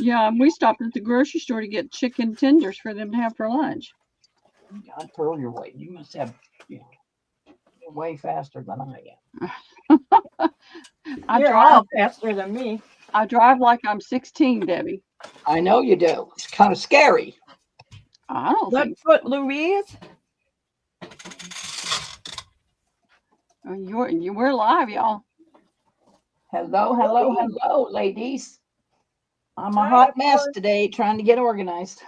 Yeah, and we stopped at the grocery store to get chicken tenders for them to have for lunch. God, Pearl, you're way. You must have. You're way faster than I am. You're all faster than me. I drive like I'm 16, Debbie. I know you do. It's kind of scary. I don't Let's think put Louise. we're live, y'all. Hello, ladies. I'm a hot mess today trying to get organized.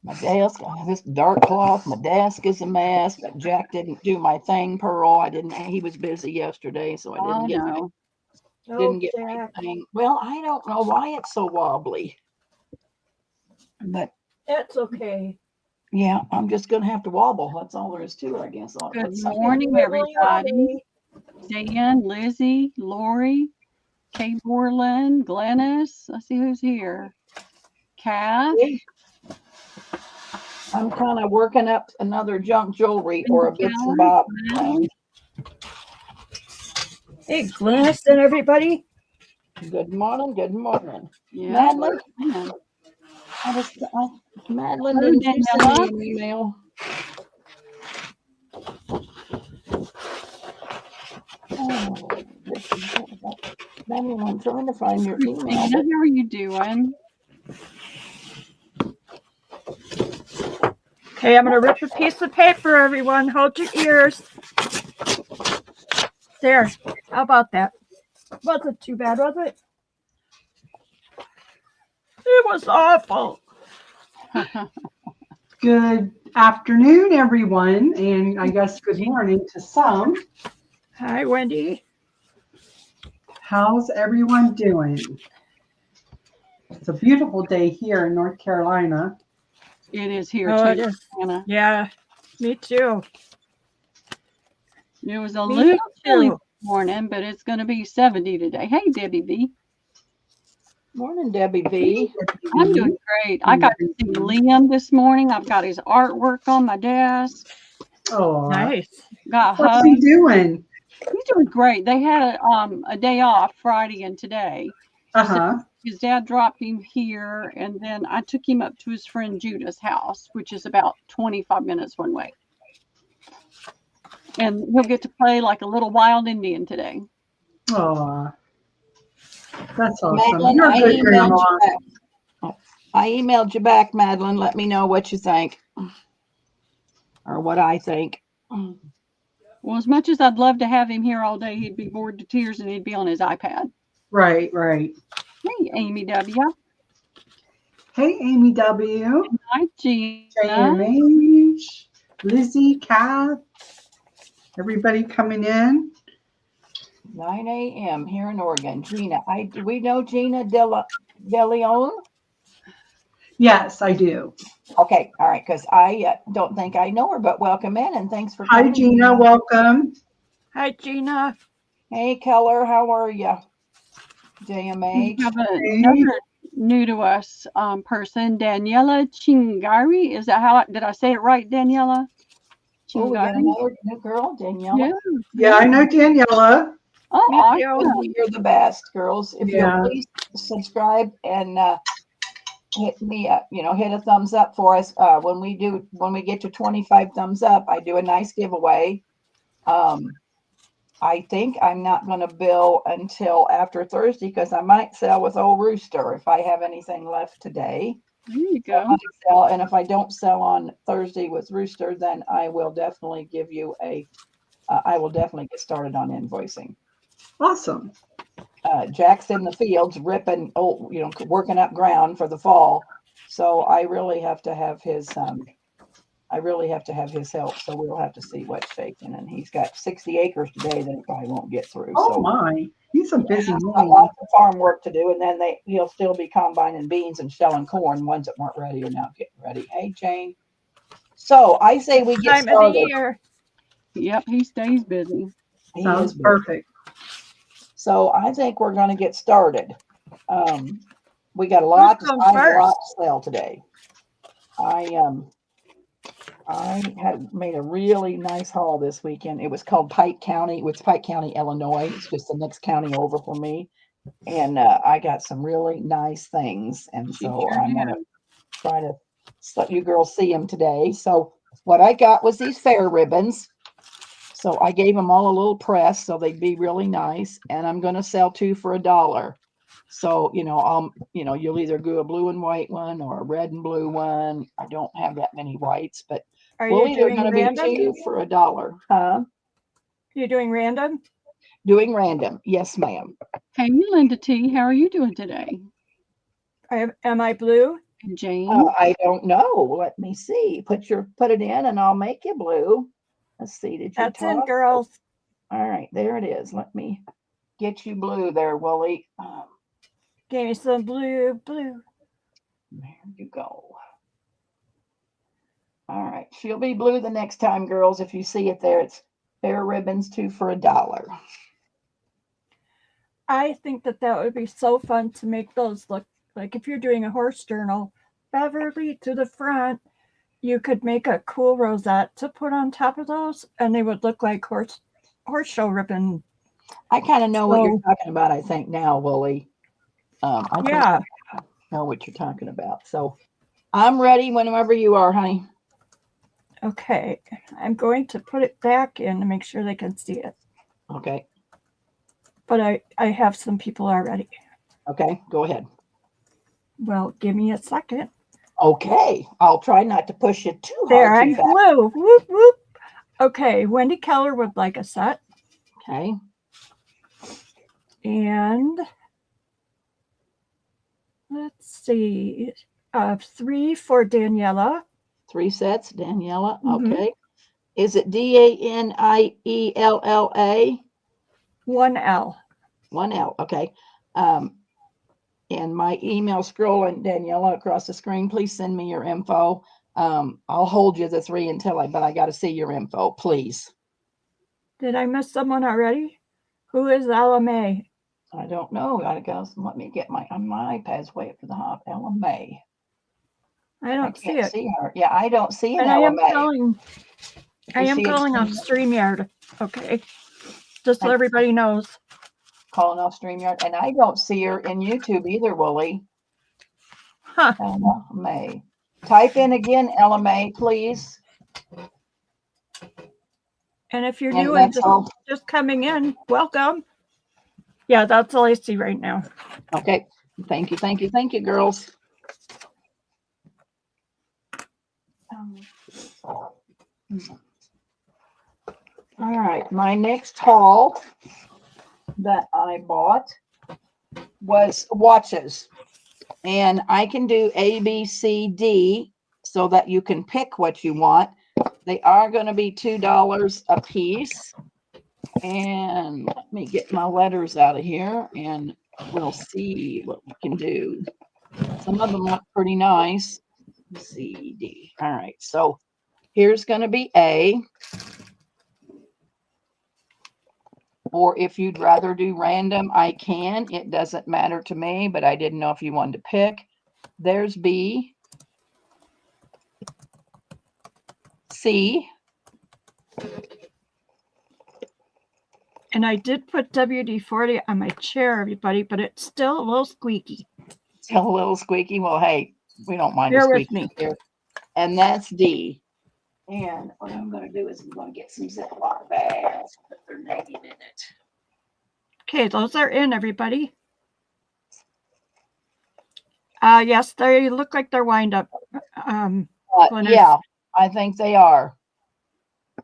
My desk, I have this dark cloth. My desk is a mess. But Jack didn't do my thing, Pearl. He was busy yesterday, so I didn't get my thing. Well, I don't know why it's so wobbly. But it's okay. Yeah, I'm just gonna have to wobble. That's all there is to it, I guess. Good morning, everybody. Dan, Lizzie, Lori, Kay Borland, Glennis. Let's see who's here. Kath. I'm kind of working up another junk jewelry or a bits and bobs thing. Hey, Glennis and everybody. Good morning. Good morning. Yeah. Madeline. Madeline, didn't you send me an email? Madeline, I'm trying to find your email. How are you doing? Okay, I'm going to rip a piece of paper, everyone. Hold your ears. There. How about that? Wasn't too bad, was it? It was awful. Good afternoon, everyone, and I guess good morning to some. Hi, Wendy. How's everyone doing? It's a beautiful day here in North Carolina. It is here too. It is. Anna. Yeah, me too. It was a little chilly this morning, but it's going to be 70 today. Hey, Debbie B. Morning, Debbie B. I'm doing great. I got to see Liam this morning. I've got his artwork on my desk. Oh, nice. What's he doing? He's doing great. They had a day off Friday and today. So his dad dropped him here, and then I took him up to his friend Judah's house, which is about 25 minutes one way. And he'll get to play like a little wild Indian today. Oh, that's awesome. Madeline, You're a good grandma. I emailed you back, Madeline. Let me know what you think. Or what I think. Well, as much as I'd love to have him here all day, he'd be bored to tears and he'd be on his iPad. Right, right. Hey, Amy W. Hey, Amy W. Hi, Gina. JMH, Lizzie, Kath, everybody coming in. 9 a.m. here in Oregon. Gina, do we know Gina DeLeon? Yes, I do. Okay, all right, because I don't think I know her, but welcome in and thanks for coming. Hi, Gina, welcome. Hi, Gina. Hey, Keller, how are you? JMH. We have another new to us person, Daniela Chingari. Is that did I say it right, Daniela? Oh, we got another new girl, Daniela. Yeah, I know Daniela. Oh, awesome. You're the best, girls. If you'll please subscribe and hit me up, hit a thumbs up for us. When we get to 25 thumbs up, I do a nice giveaway. I think I'm not going to bill until after Thursday because I might sell with old Rooster if I have anything left today. There you go. And if I don't sell on Thursday with Rooster, then I will definitely give you I will definitely get started on invoicing. Awesome. Jack's in the fields ripping, working up ground for the fall. So I really have to have his help. So we'll have to see what's shaking. And he's got 60 acres today that he probably won't get through. Oh my, he's a busy man. Lots of farm work to do. And then he'll still be combining beans and shelling corn. Ones that weren't ready are now getting ready. Hey, Jane. So I say we get started. Time of the year. Yep, he stays busy. Sounds perfect. So I think we're going to get started. We got a lot to sell today. I had made a really nice haul this weekend. It was called Pike County. It's Pike County, Illinois. It's just the next county over for me. And I got some really nice things. And so I'm going to try to let you girls see them today. So what I got was these fair ribbons. So I gave them all a little press so they'd be really nice. And I'm going to sell 2 for $1. So, you'll either do a blue and white one or a red and blue one. I don't have that many whites, but we'll either going to be 2 for $1. Huh? You're doing random? Doing random. Yes, ma'am. Hey, Linda T, how are you doing today? Am I blue? And Jane? I don't know. Let me see. Put it in and I'll make you blue. Let's see. Did you That's in, girls. All right, there it is. Let me get you blue there, Wooly. Give me some blue. There you go. All right. She'll be blue the next time, girls. If you see it there, it's fair ribbons 2 for $1. I think that would be so fun to make those look like if you're doing a horse journal, Beverly to the front, you could make a cool rosette to put on top of those and they would look like horse show ribbon. I kind of know what you're talking about, I think now, Wooly. I know what you're talking about. So I'm ready whenever you are, honey. Okay. I'm going to put it back in to make sure they can see it. Okay. But I have some people already. Okay, go ahead. Well, give me a second. Okay, I'll try not to push it too hard. There, I'm blue. Whoop, whoop. Okay, Wendy Keller would like a set. Okay. And let's see, 3 for Daniela. 3 sets, Daniela. Okay. Is it Daniella? 1 L. 1 L. Okay. And my email scrolling, Daniela, across the screen. Please send me your info. I'll hold you the 3 but I got to see your info, please. Did I miss someone already? Who is Ella May? I don't know. Gotta go. Let me get my iPad's way up to the top. Ella May. I don't see it. See her. Yeah, I don't see it. And Ella May. I am calling off StreamYard. Okay. Just so everybody knows. Calling off StreamYard. And I don't see her in YouTube either, Wooly. Huh. Ella May. Type in again, Ella May, please. And if you're new and just coming in, welcome. Yeah, that's all I see right now. Okay. Thank you, girls. All right. My next haul that I bought was watches. And I can do A, B, C, D so that you can pick what you want. They are going to be $2 a piece. And let me get my letters out of here and we'll see what we can do. Some of them look pretty nice. C, D. All right. So here's going to be A. Or if you'd rather do random, I can. It doesn't matter to me, but I didn't know if you wanted to pick. There's B. C. And I did put WD-40 on my chair, everybody, but it's still a little squeaky. Still a little squeaky? Well, hey, we don't mind. Bear with me. Here. And that's D. And what I'm going to do is I'm going to get some Ziploc bags, put their name in it. Okay, those are in, everybody. Yes, they look like they're wind up. Yeah, I think they are.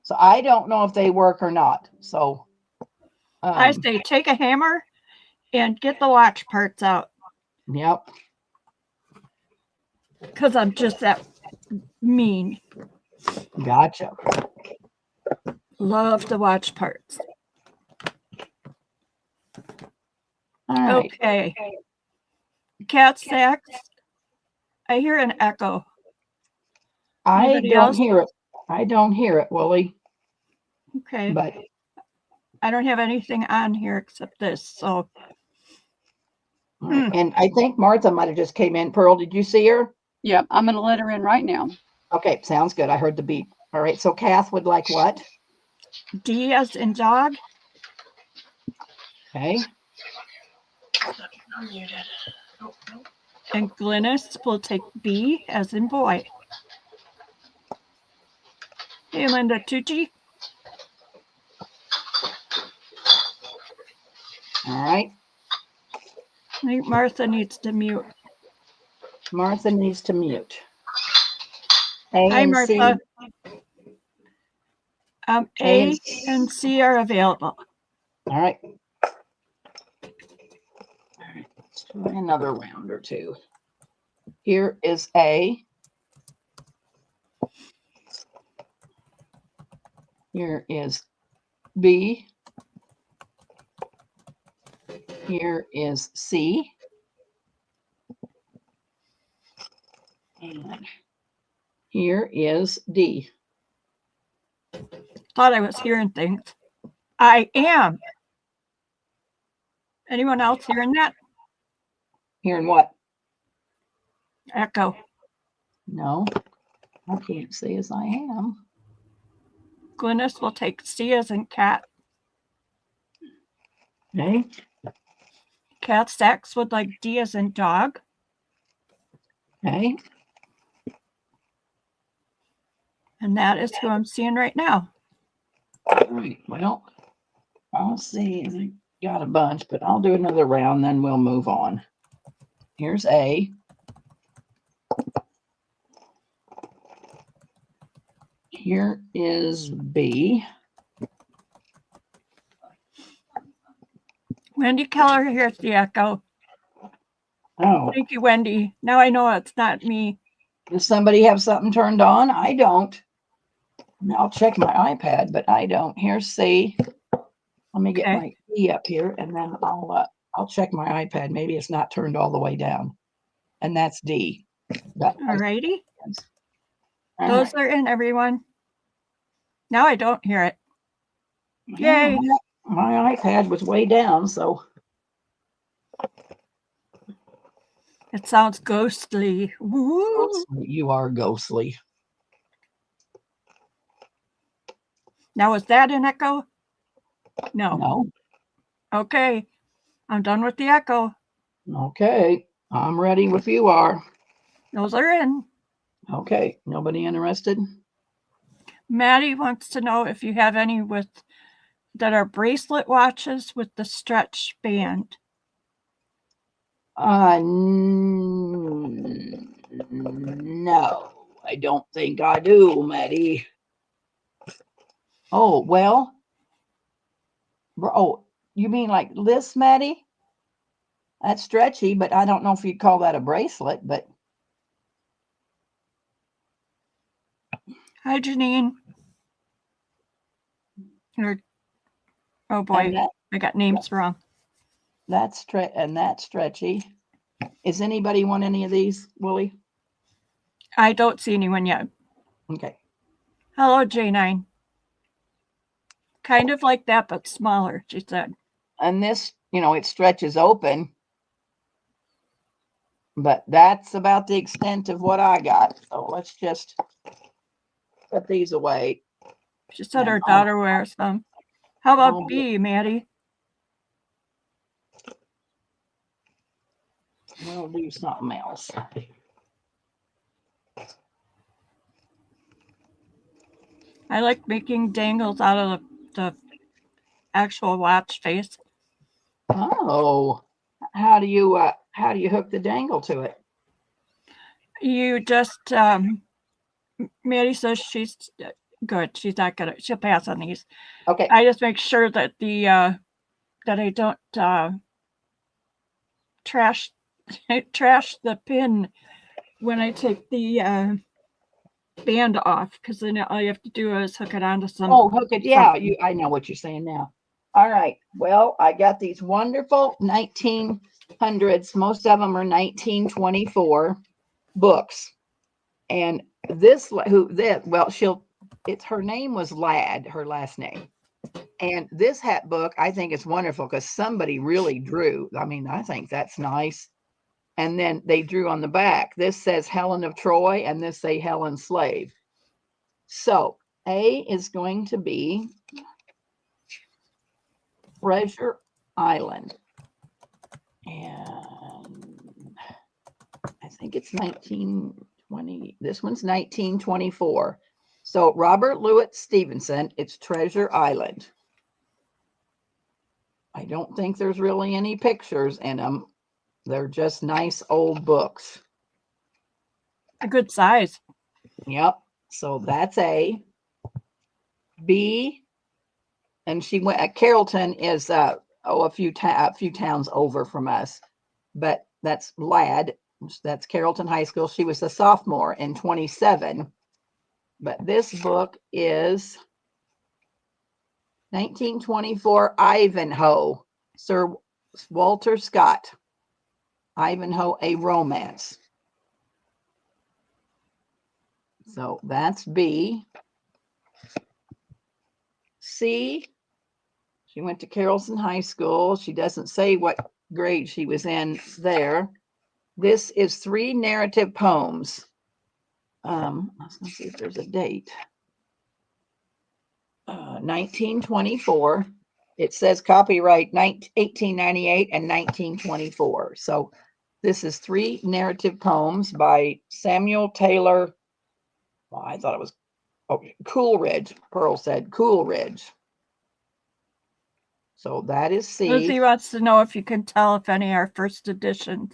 So I don't know if they work or not. So I say take a hammer and get the watch parts out. Yep. Because I'm just that mean. Gotcha. Love the watch parts. All right. Okay. Cat sacks. I hear an echo. I don't hear it. I don't hear it, Wooly. Okay. But I don't have anything on here except this. So. And I think Martha might have just came in. Pearl, did you see her? Yep, I'm going to let her in right now. Okay, sounds good. I heard the beep. All right, so Kath would like what? D as in dog. Okay. I'm muted. Oh, no. And Glynis will take B as in boy. Hey, Linda Tucci. All right. I think Martha needs to mute. Martha needs to mute. A Hi, and Martha. C. A and C are available. All right. Let's try another round or two. Here is A. Here is B. Here is C. And here is D. Thought I was hearing things. I am. Anyone else hearing that? Hearing what? Echo. No, I can't say as I am. Glynis will take C as in cat. Okay. Cat Sachs would like D as in dog. Okay. And that is who I'm seeing right now. All right. Well, I'll see. I got a bunch, but I'll do another round, then we'll move on. Here's A. Here is B. Wendy Keller, here's the echo. Oh, Thank you, Wendy. Now I know it's not me. does somebody have something turned on? I don't. I'll check my iPad, but I don't. Here's C. Let me get my E up here, and then I'll check my iPad. Maybe it's not turned all the way down. And that's D. All righty. All Those right. are in, everyone. Now I don't hear it. Yay. My iPad was way down, so. It sounds ghostly. Woo. You are ghostly. Now, is that an echo? No. No. Okay. I'm done with the echo. Okay. I'm ready if you are. Those are in. Okay. Nobody interested? Maddie wants to know if you have any that are bracelet watches with the stretch band. No, I don't think I do, Maddie. Oh, well. Oh, you mean like this, Maddie? That's stretchy, but I don't know if you'd call that a bracelet, but. Hi, Janine. Oh boy, I got names wrong. That's stretchy. Is anybody want any of these, Willie? I don't see anyone yet. Okay. Hello, J9. Kind of like that, but smaller, she said. And this, it stretches open. But that's about the extent of what I got. So let's just put these away. She said her daughter wears them. How about B, Maddie? We'll do something else. I like making dangles out of the actual watch face. Oh, how do you hook the dangle to it? You just Maddie says she's good. She's not gonna. She'll pass on these. Okay. I just make sure that that I don't trash the pin when I take the band off, because then all you have to do is hook it onto some. Oh, hook it. Yeah, I know what you're saying now. All right. Well, I got these wonderful 1900s. Most of them are 1924 books. And her name was Ladd, her last name. And this hat book, I think it's wonderful because somebody really drew. I mean, I think that's nice. And then they drew on the back. This says Helen of Troy, and this say Helen Slave. So A is going to be Treasure Island. And I think it's 1920. This one's 1924. So Robert Louis Stevenson, it's Treasure Island. I don't think there's really any pictures in them. They're just nice old books. A good size. Yep. So that's A. B. And she went at Carrollton is a few towns over from us, but that's Ladd. That's Carrollton High School. She was a sophomore in 27. But this book is 1924 Ivanhoe, Sir Walter Scott. Ivanhoe, a Romance. So that's B. C. She went to Carrollton High School. She doesn't say what grade she was in there. This is 3 narrative poems. I was going to see if there's a date. 1924. It says copyright 1898 and 1924. So this is 3 narrative poems by Samuel Taylor. Well, I thought it was Coleridge. Pearl said Coleridge. So that is C. Lizzie wants to know if you can tell if any are first editions.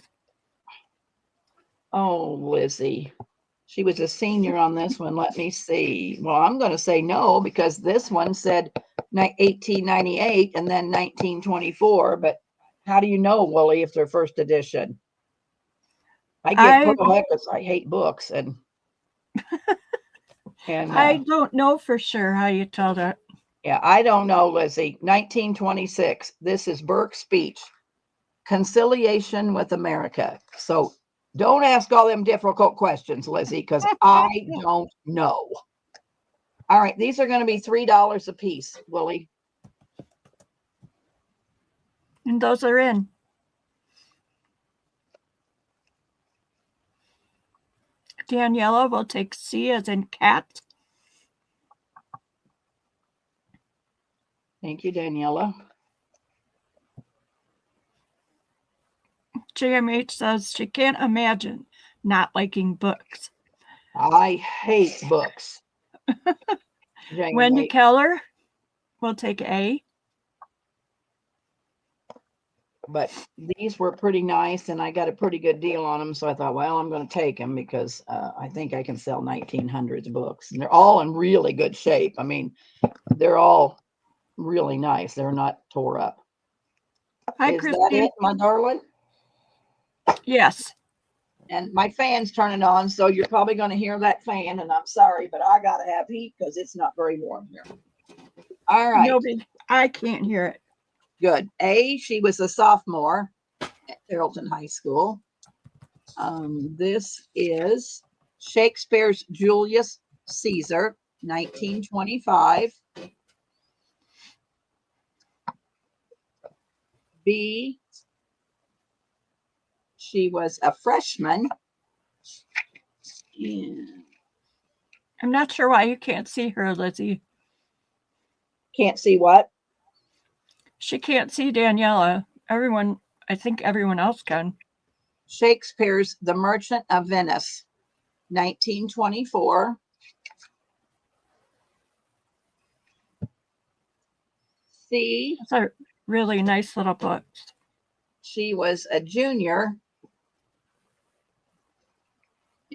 Oh, Lizzie. She was a senior on this one. Let me see. Well, I'm going to say no because this one said 1898 and then 1924. But how do you know, Wooly, if they're first edition? I give Pearl heck because I hate books. And I don't know for sure how you tell that. Yeah, I don't know, Lizzie. 1926. This is Burke's speech, Conciliation with America. So don't ask all them difficult questions, Lizzie, because I don't know. All right, these are going to be $3 a piece, Willie. And those are in. Daniela will take C as in cat. Thank you, Daniela. JMH says she can't imagine not liking books. I hate books. Wendy Keller will take A. But these were pretty nice, and I got a pretty good deal on them. So I thought, well, I'm going to take them because I think I can sell 1900s books. And they're all in really good shape. I mean, they're all really nice. They're not tore up. Hi, Is Christine. that it, my darling? Yes. And my fan's turning on, so you're probably going to hear that fan, and I'm sorry, but I got to have heat because it's not very warm here. All right. Nobody, I can't hear it. Good. A, she was a sophomore at Carrollton High School. This is Shakespeare's Julius Caesar, 1925. B, she was a freshman. And I'm not sure why you can't see her, Lizzie. Can't see what? She can't see Daniela. I think everyone else can. Shakespeare's The Merchant of Venice, 1924. C. Those are really nice little books. She was a junior.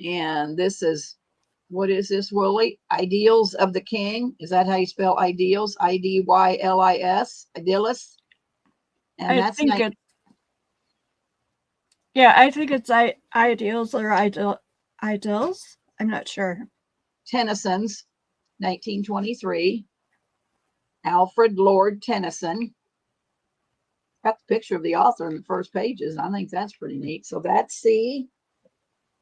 And this is, what is this, Willie? Ideals of the King. Is that how you spell ideals? I-D-Y-L-I-S. Idealis. And I that's think I think it's ideals or ideals. I'm not sure. Tennyson's 1923. Alfred Lord Tennyson. Got the picture of the author in the first pages. I think that's pretty neat. So that's C.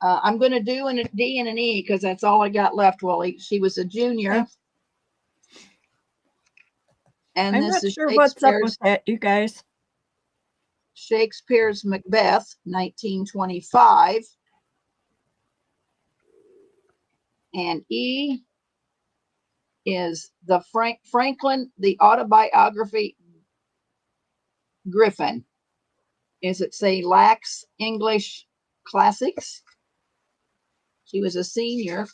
I'm going to do a D and an E because that's all I got left, Willie. She was a junior. And I'm not sure what's up with that, you guys. Shakespeare's Macbeth, 1925. And E is the Franklin, the autobiography Griffin. is it say Lax English Classics? She was a senior.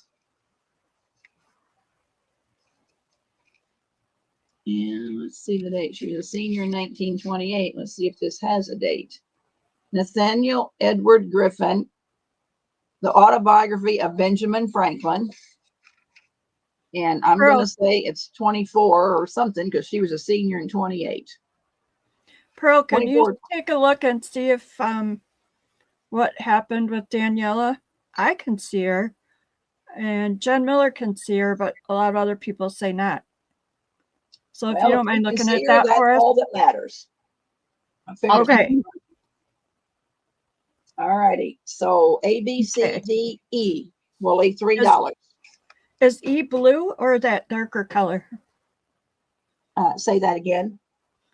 And let's see the date. She was a senior in 1928. Let's see if this has a date. Nathaniel Edward Griffin, The Autobiography of Benjamin Franklin. And I'm going to say it's 24 or something because she was a senior in 28. Pearl, can you take a look and see if what happened with Daniela? I can see her, and Jen Miller can see her, but a lot of other people say not. So if you don't mind looking at that for us. That's all that matters. Okay. All righty. So A, B, C, D, E. Willie, $3. Is E blue or that darker color? Say that again.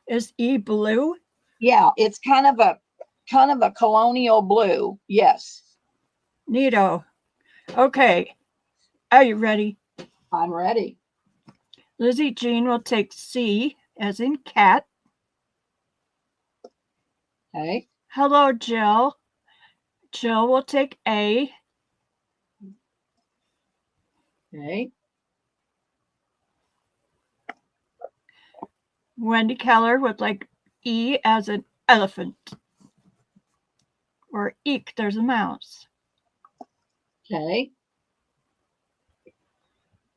Is E blue? Yeah, it's kind of a colonial blue. Yes. Neato. Okay. Are you ready? I'm ready. Lizzie Jean will take C as in cat. Okay. Hello, Jill. Jill will take A. Okay. Wendy Keller would like E as an elephant. Or eek, there's a mouse. Okay.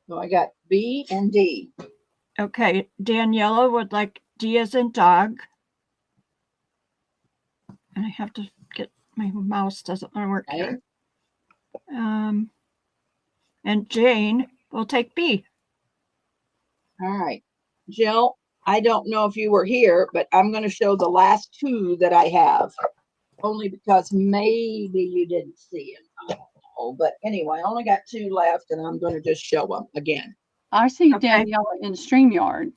So I got B and D. Okay. Daniela would like D as in dog. And I have to get my mouse doesn't want to work here. And Jane will take B. All right. Jill, I don't know if you were here, but I'm going to show the last two that I have. Only because maybe you didn't see them. I don't know. But anyway, I only got two left, and I'm going to just show them again. I see Daniela in StreamYard.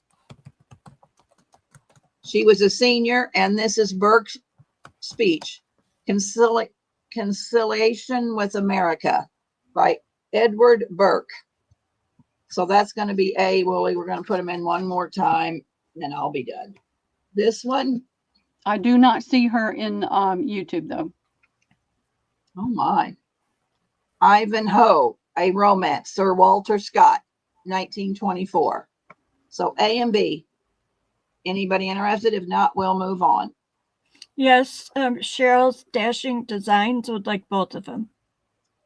She was a senior, and this is Burke's speech, Conciliation with America by Edward Burke. So that's going to be A, Willie. We're going to put them in one more time, and I'll be done. This one. I do not see her in YouTube, though. Oh, my. Ivanhoe, a Romance, Sir Walter Scott, 1924. So A and B. Anybody interested? If not, we'll move on. Yes, Cheryl's Dashing Designs would like both of them.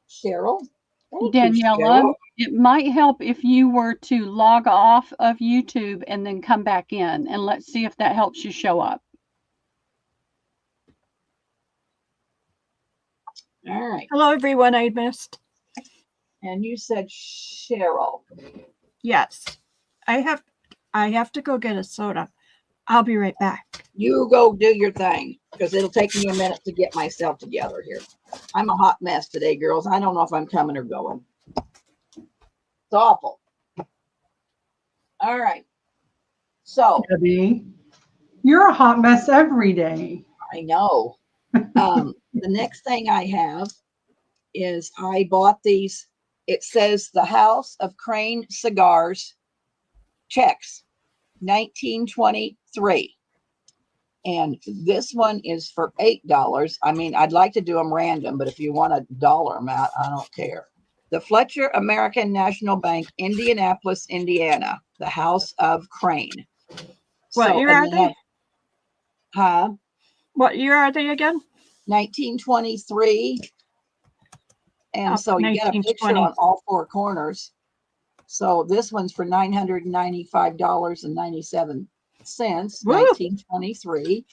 Cheryl? Daniela, it might help if you were to log off of YouTube and then come back in, and let's see if that helps you show up. All right. Hello, everyone I missed. And you said Cheryl. Yes. I have to go get a soda. I'll be right back. You go do your thing, because it'll take me a minute to get myself together here. I'm a hot mess today, girls. I don't know if I'm coming or going. It's awful. All right. So, Debbie, you're a hot mess every day. I know. The next thing I have is I bought these. It says the House of Crane Cigars checks, 1923. And this one is for $8. I mean, I'd like to do them random, but if you want a dollar amount, I don't care. The Fletcher American National Bank, Indianapolis, Indiana, the House of Crane. What year are they? What year are they again? 1923. And so you get a picture on all four corners. So this one's for $995.97. 1923.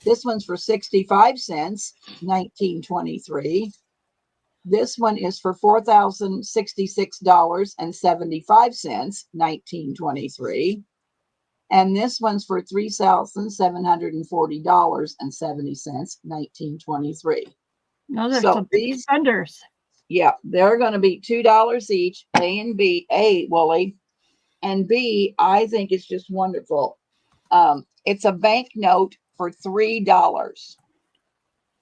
This one's for 65 cents, 1923. This one is for $4,066.75, 1923. And this one's for $3,740.70, 1923. No, they're some big spenders. Yeah, they're going to be $2 each. A and B. A, Willie, and B, I think it's just wonderful. It's a banknote for $3.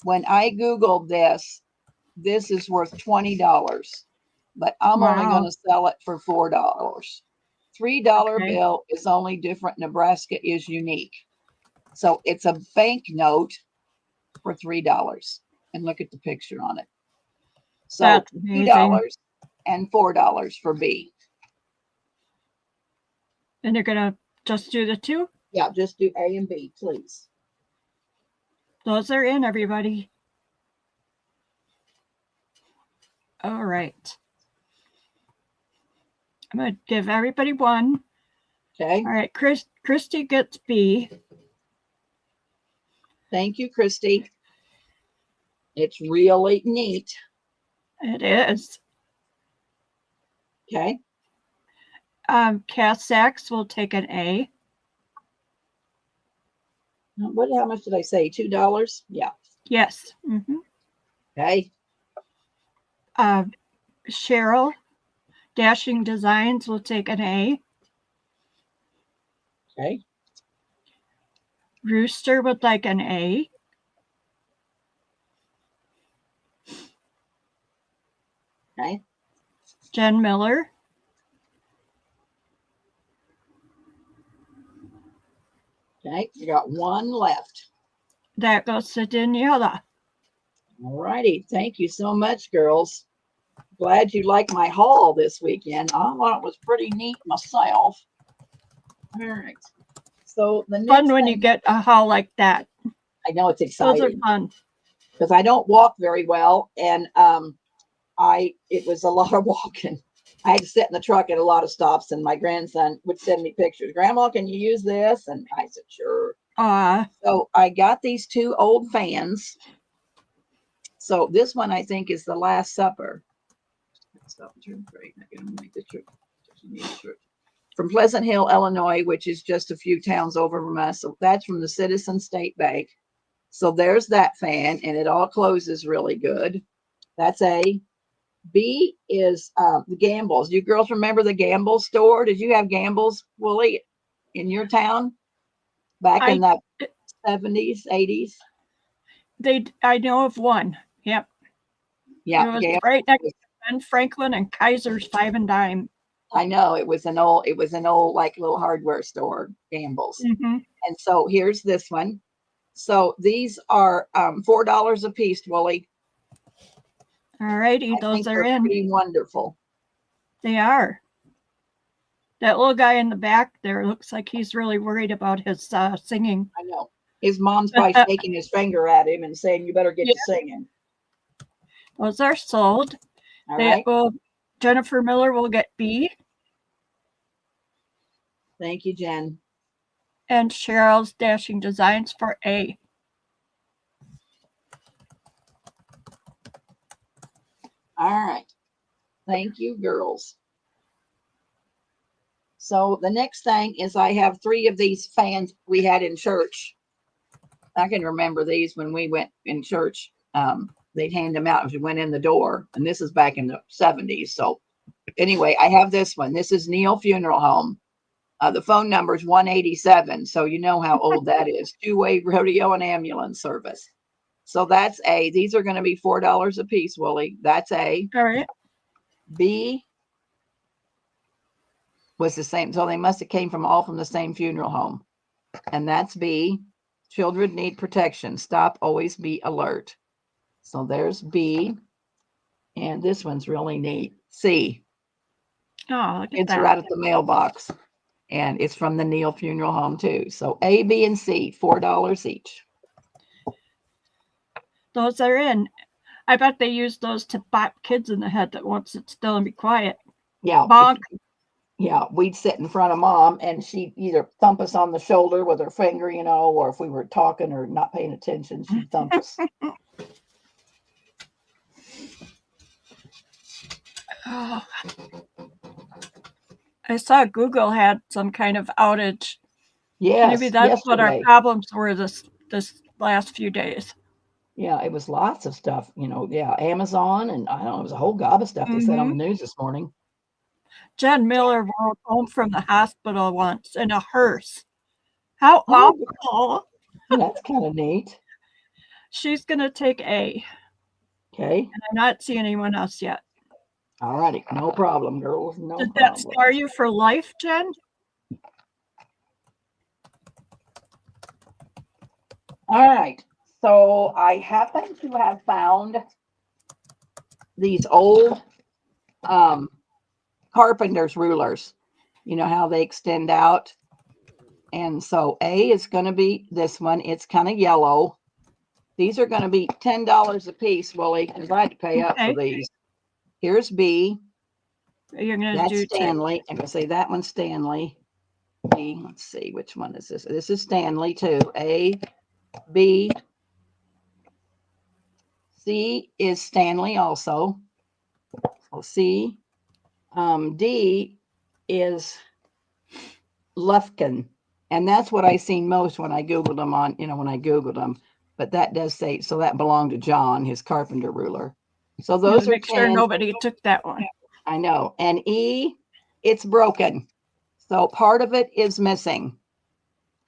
When I Googled this is worth $20, but I'm only going to sell it for $4. $3 bill is only different. Nebraska is unique. So it's a banknote for $3. And look at the picture on it. So That's amazing. $2 and $4 for B. And you're gonna just do the two? Yeah, just do A and B, please. Those are in, everybody. All right. I'm gonna give everybody one. Okay. All right, Christy gets B. Thank you, Christy. It's really neat. It is. Okay. Cass Sachs will take an A. How much did I say? $2? Yeah. Yes. Mm-hmm. Okay. Cheryl Dashing Designs will take an A. Okay. Rooster would like an A. Okay. Jen Miller. Okay. You got one left. That goes to Daniela. All righty. Thank you so much, girls. Glad you liked my haul this weekend. I thought it was pretty neat myself. All right. So the next Fun when thing, you get a haul like that. I know it's Those exciting. are fun. Because I don't walk very well, and it was a lot of walking. I had to sit in the truck at a lot of stops, and my grandson would send me pictures. Grandma, can you use this? And I said, sure. So I got these two old fans. So this one I think is the Last Supper. Stop and turn right. I'm gonna make the trip. From Pleasant Hill, Illinois, which is just a few towns over from us. So that's from the Citizen State Bank. So there's that fan, and it all closes really good. That's A. B is the Gambles. You girls remember the Gambles store? Did you have Gambles, Wooly, in your town back in the 70s, 80s? I know of one. Yep. Yeah. It was right next to Ben Franklin and Kaiser's 5 and Dime. I know it was an old like little hardware store, Gambles. Mm-hmm. And so here's this one. So these are $4 a piece, Wooly. All righty, those are in. Pretty wonderful. They are. That little guy in the back there looks like he's really worried about his singing. I know. His mom's probably shaking his finger at him and saying, "You better get to singing." Those are sold. All right. Jennifer Miller will get B. Thank you, Jen. And Cheryl's Dashing Designs for A. All right. Thank you, girls. So the next thing is I have 3 of these fans we had in church. I can remember these when we went in church. They'd hand them out as you went in the door. And this is back in the 70s. So anyway, I have this one. This is Neil Funeral Home. The phone number is 187. So you know how old that is. 2-way rodeo and ambulance service. So that's A. These are going to be $4 a piece, Wooly. That's A. All right. B was the same. So they must have came from the same funeral home. And that's B. Children need protection. Stop, always be alert. So there's B. And this one's really neat. C. Oh, look at Kids that. are out at the mailbox. And it's from the Neil Funeral Home too. So A, B, and C, $4 each. Those are in. I bet they use those to bop kids in the head that won't sit still and be quiet. Yeah. Bonk. Yeah, we'd sit in front of Mom and she'd either thump us on the shoulder with her finger, or if we were talking or not paying attention, she'd thump us. Oh. I saw Google had some kind of outage. Yes. Maybe that's what our problems were this last few days. Yeah, it was lots of stuff, Amazon, and I don't know, it was a whole gob of stuff they said on the news this morning. Jen Miller rode home from the hospital once in a hearse. How awful. That's kind of neat. She's going to take A. Okay. And I'm not seeing anyone else yet. All righty. No problem, girls. No problem. Did that scar you for life, Jen? All right. So I happen to have found these old carpenter's rulers. You know how they extend out? And so A is going to be this one. It's kind of yellow. These are going to be $10 a piece, Willie, because I had to pay up for these. Here's B. You're going to That's do Stanley. I'm going to say that one's Stanley. B. Let's see, which one is this? This is Stanley too. A, B. C is Stanley also. So C. D is Lufkin. And that's what I seen most when I Googled them on, when I Googled them. But that does say, so that belonged to John, his carpenter ruler. So those are make 10. sure nobody took that one. I know. And E, it's broken. So part of it is missing.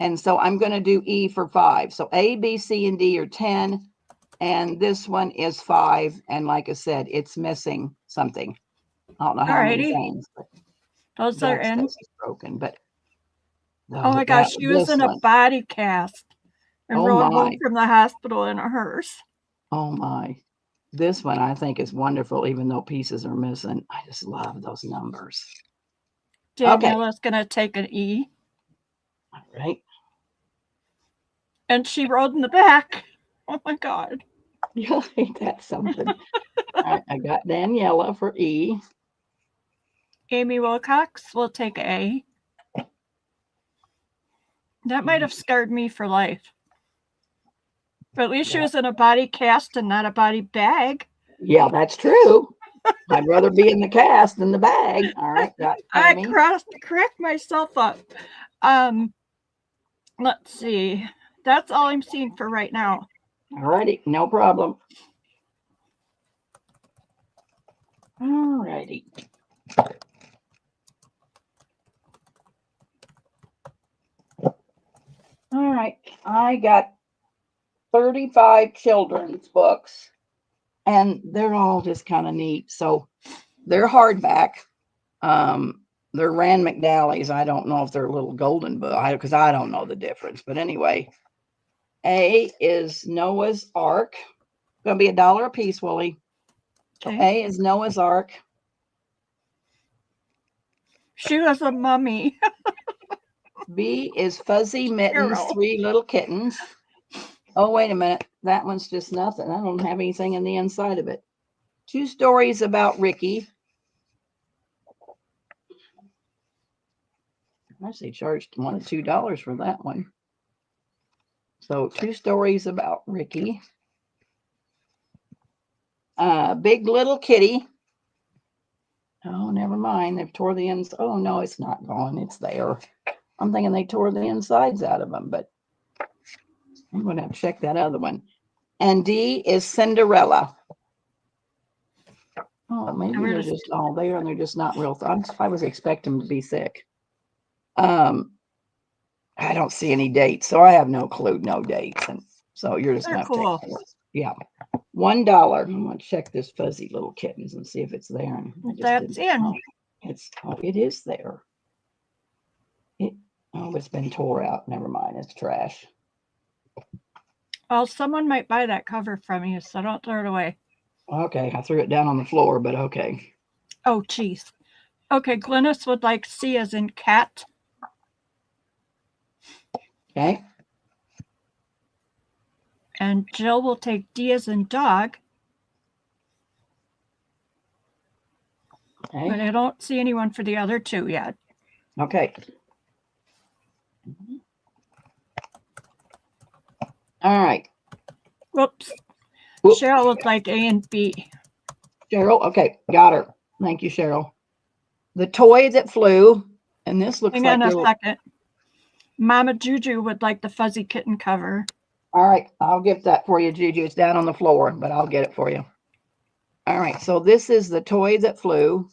And so I'm going to do E for 5. So A, B, C, and D are 10. And this one is 5. And like I said, it's missing something. I don't know how many things. Those are in. It's broken, but. Oh my gosh, she was in a body cast and rode home from the hospital in a hearse. Oh my. This one I think is wonderful, even though pieces are missing. I just love those numbers. Daniela's going to take an E. All right. And she rode in the back. Oh my God. Ain't that something? All right, I got Daniela for E. Amy Wilcox will take A. That might have scarred me for life. But at least she was in a body cast and not a body bag. Yeah, that's true. I'd rather be in the cast than the bag. All right. I cracked myself up. Let's see. That's all I'm seeing for right now. All righty. No problem. All righty. All right. I got 35 children's books, and they're all just kind of neat. So they're hardback. They're Rand McNally's. I don't know if they're a little golden book because I don't know the difference. But anyway, A is Noah's Ark. Going to be $1 a piece, Willie. Okay. So A is Noah's Ark. She was a mummy. B is Fuzzy Mittens, 3 little kittens. Oh, wait a minute. That one's just nothing. I don't have anything in the inside of it. 2 stories about Ricky. I actually charged $1 or $2 for that one. So 2 stories about Ricky. Big Little Kitty. Oh, never mind. They've tore the ends. Oh, no, it's not gone. It's there. I'm thinking they tore the insides out of them, but I'm going to have to check that other one. And D is Cinderella. Oh, maybe they're just all there and they're just not real. I was expecting them to be thick. I don't see any dates, so I have no clue, no dates. And so you're just going to have to take it. Yeah. $1. I'm going to check this Fuzzy Little Kittens and see if it's there. That's in. It is there. It's been tore out. Never mind. It's trash. Well, someone might buy that cover from you, so don't throw it away. Okay. I threw it down on the floor, but okay. Oh, geez. Okay. Glynis would like C as in cat. Okay. And Jill will take D as in dog. Okay. But I don't see anyone for the other 2 yet. Okay. All right. Whoops. Cheryl would like A and B. Cheryl, okay, got her. Thank you, Cheryl. The Toy That Flew, and this looks Hang on a second. Mama Juju would like the Fuzzy Kitten cover. All right, I'll get that for you, Juju. It's down on the floor, but I'll get it for you. All right, so this is The Toy That Flew.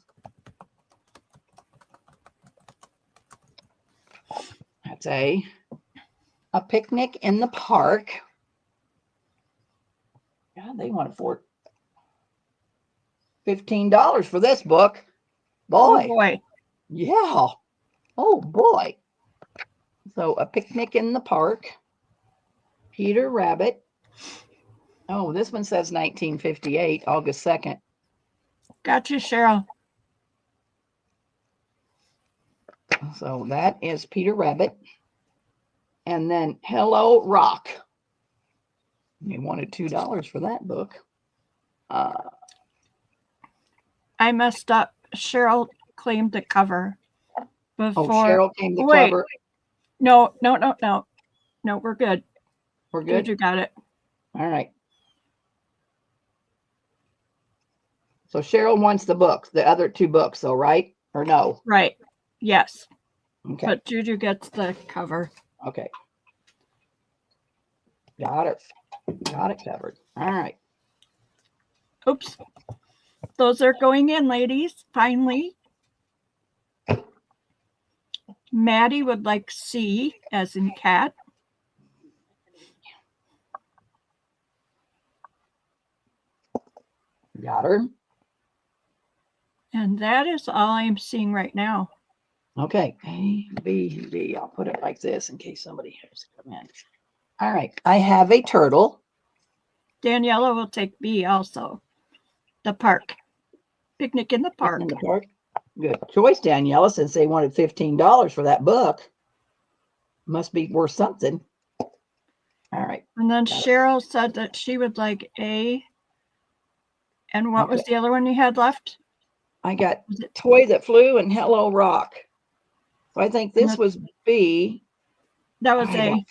That's A Picnic in the Park. God, they want to $15 for this book. Boy. Oh, boy. Yeah. Oh, boy. So A Picnic in the Park. Peter Rabbit. Oh, this one says 1958, August 2nd. Got you, Cheryl. So that is Peter Rabbit. And then Hello Rock. They wanted $2 for that book. I messed up. Cheryl claimed the cover before. Oh, Cheryl came the cover. No, we're good. We're good. You got it. All right. So Cheryl wants the books, the other 2 books, though, right? Or no? Right. Yes. Okay. But Juju gets the cover. Okay. Got it. Got it covered. All right. Oops. Those are going in, ladies. Finally. Maddie would like C as in cat. Got her. And that is all I'm seeing right now. Okay. A, B, B. I'll put it like this in case somebody has to come in. All right. I have a turtle. Daniela will take B also. The park. Picnic in the park. In the park. Good choice, Daniela, since they wanted $15 for that book. Must be worth something. All right. And then Cheryl said that she would like A. And what was the other one you had left? I got Toy That Flew and Hello Rock. So I think this was B. That was A.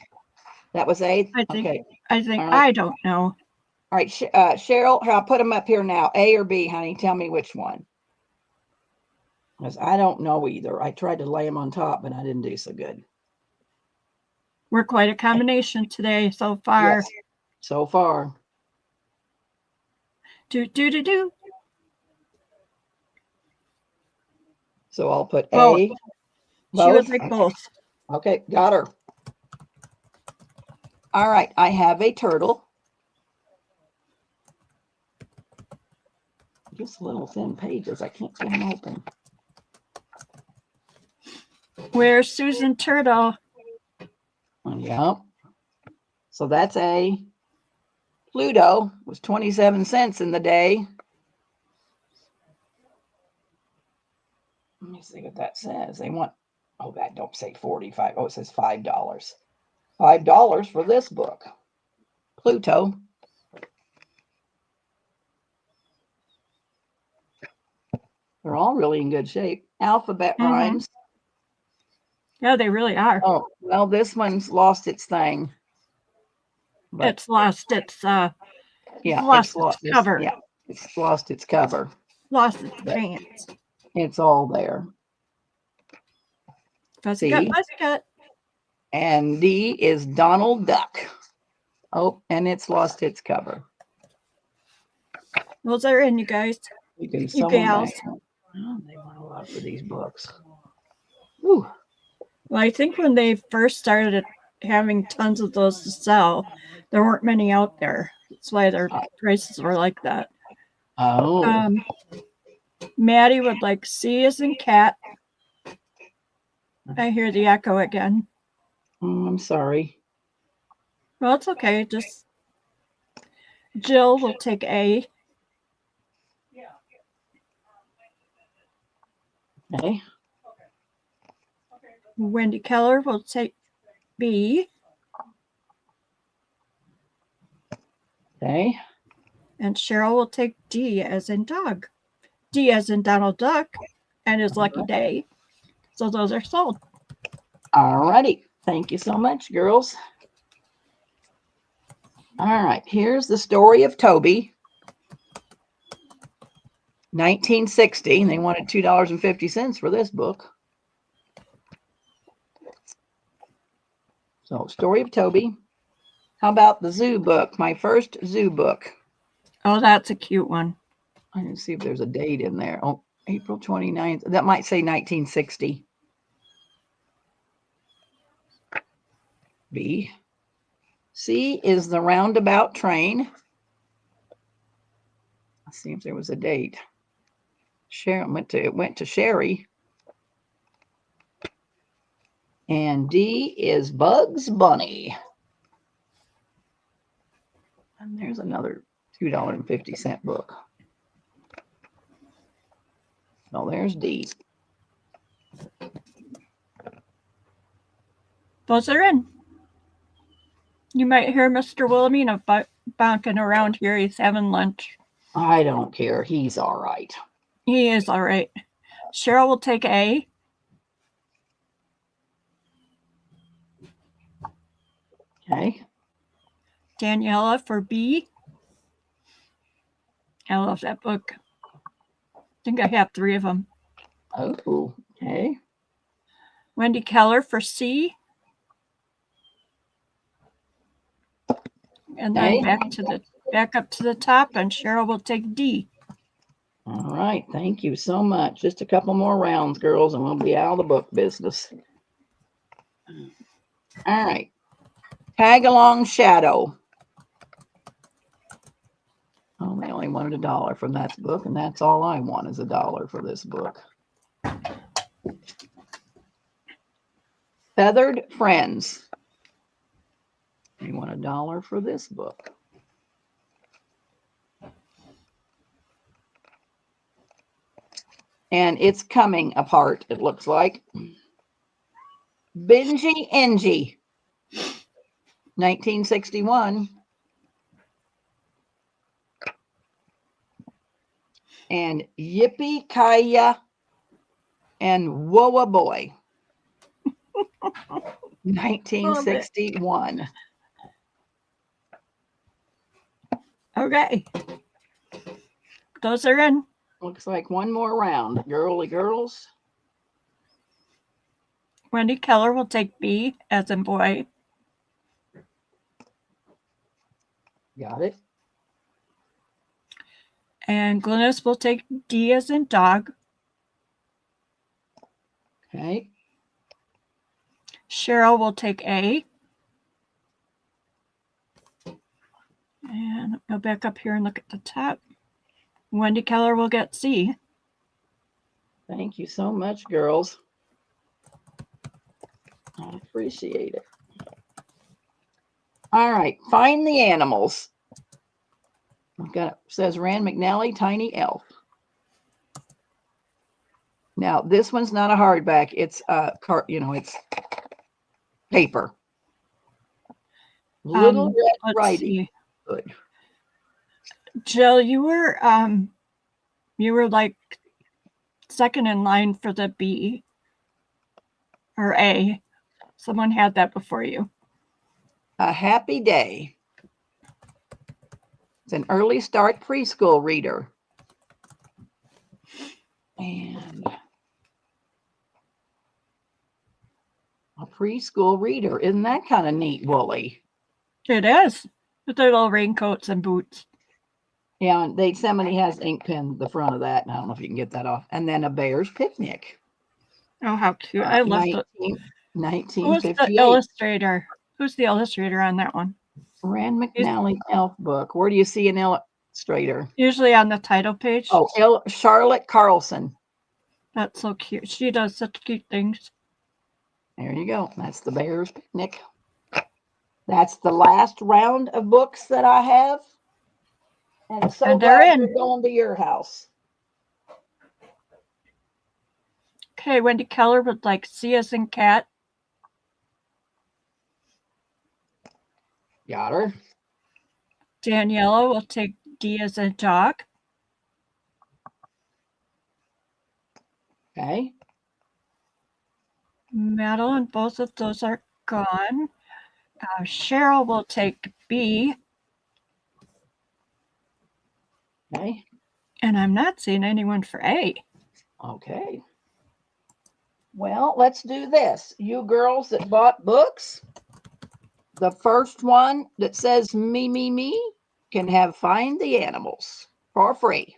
That was A? I think. Okay. Right. I don't know. All right, Cheryl, I'll put them up here now. A or B, honey? Tell me which one. Because I don't know either. I tried to lay them on top, but I didn't do so good. We're quite a combination today so far. Yes, so far. Do. So I'll put both. A. Both? She would like both. Okay, got her. All right, I have a turtle. Just little thin pages. I can't get them open. Where's Susan Turtle? Yeah. So that's A. Pluto was 27 cents in the day. Let me see what that says. They want, oh, that don't say 45. Oh, it says $5. $5 for this book. Pluto. They're all really in good shape. Alphabet rhymes. Yeah, they really are. Oh, well, this one's lost its thing. It's lost its cover. Yeah, it's lost its cover. Lost its pants. It's all there. Fuzzy cut. And D is Donald Duck. Oh, and it's lost its cover. Those are in, you guys. You gals. Oh, they want a lot for these books. Whew. Well, I think when they first started having tons of those to sell, there weren't many out there. That's why their prices were like that. Oh. Maddie would like C as in cat. I hear the echo again. I'm sorry. Well, it's okay. Just Jill will take A. Okay. Wendy Keller will take B. Okay. And Cheryl will take D as in dog. D as in Donald Duck and his lucky day. So those are sold. All righty. Thank you so much, girls. All right. Here's the story of Toby. 1960. They wanted $2.50 for this book. So, story of Toby. How about the zoo book? My first zoo book. Oh, that's a cute one. I didn't see if there's a date in there. Oh, April 29th. That might say 1960. B. C is the roundabout train. Let's see if there was a date. Sharon went to Sherry. And D is Bugs Bunny. And there's another $2.50 book. Oh, there's D. Those are in. You might hear Mr. Wilhelmina bonking around here. He's having lunch. I don't care. He's all right. He is all right. Cheryl will take A. Okay. Daniela for B. I love that book. I think I have 3 of them. Oh, okay. Wendy Keller for C. And then back up to the top, and Cheryl will take D. All right. Thank you so much. Just a couple more rounds, girls, and we'll be out of the book business. All right. Tag along Shadow. Oh, they only wanted $1 from that book, and that's all I want is $1 for this book. Feathered Friends. They want $1 for this book. And it's coming apart, it looks like. Benji Engie, 1961. And Yippee Kaya and Whoa Boy, 1961. Okay. Those are in. Looks like one more round, girly girls. Wendy Keller will take B as in boy. Got it. And Glynis will take D as in dog. Okay. Cheryl will take A. And go back up here and look at the top. Wendy Keller will get C. Thank you so much, girls. I appreciate it. All right. Find the Animals. I've got, it says Rand McNally, Tiny Elf. Now, this one's not a hardback. It's it's paper. Little Red Riding Hood. Jill, you were like second in line for the B or A. Someone had that before you. A Happy Day. It's an early start preschool reader. And a preschool reader. Isn't that kind of neat, Wooly? It is. With their little raincoats and boots. Yeah, and somebody has ink pen the front of that, and I don't know if you can get that off. And then A Bear's Picnic. Oh, how cute. I love it. 1958. Who's the illustrator? Who's the illustrator on that one? Rand McNally Elf book. Where do you see an illustrator? Usually on the title page. Oh, Charlotte Carlson. That's so cute. She does such cute things. There you go. That's The Bear's Picnic. That's the last round of books that I have. And so glad you're going to your house. Okay, Wendy Keller would like C as in cat. Got her. Daniela will take D as in dog. Okay. Madeline, both of those are gone. Cheryl will take B. Okay. And I'm not seeing anyone for A. Okay. Well, let's do this. You girls that bought books, the first one that says me, me, me can have Find the Animals for free.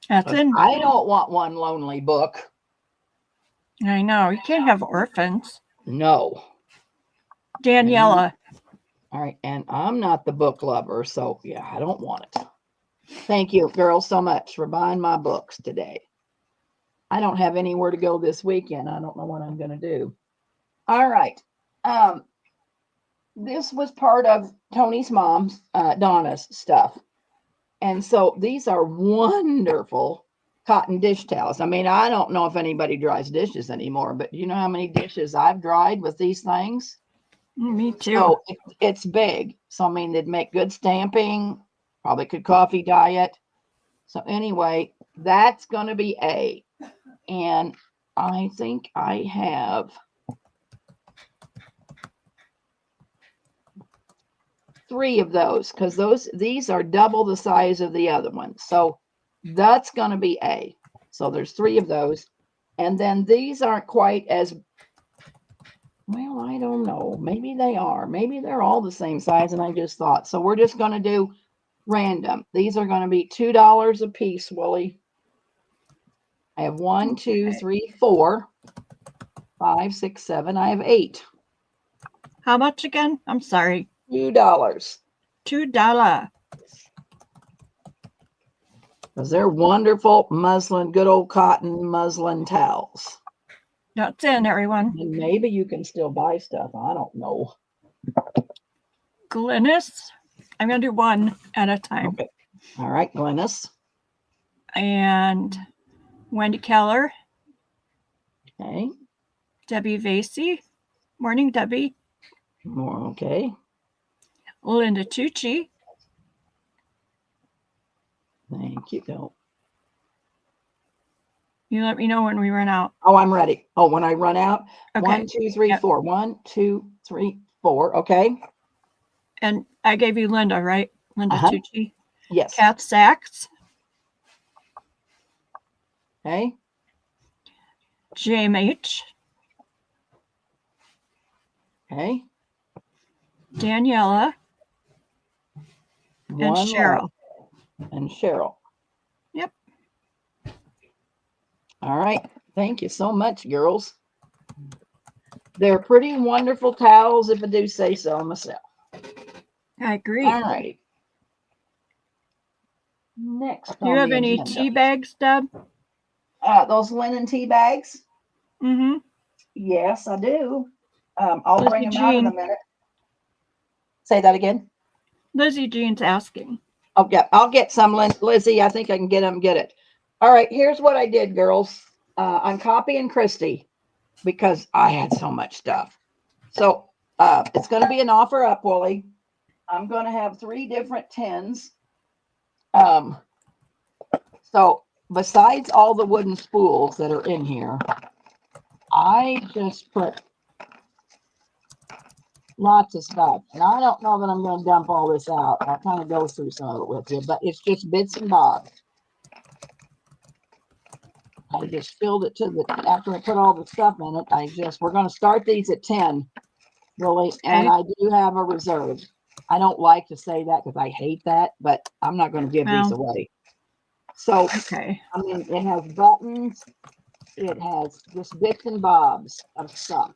That's in. I don't want one lonely book. I know. You can't have orphans. No. Daniela. All right. And I'm not the book lover, so yeah, I don't want it. Thank you, girls, so much for buying my books today. I don't have anywhere to go this weekend. I don't know what I'm going to do. All right. this was part of Tony's mom's, Donna's stuff. And so these are wonderful cotton dish towels. I mean, I don't know if anybody dries dishes anymore, but you know how many dishes I've dried with these things? Me too. So it's big. So, I mean, they'd make good stamping, probably could coffee dye it. So anyway, that's going to be A. And I think I have 3 of those because these are double the size of the other one. So that's going to be A. So there's 3 of those. And then these aren't quite as, well, I don't know. Maybe they are. Maybe they're all the same size and I just thought. So we're just going to do random. These are going to be $2 a piece, Willie. I have 1, 2, 3, 4, 5, 6, 7. I have 8. How much again? I'm sorry. $2. $2. Because they're wonderful muslin, good old cotton muslin towels. That's in, everyone. And maybe you can still buy stuff. I don't know. Glynis. I'm going to do one at a time. Okay. All right, Glynis. And Wendy Keller. Okay. Debbie Vasey. Morning, Debbie. More. Okay. Linda Tucci. Thank you. Go. You let me know when we run out. Oh, I'm ready. Oh, when I run out. Okay. 1, 2, 3, 4. 1, 2, 3, 4. Okay. And I gave you Linda, right? Linda Tucci. Yes. Kath Sachs. Okay. JMH. Okay. Daniela. And Cheryl. And Cheryl. Yep. All right. Thank you so much, girls. They're pretty wonderful towels, if I do say so myself. I agree. All right. Next. Do you have any tea bags, Deb? Those linen tea bags? Mm-hmm. Yes, I do. I'll bring them out in a minute. Say that again. Lizzie Jean's asking. Oh, yeah, I'll get some, Lizzie. I think I can get it. All right, here's what I did, girls. I'm copying Christy because I had so much stuff. So it's going to be an offer up, Wooly. I'm going to have 3 different tins. So besides all the wooden spools that are in here, I just put lots of stuff. And I don't know that I'm going to dump all this out. I'll kind of go through some of it with you, but it's just bits and bobs. I just filled it to the, after I put all the stuff in it, we're going to start these at 10, really. And I do have a reserve. I don't like to say that because I hate that, but I'm not going to give these away. So, I mean, it has buttons. It has just bits and bobs of stuff.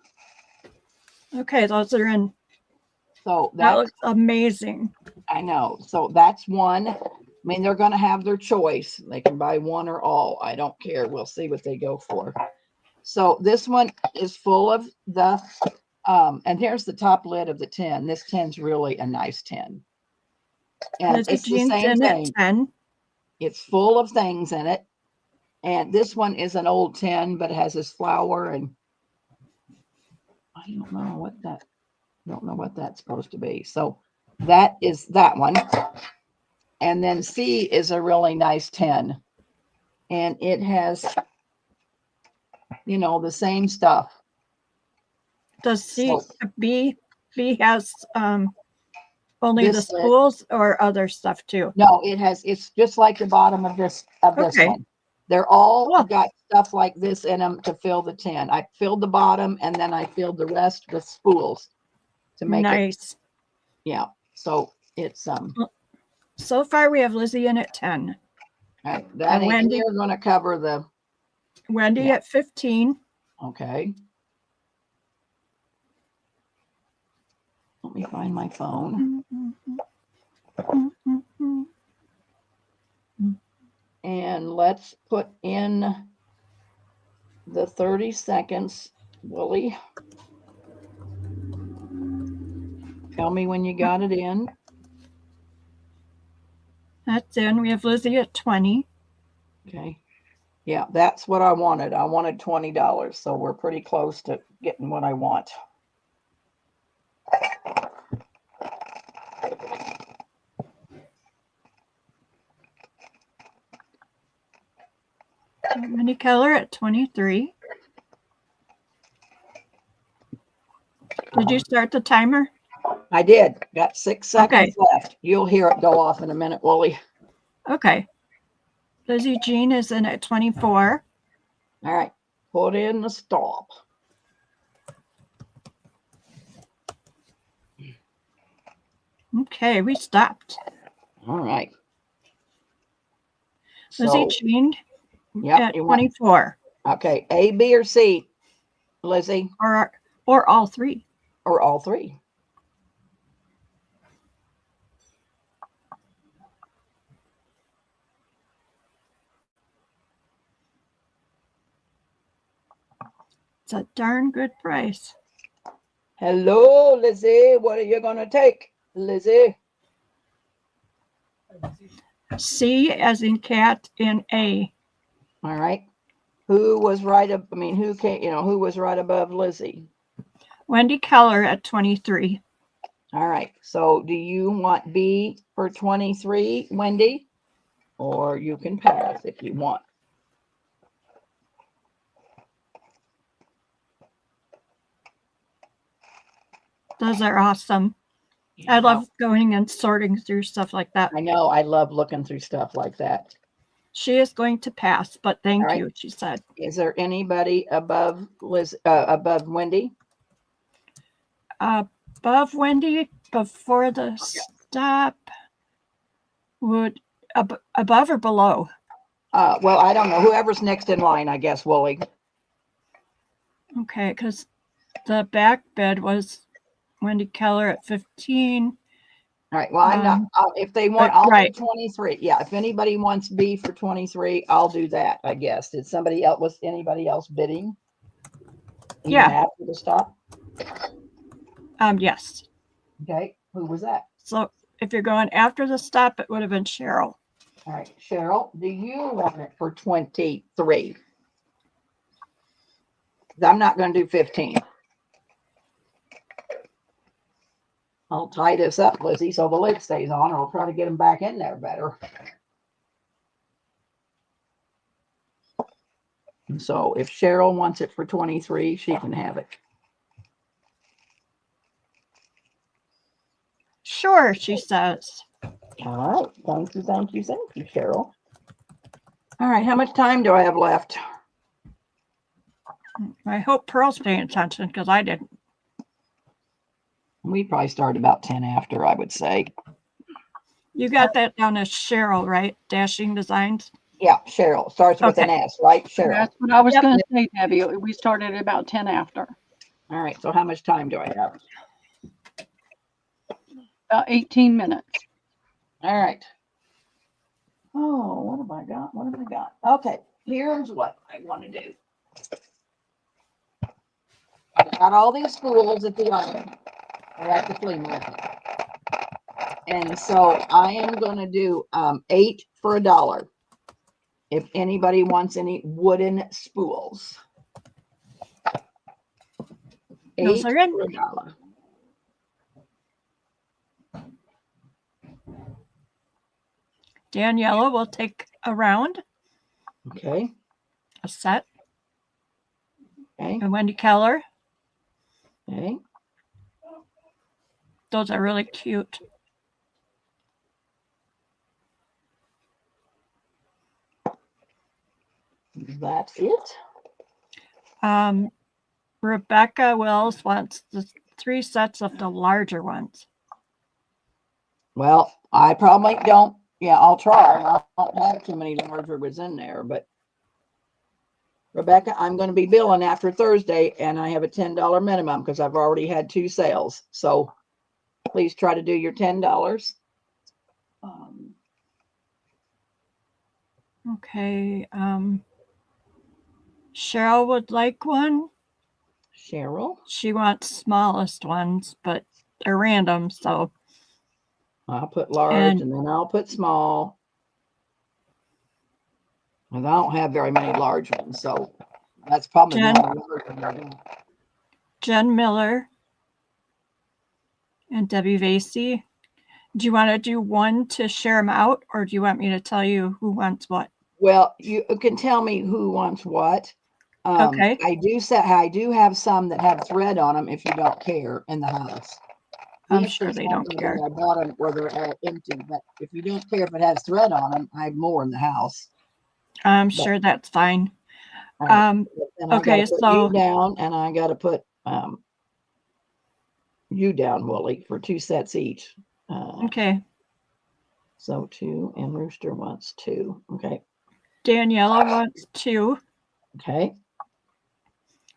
Okay, those are in. So that looks amazing. I know. So that's one. I mean, they're going to have their choice. They can buy one or all. I don't care. We'll see what they go for. So this one is full of the, and here's the top lid of the tin. This tin's really a nice tin. And it's the same thing. It's full of things in it. And this one is an old tin, but it has this flower and I don't know what that's supposed to be. So that is that one. And then C is a really nice tin. And it has, you know, the same stuff. Does C, B has only the spools or other stuff too? No, it's just like the bottom of this one. They're all got stuff like this in them to fill the tin. I filled the bottom and then I filled the rest with spools to make it. Yeah. So it's so far we have Lizzie in at 10. That and Wendy are going to cover the Wendy at 15. Okay. Let me find my phone. And let's put in the 30 seconds, Willie. Tell me when you got it in. That's in. We have Lizzie at 20. Okay. Yeah, that's what I wanted. I wanted $20, so we're pretty close to getting what I want. Wendy Keller at 23. Did you start the timer? I did. Got 6 seconds Okay. left. You'll hear it go off in a minute, Wooly. Okay. Lizzie Jean is in at 24. All right. Put in the stop. Okay, we stopped. All right. Lizzie So, Jean yeah, at 24. Okay. A, B, or C, Lizzie? Or all three. Or all three. It's a darn good price. Hello, Lizzie. What are you going to take, Lizzie? C as in cat in A. All right. Who was right up? I mean, who came? Who was right above Lizzie? Wendy Keller at 23. All right. So, do you want B for 23, Wendy, or you can pass if you want? Those are awesome. I love going and sorting through stuff like that. I know. I love looking through stuff like that. She is going to pass, but thank you, she said. Is there anybody above above Wendy? Above Wendy, before the stop, would above or below? Well, I don't know. Whoever's next in line, I guess, Wooly. Okay, because the back bed was Wendy Keller at 15. All right. Well, I'm not. If they want, I'll do 23. Yeah. If anybody wants B for 23, I'll do that. I guess. Did somebody else? Was anybody else bidding? Yeah. After the stop. Yes. Okay. Who was that? So if you're going after the stop, it would have been Cheryl. All right, Cheryl. Do you want it for 23? I'm not going to do 15. I'll tie this up, Lizzie, so the lid stays on, or I'll try to get them back in there better. And so if Cheryl wants it for 23, she can have it. Sure, she says. All right. Thank you, Cheryl. All right. How much time do I have left? I hope Pearl's paying attention because I didn't. We probably start about 10 after, I would say. You got that down as Cheryl, right? Dashing Designs? Yeah, Cheryl. Starts with an S, right? Cheryl. That's what I was going to say, Debbie. We started at about 10 after. All right. So how much time do I have? About 18 minutes. All right. Oh, what have I got? What have I got? Okay. Here's what I want to do. I got all these spools at the island. Or at the flea market. And so I am going to do 8 for $1. If anybody wants any wooden spools. 8 for $1. Daniela will take a round. Okay. A set. Okay. And Wendy Keller. Okay. Those are really cute. That's it. Rebecca Wills wants the 3 sets of the larger ones. Well, I probably don't. Yeah, I'll try. I don't have too many larger ones in there, but Rebecca, I'm going to be billing after Thursday, and I have a $10 minimum because I've already had 2 sales. So please try to do your $10. Okay. Cheryl would like one. Cheryl? She wants smallest ones, but they're random. So I'll put large and then I'll put small. And I don't have very many large ones, so that's probably Jen Miller and Debbie Vasey. Do you want to do one to share them out, or do you want me to tell you who wants what? Well, you can tell me who wants what. Okay. I do have some that have thread on them if you don't care in the house. I'm sure they don't care. I bought them where they're all empty, but if you don't care if it has thread on them, I have more in the house. I'm sure that's fine. Okay, so you down, and I got to put you down, Wooly, for 2 sets each. Okay. So 2, and Rooster wants 2. Okay. Daniela wants 2. Okay.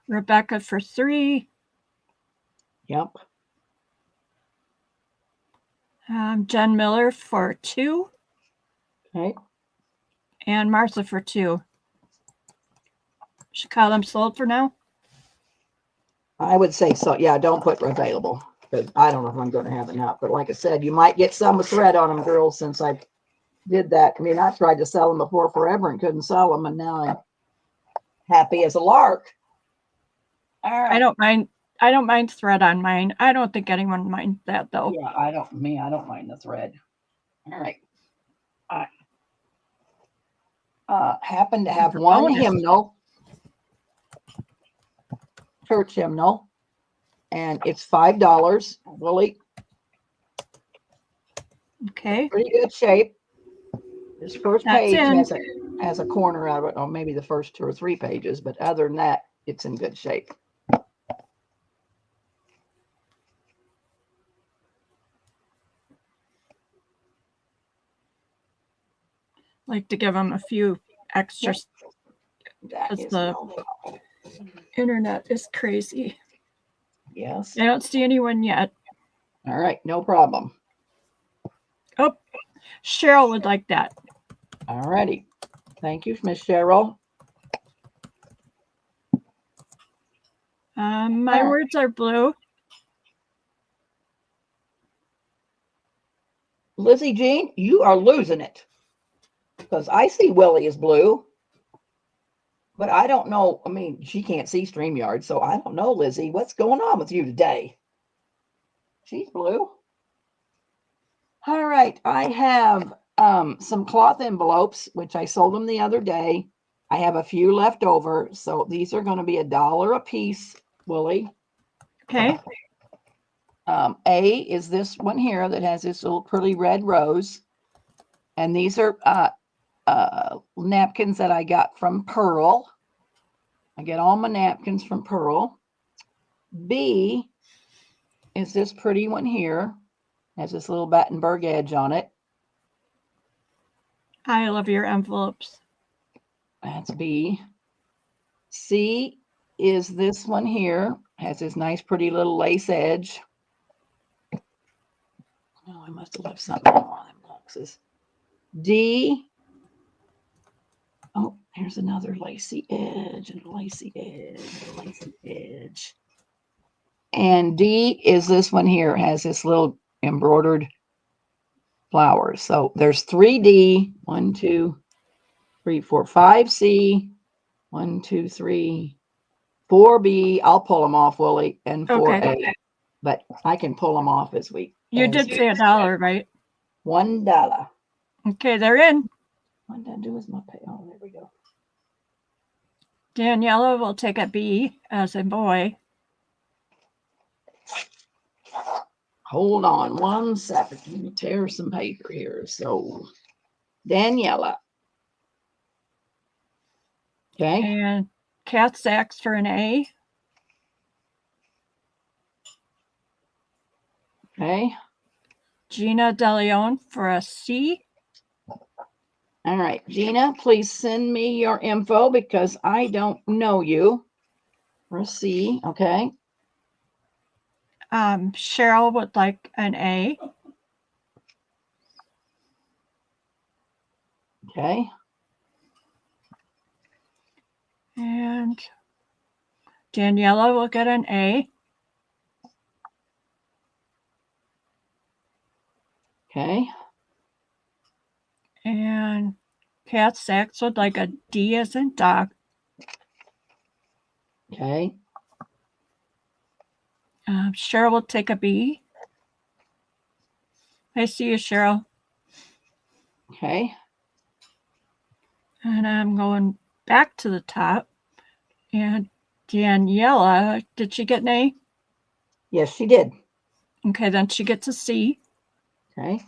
Rebecca for 3. Yep. Jen Miller for 2. Okay. And Martha for 2. Should call them sold for now? I would say so. Yeah, don't put available, because I don't know if I'm going to have enough. But like I said, you might get some with thread on them, girls, since I did that. I mean, I tried to sell them before forever and couldn't sell them, and now I'm happy as a lark. All right. I don't mind thread on mine. I don't think anyone minds that, though. Yeah, I don't mind the thread. All right. I happen to have one hymnal, church hymnal, and it's $5. Willie. Okay. Pretty good shape. This first page has a corner of it, or maybe the first 2 or 3 pages, but other than that, it's in good shape. Like to give them a few extras. Because the internet is crazy. Yes. I don't see anyone yet. All right, no problem. Oh, Cheryl would like that. All righty. Thank you, Miss Cheryl. My words are blue. Lizzie Jean, you are losing it. Because I see Willie is blue. But I don't know. I mean, she can't see StreamYard, so I don't know, Lizzie. What's going on with you today? She's blue. All right. I have some cloth envelopes, which I sold them the other day. I have a few left over. So these are going to be $1 a piece, Willie. Okay. A is this one here that has this little pretty red rose. And these are napkins that I got from Pearl. I get all my napkins from Pearl. B is this pretty one here. Has this little Battenberg edge on it. I love your envelopes. That's B. C is this one here. Has this nice pretty little lace edge. Oh, I must have left something in one of them boxes. D. Oh, here's another lacy edge and a lacy edge, a lacy edge. And D is this one here. It has this little embroidered flowers. So there's 3D, 1, 2, 3, 4, 5C, 1, 2, 3, 4B. I'll pull them off, Willie, and 4A. Okay. But I can pull them off as we. You did say $1, right? $1. Okay, they're in. What did I do with my pay? Oh, there we go. Daniela will take a B as a boy. Hold on 1 second. Let me tear some paper here. So, Daniela. Okay. And Kat Sachs for an A. Okay. Gina DeLeon for a C. All right, Gina, please send me your info because I don't know you. For a C, okay. Cheryl would like an A. Okay. And Daniela will get an A. Okay. And Cat Sachs would like a D as in dog. Okay. Cheryl will take a B. I see you, Cheryl. Okay. And I'm going back to the top. And Daniela, did she get an A? Yes, she did. Okay, then she gets a C. Okay.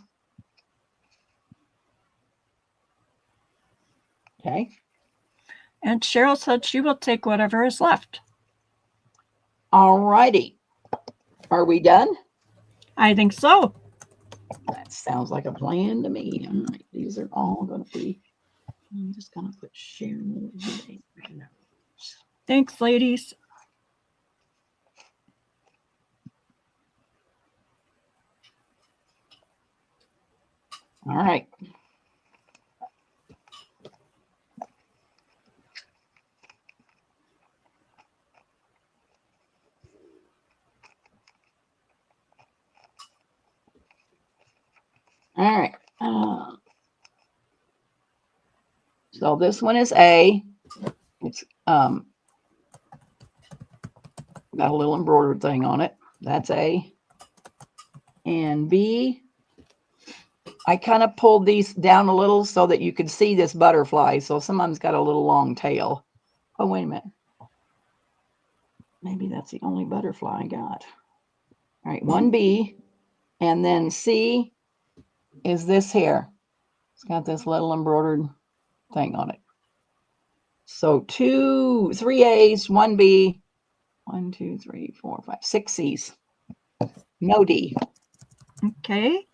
Okay. And Cheryl said she will take whatever is left. All righty. Are we done? I think so. That sounds like a plan to me. All right. These are all going to be, I'm just going to put Sharon. Thanks, ladies. All right. All right. So this one is A. It's got a little embroidered thing on it. That's A. And B, I kind of pulled these down a little so that you could see this butterfly. So some of them's got a little long tail. Oh, wait a minute. Maybe that's the only butterfly I got. All right, 1B. And then C is this here. It's got this little embroidered thing on it. So 3 A's, 1B, 1, 2, 3, 4, 5, 6 C's. No D. Okay.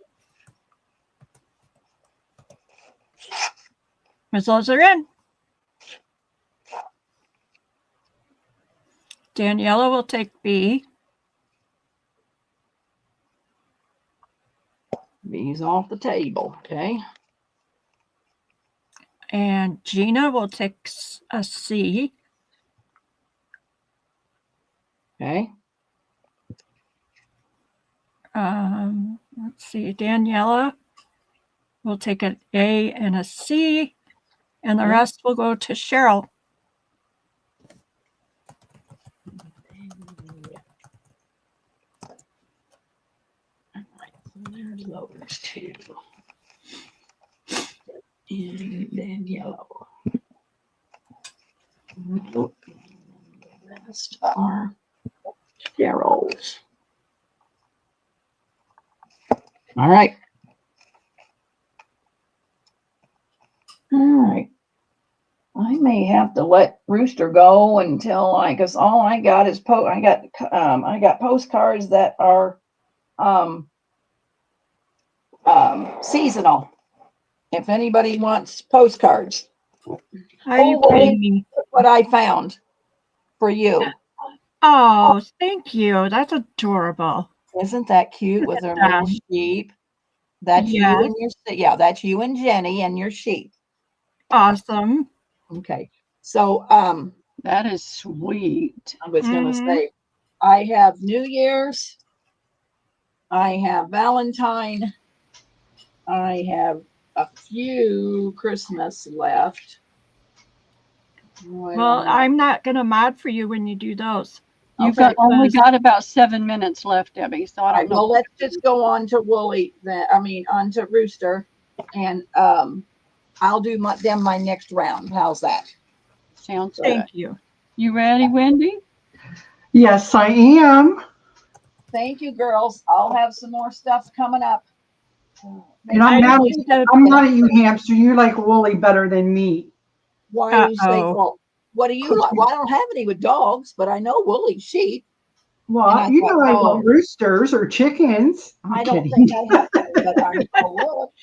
Results are in. Daniela will take B. B's off the table, okay? And Gina will take a C. Okay. Let's see. Daniela will take an A and a C. And the rest will go to Cheryl. There's those two. And then yellow. The rest are Cheryl's. All right. All right. I may have to let Rooster go until because all I got is I got postcards that are seasonal. If anybody wants postcards. Are you kidding me? What I found for you. Oh, thank you. That's adorable. Isn't that cute with her little sheep? That's you and that's you and Jenny and your sheep. Awesome. Okay. So that is sweet. I was gonna say I have New Year's, I have Valentine, I have a few Christmas left. Well, I'm not gonna mod for you when you do those. You've only got about 7 minutes left, Debbie. So I don't know. Well, let's just go on to Wooly. On to Rooster, and I'll do them my next round. How's that? Sounds good. Thank you. You ready, Wendy? Yes, I am. Thank you, girls. I'll have some more stuff coming up. And I'm not at you, Hamster. You like Wooly better than me. Why do you say, well, what do you like? Well, I don't have any with dogs, but I know Wooly sheep. Well, you know I want roosters or chickens. I don't think I have to, but I'm look.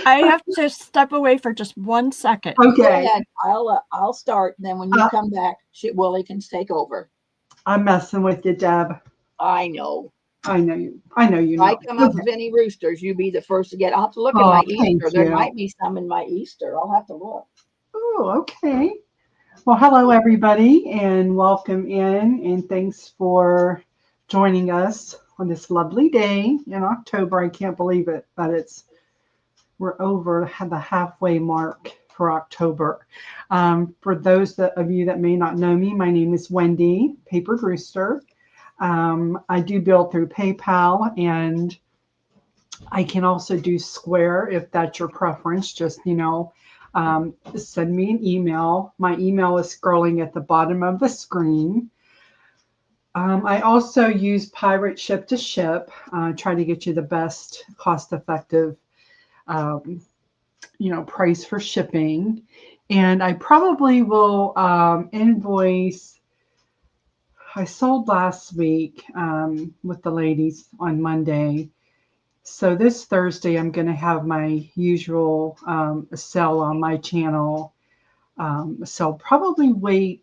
I have to step away for just 1 second. Okay. I'll start, and then when you come back, Wooly can take over. I'm messing with you, Deb. I know. I know you. I know you. If I come up with any roosters, you be the first to get. I'll have to look at my Easter. There might be some in my Easter. I'll have to look. Oh, okay. Well, hello, everybody, and welcome in, and thanks for joining us on this lovely day in October. I can't believe it, but we're over the halfway mark for October. For those of you that may not know me, my name is Wendy, Papered Rooster. I do bill through PayPal, and I can also do Square if that's your preference. Just, send me an email. My email is scrolling at the bottom of the screen. I also use Pirate Ship to Ship, try to get you the best cost-effective, price for shipping. And I probably will invoice. I sold last week with the ladies on Monday. So this Thursday, I'm going to have my usual sale on my channel. So probably wait,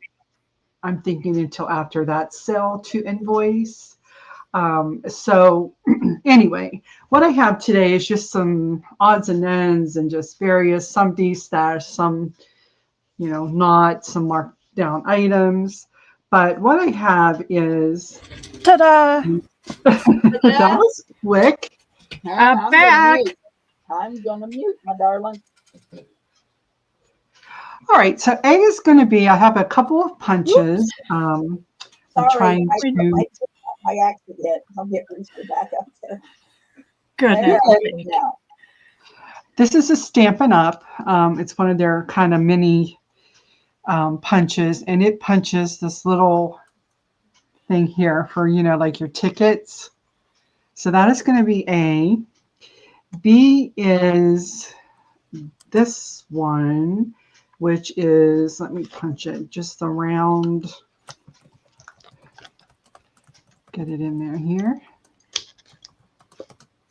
I'm thinking, until after that sale to invoice. So anyway, what I have today is just some odds and ends and just various, some Destash, some, not, some marked down items. But what I have is, ta-da! That was quick. I'm back. I'm gonna mute, my darling. All right, so A is going to be, I have a couple of punches. I'm trying to. My accident. I'll get Rooster back up there. Goodness. This is a Stampin' Up. It's one of their kind of mini punches, and it punches this little thing here for, like your tickets. So that is going to be A. B is this one, which is, let me punch it, just the round, get it in there here.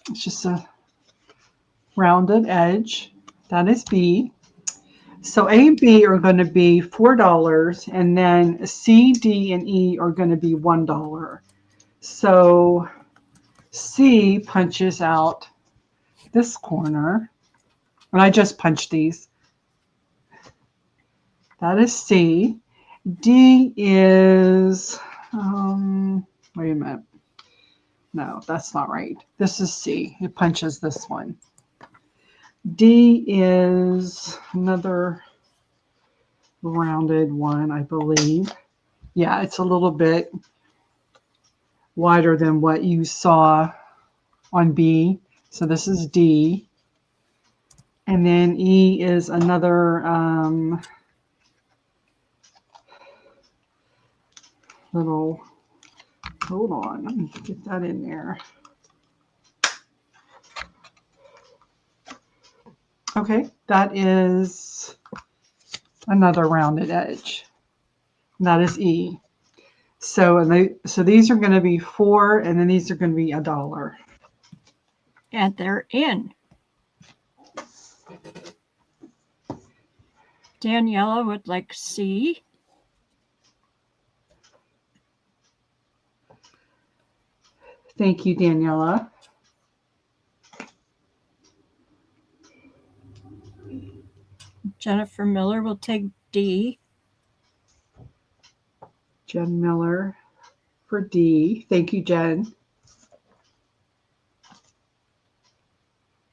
It's just a rounded edge. That is B. So A and B are going to be $4, and then C, D, and E are going to be $1. So C punches out this corner, and I just punched these. That is C. D is, wait a minute. No, that's not right. This is C. It punches this one. D is another rounded one, I believe. Yeah, it's a little bit wider than what you saw on B. So this is D. And then E is another little, hold on, let me get that in there. Okay, that is another rounded edge. And that is E. So these are going to be $4, and then these are going to be $1. And they're in. Daniela would like C. Thank you, Daniela. Jennifer Miller will take D. Jen Miller for D. Thank you, Jen.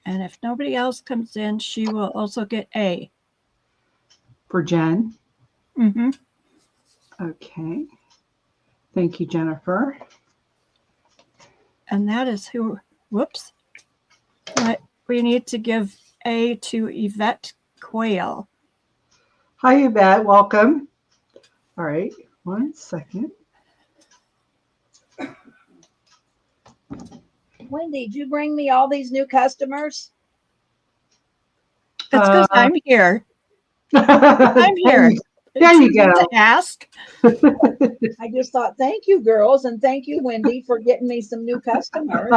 And if nobody else comes in, she will also get A. For Jen? Mm-hmm. Okay. Thank you, Jennifer. And that is who, whoops. We need to give A to Yvette Quayle. Hi, Yvette. Welcome. All right. 1 second. Wendy, did you bring me all these new customers? That's because I'm here. I'm here. There you go. To ask. I just thought, thank you, girls, and thank you, Wendy, for getting me some new customers.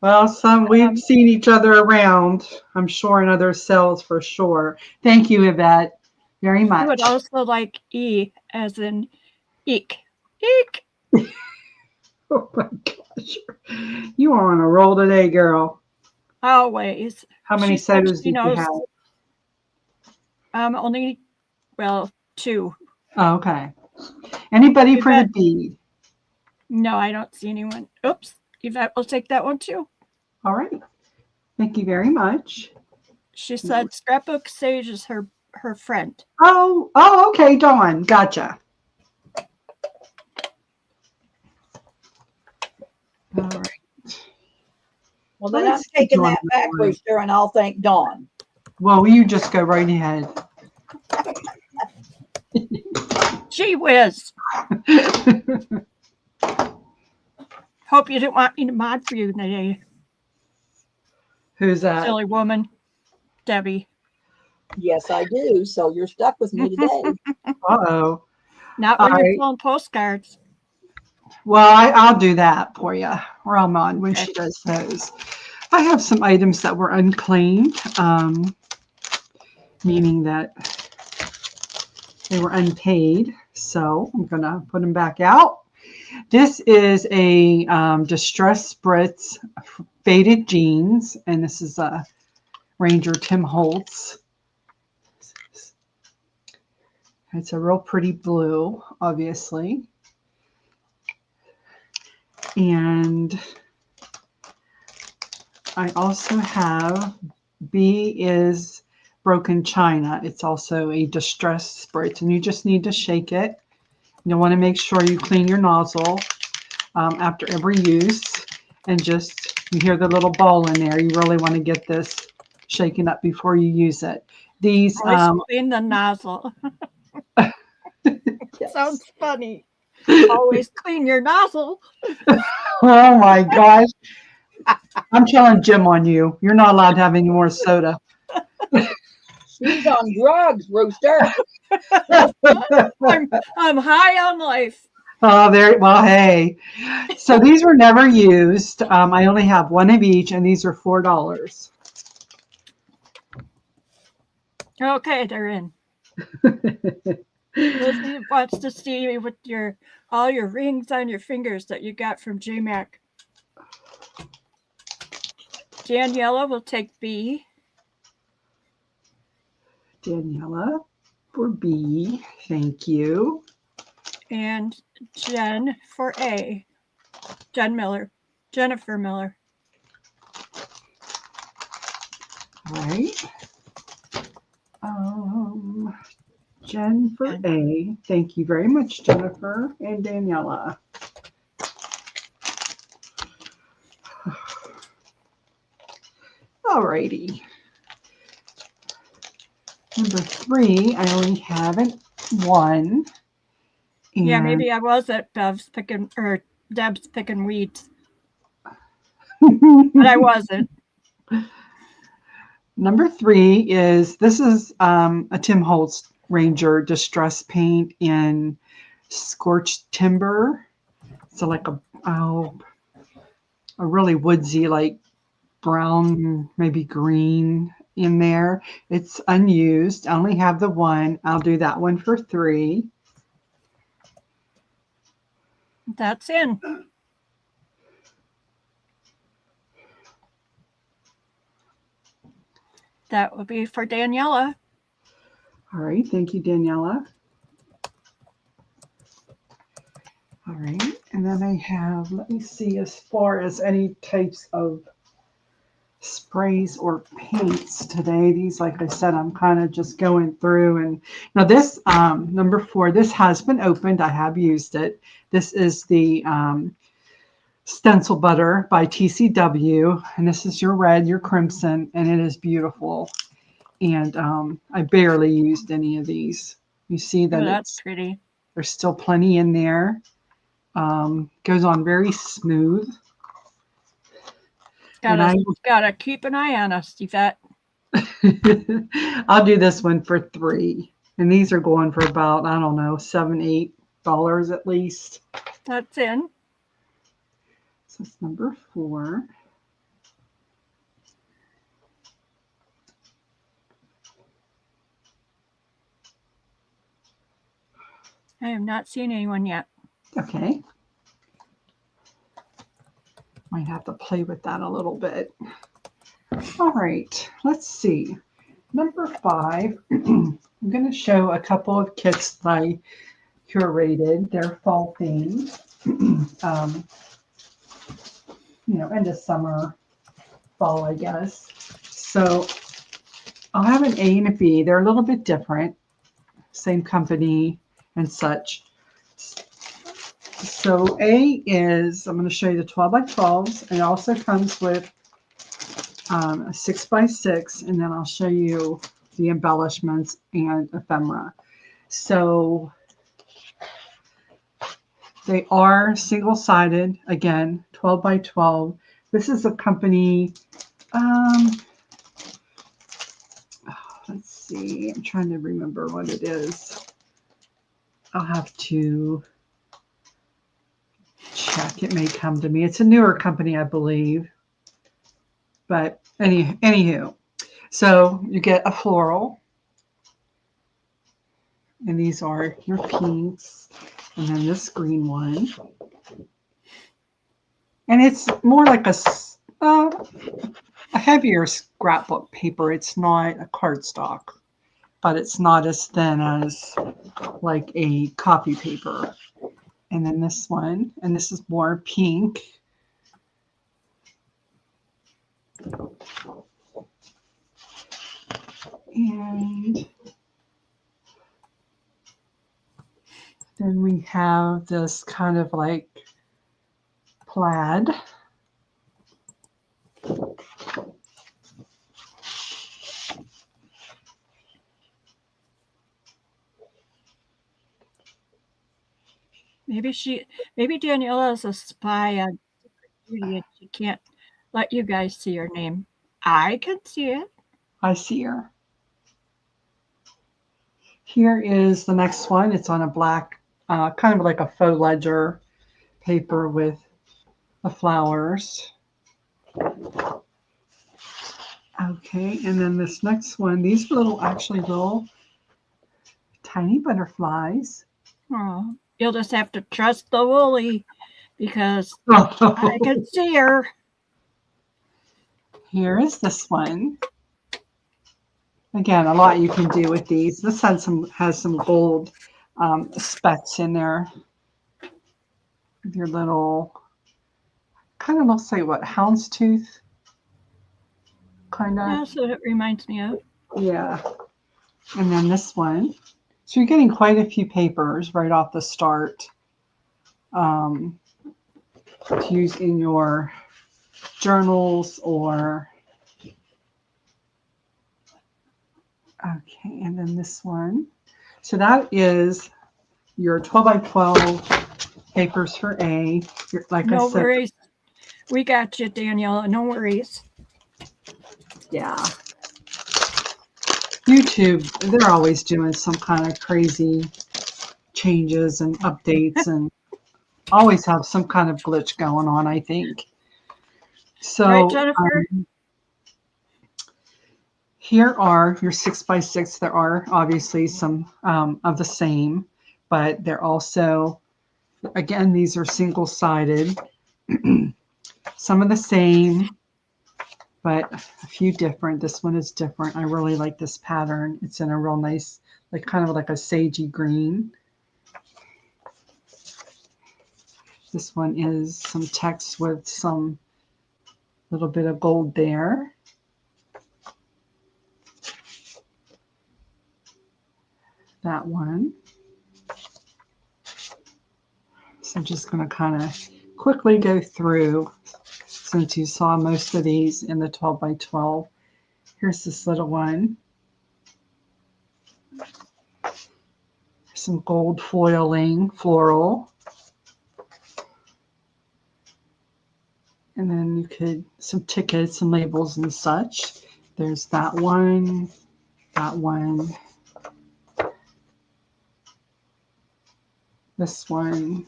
Well, we've seen each other around, I'm sure, in other sales for sure. Thank you, Yvette, very much. I would also like E as in eek. Eek. Oh my gosh. You are on a roll today, girl. Always. How many sodas did you have? Only, 2. Oh, okay. Anybody for the B? No, I don't see anyone. Oops. Yvette will take that one too. All right. Thank you very much. She said Scrapbook Sage is her friend. Oh, okay, Dawn. Gotcha. All right. Well, then I'm taking that back, Rooster, and I'll thank Dawn. Well, you just go right ahead. Gee whiz. Hope you didn't want me to mod for you today. Who's that? Silly woman. Debbie. Yes, I do. So you're stuck with me today. Uh-oh. Not when you're pulling postcards. Well, I'll do that for you, Ramon, when she does those. I have some items that were unclaimed, meaning that they were unpaid. So I'm going to put them back out. This is a Distress Spritz faded jeans, and this is a Ranger Tim Holtz. It's a real pretty blue, obviously. And I also have B is Broken China. It's also a Distress Spritz, and you just need to shake it. You'll want to make sure you clean your nozzle after every use, and just, you hear the little ball in there. You really want to get this shaken up before you use it. These clean the nozzle. Yes. Sounds funny. Always clean your nozzle. Oh my gosh. I'm telling Jim on you. You're not allowed to have any more soda. She's on drugs, Rooster. I'm high on life. Oh, very well. Hey, so these were never used. I only have one of each, and these are $4. Okay, they're in. Lizzie wants to see with all your rings on your fingers that you got from J-Mac. Daniela will take B. Daniela for B. Thank you. And Jen for A. Jen Miller. Jennifer Miller. All right. Jen for A. Thank you very much, Jennifer and Daniela. All righty. Number 3, I only have one. Yeah, maybe I was at Deb's picking weeds. But I wasn't. Number 3 is, this is a Tim Holtz Ranger Distress Paint in Scorched Timber. So like a really woodsy, like brown, maybe green in there. It's unused. I only have the one. I'll do that one for $3. That's in. That would be for Daniela. All right. Thank you, Daniela. All right. And then I have, let me see, as far as any types of sprays or paints today. These, like I said, I'm kind of just going through. And now this number 4, this has been opened. I have used it. This is the Stencil Butter by TCW, and this is your red, your crimson, and it is beautiful. And I barely used any of these. You see that that's pretty. There's still plenty in there. Goes on very smooth. Gotta keep an eye on us, Yvette. I'll do this one for $3. And these are going for about, I don't know, $7, $8 at least. That's in. So it's number 4. I have not seen anyone yet. Okay. Might have to play with that a little bit. All right, let's see. Number 5, I'm going to show a couple of kits that I curated. They're fall themed. End of summer, fall, I guess. So I'll have an A and a B. They're a little bit different, same company and such. So A is, I'm going to show you the 12 by 12s. It also comes with a 6 by 6, and then I'll show you the embellishments and ephemera. So they are single-sided, again, 12 by 12. This is a company, let's see, I'm trying to remember what it is. I'll have to check. It may come to me. It's a newer company, I believe. But anywho, so you get a floral. And these are your pinks. And then this green one. And it's more like a heavier scrapbook paper. It's not a cardstock, but it's not as thin as like a copy paper. And then this one, and this is more pink. And then we have this kind of like plaid. Maybe Daniela is a spy on Secret and she can't let you guys see her name. I can see it. I see her. Here is the next one. It's on a black, kind of like a faux ledger paper with the flowers. Okay, and then this next one, these actually little tiny butterflies. Oh, you'll just have to trust the Woolly because I can see her. Here is this one. Again, a lot you can do with these. This has some gold specks in there. Your little, kind of looks like what, houndstooth? Kind of. That's what it reminds me of. Yeah. And then this one. So you're getting quite a few papers right off the start to use in your journals or. Okay, and then this one. So that is your 12 by 12 papers for A. Like no I said, worries. We got you, Daniela. No worries. Yeah. YouTube, they're always doing some kind of crazy changes and updates and always have some kind of glitch going on, I think. So right, Jennifer? Here are your 6 by 6. There are obviously some of the same, but they're also, again, these are single-sided. Some of the same, but a few different. This one is different. I really like this pattern. It's in a real nice, like kind of like a sagey green. This one is some text with some little bit of gold there. That one. So I'm just going to kind of quickly go through since you saw most of these in the 12 by 12. Here's this little one. Some gold foiling, floral. And then you could, some tickets and labels and such. There's that one, this one,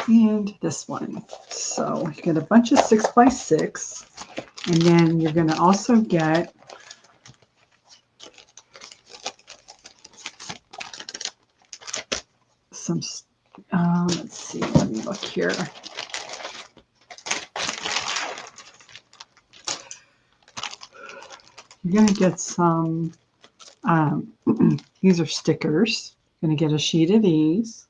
and this one. So you get a bunch of 6 by 6, and then you're going to also get some, let's see, let me look here. You're going to get some, these are stickers. You're going to get a sheet of these.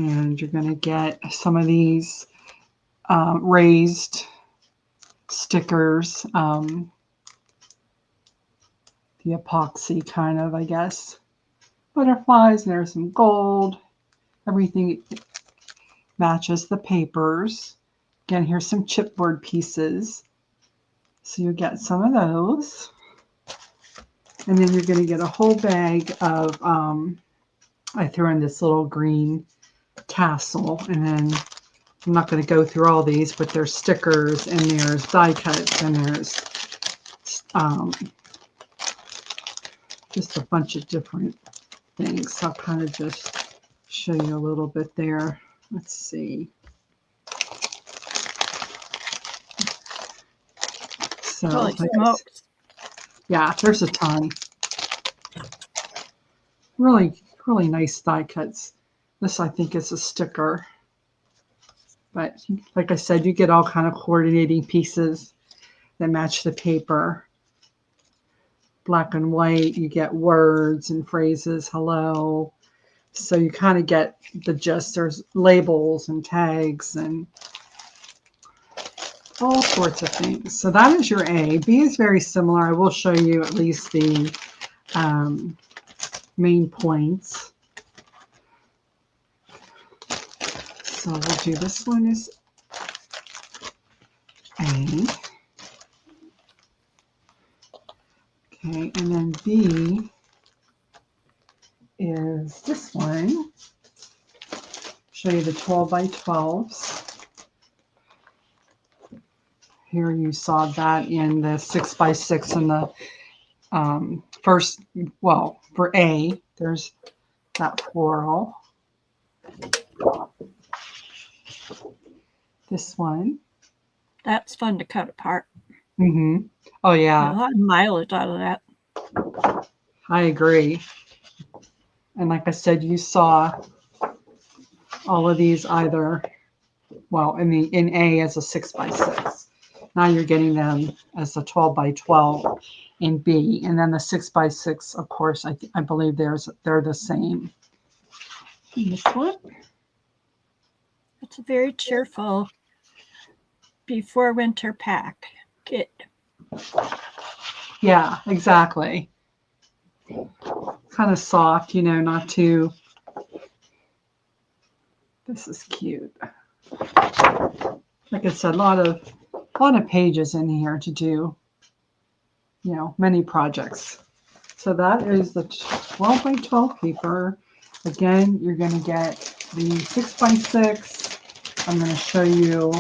And you're going to get some of these raised stickers, the epoxy kind of, I guess. Butterflies, and there's some gold. Everything matches the papers. Again, here's some chipboard pieces. So you get some of those. And then you're going to get a whole bag of, I threw in this little green tassel. And then I'm not going to go through all these, but there's stickers and there's die cuts and there's just a bunch of different things. So I'll kind of just show you a little bit there. Let's see. So, holy smokes. Yeah, there's a ton. Really, really nice die cuts. This, I think, is a sticker. But like I said, you get all kind of coordinating pieces that match the paper. Black and white, you get words and phrases, hello. So you kind of get the gist. There's labels and tags and all sorts of things. So that is your A. B is very similar. I will show you at least the main points. So we'll do this one is A. Okay, and then B is this one. Show you the 12 by 12s. Here you saw that in the 6 by 6 in the first, well, for A, there's that floral. This one. That's fun to cut apart. Mm-hmm. Oh, yeah. A lot of mileage out of that. I agree. And like I said, you saw all of these either, well, in A as a 6 by 6. Now you're getting them as a 12 by 12 in B. And then the 6 by 6, of course, I believe they're the same. And this one. It's a very cheerful before winter pack kit. Yeah, exactly. Kind of soft, you know, not too. This is cute. Like I said, a lot of pages in here to do, you know, many projects. So that is the 12 by 12 paper. Again, you're going to get the 6 by 6. I'm going to show you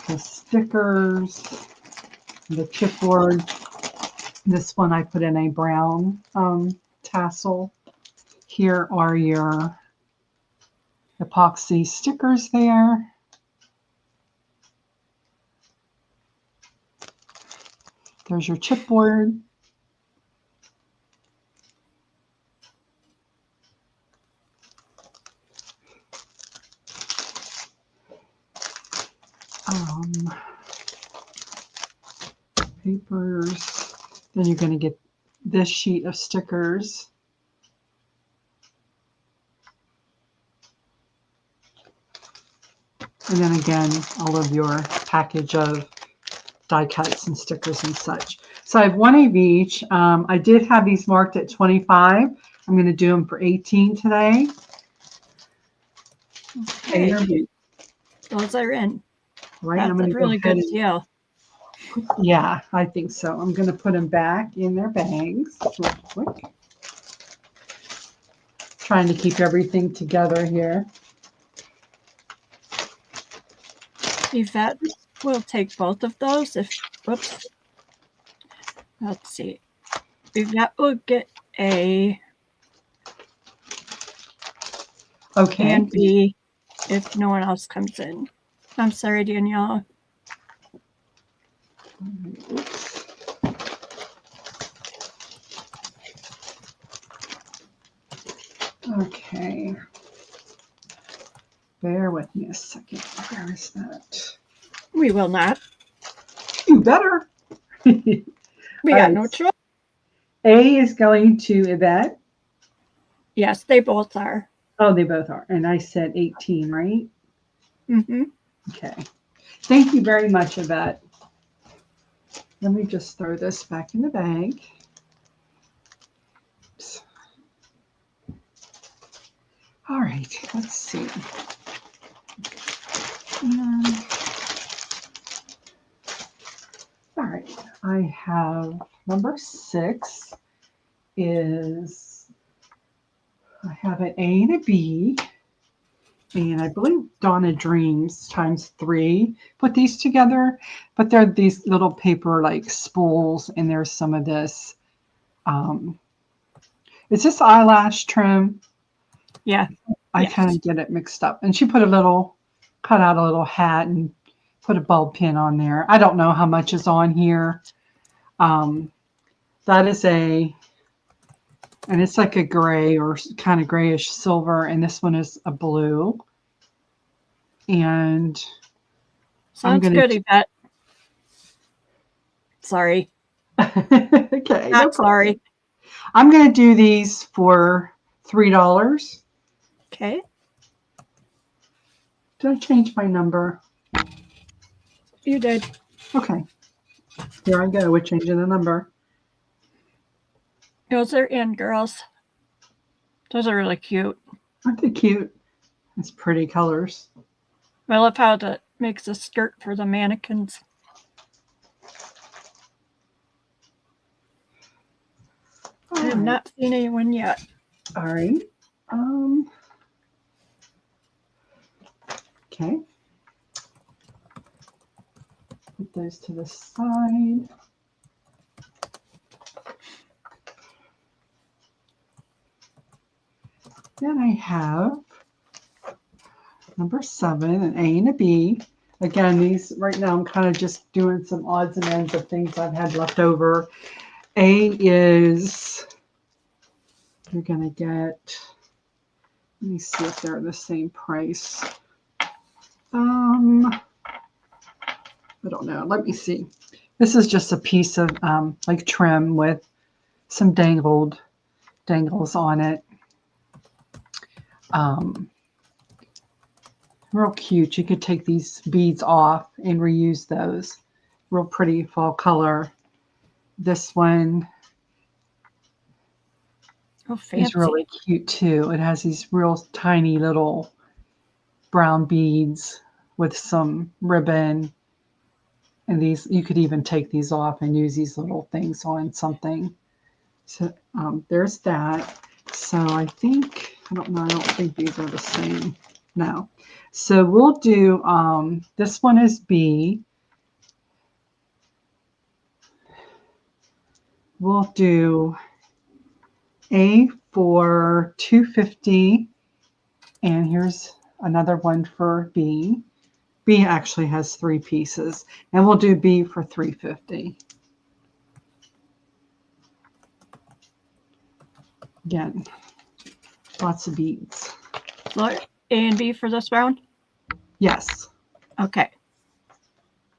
the stickers, the chipboard. This one I put in a brown tassel. Here are your epoxy stickers there. There's your chipboard. Papers. Then you're going to get this sheet of stickers. And then again, all of your package of die cuts and stickers and such. So I have one of each. I did have these marked at 25. I'm going to do them for 18 today. Okay. Those are in. Right. That's a really good deal. Yeah, I think so. I'm going to put them back in their bags real quick. Trying to keep everything together here. Yvette will take both of those. Whoops. Let's see. Yvette will get A. Okay. And B if no one else comes in. I'm sorry, Danielle. Okay. Bear with me a second. Where is that? We will not. You better. We got no choice. A is going to Yvette. Yes, they both are. Oh, they both are. And I said 18, right? Mm-hmm. Okay. Thank you very much, Yvette. Let me just throw this back in the bag. Oops. All right, let's see. All right, I have number 6 is, I have an A and a B, and I believe Donna Dreams times 3 put these together, but they're these little paper like spools, and there's some of this. Is this eyelash trim? Yeah. I kind of get it mixed up. And she put cut out a little hat and put a bulb pin on there. I don't know how much is on here. That is and it's like a gray or kind of grayish silver. And this one is a blue. And sounds good, Yvette. Sorry. Okay. Not sorry. I'm going to do these for $3. Okay. Did I change my number? You did. Okay. Here I go with changing the number. Those are in, girls. Those are really cute. Aren't they cute? It's pretty colors. I love how that makes a skirt for the mannequins. I have not seen anyone yet. All right. Okay. Put those to the side. Then I have number 7, an A and a B. Again, these right now I'm kind of just doing some odds and ends of things I've had left over. A is, you're going to get, let me see if they're the same price. I don't know. Let me see. This is just a piece of like trim with some dangles on it. Real cute. You could take these beads off and reuse those. Real pretty fall color. This one is really cute too. It has these real tiny little brown beads with some ribbon. And these, you could even take these off and use these little things on something. So there's that. So I think, I don't think these are the same. No. So we'll do, this one is B. We'll do A for $2.50. And here's another one for B. B actually has 3 pieces, and we'll do B for $3.50. Again, lots of beads. So A and B for this round? Yes. Okay.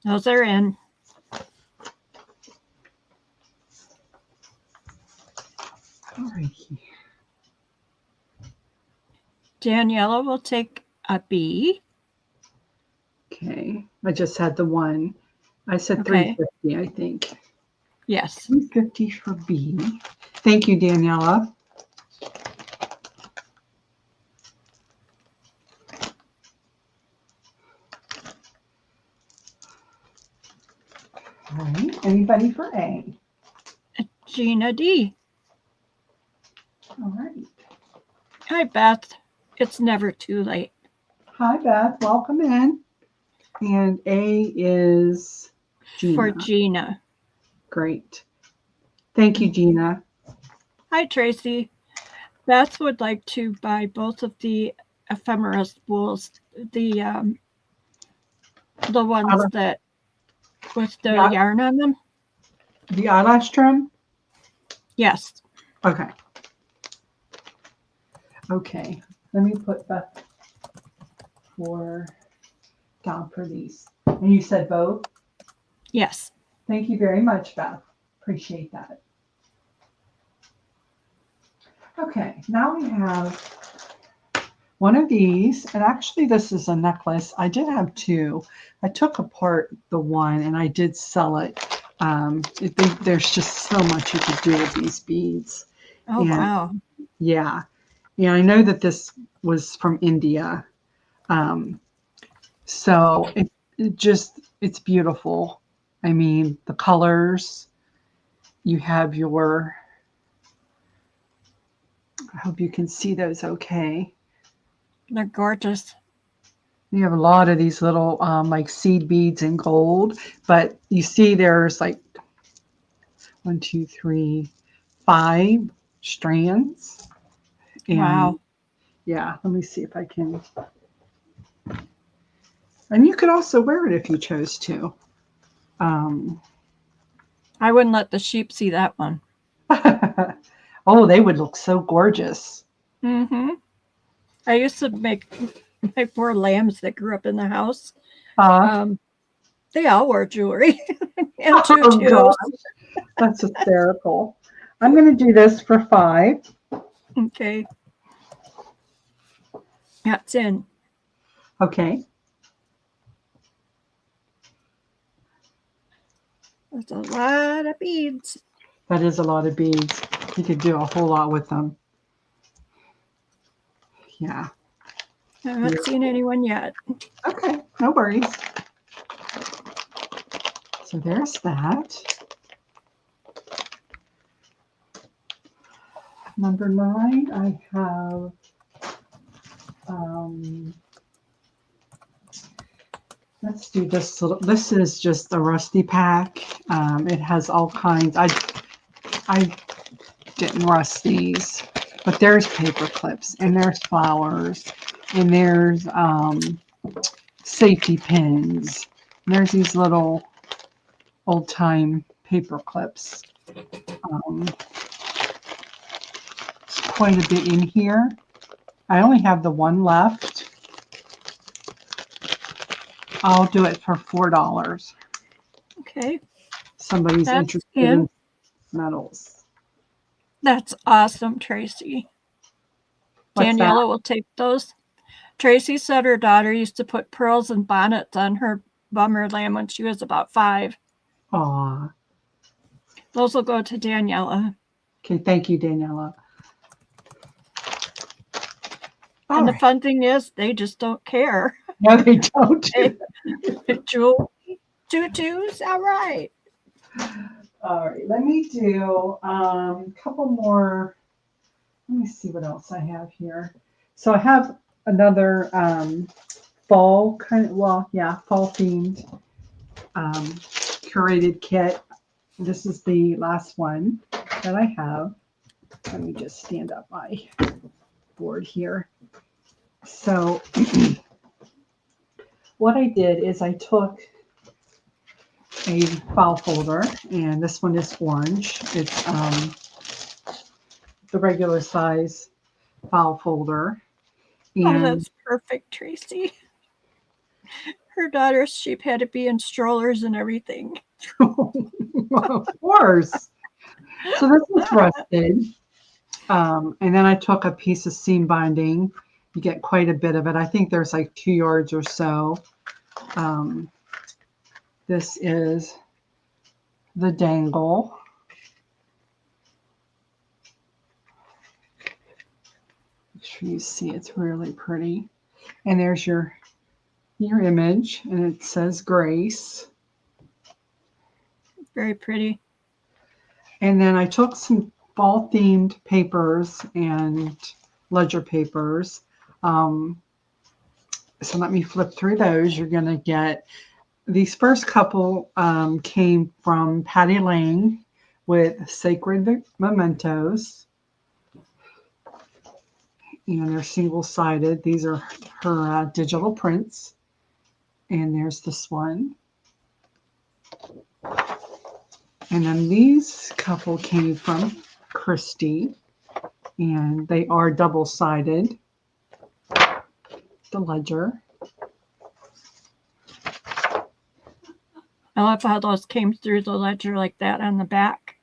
Those are in. All right. Daniela will take a B. Okay. I just had the one. I said $3.50, I think. Yes. $3.50 for B. Thank you, Daniela. All right. Anybody for A? Gina D. All right. Hi, Beth. It's never too late. Hi, Beth. Welcome in. And A is Gina. For Gina. Great. Thank you, Gina. Hi, Tracy. Beth would like to buy both of the ephemera spools, the ones that with the yarn on them. The eyelash trim? Yes. Okay. Okay. Let me put Beth down for these. And you said both? Yes. Thank you very much, Beth. Appreciate that. Okay, now we have one of these, and actually this is a necklace. I did have two. I took apart the one and I did sell it. There's just so much you could do with these beads. Oh, And wow. yeah. Yeah, I know that this was from India. So it's beautiful. I mean, the colors, you have your, I hope you can see those okay. They're gorgeous. You have a lot of these little like seed beads in gold, but you see there's like 1, 2, 3, 5 strands. And Wow. yeah, let me see if I can. And you could also wear it if you chose to. I wouldn't let the sheep see that one. Oh, they would look so gorgeous. Mm-hmm. I used to make my 4 lambs that grew up in the house. They all wore jewelry and Oh tutus. gosh, that's hysterical. I'm going to do this for 5. Okay. That's in. Okay. That's a lot of beads. That is a lot of beads. You could do a whole lot with them. Yeah. I haven't seen anyone yet. Okay, no worries. So there's that. Number 9, I have let's do this little. This is just a rusty pack. It has all kinds. I didn't rust these, but there's paper clips and there's flowers and there's safety pins. And there's these little old time paper clips. Quite a bit in here. I only have the one left. I'll do it for $4. Okay. Somebody's That's interested in. in metals. That's awesome, Tracy. What's Daniela that? will take those. Tracy said her daughter used to put pearls and bonnets on her bummer lamb when she was about 5. Aw. Those will go to Daniela. Okay, thank you, Daniela. And the fun thing is, they just don't care. No, they don't. Jewel, tutus, all right. All right, let me do a couple more. Let me see what else I have here. So I have another fall kind of, fall themed curated kit. This is the last one that I have. Let me just stand up my board here. So what I did is I took a file folder, and this one is orange. It's the regular size file folder. And oh, that's perfect, Tracy. Her daughter's sheep had to be in strollers and everything. of course. So this is rusted. And then I took a piece of seam binding. You get quite a bit of it. I think there's like 2 yards or so. This is the dangle. Make sure you see it's really pretty. And there's your image, and it says Grace. Very pretty. And then I took some fall themed papers and ledger papers. So let me flip through those. You're going to get these first couple came from Patty Lang with Sacred Mementos. And they're single-sided. These are her digital prints. And there's this one. And then these couple came from Christy. And they are double-sided. The ledger. I love how those came through the ledger like that on the back.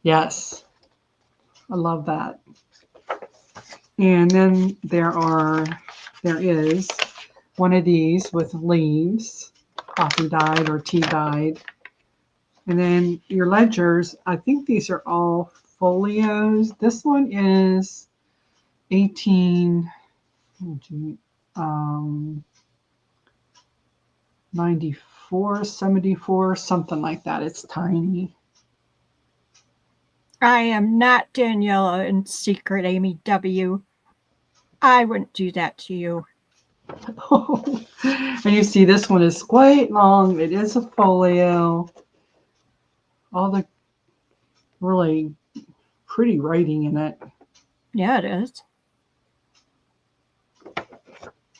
Yes. I love that. And then there is one of these with leaves, coffee dyed or tea dyed. And then your ledgers, I think these are all folios. This one is 94, 74, something like that. It's tiny. I am not Daniela in secret, Amy W. I wouldn't do that to you. And you see this one is quite long. It is a folio. All the really pretty writing in it. Yeah, it is.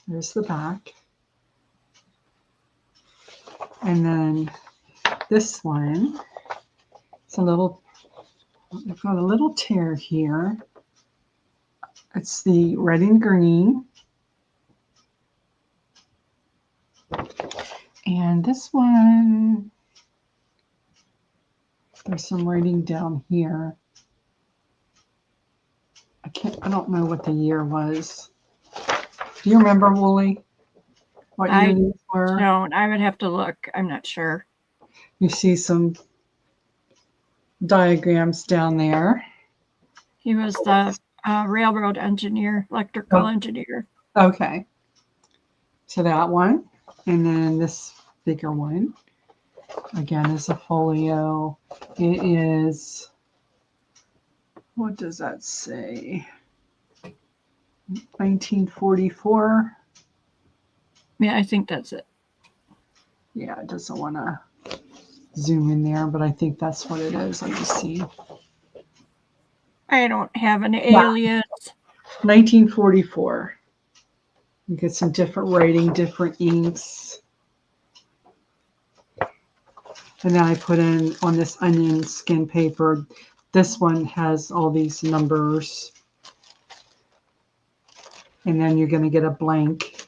There's the back. And then this one, it's a little, I've got a little tear here. It's the red and green. And this one, there's some writing down here. I don't know what the year was. Do you remember, Wooly? What year these were? No, I would have to look. I'm not sure. You see some diagrams down there. He was the railroad engineer, electrical engineer. Okay. So that one. And then this bigger one, again, is a folio. It is, what does that say? 1944. Yeah, I think that's it. Yeah, it doesn't want to zoom in there, but I think that's what it is. Let me see. I don't have an alias. 1944. You get some different writing, different inks. And then I put in on this onion skin paper. This one has all these numbers. And then you're going to get a blank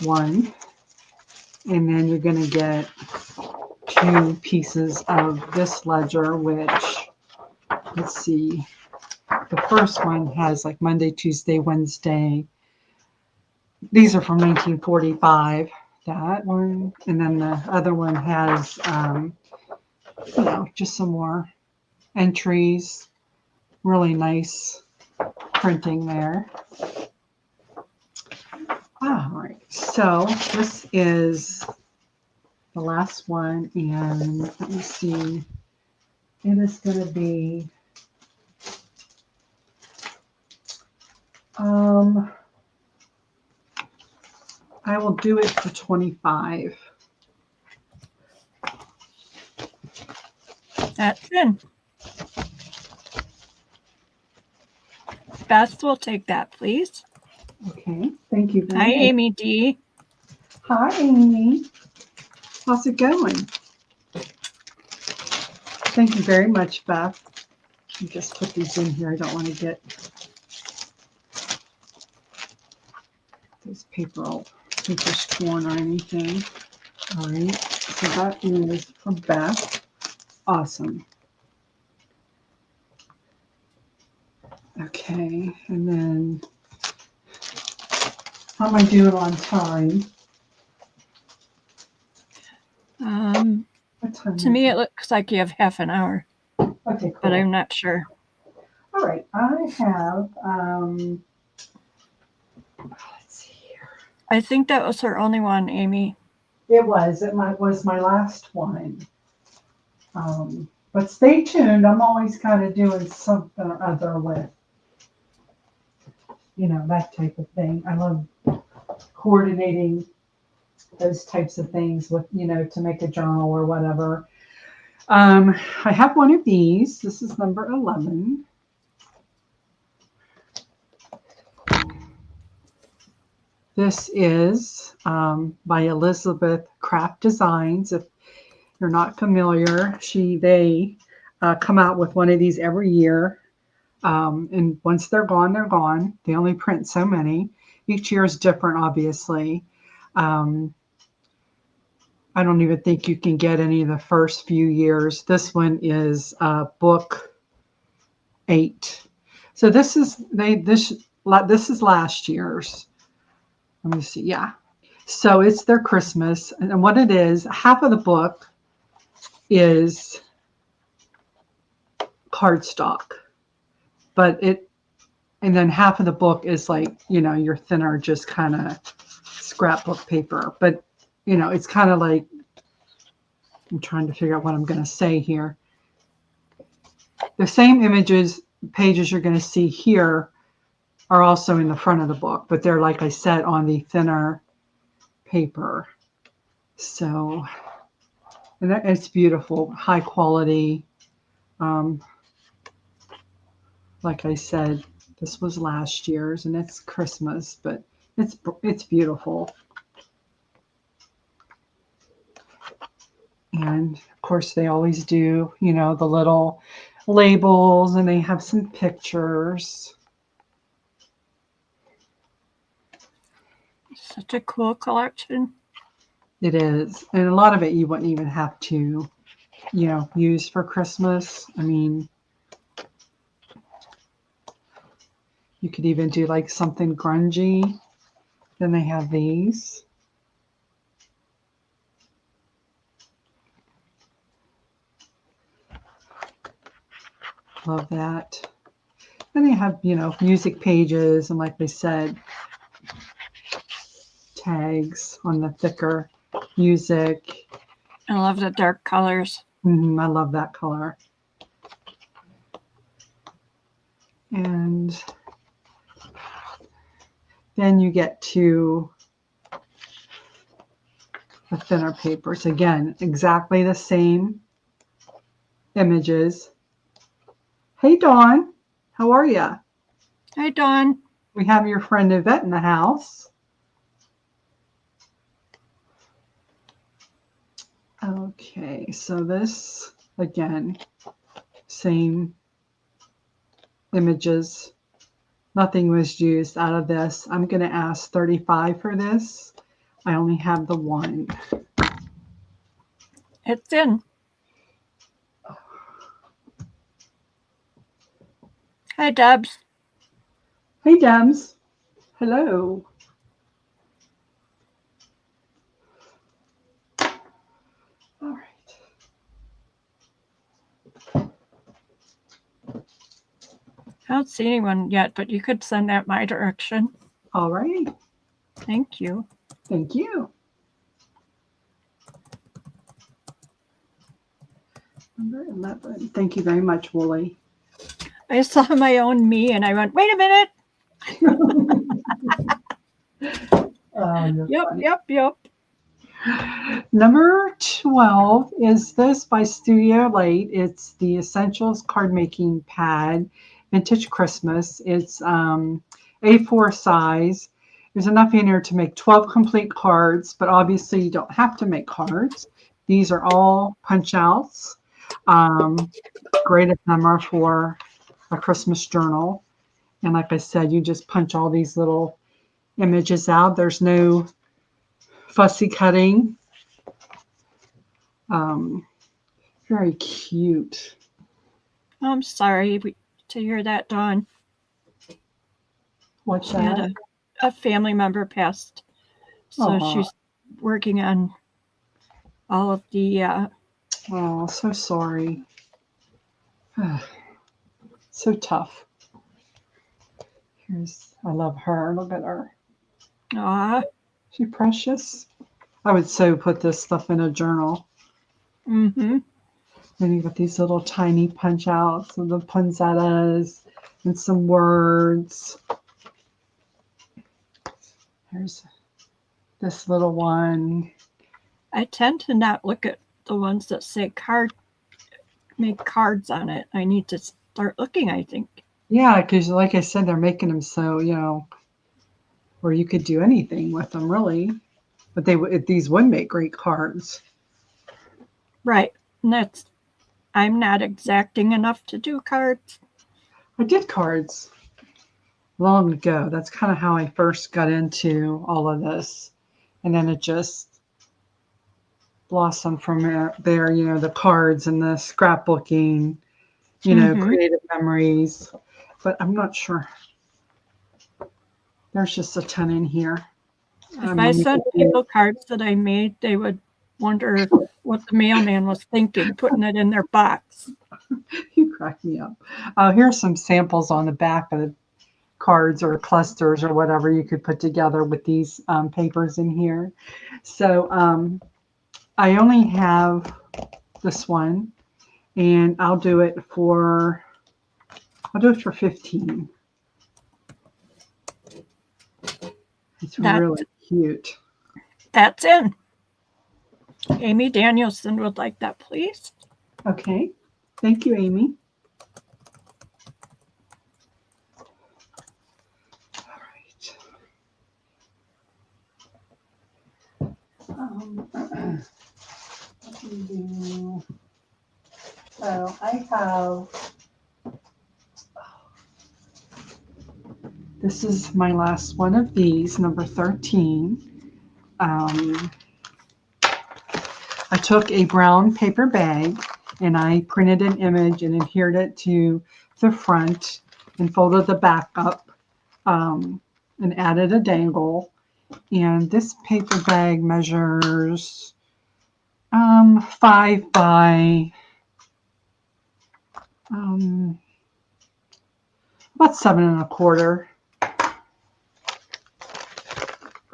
one. And then you're going to get 2 pieces of this ledger, which, let's see, the first one has like Monday, Tuesday, Wednesday. These are from 1945, that one. And then the other one has, just some more entries. Really nice printing there. All right, so this is the last one, and let me see. It is going to be I will do it for 25. That's in. Beth will take that, please. Okay, thank you very Hi, much. Amy D. Hi, Amy. How's it going? Thank you very much, Beth. You just put these in here. I don't want to get this paper torn or anything. All right, so that is from Beth. Awesome. Okay, and then how am I doing on time? To me, it looks like you have half an hour. Okay, cool. But I'm not sure. All right, I have, let's see here. I think that was her only one, Amy. It was my last one. But stay tuned. I'm always kind of doing something or other with, that type of thing. I love coordinating those types of things with, to make a journal or whatever. I have one of these. This is number 11. This is by Elizabeth Craft Designs. If you're not familiar, they come out with one of these every year. And once they're gone, they're gone. They only print so many. Each year is different, obviously. I don't even think you can get any of the first few years. This one is book 8. So this this is last year's. Let me see. Yeah. So it's their Christmas. And what it is, half of the book is cardstock. And then half of the book is like, your thinner, just kind of scrapbook paper. But, it's kind of like, I'm trying to figure out what I'm going to say here. The same pages you're going to see here are also in the front of the book, but they're, like I said, on the thinner paper. So, and it's beautiful, high quality. Like I said, this was last year's, and it's Christmas, but it's beautiful. And of course, they always do, the little labels, and they have some pictures. Such a cool collection. It is. And a lot of it you wouldn't even have to, use for Christmas. I mean, you could even do like something grungy. Then they have these. Love that. Then they have, music pages, and like they said, tags on the thicker music. I love the dark colors. I love that color. And then you get to the thinner papers. Again, exactly the same images. Hey, Dawn. How are you? Hi, Dawn. We have your friend Yvette in the house. Okay, so this, again, same images. Nothing was used out of this. I'm going to ask $35 for this. I only have the one. It's in. Hi, Debs. Hey, Dems. Hello. All right. I don't see anyone yet, but you could send that my direction. All right. Thank you. Thank you. Number 11. Thank you very much, Wooly. I saw my own me and I went, wait a minute. Yep. Number 12 is this by Studio Late. It's the Essentials Card Making Pad, Vintage Christmas. It's A4 size. There's enough in here to make 12 complete cards, but obviously you don't have to make cards. These are all punch outs. Great ephemera for a Christmas journal. And like I said, you just punch all these little images out. There's no fussy cutting. Very cute. I'm sorry to hear that, Dawn. What's She had a family member passed, so she's working on all of the. Oh, so sorry. So tough. I love her. Look at her. Aw. She's precious. I would so put this stuff in a journal. Mm-hmm. And you got these little tiny punch outs of the poinsettias and some words. There's this little one. I tend to not look at the ones that say make cards on it. I need to start looking, I think. Yeah, because like I said, they're making them so, where you could do anything with them, really. But these would make great cards. Right. And I'm not exacting enough to do cards. I did cards long ago. That's kind of how I first got into all of this. And then it just blossomed from there, the cards and the scrapbooking, creative memories. But I'm not sure There's just a ton in here. If I sent people cards that I made, they would wonder what the mailman was thinking, putting it in their box. You crack me up. Here's some samples on the back of the cards or clusters or whatever you could put together with these papers in here. So I only have this one, and I'll do it for 15. It's really cute. That's in. Amy Danielson would like that, please. Okay. Thank you, Amy. All right. Let me do. So I have. This is my last one of these, number 13. I took a brown paper bag and I printed an image and adhered it to the front and folded the back up and added a dangle. And this paper bag measures 5 by about 7.25.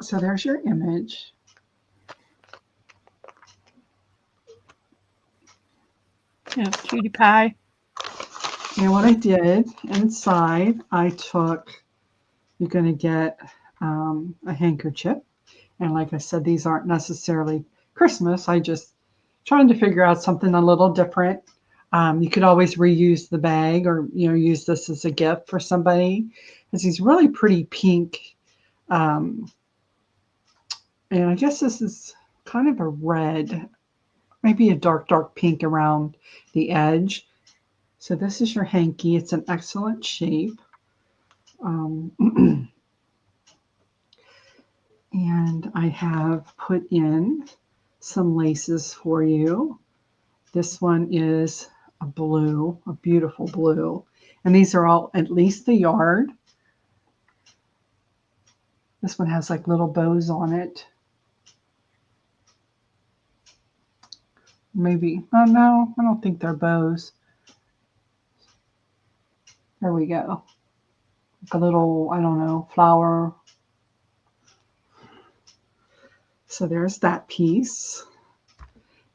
So there's your image. Yeah, cutie pie. And what I did inside, I took, you're going to get a handkerchief. And like I said, these aren't necessarily Christmas. I just trying to figure out something a little different. You could always reuse the bag or, use this as a gift for somebody. It's these really pretty pink. And I guess this is kind of a red, maybe a dark, dark pink around the edge. So this is your hanky. It's an excellent shape. And I have put in some laces for you. This one is a blue, a beautiful blue. And these are all at least a yard. This one has like little bows on it. Maybe, oh no, I don't think they're bows. There we go. Like a little, I don't know, flower. So there's that piece.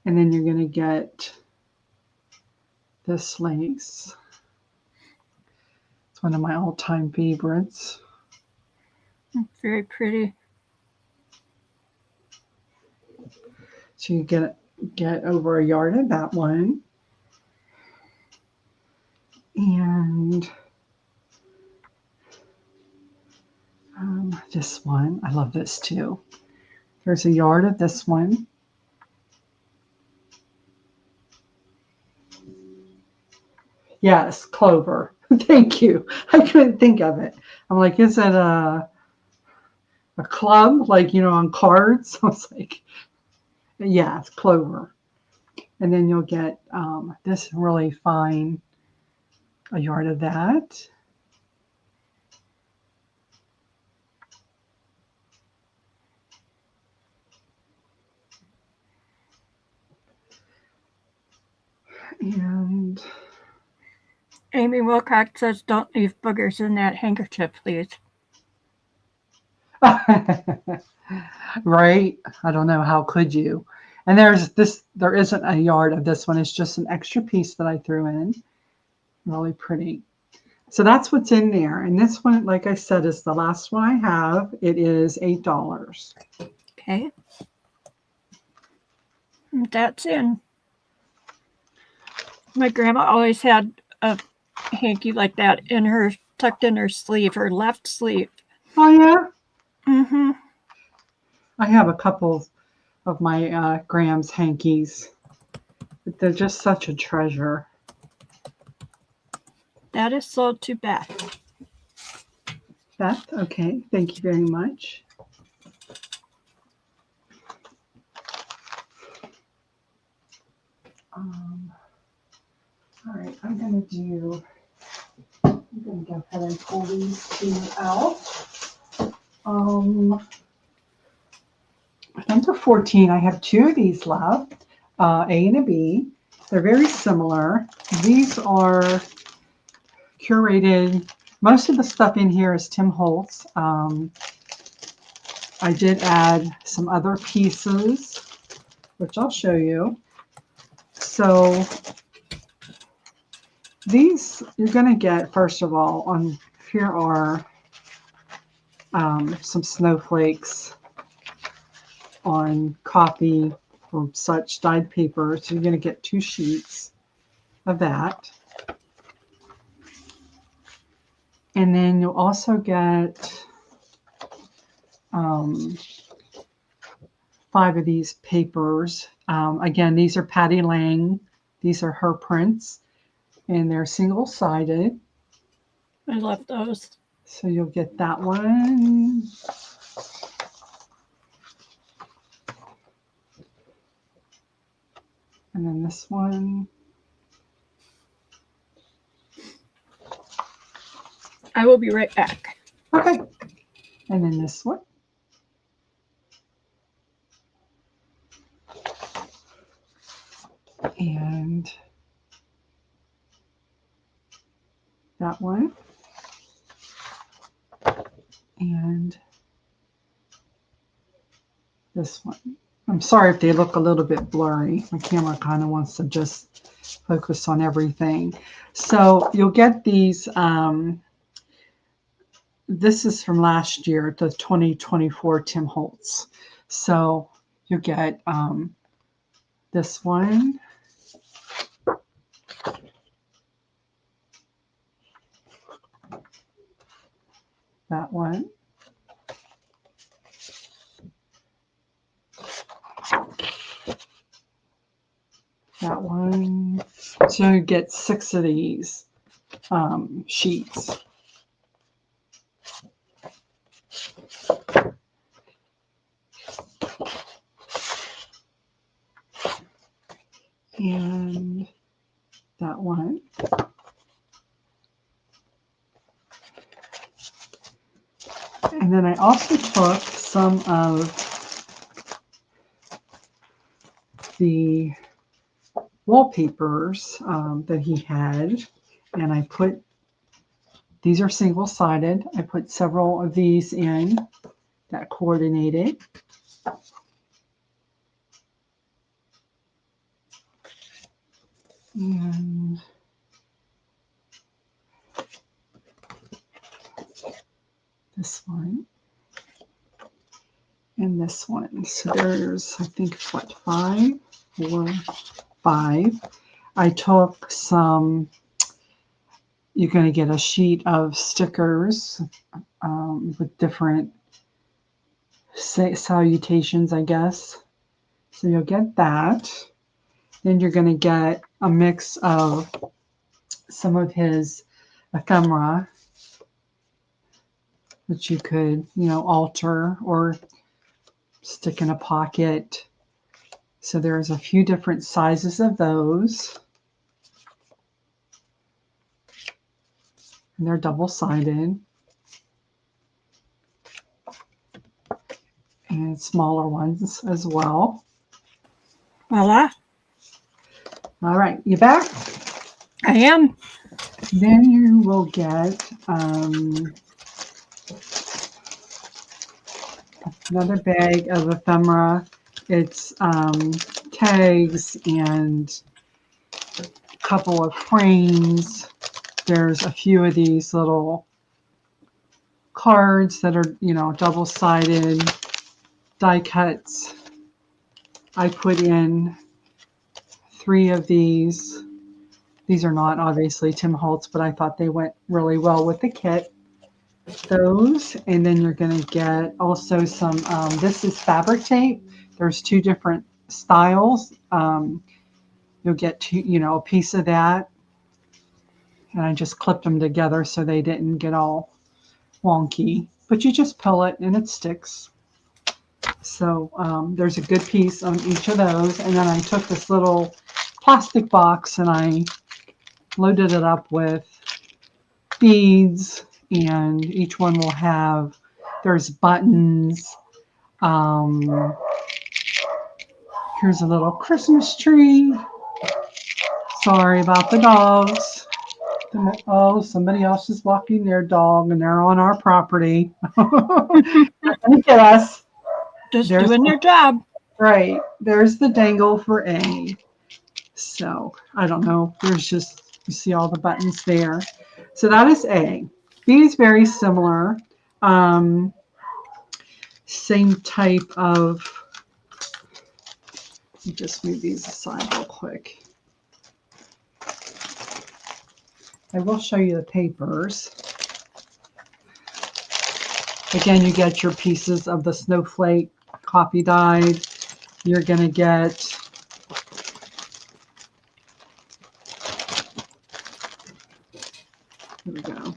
And then you're going to get this lace. It's one of my all-time favorites. Very pretty. So you get over a yard of that one. And this one, I love this too. There's a yard of this one. Yes, clover. Thank you. I couldn't think of it. I'm like, is it a club, like, on cards? I was like, yeah, it's clover. And then you'll get this really fine, a yard of that. And Amy Wilcox says, don't leave boogers in that handkerchief, please. Right? I don't know. How could you? And there isn't a yard of this one. It's just an extra piece that I threw in. Really pretty. So that's what's in there. And this one, like I said, is the last one I have. It is $8. Okay. That's in. My grandma always had a hanky like that tucked in her sleeve, her left sleeve. Oh, yeah? Mm-hmm. I have a couple of my Graham's hankies. They're just such a treasure. That is sold to Beth. Beth, okay. Thank you very much. All right, I'm going to go ahead and pull these two out. Number 14, I have two of these left, A and a B. They're very similar. These are curated. Most of the stuff in here is Tim Holtz. I did add some other pieces, which I'll show you. So these you're going to get, first of all, here are some snowflakes on copy or such dyed paper. So you're going to get 2 sheets of that. And then you'll also get 5 of these papers. Again, these are Patty Lang. These are her prints, and they're single-sided. I love those. So you'll get that one. And then this one. I will be right back. Okay. And then this one. And that one. And this one. I'm sorry if they look a little bit blurry. My camera kind of wants to just focus on everything. So you'll get these. This is from last year, the 2024 Tim Holtz. So you'll get this one. That one. That one. So you get 6 of these sheets. And that one. And then I also took some of the wallpapers that he had, and I put, these are single-sided. I put several of these in that coordinated. And this one. And this one. So there's, I think, what, 5, 4, 5. I took some, you're going to get a sheet of stickers with different salutations, I guess. So you'll get that. Then you're going to get a mix of some of his ephemera, which you could, alter or stick in a pocket. So there's a few different sizes of those. And they're double-sided. And smaller ones as well. Voila. All right, you back? I am. Then you will get another bag of ephemera. It's tags and a couple of frames. There's a few of these little cards that are, double-sided die cuts. I put in 3 of these. These are not obviously Tim Holtz, but I thought they went really well with the kit. Those, and then you're going to get also some, this is fabric tape. There's 2 different styles. You'll get a piece of that. And I just clipped them together so they didn't get all wonky. But you just pull it and it sticks. So there's a good piece on each of those. And then I took this little plastic box and I loaded it up with beads. And each one will have There's buttons. Here's a little Christmas tree. Sorry about the dogs. Oh, somebody else is walking their dog and they're on our property. Look at us. Just doing their job. Right. There's the dangle for A. So I don't know. There's just, you see all the buttons there. So that is A. B is very similar. Same type of, let me just move these aside real quick. I will show you the papers. Again, you get your pieces of the snowflake coffee dyed. You're going to get here we go.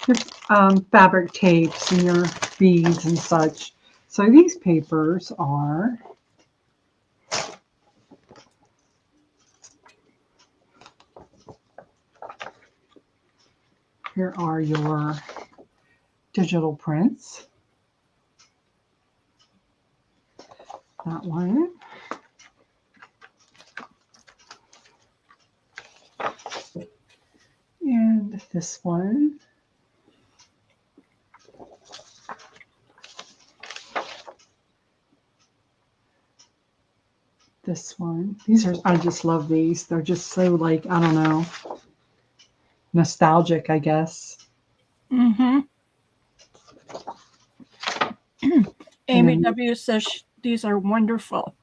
Your fabric tapes and your beads and such. So these papers are here are your digital prints. That one. And this one. This one. These are, I just love these. They're just so like, I don't know, nostalgic, I guess. Mm-hmm. Amy W. says these are wonderful.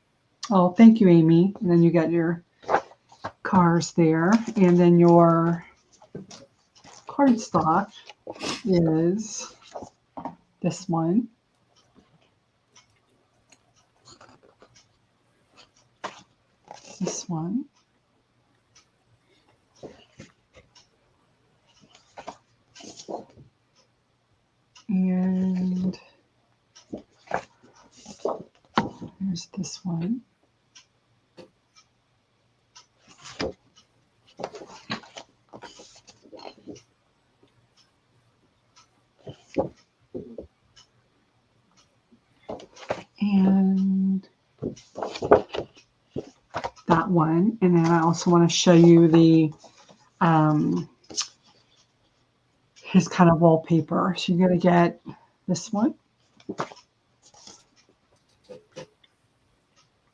Oh, thank you, Amy. And then you got your cars there. And then your cardstock is this one. This one. And here's this one. And that one. And then I also want to show you the his kind of wallpaper. So you're going to get this one,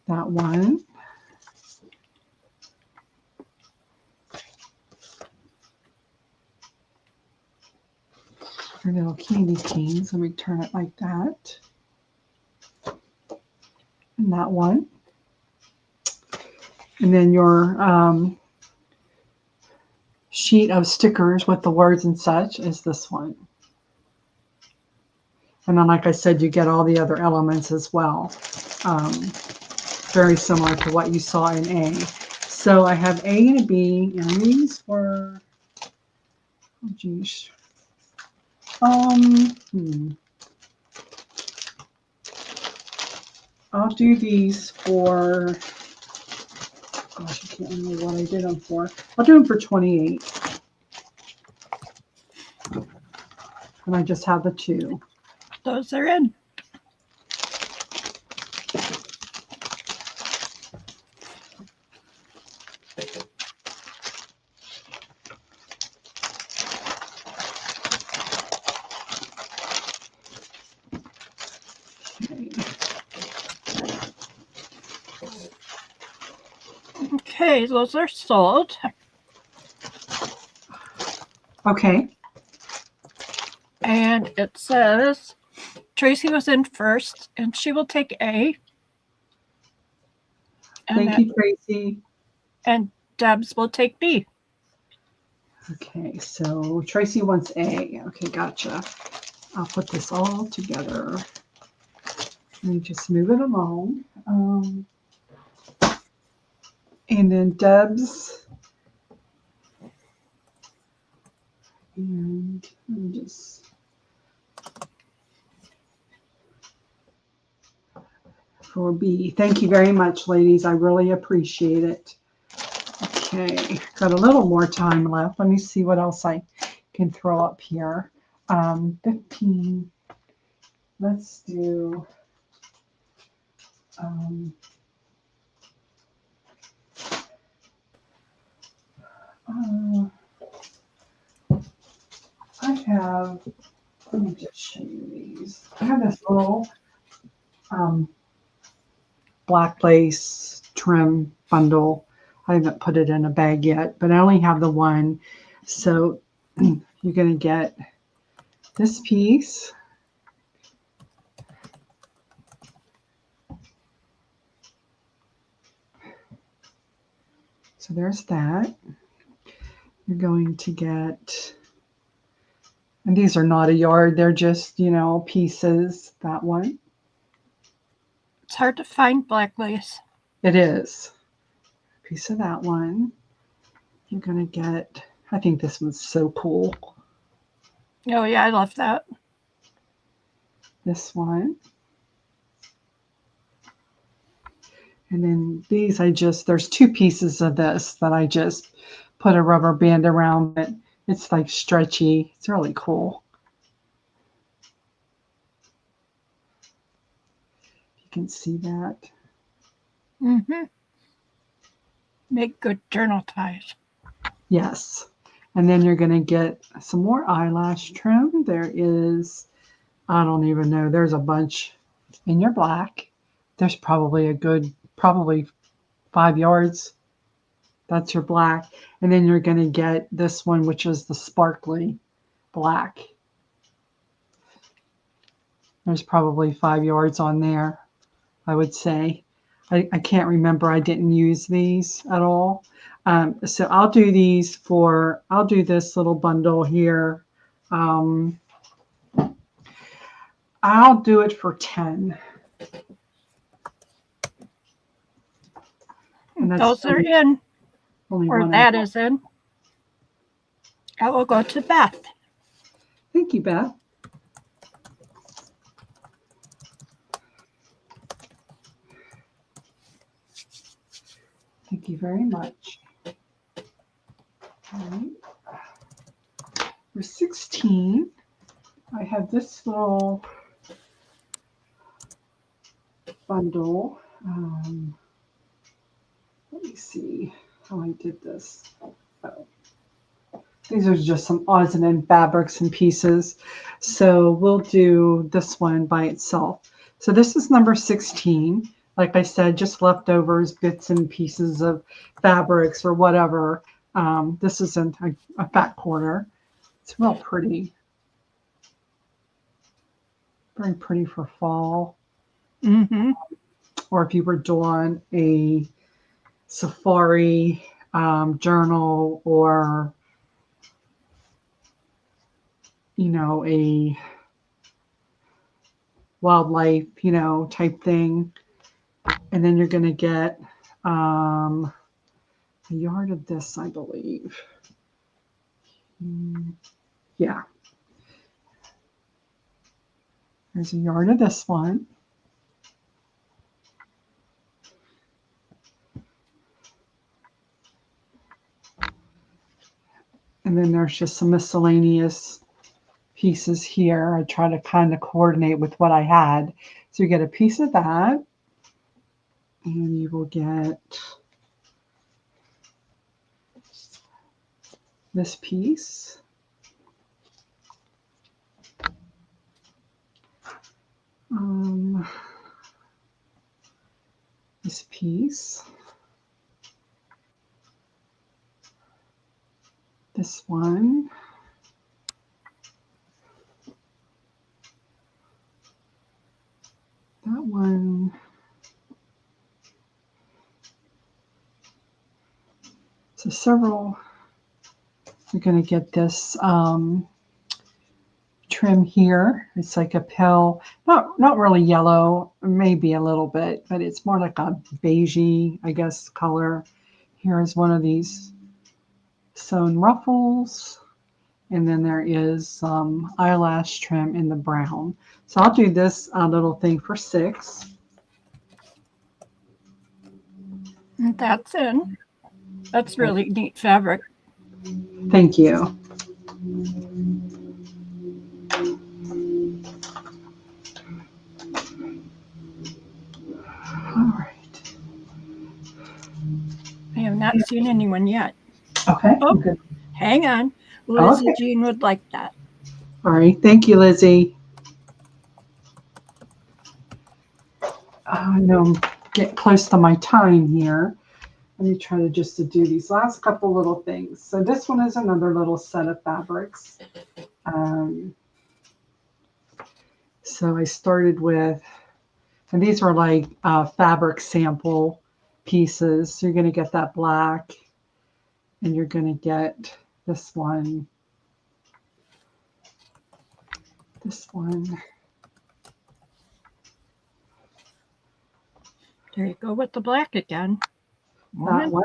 that one, your little candy canes. Let me turn it like that. And that one. And then your sheet of stickers with the words and such is this one. And then, like I said, you get all the other elements as well. Very similar to what you saw in A. So I have A and a B, and these were, oh geez. I'll do these for, gosh, I can't remember what I did them for. I'll do them for 28. And I just have the two. Those are in. Okay, those are sold. Okay. And it says Tracy was in first, and she will take A. Thank you, Tracy. And Debs will take B. Okay, so Tracy wants A. Okay, gotcha. I'll put this all together. Let me just move it along. And then Debs. And let me just. For B. Thank you very much, ladies. I really appreciate it. Okay, got a little more time left. Let me see what else I can throw up here. 15. Let's do uh, I have, let me just show you these. I have this little black lace trim bundle. I haven't put it in a bag yet, but I only have the one. So you're going to get this piece. So there's that. You're going to get, and these are not a yard, they're just, pieces. That one. It's hard to find black lace. It is. A piece of that one. You're going to get, I think this one's so cool. Oh, yeah, I love that. This one. And then these, there's two pieces of this that I just put a rubber band around it. It's like stretchy. It's really cool. You can see that. Mm-hmm. Make good journal ties. Yes. And then you're going to get some more eyelash trim. There is, I don't even know, there's a bunch in your black. There's probably 5 yards. That's your black. And then you're going to get this one, which is the sparkly black. There's probably 5 yards on there, I would say. I can't remember. I didn't use these at all. So I'll do this little bundle here. I'll do it for 10. And those are in, or that is in. I will go to Beth. Thank you, Beth. Thank you very much. All right. For 16, I have this little bundle. Let me see how I did this. Oh. These are just some odds and ends fabrics and pieces. So we'll do this one by itself. So this is number 16. Like I said, just leftovers, bits and pieces of fabrics or whatever. This isn't a fat quarter. It's real pretty. Very pretty for fall. Mm-hmm. Or if you were doing a safari journal or, a wildlife, type thing. And then you're going to get a yard of this, I believe. Yeah. There's a yard of this one. And then there's just some miscellaneous pieces here. I try to kind of coordinate with what I had. So you get a piece of that. And you will get this piece. This piece. This one. That one. So several. You're going to get this trim here. It's like a pale, not really yellow, maybe a little bit, but it's more like a beigey, I guess, color. Here is one of these sewn ruffles. And then there is some eyelash trim in the brown. So I'll do this little thing for 6. And that's in. That's really neat fabric. Thank you. not seen anyone yet. Okay. Oh, Good. hang on. Lizzie Okay. Jean would like that. All right. Thank you, Lizzie. I know I'm getting close to my time here. Let me try to just to do these last couple little things. So this one is another little set of fabrics. So I started with, and these are like fabric sample pieces. So you're going to get that black, and you're going to get this one, There you go with the black again. that one,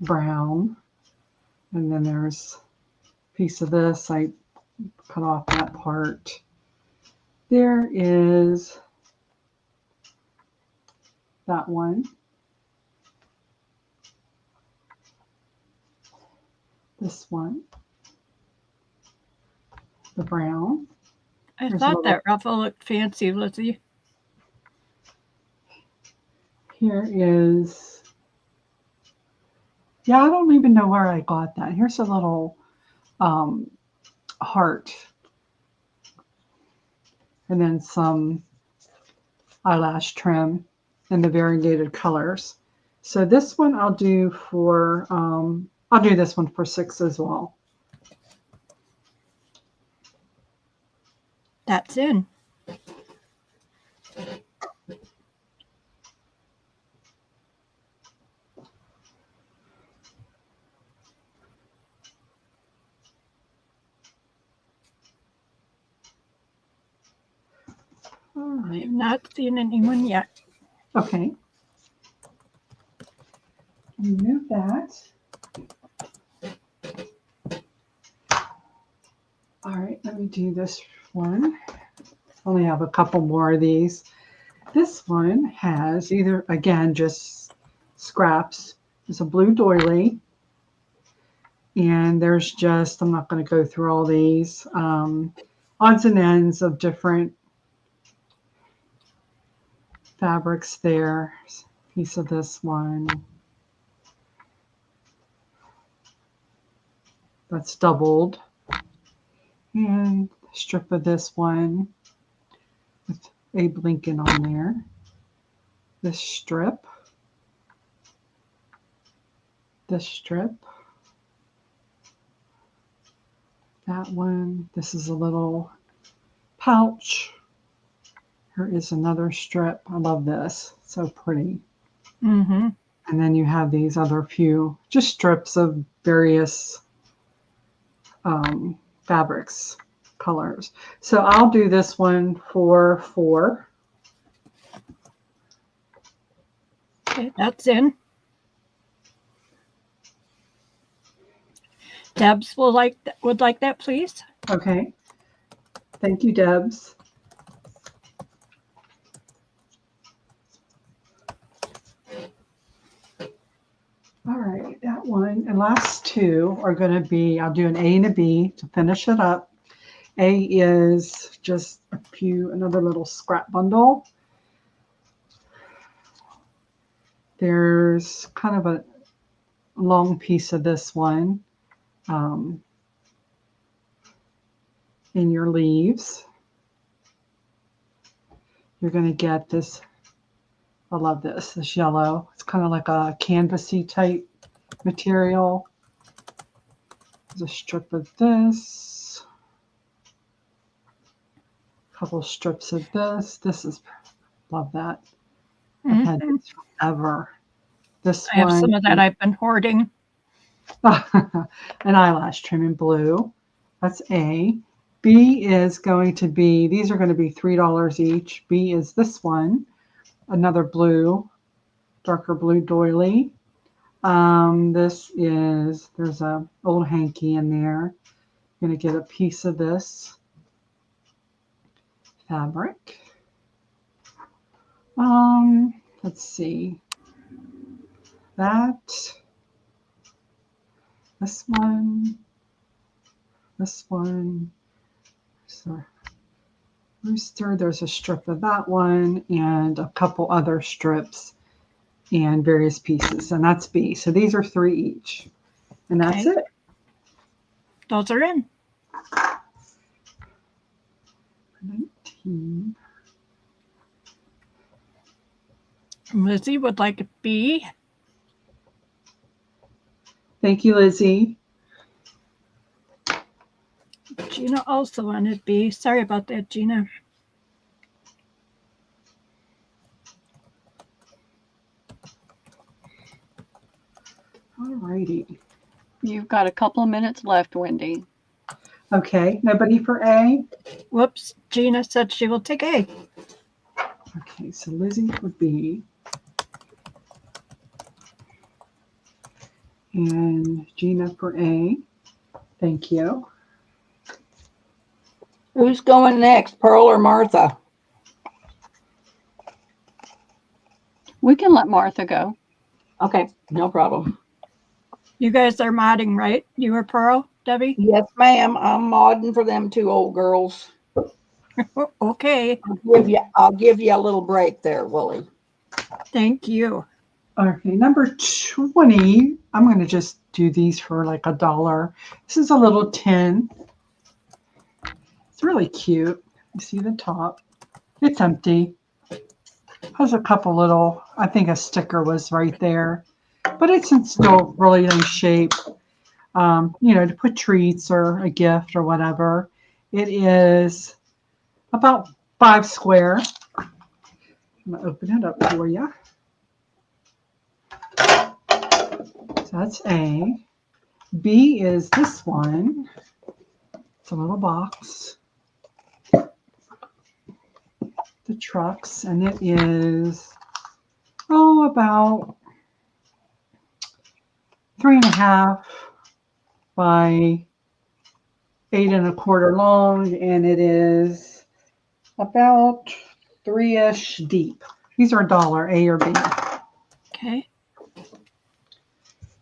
brown, and then there's a piece of this. I cut off that part. There is that one. This one. The brown. I thought that ruffle looked fancy, Lizzie. Here is, yeah, I don't even know where I got that. Here's a little heart. And then some eyelash trim in the variegated colors. So this one I'll do for, I'll do this one for 6 as well. That's in. I have not seen anyone yet. Okay. Remove that. All right, let me do this one. Only have a couple more of these. This one has either, again, just scraps. It's a blue doily. And there's just, I'm not going to go through all these, odds and ends of different fabrics there. Piece of this one. That's doubled. And a strip of this one with Abe Lincoln on there. This strip. This strip. That one. This is a little pouch. Here is another strip. I love this. So pretty. Mm-hmm. And then you have these other few, just strips of various fabrics, colors. So I'll do this one for 4. Okay, that's in. Debs would like that, please. Okay. Thank you, Debs. All right, that one and last 2 are going to be, I'll do an A and a B to finish it up. A is just another little scrap bundle. There's kind of a long piece of this one in your leaves. You're going to get this. I love this yellow. It's kind of like a canvasy type material. There's a strip of this. A couple strips of this. This is, love that. I've had this forever. This I have some of that I've been hoarding. An eyelash trim in blue. That's A. B is going to be, these are going to be $3 each. B is this one. Another blue, darker blue doily. This is, there's a old hanky in there. You're going to get a piece of this fabric. Let's see. That. This one. This one. So, Rooster, there's a strip of that one and a couple other strips and various pieces, and that's B. So these are 3 each, and that's Okay. it. Those are in. 19. Lizzie would like a B. Thank you, Lizzie. Gina also wanted B. Sorry about that, Gina. All righty. You've got a couple of minutes left, Wendy. Okay, nobody for A? Whoops, Gina said she will take A. Okay, so Lizzie for B. And Gina for A. Thank you. Who's going next, Pearl or Martha? We can let Martha go. Okay, no problem. You guys are modding, right? You or Pearl, Debbie? Yes, ma'am. I'm modding for them 2 old girls. Okay. I'll give you a little break there, Willie. Thank you. Okay, number 20. I'm going to just do these for like $1. This is a little tin. It's really cute. You see the top. It's empty. Has a couple little, I think a sticker was right there. But it's in still really nice shape. To put treats or a gift or whatever. It is about 5 square. I'm going to open it up for you. So that's A. B is this one. It's a little box. The trucks, and it is about 3.5 by 8 1/4 long, and it is about 3-ish deep. These are $1, A or B. Okay.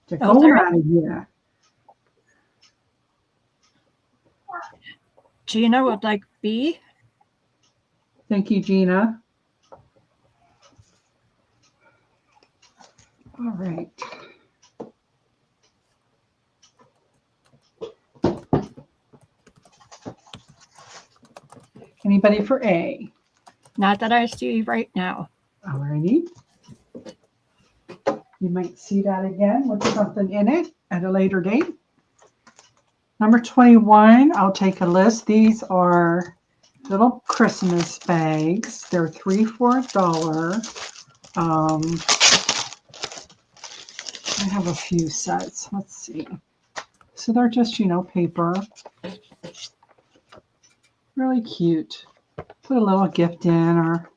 They're going out of here. Gina would like B. Thank you, Gina. All right. Anybody for A? Not that I see right now. All righty. You might see that again with something in it at a later date. Number 21, I'll take a list. These are little Christmas bags. They're 3 for $1. I have a few sets. Let's see. So they're just, paper. Really cute. Put a little gift in or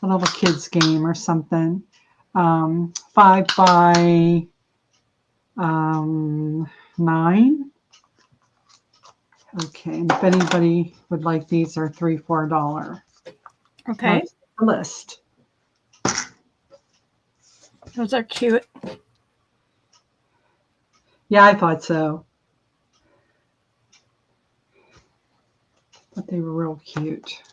a little kid's game or something. 5 by 9. Okay, and if anybody would like these, are 3 for $1. Okay. That's the list. Those are cute. Yeah, I thought so. But they were real cute.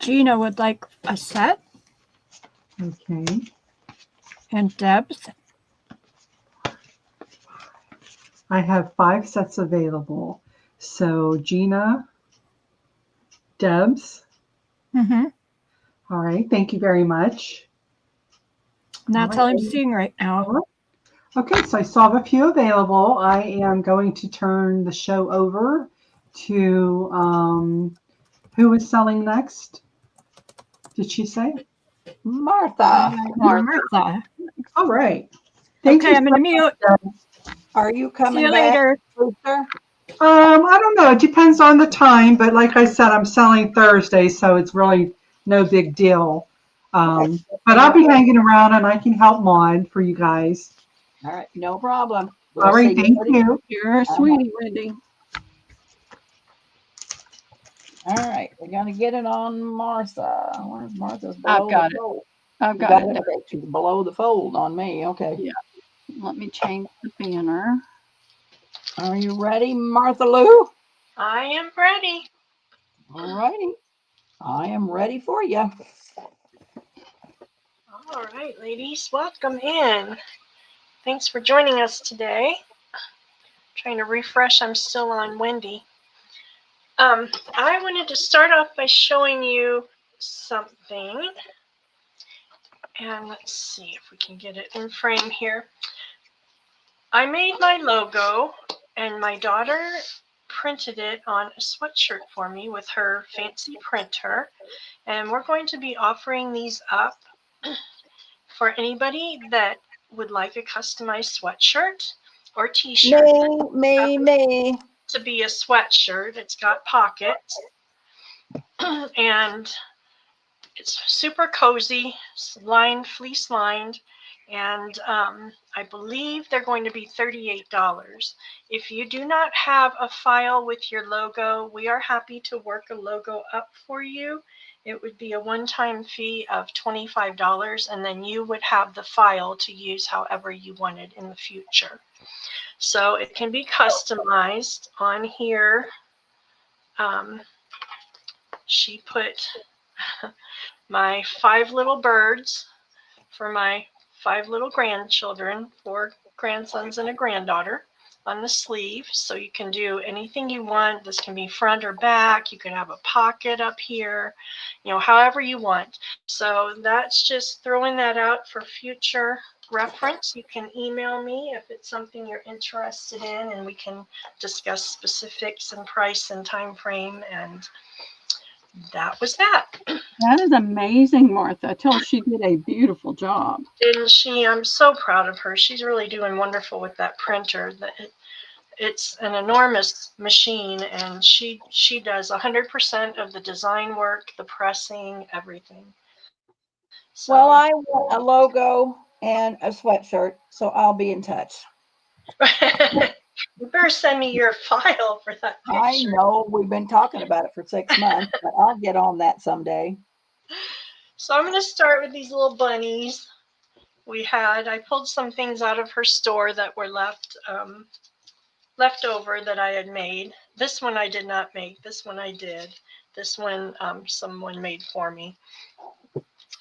Gina would like a set. Okay. And Deb's. I have 5 sets available. So Gina, Deb's. Mm-hmm. All right. Thank you very much. That's all I'm seeing right now. Okay, so I still have a few available. I am going to turn the show over to who is selling next? Did she say? Martha. Martha. All right. Thank Okay, you I'm going to mute. Are you coming See you back, later. Rooster? I don't know. It depends on the time, but like I said, I'm selling Thursday, so it's really no big deal. But I'll be hanging around and I can help mod for you guys. All right, no problem. All right, thank you. You're a sweetie, Wendy. All right, we're gonna get it on Martha. Where's Martha's? I've got it. I've got it. Okay, she's below the fold on me. Okay. Yeah. Let me change the banner. Are you ready, Martha Lou? I am ready. All righty. I am ready for you. All right, ladies, welcome in. Thanks for joining us today. Trying to refresh, I'm still on Wendy. I wanted to start off by showing you something. And let's see if we can get it in frame here. I made my logo, and my daughter printed it on a sweatshirt for me with her fancy printer. And we're going to be offering these up for anybody that would like a customized sweatshirt or t-shirt. Me. To be a sweatshirt. It's got pockets. And it's super cozy, lined, fleece lined. And I believe they're going to be $38. If you do not have a file with your logo, we are happy to work a logo up for you. It would be a one-time fee of $25, and then you would have the file to use however you wanted in the future. So it can be customized. On here, she put my 5 little birds for my 5 little grandchildren, 4 grandsons and a granddaughter, on the sleeve. So you can do anything you want. This can be front or back. You can have a pocket up here, however you want. So that's just throwing that out for future reference. You can email me if it's something you're interested in, and we can discuss specifics and price and time frame. And that was that. That is amazing, Martha. Tell her she did a beautiful job. Didn't she? I'm so proud of her. She's really doing wonderful with that printer. It's an enormous machine, and she does 100% of the design work, the pressing, everything. So, well, I want a logo and a sweatshirt, so I'll be in touch. You better send me your file for that picture. I know, we've been talking about it for 6 months, but I'll get on that someday. So I'm going to start with these little bunnies. I pulled some things out of her store that were left over that I had made. This one I did not make. This one I did. This one someone made for me.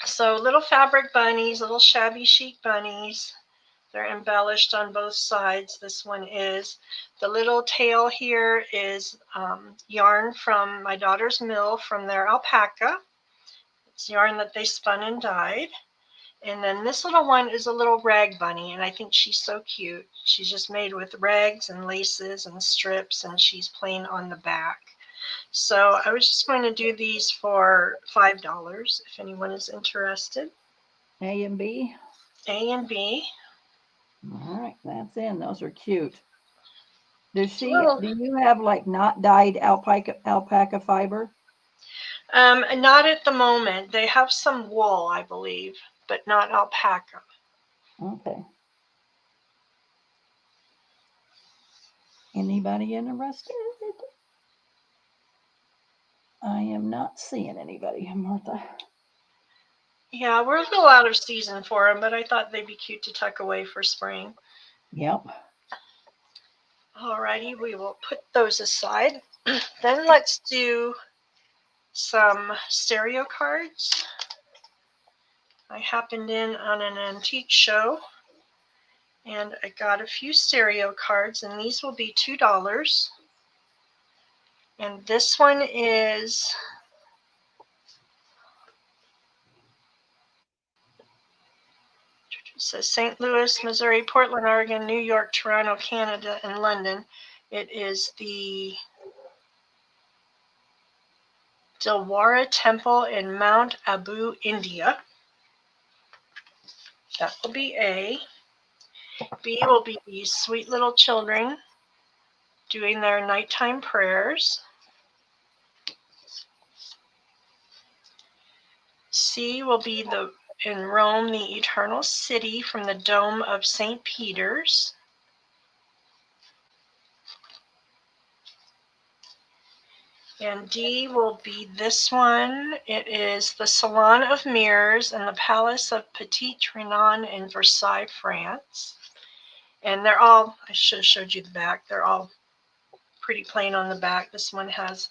So little fabric bunnies, little shabby chic bunnies. They're embellished on both sides. This one is. The little tail here is yarn from my daughter's mill from their alpaca. It's yarn that they spun and dyed. And then this little one is a little rag bunny, and I think she's so cute. She's just made with rags and laces and strips, and she's plain on the back. So I was just going to do these for $5 if anyone is interested. A and B? A and B. All right, that's in. Those are cute. Do you have like not dyed alpaca fiber? Not at the moment. They have some wool, I believe, but not alpaca. Okay. Anybody interested? I am not seeing anybody, Martha. Yeah, we're a little out of season for them, but I thought they'd be cute to tuck away for spring. Yep. Alrighty, we will put those aside. Then let's do some stereo cards. I happened in on an antique show, and I got a few stereo cards, and these will be $2. And this one is it says St. Louis, Missouri, Portland, Oregon, New York, Toronto, Canada, and London. It is the Dilwara Temple in Mount Abu, India. That will be A. B will be these sweet little children doing their nighttime prayers. C will be in Rome, the Eternal City from the Dome of St. Peter's. And D will be this one. It is the Salon of Mirrors in the Palace of Petit Trianon in Versailles, France. And they're all, I should have showed you the back, they're all pretty plain on the back. This one has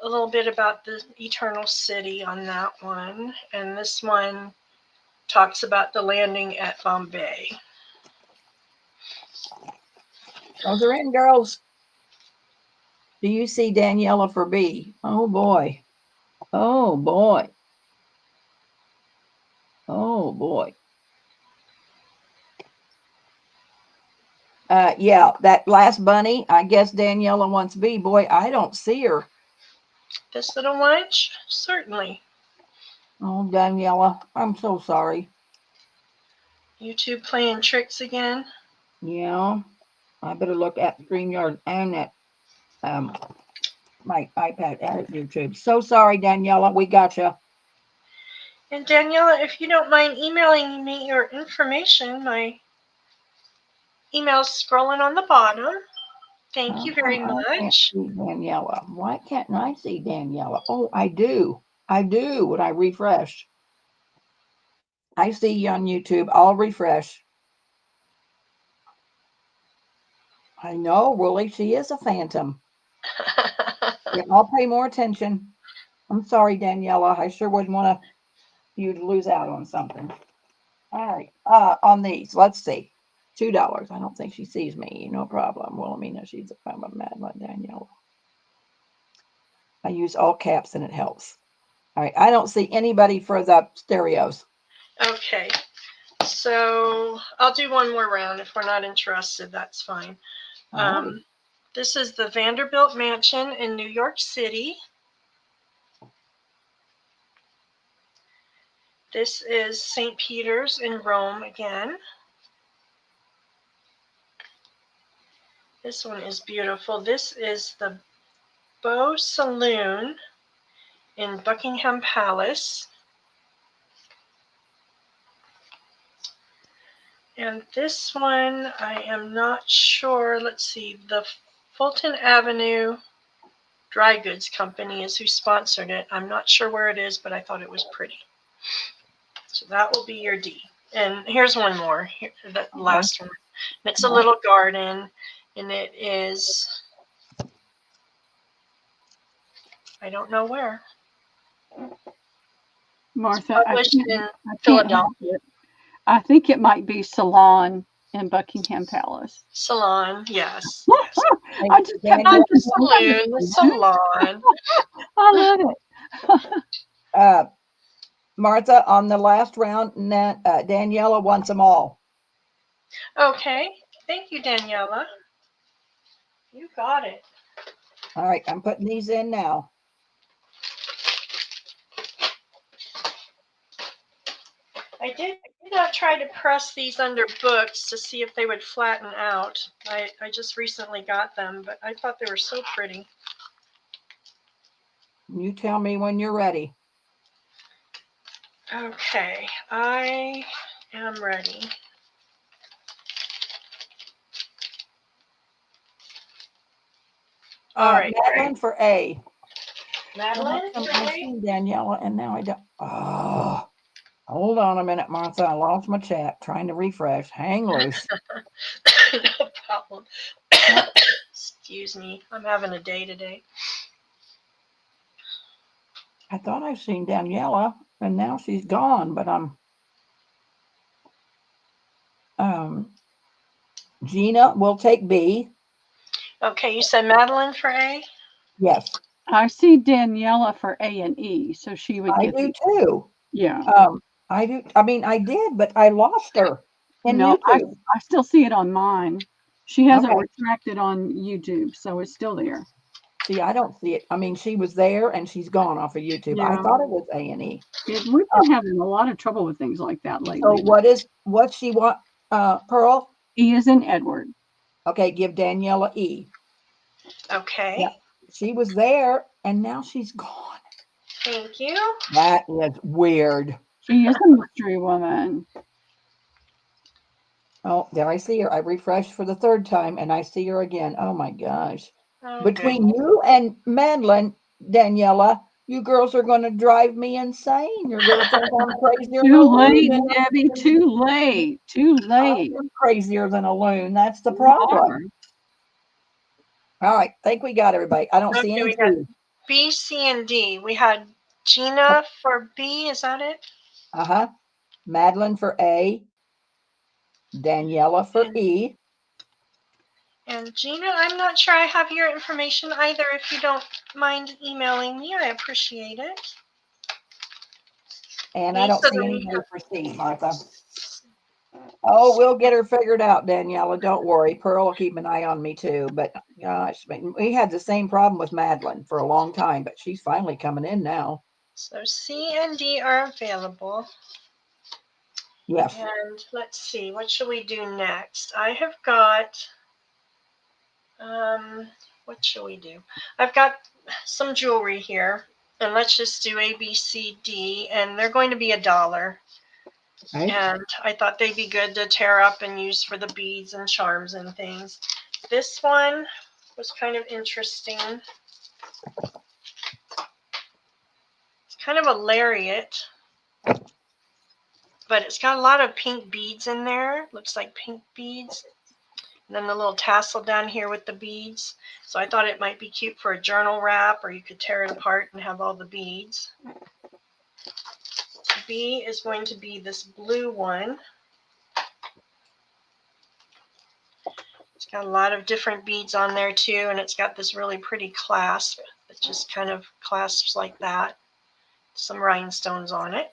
a little bit about the Eternal City on that one. And this one talks about the landing at Bombay. Those are in, girls. Do you see Daniela for B? Oh boy. Oh boy. Oh boy. Yeah, that last bunny, I guess Daniela wants B. Boy, I don't see her. This little wench? Certainly. Oh, Daniela, I'm so sorry. YouTube playing tricks again? Yeah, I better look at StreamYard and at my iPad and at YouTube. So sorry, Daniela, we got you. And Daniela, if you don't mind emailing me your information, my email's scrolling on the bottom. Thank you very much. Daniela, why can't I see Daniela? Oh, I do. I do when I refresh. I see you on YouTube. I'll refresh. I know, really, she is a phantom. Yeah, I'll pay more attention. I'm sorry, Daniela. I sure wouldn't want you to lose out on something. All right. On these, let's see. $2. I don't think she sees me. No problem. Wilhelmina, she's a mad one, Daniela. I use all caps and it helps. All right. I don't see anybody for the stereos. Okay. So I'll do one more round. If we're not interested, that's fine. This is the Vanderbilt Mansion in New York City. This is St. Peter's in Rome again. This one is beautiful. This is the Beau Saloon in Buckingham Palace. And this one, I am not sure. Let's see. The Fulton Avenue Dry Goods Company is who sponsored it. I'm not sure where it is, but I thought it was pretty. So that will be your D. And here's one more. Here, the last one. It's a little garden, and it is, I don't know where. Martha, Published in Philadelphia. I think it might be Salon in Buckingham Palace. Salon, yes. I just kept not the saloon, the salon. I love it. Martha, on the last round, Daniela wants them all. Okay. Thank you, Daniela. You got it. All right. I'm putting these in now. I did not try to press these under books to see if they would flatten out. I just recently got them, but I thought they were so pretty. You tell me when you're ready. Okay, I am ready. All right. Madeline for A. Madeline for I've seen Daniela, and now I don't. Oh, hold on a minute, Martha. I lost my chat. Trying to refresh. Hang loose. No problem. Excuse me. I'm having a day today. I thought I've seen Daniela, and now she's gone, but Gina will take B. Okay, you said Madeline for A? Yes. I see Daniela for A and E, so she would get. I do too. Yeah. I do. I mean, I did, but I lost her. No, I still see it on mine. She hasn't retracted on YouTube, so it's still there. See, I don't see it. I mean, she was there and she's gone off of YouTube. Yeah. I thought it was A and E. We've been having a lot of trouble with things like that lately. So what she want, Pearl? E is in Edward. Okay, give Daniela E. Okay. Yeah. She was there and now she's gone. Thank you. That is weird. She is a mystery woman. Oh, there I see her. I refreshed for the third time and I see her again. Oh my gosh. Between you and Madeline, Daniela, you girls are going to drive me insane. You're going to think I'm crazier. Too late, Debbie. Too late. Too late. I'm crazier than a loon. That's the problem. All right. I think we got everybody. I don't see any. We got B, C, and D. We had Gina for B. Is that it? Uh-huh. Madeline for A, Daniela for E. And Gina, I'm not sure I have your information either. If you don't mind emailing me, I appreciate it. And I don't see anybody for C, Martha. Oh, we'll get her figured out, Daniela. Don't worry. Pearl will keep an eye on me too. But gosh, we had the same problem with Madeline for a long time, but she's finally coming in now. So C and D are available. Yes. And let's see, what should we do next? I have got, what should we do? I've got some jewelry here, and let's just do A, B, C, D, and they're going to be $1. Right. And I thought they'd be good to tear up and use for the beads and charms and things. This one was kind of interesting. It's kind of a lariat, but it's got a lot of pink beads in there. Looks like pink beads. And then the little tassel down here with the beads. So I thought it might be cute for a journal wrap, or you could tear it apart and have all the beads. B is going to be this blue one. It's got a lot of different beads on there too, and it's got this really pretty clasp that just kind of clasps like that. Some rhinestones on it.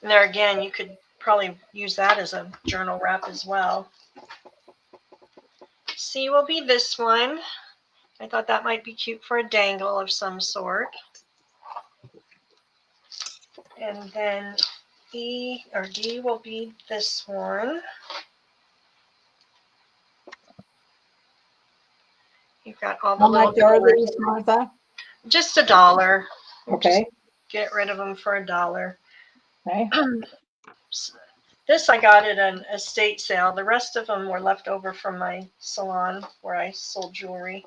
And there again, you could probably use that as a journal wrap as well. C will be this one. I thought that might be cute for a dangle of some sort. And then E or D will be this one. You've got all the little colors. Martha? Just $1. Okay. Just get rid of them for $1. Okay. This I got at an estate sale. The rest of them were left over from my salon where I sold jewelry.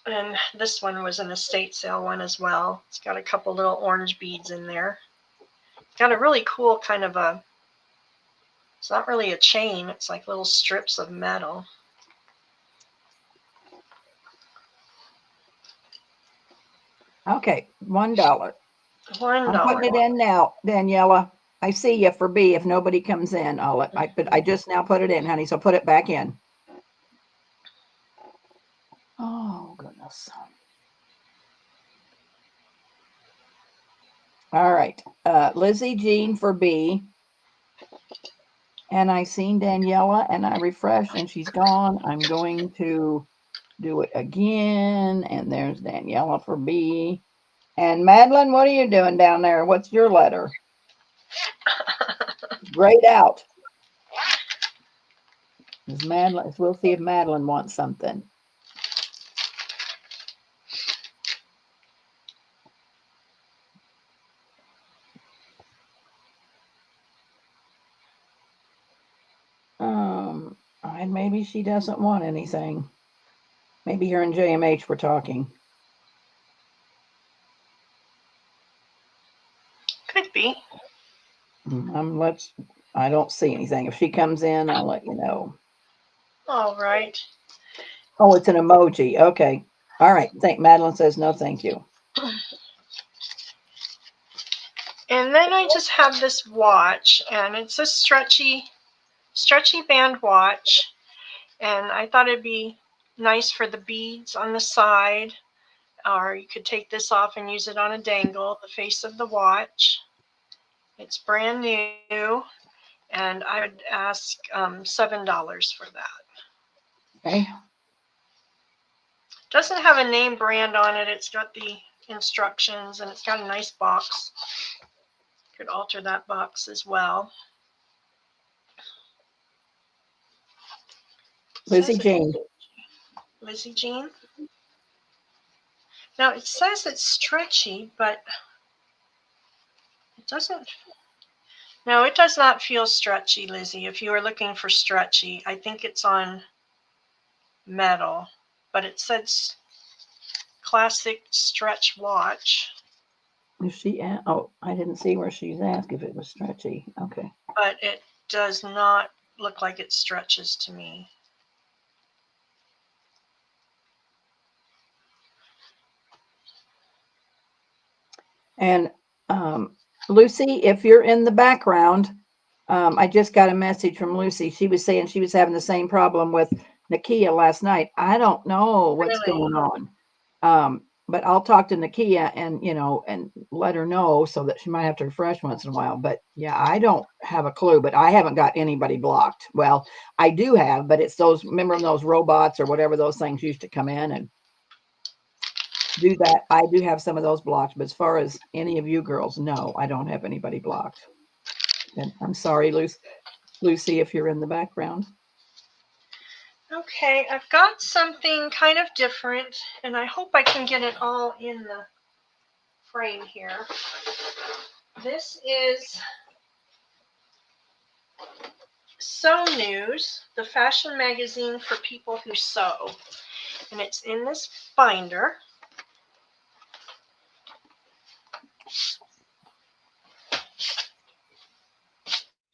And this one was an estate sale one as well. It's got a couple little orange beads in there. It's got a really cool kind of a, it's not really a chain. It's like little strips of metal. Okay, $1. $1. I'm putting it in now, Daniela. I see you for B. If nobody comes in, I just now put it in, honey. So put it back in. Oh goodness. All right, Lizzie Jean for B. And I seen Daniela, and I refreshed, and she's gone. I'm going to do it again, and there's Daniela for B. And Madeline, what are you doing down there? What's your letter? Grayed out. Is Madeline? We'll see if Madeline wants something. And maybe she doesn't want anything. Maybe her and JMH were talking. Could be. I don't see anything. If she comes in, I'll let you know. All right. Oh, it's an emoji. Okay. All right. Madeline says no, thank you. And then I just have this watch, and it's a stretchy band watch. And I thought it'd be nice for the beads on the side, or you could take this off and use it on a dangle, the face of the watch. It's brand new, and I would ask $7 for that. Okay. Doesn't have a name brand on it. It's got the instructions, and it's got a nice box. Could alter that box as well. Lizzie Jean. Lizzie Jean. Now it says it's stretchy, but it doesn't. No, it does not feel stretchy, Lizzie. If you are looking for stretchy, I think it's on metal, but it says classic stretch watch. Is she? Oh, I didn't see where she's asked if it was stretchy. Okay. But it does not look like it stretches to me. And Lucy, if you're in the background, I just got a message from Lucy. She was saying she was having the same problem with Nakia last night. I don't know what's going on. But I'll talk to Nakia and, and let her know so that she might have to refresh once in a while. But yeah, I don't have a clue, but I haven't got anybody blocked. Well, I do have, but it's those, remember those robots or whatever those things used to come in and do that. I do have some of those blocked, but as far as any of you girls, no, I don't have anybody blocked. And I'm sorry, Lucy, if you're in the background. Okay, I've got something kind of different, and I hope I can get it all in the frame here. This is Sew News, the fashion magazine for people who sew, and it's in this binder.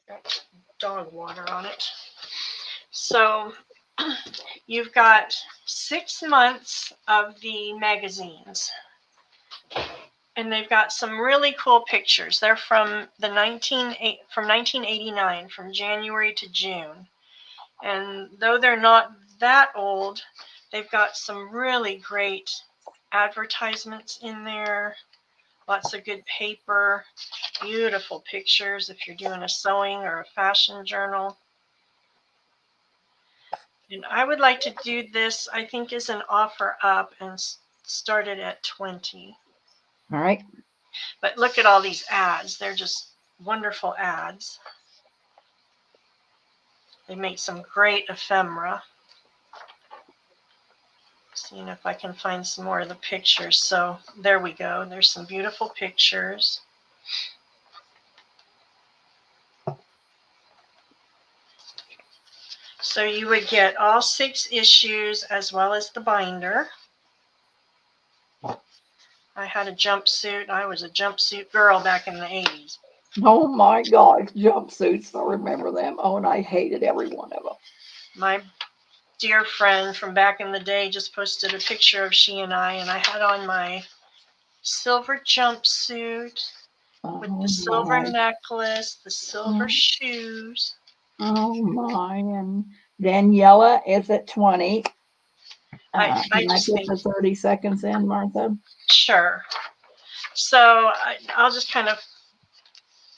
Got dog water on it. So you've got 6 months of the magazines, and they've got some really cool pictures. They're from 1989, from January to June. And though they're not that old, they've got some really great advertisements in there. Lots of good paper, beautiful pictures if you're doing a sewing or a fashion journal. And I would like to do this, I think, as an offer up and start it at 20. All right. But look at all these ads. They're just wonderful ads. They make some great ephemera. Seeing if I can find some more of the pictures. So there we go. There's some beautiful pictures. So you would get all 6 issues as well as the binder. I had a jumpsuit. I was a jumpsuit girl back in the 80s. Oh my gosh, jumpsuits. I remember them. Oh, and I hated every one of them. My dear friend from back in the day just posted a picture of she and I had on my silver jumpsuit with the silver necklace, the silver shoes. Oh my. And Daniela is at 20. Can I put the 30 seconds in, Martha? Sure. So I'll just kind of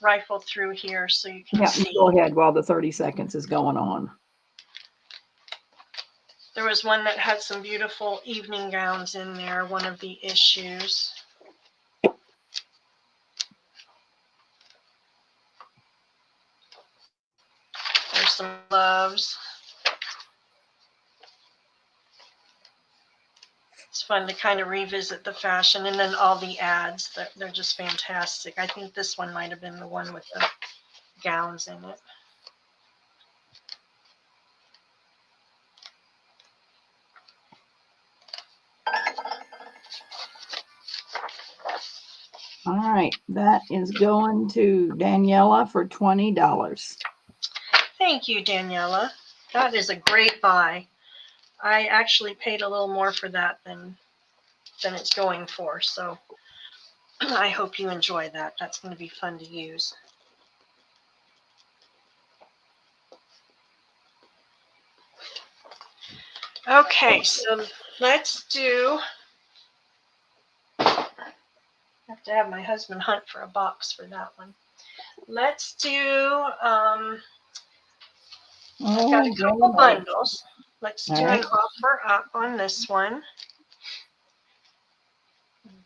rifle through here so you can see. Go ahead while the 30 seconds is going on. There was one that had some beautiful evening gowns in there, one of the issues. There's some gloves. It's fun to kind of revisit the fashion, and then all the ads, they're just fantastic. I think this one might have been the one with the gowns in it. All right, that is going to Daniela for $20. Thank you, Daniela. That is a great buy. I actually paid a little more for that than it's going for, so I hope you enjoy that. That's going to be fun to use. Okay, so let's do, I have to have my husband hunt for a box for that one. Let's do, I've got a couple bundles. Let's do an offer up on this one.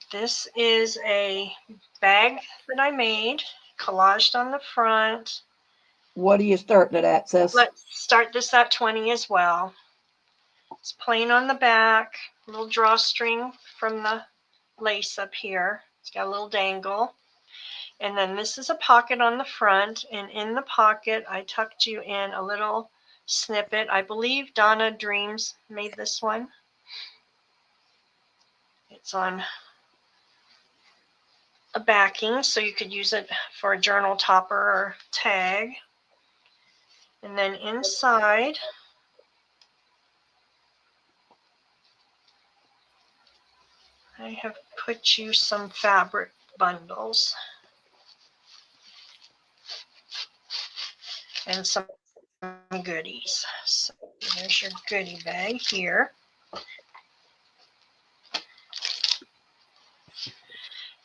This is a bag that I made, collaged on the front. What are you starting it at, sis? Let's start this at 20 as well. It's plain on the back, a little drawstring from the lace up here. It's got a little dangle. And then this is a pocket on the front, and in the pocket I tucked you in a little snippet. I believe Donna Dreams made this one. It's on a backing, so you could use it for a journal topper or tag. And then inside, I have put you some fabric bundles. and some goodies. So there's your goodie bag here.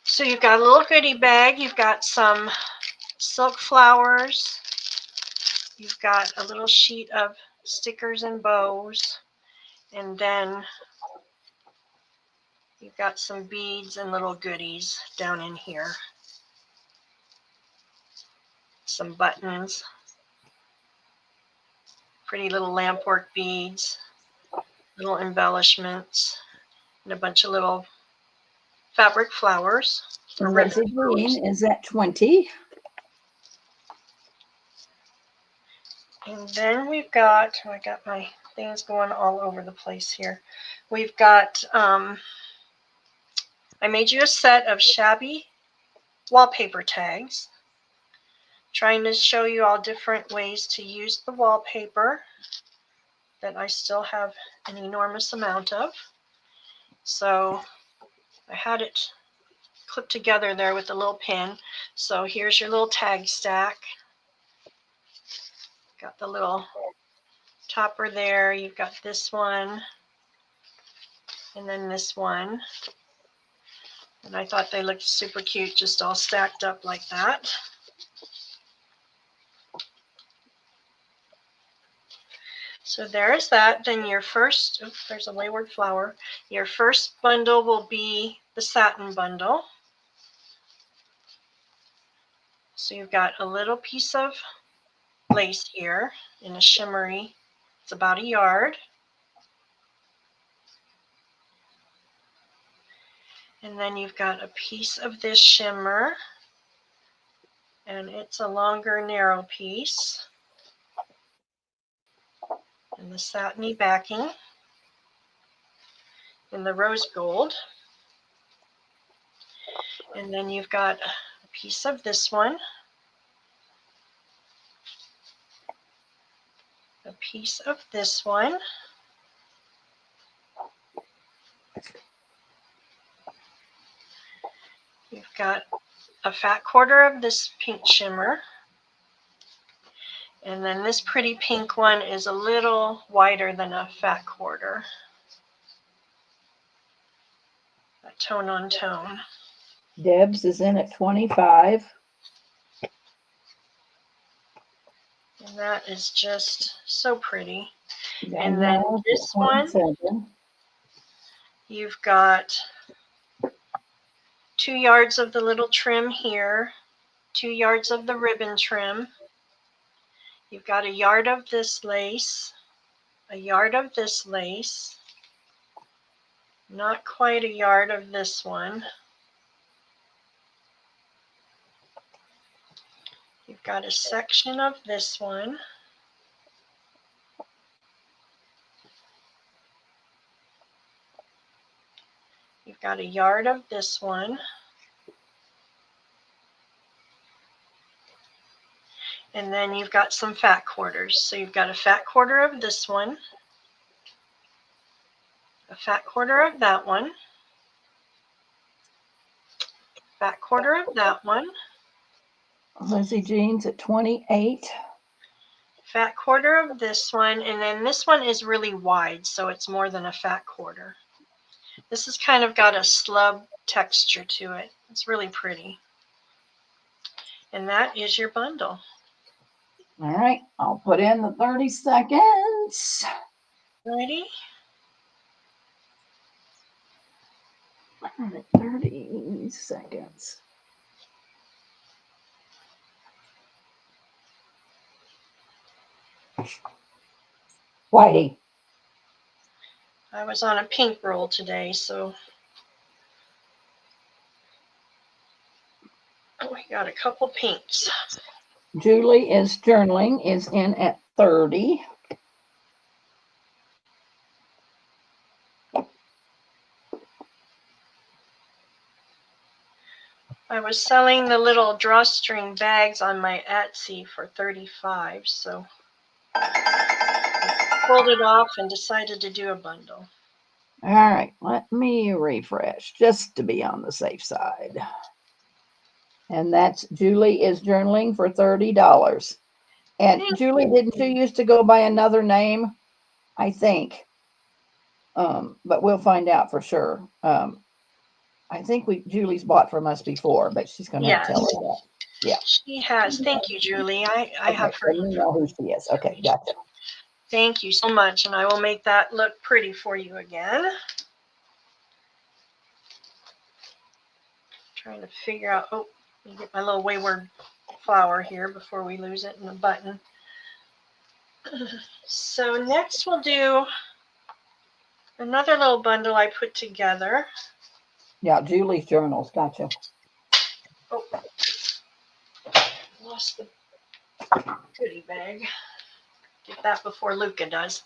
So you've got a little goodie bag. You've got some silk flowers. You've got a little sheet of stickers and bows. And then you've got some beads and little goodies down in here. Some buttons. Pretty little lampwork beads. Little embellishments. And a bunch of little fabric flowers. Green is at 20. And then we've got, I got my things going all over the place here. We've got, I made you a set of shabby wallpaper tags. Trying to show you all different ways to use the wallpaper that I still have an enormous amount of. So I had it clipped together there with a little pin. So here's your little tag stack. Got the little topper there. You've got this one and then this one. And I thought they looked super cute, just all stacked up like that. So there's that. Then your first, oops, there's a wayward flower. Your first bundle will be the satin bundle. So you've got a little piece of lace here in a shimmery, it's about a yard. And then you've got a piece of this shimmer, and it's a longer, narrow piece. And the satiny backing in the rose gold. And then you've got a piece of this one, a piece of this one, you've got a fat quarter of this pink shimmer, and then this pretty pink one is a little wider than a fat quarter. That tone on tone. Deb's is in at 25. And that is just so pretty. And then this one, you've got 2 yards of the little trim here, 2 yards of the ribbon trim. You've got a yard of this lace, a yard of this lace, not quite a yard of this one. You've got a section of this one. You've got a yard of this one. And then you've got some fat quarters. So you've got a fat quarter of this one, a fat quarter of that one, fat quarter of that one. Lizzie Jean's at 28. Fat quarter of this one, and then this one is really wide, so it's more than a fat quarter. This has kind of got a slub texture to it. It's really pretty. And that is your bundle. All right, I'll put in the 30 seconds. Ready? All right, 30 seconds. Whitey. I was on a pink roll today, so we got a couple pinks. Julie is journaling is in at 30. I was selling the little drawstring bags on my Etsy for $35, so I pulled it off and decided to do a bundle. All right, let me refresh just to be on the safe side. And that's Julie is journaling for $30. And Julie, didn't you used to go by another name? I think. But we'll find out for sure. I think Julie's bought from us before, but she's going to have to tell her that. Yeah. She has. Thank you, Julie. I have her. So you know who she is. Okay, gotcha. Thank you so much, and I will make that look pretty for you again. Trying to figure out, oh, let me get my little wayward flower here before we lose it in the button. So next we'll do another little bundle I put together. Yeah, Julie's journals. Gotcha. Oh, lost the goodie bag. Get that before Luca does.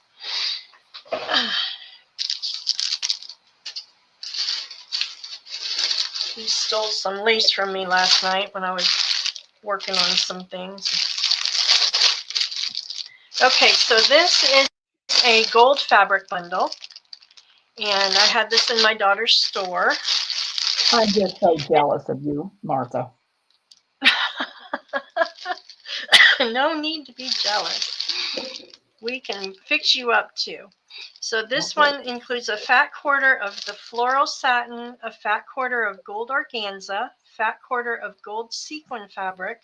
He stole some lace from me last night when I was working on some things. Okay, so this is a gold fabric bundle, and I had this in my daughter's store. I'm just so jealous of you, Martha. No need to be jealous. We can fix you up too. So this one includes a fat quarter of the floral satin, a fat quarter of gold organza, fat quarter of gold sequin fabric,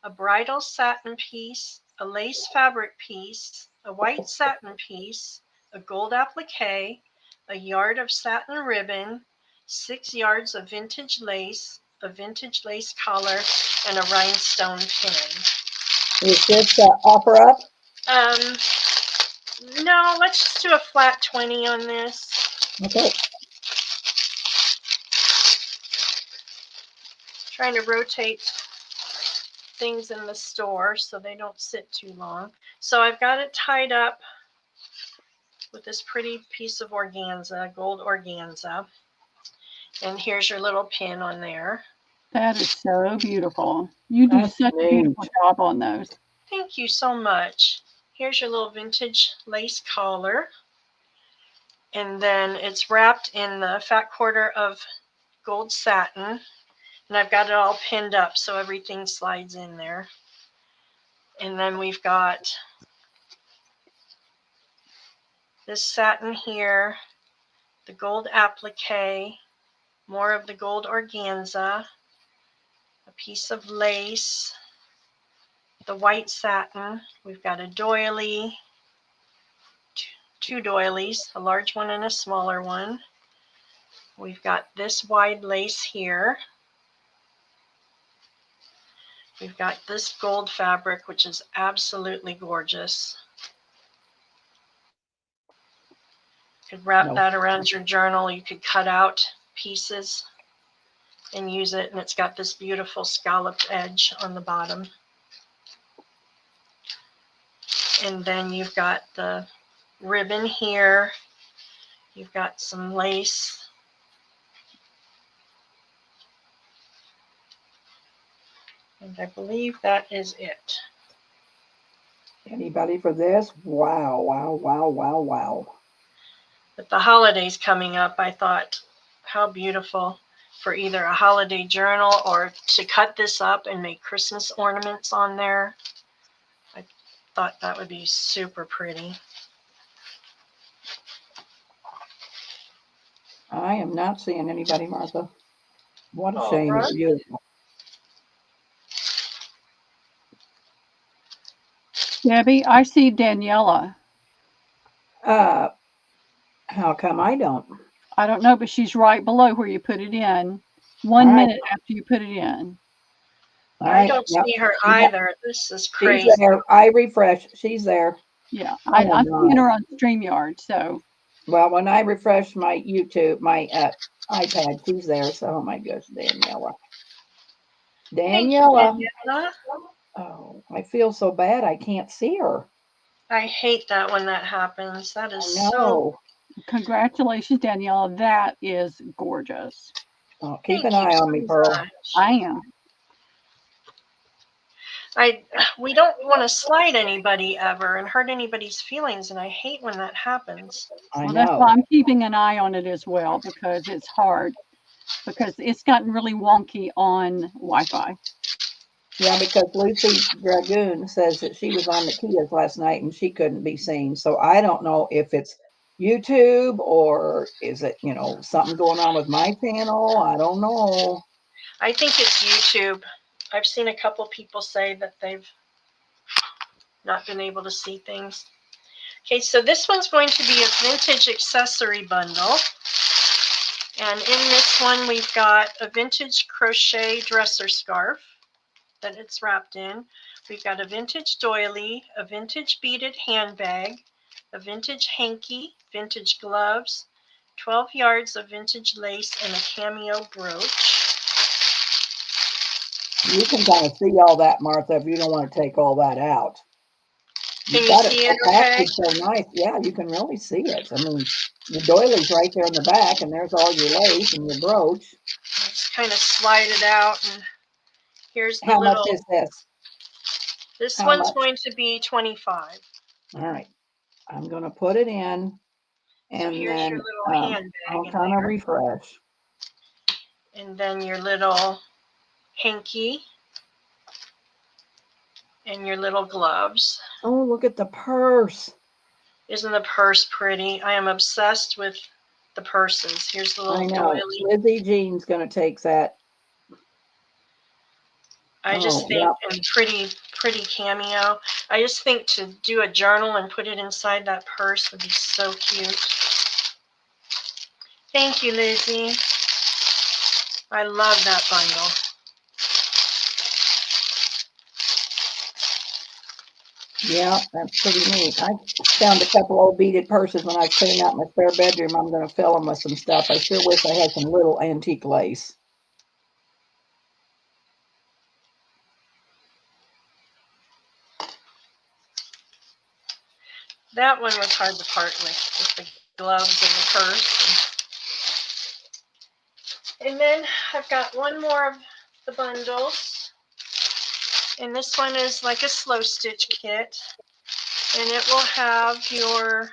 a bridal satin piece, a lace fabric piece, a white satin piece, a gold applique, a yard of satin ribbon, 6 yards of vintage lace, a vintage lace collar, and a rhinestone pin. Is this offer up? No, let's just do a flat 20 on this. Okay. Trying to rotate things in the store so they don't sit too long. So I've got it tied up with this pretty piece of organza, gold organza. And here's your little pin on there. That is so beautiful. You do such a beautiful job on those. Thank you so much. Here's your little vintage lace collar. And then it's wrapped in the fat quarter of gold satin. And I've got it all pinned up so everything slides in there. And then we've got this satin here, the gold applique, more of the gold organza, a piece of lace, the white satin. We've got a doily, two doilies, a large one and a smaller one. We've got this wide lace here. We've got this gold fabric, which is absolutely gorgeous. You could wrap that around your journal. You could cut out pieces and use it, and it's got this beautiful scalloped edge on the bottom. And then you've got the ribbon here. You've got some lace. And I believe that is it. Anybody for this? Wow, wow, wow, wow, wow. With the holidays coming up, I thought, how beautiful for either a holiday journal or to cut this up and make Christmas ornaments on there. I thought that would be super pretty. I am not seeing anybody, Martha. What a shame. It's beautiful. Debbie, I see Daniela. How come I don't? I don't know, but she's right below where you put it in. 1 minute after you put it in. I don't see her either. This is crazy. She's there. I refresh. She's there. Yeah, I'm seeing her on StreamYard. So, well, when I refresh my YouTube, my iPad, she's there. So, oh my gosh, Daniela. Daniela. Oh, I feel so bad. I can't see her. I hate that when that happens. That is so. Congratulations, Daniela. That is gorgeous. Oh, keep an eye on me, Pearl. I am. We don't want to slight anybody ever and hurt anybody's feelings, and I hate when that happens. I know. That's why I'm keeping an eye on it as well, because it's hard, because it's gotten really wonky on Wi-Fi. Yeah, because Lucy Dragoon says that she was on the Kias last night and she couldn't be seen. So I don't know if it's YouTube or is it, something going on with my channel? I don't know. I think it's YouTube. I've seen a couple people say that they've not been able to see things. Okay, so this one's going to be a vintage accessory bundle. And in this one, we've got a vintage crochet dresser scarf that it's wrapped in. We've got a vintage doily, a vintage beaded handbag, a vintage hanky, vintage gloves, 12 yards of vintage lace, and a cameo brooch. You can kind of see all that, Martha, if you don't want to take all that out. Can you see it okay? So nice. Yeah, you can really see it. I mean, your doily's right there in the back, and there's all your lace and your brooch. Let's kind of slide it out, and here's the How much is this? This one's going to be $25. All right. I'm going to put it in, and so here's then your little handbag. I'll kind of refresh. And then your little hanky and your little gloves. Oh, look at the purse. Isn't the purse pretty? I am obsessed with the purses. Here's the little doily. Lizzie Jean's going to take that. I just think, and pretty cameo. I just think to do a journal and put it inside that purse would be so cute. Thank you, Lizzie. I love that bundle. Yeah, that's pretty neat. I found a couple old beaded purses when I was cleaning out my spare bedroom. I'm going to fill them with some stuff. I sure wish I had some little antique lace. That one was hard to part with the gloves and the purse. And then I've got one more of the bundles. And this one is like a slow stitch kit. And it will have your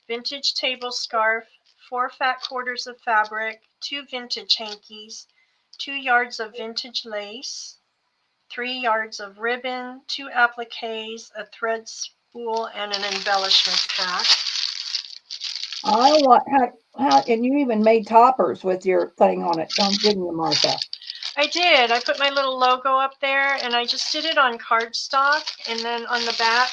vintage table scarf, 4 fat quarters of fabric, 2 vintage hankies, 2 yards of vintage lace, 3 yards of ribbon, 2 appliques, a thread spool, and an embellishment pack. And you even made toppers with your thing on it, didn't you, Martha? I did. I put my little logo up there, and I just did it on cardstock, and then on the back,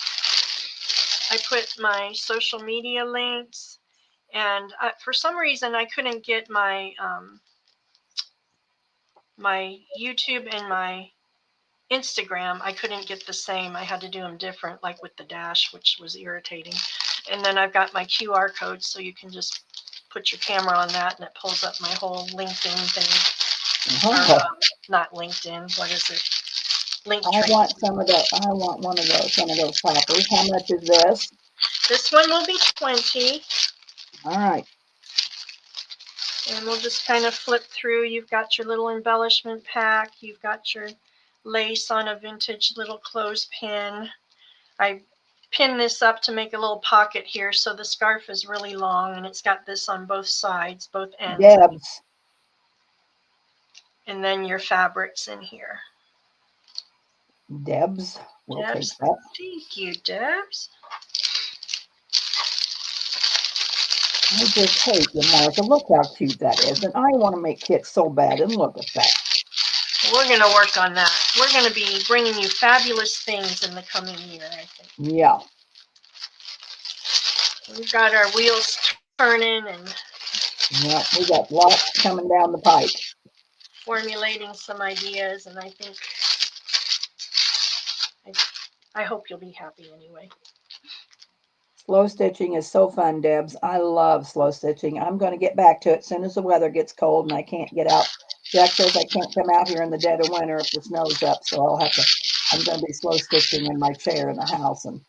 I put my social media links, and for some reason, I couldn't get my my YouTube and my Instagram. I couldn't get the same. I had to do them different, like with the dash, which was irritating. And then I've got my QR code, so you can just put your camera on that, and it pulls up my whole LinkedIn thing. Or, not LinkedIn. What is it? I want one of those toppers. How much is this? This one will be $20. All right. And we'll just kind of flip through. You've got your little embellishment pack. You've got your lace on a vintage little clothespin. I pinned this up to make a little pocket here, so the scarf is really long, and it's got this on both sides, both ends. Debs. And then your fabrics in here. Debs. We'll Debs. take that. Thank you, Debs. I just hate you, Martha. Look how cute that is. And I want to make kits so bad. And look at that. We're going to work on that. We're going to be bringing you fabulous things in the coming year, I think. Yeah. We've got our wheels turning and yeah, we got lots coming down the pipe. Formulating some ideas, and I think I hope you'll be happy anyway. Slow stitching is so fun, Debs. I love slow stitching. I'm going to get back to it as soon as the weather gets cold and I can't get out. Jack says I can't come out here in the dead of winter if the snow's up, so I'm going to be slow stitching in my chair in the house. And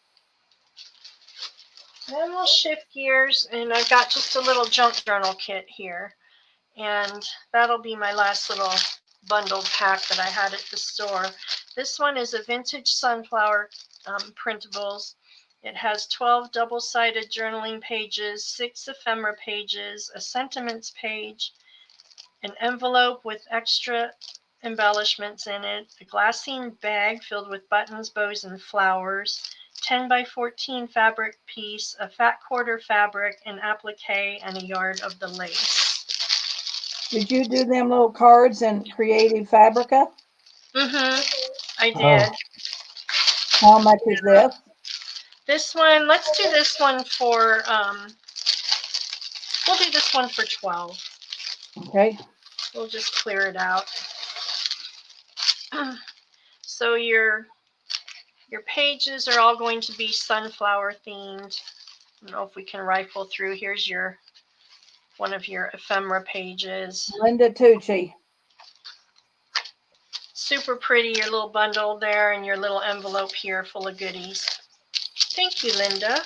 then we'll shift gears, and I've got just a little junk journal kit here, and that'll be my last little bundled pack that I had at the store. This one is a vintage sunflower printables. It has 12 double-sided journaling pages, 6 ephemera pages, a sentiments page, an envelope with extra embellishments in it. A glassine bag filled with buttons, bows, and flowers. 10 by 14 fabric piece, a fat quarter fabric, an applique, and a yard of the lace. Did you do them little cards in Creative Fabrica? I did. How much is this? This one, let's do this one for, we'll do this one for 12. Okay. We'll just clear it out. So your pages are all going to be sunflower themed. I don't know if we can rifle through. Here's one of your ephemera pages. Linda Tucci. Super pretty, your little bundle there and your little envelope here full of goodies. Thank you, Linda.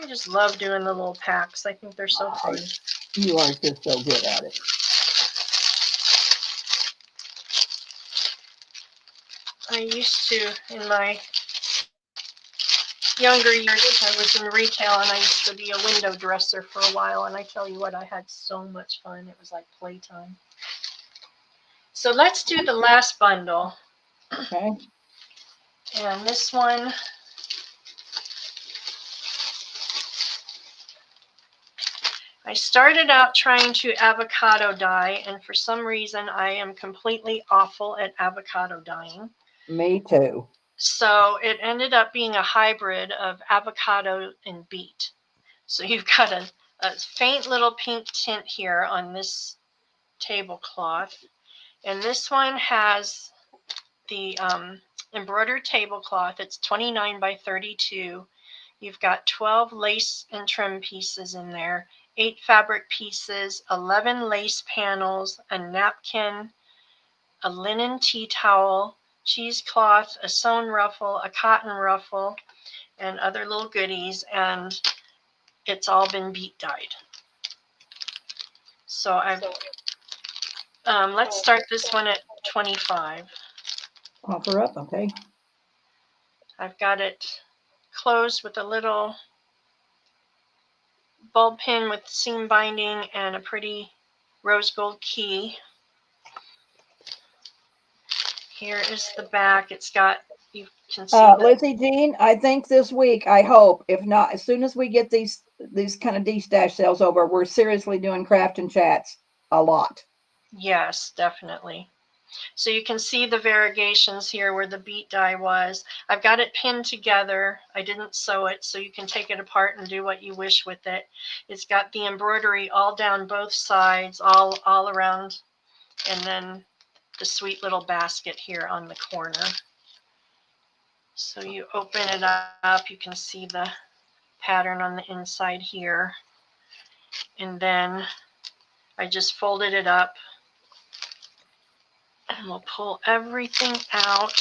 I just love doing the little packs. I think they're so fun. You are just so good at it. I used to, in my younger years, I was in retail and I used to be a window dresser for a while, and I tell you what, I had so much fun. It was like playtime. So let's do the last bundle. Okay. And this one, I started out trying to avocado dye, and for some reason I am completely awful at avocado dyeing. Me too. So it ended up being a hybrid of avocado and beet. So you've got a faint little pink tint here on this tablecloth. And this one has the embroidered tablecloth. It's 29 by 32. You've got 12 lace and trim pieces in there, 8 fabric pieces, 11 lace panels, a napkin, a linen tea towel, cheesecloth, a sewn ruffle, a cotton ruffle, and other little goodies, and it's all been beet dyed. So let's start this one at 25. Offer up, okay. I've got it closed with a little bulb pin with seam binding and a pretty rose gold key. Here is the back. It's got, you can see Lizzie Jean, I think this week, I hope, if not, as soon as we get these kind of Destash sales over, we're seriously doing craft and chats a lot. Yes, definitely. So you can see the variegations here where the beet dye was. I've got it pinned together. I didn't sew it, so you can take it apart and do what you wish with it. It's got the embroidery all down both sides, all around, and then the sweet little basket here on the corner. So you open it up, you can see the pattern on the inside here. And then I just folded it up. And we'll pull everything out.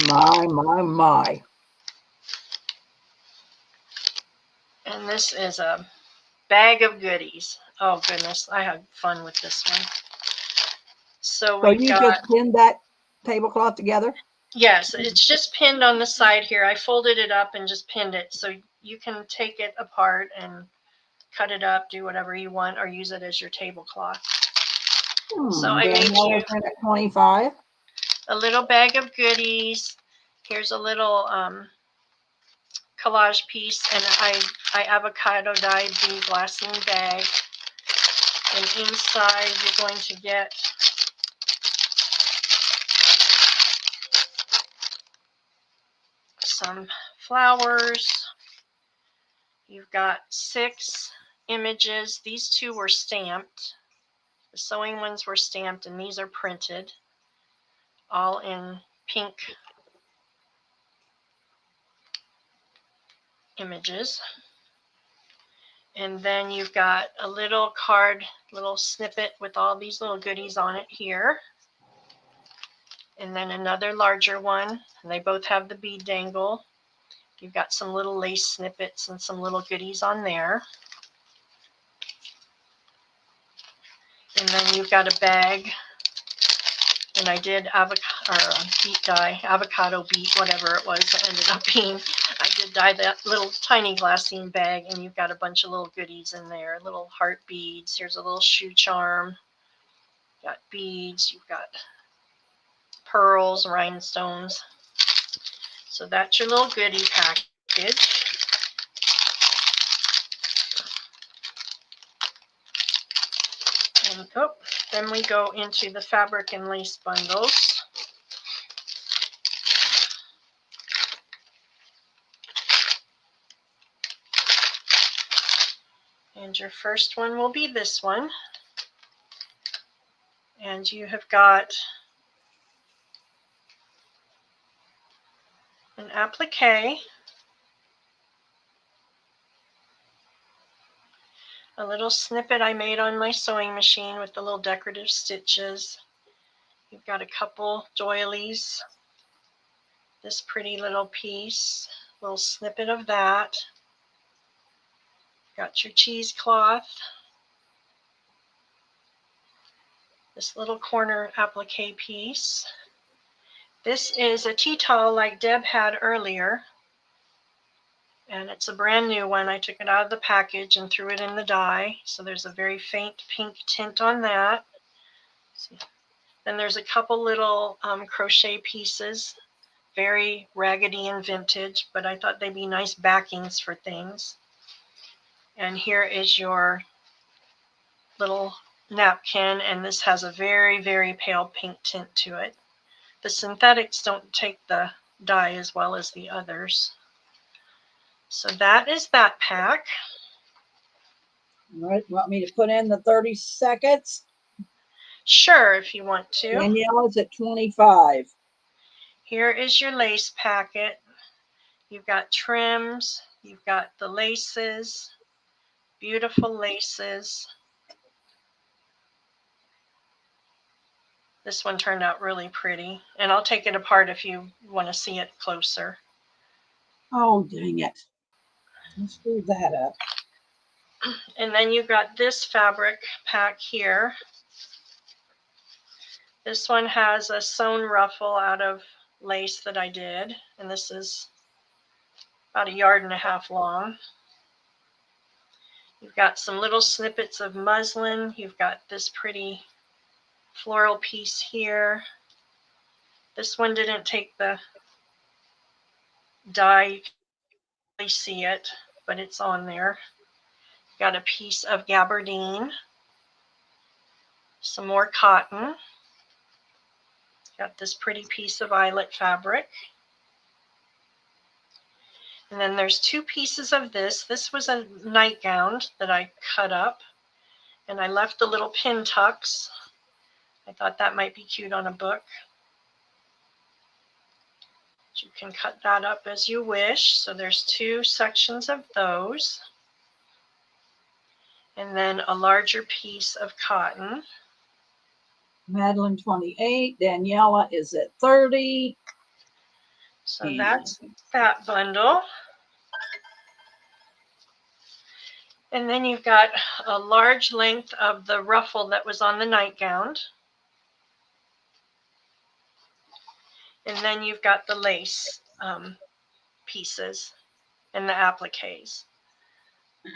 My. And this is a bag of goodies. Oh goodness, I had fun with this one. So we just pinned that tablecloth together? Yes, it's just pinned on the side here. I folded it up and just pinned it, so you can take it apart and cut it up, do whatever you want, or use it as your tablecloth. So I made you at 25. a little bag of goodies. Here's a little collage piece, and I avocado dyed the glassine bag. And inside you're going to get some flowers. You've got 6 images. These 2 were stamped. The sewing ones were stamped, and these are printed, all in pink images. And then you've got a little card, little snippet with all these little goodies on it here. And then another larger one, and they both have the bead dangle. You've got some little lace snippets and some little goodies on there. And then you've got a bag, and I did beet dye, avocado beet, whatever it was that ended up being. I to dye that little tiny glassine bag, and you've got a bunch of little goodies in there, little heart beads. Here's a little shoe charm. Got beads. You've got pearls, rhinestones. So that's your little goodie package. And then we go into the fabric and lace bundles. And your first one will be this one. And you have got an applique, a little snippet I made on my sewing machine with the little decorative stitches. You've got a couple doilies, this pretty little piece, little snippet of that. Got your cheesecloth, this little corner applique piece. This is a tea towel like Deb had earlier, and it's a brand new one. I took it out of the package and threw it in the dye, so there's a very faint pink tint on that. Then there's a couple little crochet pieces, very raggedy and vintage, but I thought they'd be nice backings for things. And here is your little napkin, and this has a very, very pale pink tint to it. The synthetics don't take the dye as well as the others. So that is that pack. All right, you want me to put in the 30 seconds? Sure, if you want to. Daniela's at 25. Here is your lace packet. You've got trims, you've got the laces, beautiful laces. This one turned out really pretty, and I'll take it apart if you want to see it closer. Oh, dang it. Let's screw that up. And then you've got this fabric pack here. This one has a sewn ruffle out of lace that I did, and this is about 1.5 yards long. You've got some little snippets of muslin. You've got this pretty floral piece here. This one didn't take the dye. You can really see it, but it's on there. You've got a piece of gabardine, some more cotton. Got this pretty piece of eyelet fabric. And then there's 2 pieces of this. This was a nightgown that I cut up, and I left the little pin tucks. I thought that might be cute on a book. You can cut that up as you wish. So there's 2 sections of those. And then a larger piece of cotton. Madeline 28. Daniela is at 30. So that's that bundle. And then you've got a large length of the ruffle that was on the nightgown. And then you've got the lace pieces and the appliques.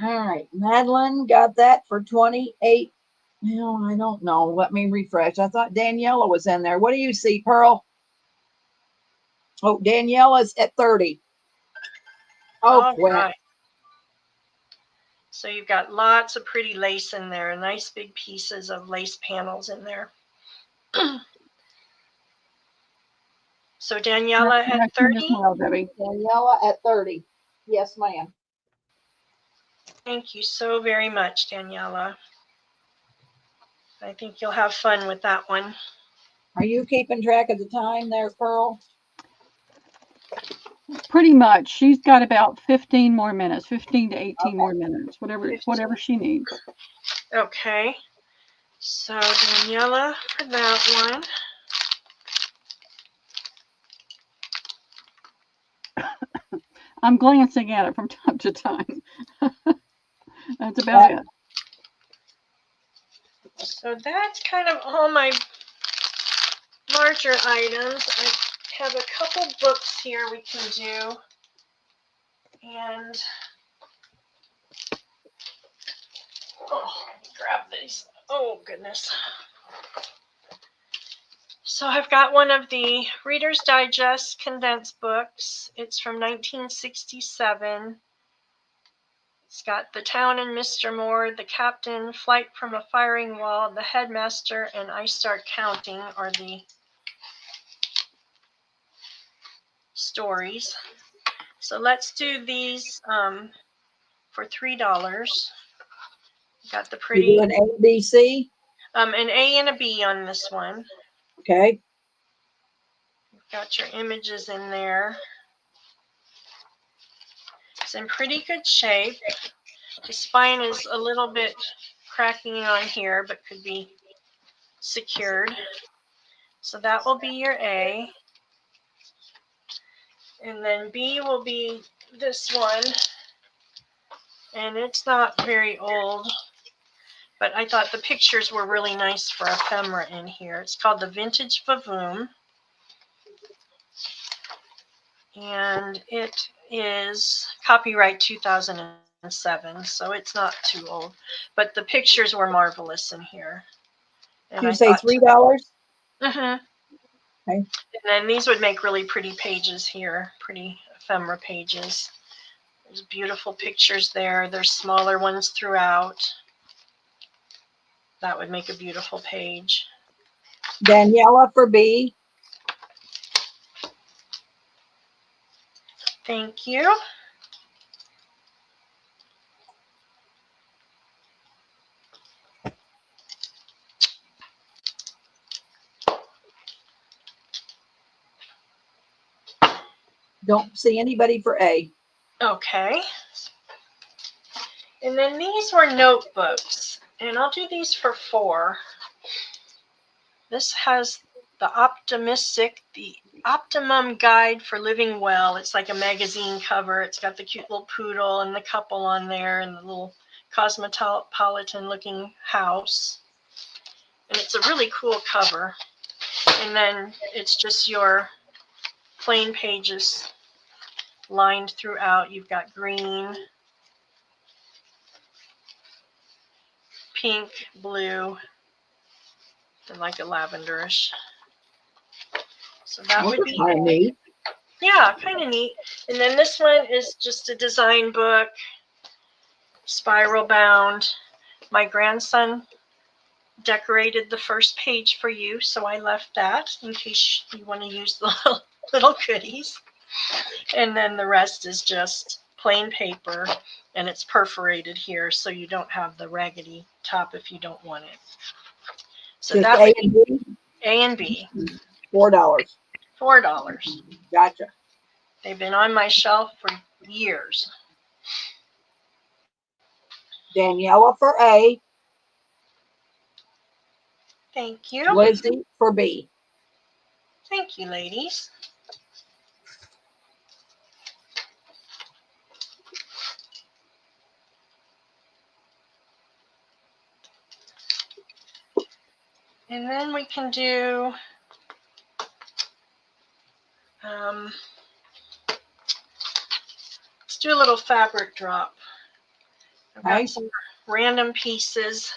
All right. Madeline got that for 28. Well, I don't know. Let me refresh. I thought Daniela was in there. What do you see, Pearl? Oh, Daniela's at 30. Oh, quick. Right. So you've got lots of pretty lace in there, nice big pieces of lace panels in there. So Daniela at 30? Daniela at 30. Yes, ma'am. Thank you so very much, Daniela. I think you'll have fun with that one. Are you keeping track of the time there, Pearl? Pretty much. She's got about 15 more minutes, 15 to 18 more minutes, whatever she needs. Okay. So Daniela for that one. I'm glancing at it from time to time. That's about it. So that's kind of all my larger items. I have a couple books here we can do. And oh, let me grab these. Oh, goodness. So I've got one of the Reader's Digest condensed books. It's from 1967. It's got The Town and Mr. Moore, The Captain, Flight from a Firing Wall, The Headmaster, and I Start Counting are the stories. So let's do these for $3. Got the pretty. You do an A, B, C? An A and a B on this one. Okay. Got your images in there. It's in pretty good shape. The spine is a little bit cracking on here, but could be secured. So that will be your A. And then B will be this one. And it's not very old, but I thought the pictures were really nice for ephemera in here. It's called the Vintage Vavoom. And it is copyright 2007, so it's not too old. But the pictures were marvelous in here. And you say $3? Mm-hmm. Okay. And then these would make really pretty pages here, pretty ephemera pages. There's beautiful pictures there. There's smaller ones throughout. That would make a beautiful page. Daniela for B. Thank you. Don't see anybody for A. Okay. And then these were notebooks, and I'll do these for $4. This has the Optimum Guide for Living Well. It's like a magazine cover. It's got the cute little poodle and the couple on there and the little cosmopolitan looking house. And it's a really cool cover. And then it's just your plain pages lined throughout. You've got green, pink, blue, and like a lavenderish. So that would be kind of neat. Yeah, kind of neat. And then this one is just a design book, spiral bound. My grandson decorated the first page for you, so I left that in case you want to use the little goodies. And then the rest is just plain paper, and it's perforated here, so you don't have the raggedy top if you don't want it. So just that A and B? A and B. $4. $4. Gotcha. They've been on my shelf for years. Daniela for A. Thank you. Lizzie for B. Thank you, ladies. And then we can do let's do a little fabric drop. I've got some random pieces.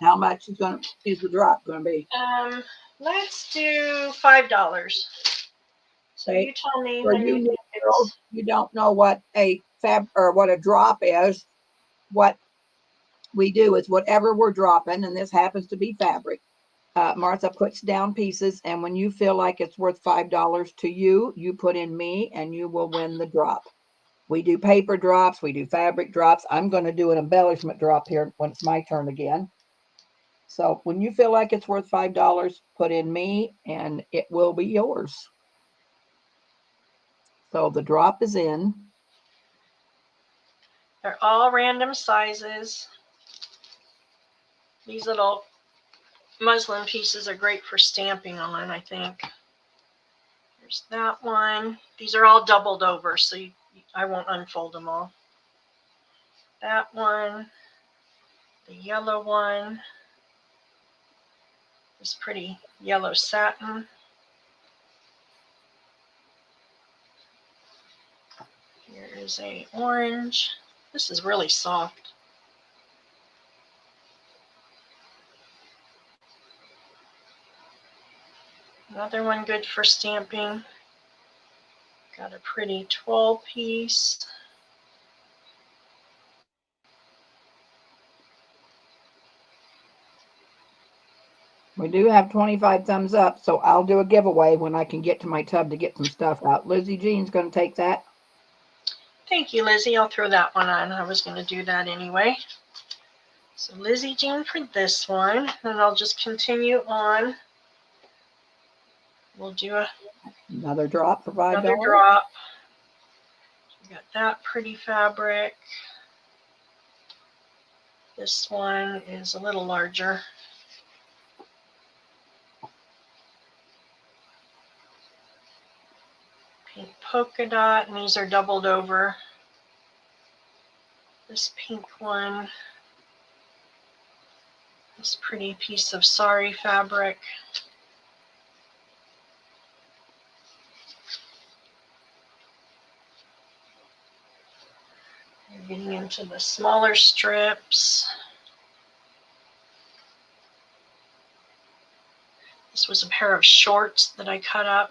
How much is the drop going to be? Let's do $5. So you tell me when you girls, you don't know what a what a drop is. What we do is whatever we're dropping, and this happens to be fabric. Martha puts down pieces, and when you feel like it's worth $5 to you, you put in me, and you will win the drop. We do paper drops. We do fabric drops. I'm going to do an embellishment drop here when it's my turn again. So when you feel like it's worth $5, put in me, and it will be yours. So the drop is in. They're all random sizes. These little muslin pieces are great for stamping on, I think. There's that one. These are all doubled over, so I won't unfold them all. That one. The yellow one. This pretty yellow satin. is a orange. This is really soft. Another one good for stamping. Got a pretty 12 piece. We do have 25 thumbs up, so I'll do a giveaway when I can get to my tub to get some stuff out. Lizzie Jean's going to take that. Thank you, Lizzie. I'll throw that one on. I was going to do that anyway. So Lizzie Jean for this one. Then I'll just continue on. We'll do another drop for $5. Another drop. We got that pretty fabric. This one is a little larger. Pink polka dot, and these are doubled over. This pink one. This pretty piece of sari fabric. We're getting into the smaller strips. This was a pair of shorts that I cut up.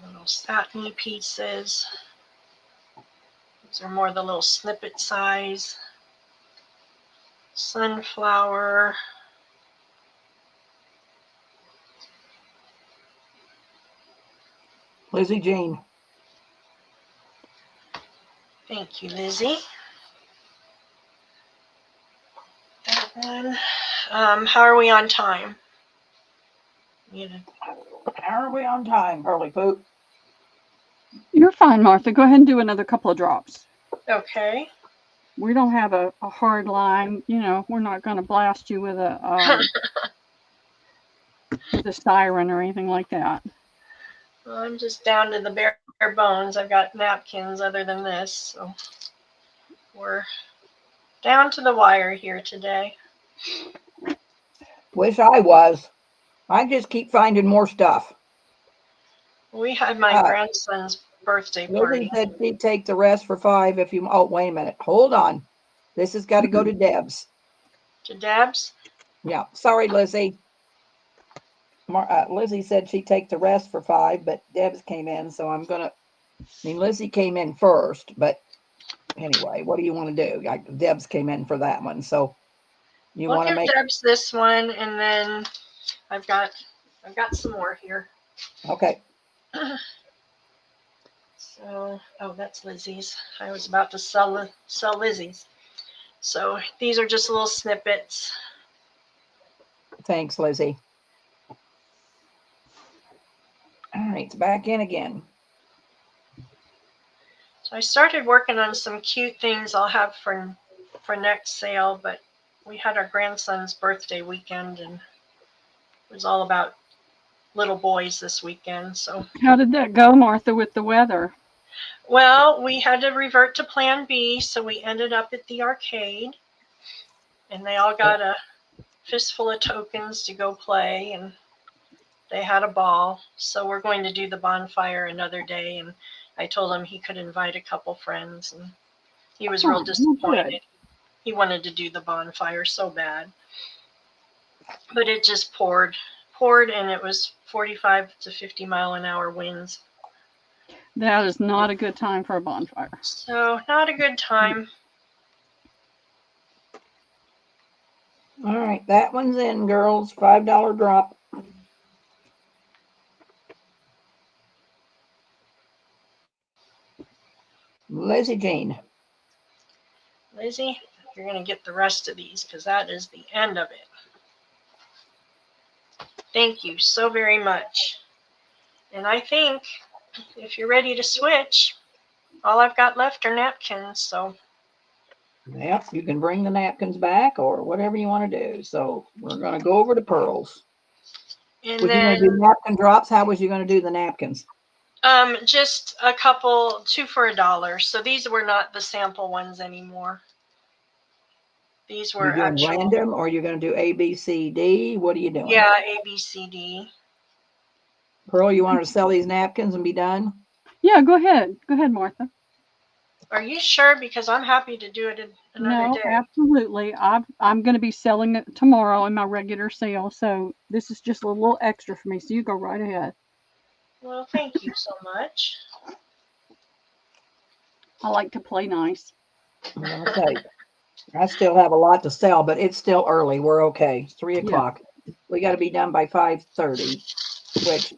Little satiny pieces. These are more the little snippet size. Sunflower. Lizzie Jean. Thank you, Lizzie. That one. How are we on time? How are we on time, Hurley Poop? You're fine, Martha. Go ahead and do another couple of drops. Okay. We don't have a hard line. You know, we're not going to blast you with a with a siren or anything like that. Well, I'm just down to the bare bones. I've got napkins other than this, so we're down to the wire here today. Wish I was. I just keep finding more stuff. We had my grandson's birthday party. Lizzie said she'd take the rest for $5 if you. Oh, wait a minute. Hold on. This has got to go to Deb's. To Deb's? Yeah. Sorry, Lizzie. Lizzie said she'd take the rest for $5, but Deb's came in, so I'm gonna. I mean, Lizzie came in first, but anyway, what do you want to do? Deb's came in for that one, so you want to make Deb's this one, and then I've got some more here. Okay. So, oh, that's Lizzie's. I was about to sell Lizzie's. So these are just little snippets. Thanks, Lizzie. All right, it's back in again. So I started working on some cute things I'll have for next sale, but we had our grandson's birthday weekend, and it was all about little boys this weekend. So how did that go, Martha, with the weather? Well, we had to revert to plan B, so we ended up at the arcade, and they all got a fistful of tokens to go play, and they had a ball. So we're going to do the bonfire another day, and I told him he could invite a couple friends, and he was real disappointed. Good. He wanted to do the bonfire so bad, but it just poured, and it was 45 to 50 mile an hour winds. That is not a good time for a bonfire. So not a good time. All right, that one's in, girls. $5 drop. Lizzie Jean. Lizzie, you're going to get the rest of these because that is the end of it. Thank you so very much. And I think if you're ready to switch, all I've got left are napkins. So yeah, you can bring the napkins back or whatever you want to do. So we're going to go over to pearls. And was you going to do napkin drops? How was you going to do the napkins? Just a couple, 2 for $1. So these were not the sample ones anymore. These were you're doing random, or you're going to do A, B, C, D? What are you doing? Yeah, A, B, C, D. Pearl, you want to sell these napkins and be done? Yeah, go ahead. Go ahead, Martha. Are you sure? Because I'm happy to do it another No, day. absolutely. I'm going to be selling it tomorrow in my regular sale. So this is just a little extra for me. So you go right ahead. Well, thank you so much. I like to play nice. Okay. I still have a lot to sell, but it's still early. We're okay. It's 3 o'clock. We got to be done by 5:30, which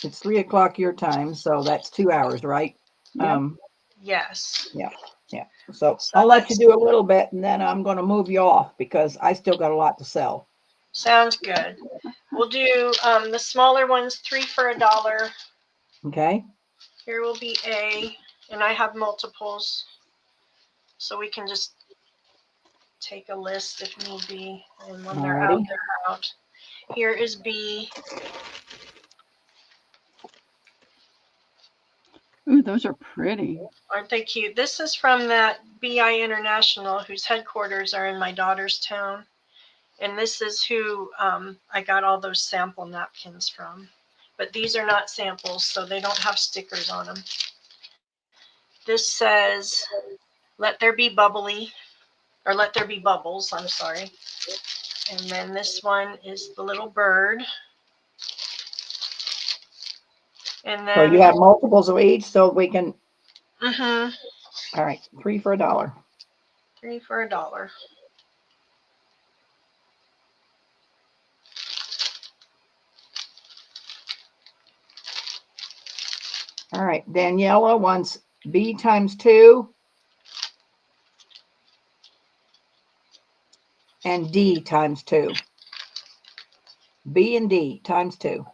it's 3 o'clock your time. So that's 2 hours, right? Yep. Yes. Yeah. So I'll let you do a little bit and then I'm going to move you off because I still got a lot to sell. Sounds good. We'll do the smaller ones, 3 for $1. Okay. Here will be A, and I have multiples, so we can just take a list if need be, and when they're out, they're out. Here is B. Ooh, those are pretty. Aren't they cute? This is from that BI International, whose headquarters are in my daughter's town. And this is who I got all those sample napkins from. But these are not samples, so they don't have stickers on them. This says, let there be bubbly, or let there be bubbles, I'm sorry. And then this one is the little bird. And then. So you have multiples of each, so we can. Mm-hmm. All right, 3 for $1. 3 for $1. All right, Daniela wants B times 2 and D times 2. B and D times 2.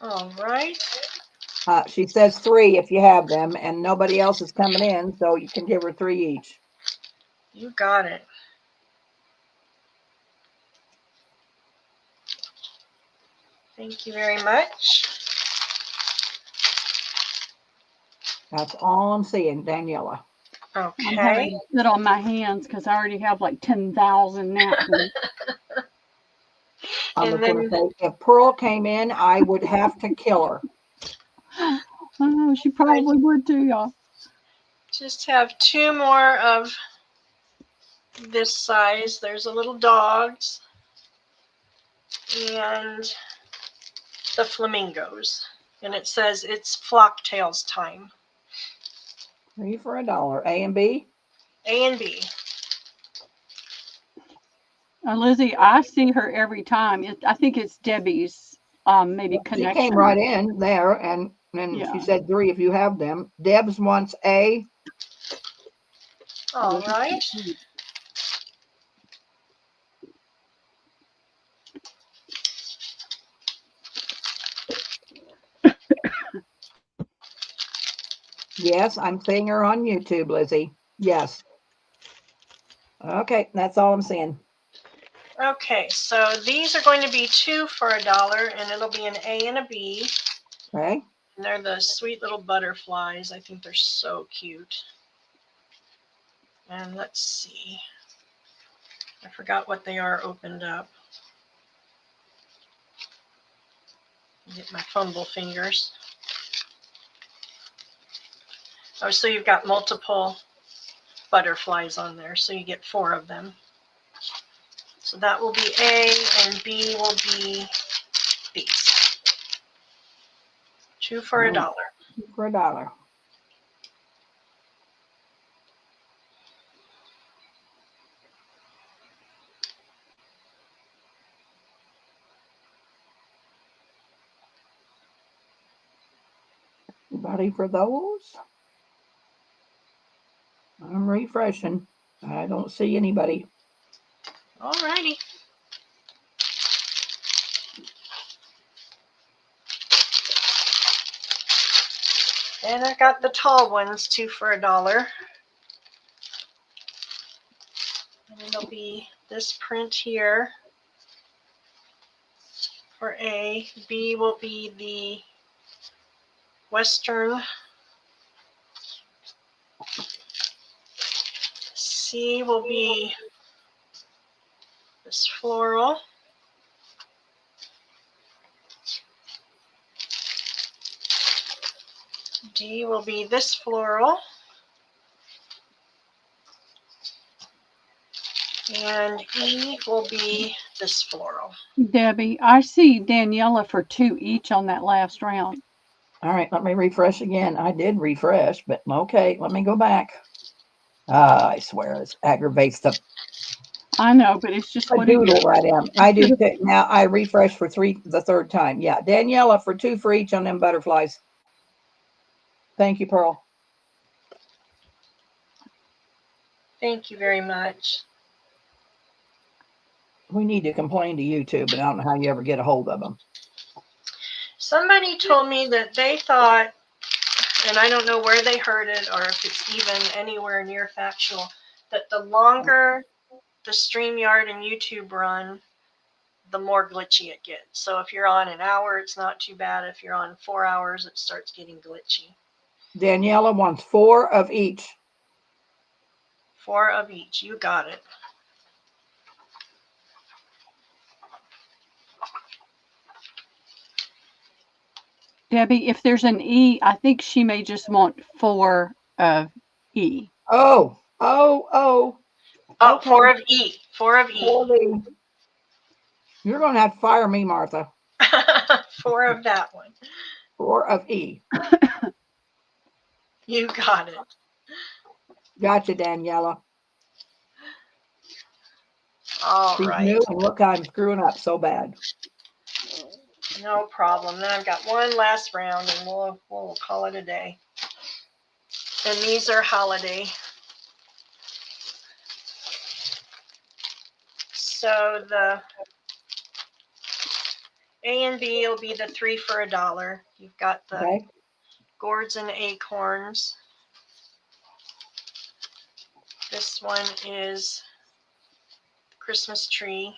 All right. She says 3 if you have them, and nobody else is coming in, so you can give her 3 each. You got it. Thank you very much. That's all I'm seeing, Daniela. Okay. I'm having to sit on my hands because I already have like 10,000 napkins. I was going to say, if Pearl came in, I would have to kill her. Oh, she probably would too, y'all. Just have 2 more of this size. There's a little dogs and the flamingos. And it says it's flock tails time. 3 for $1. A and B? A and B. Lizzie, I see her every time. I think it's Debbie's maybe connection. She came right in there and she said 3 if you have them. Debs wants A. All right. Yes, I'm seeing her on YouTube, Lizzie. Yes. Okay, that's all I'm seeing. Okay, so these are going to be 2 for $1, and it'll be an A and a B. Okay. And they're the sweet little butterflies. I think they're so cute. And let's see. I forgot what they are opened up. Get my fumble fingers. Oh, so you've got multiple butterflies on there, so you get 4 of them. So that will be A, and B will be these. 2 for $1. 2 for $1. Anybody for those? I'm refreshing. I don't see anybody. All righty. And I got the tall ones, 2 for $1. And it'll be this print here for A. B will be the Western. C will be this floral. D will be this floral. And E will be this floral. Debbie, I see Daniela for 2 each on that last round. All right, let me refresh again. I did refresh, but okay, let me go back. I swear this aggravates the I know, but it's just what it is. doodle I am. I do now. I refresh for the third time. Yeah, Daniela for 2 for each on them butterflies. Thank you, Pearl. Thank you very much. We need to complain to YouTube, but I don't know how you ever get a hold of them. Somebody told me that they thought, and I don't know where they heard it or if it's even anywhere near factual, that the longer the StreamYard and YouTube run, the more glitchy it gets. So if you're on an hour, it's not too bad. If you're on 4 hours, it starts getting glitchy. Daniela wants 4 of each. 4 of each. You got it. Debbie, if there's an E, I think she may just want 4 of E. Oh. Okay. 4 of E. 4 of E. 4 of E. You're going to have to fire me, Martha. 4 of that one. 4 of E. You got it. Gotcha, Daniela. All right. New, and look, I'm screwing up so bad. No problem. Then I've got one last round, and we'll call it a day. And these are holiday. So the A and B will be the 3 for $1. You've got the gourds and acorns. This one is Christmas tree.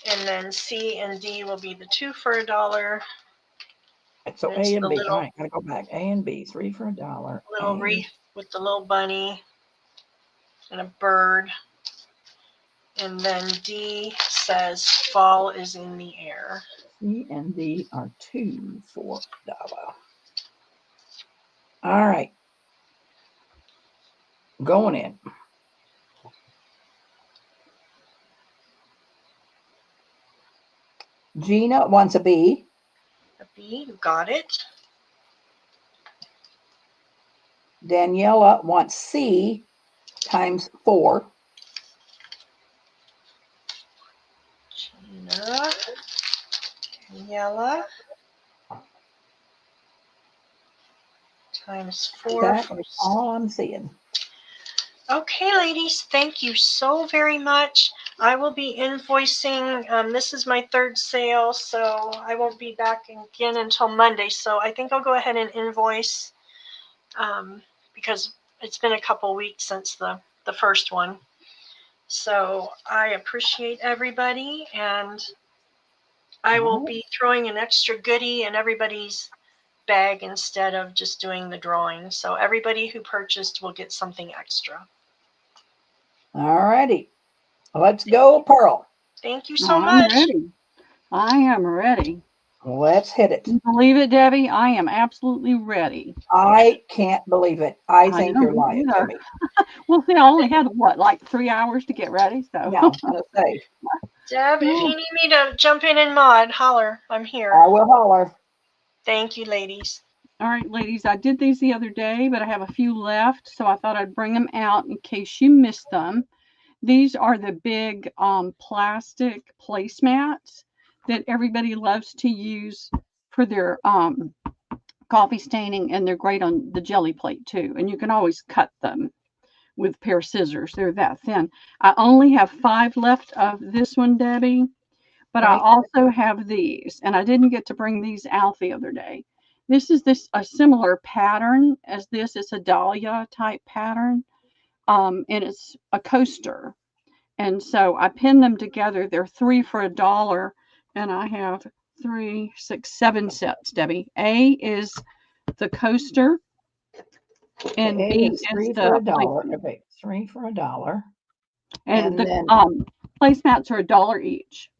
And then C and D will be the 2 for $1. So A and B. All right, gotta go back. A and B, 3 for $1. Little wreath with the little bunny and a bird. And then D says fall is in the air. C and D are 2 for $1. All right. Going in. Gina wants a B. A B, you got it. Daniela wants C times 4. Gina, Daniela times 4. That is all I'm seeing. Okay, ladies, thank you so very much. I will be invoicing. This is my 3rd sale, so I won't be back again until Monday. So I think I'll go ahead and invoice because it's been a couple weeks since the first one. So I appreciate everybody, and I will be throwing an extra goodie in everybody's bag instead of just doing the drawing. So everybody who purchased will get something extra. All righty. Let's go, Pearl. Thank you so much. Ready. I am ready. Let's hit it. You believe it, Debbie? I am absolutely ready. I can't believe it. I think you're lying to me. Well, see, I only had, like 3 hours to get ready, so. Yeah, I'm gonna say. Deb, if you need me to jump in and mod, holler. I'm here. I will holler. Thank you, ladies. All right, ladies, I did these the other day, but I have a few left, so I thought I'd bring them out in case you missed them. These are the big plastic placemats that everybody loves to use for their coffee staining, and they're great on the jelly plate too. And you can always cut them with a pair of scissors. They're that thin. I only have 5 left of this one, Debbie, but I also have these, and I didn't get to bring these out the other day. This is a similar pattern as this. It's a dahlia type pattern, and it's a coaster. And so I pinned them together. They're 3 for $1, and I have 3, 6, 7 sets, Debbie. A is the coaster, and B is 3 for $1. Okay, 3 for $1. And the placemats are $1 each.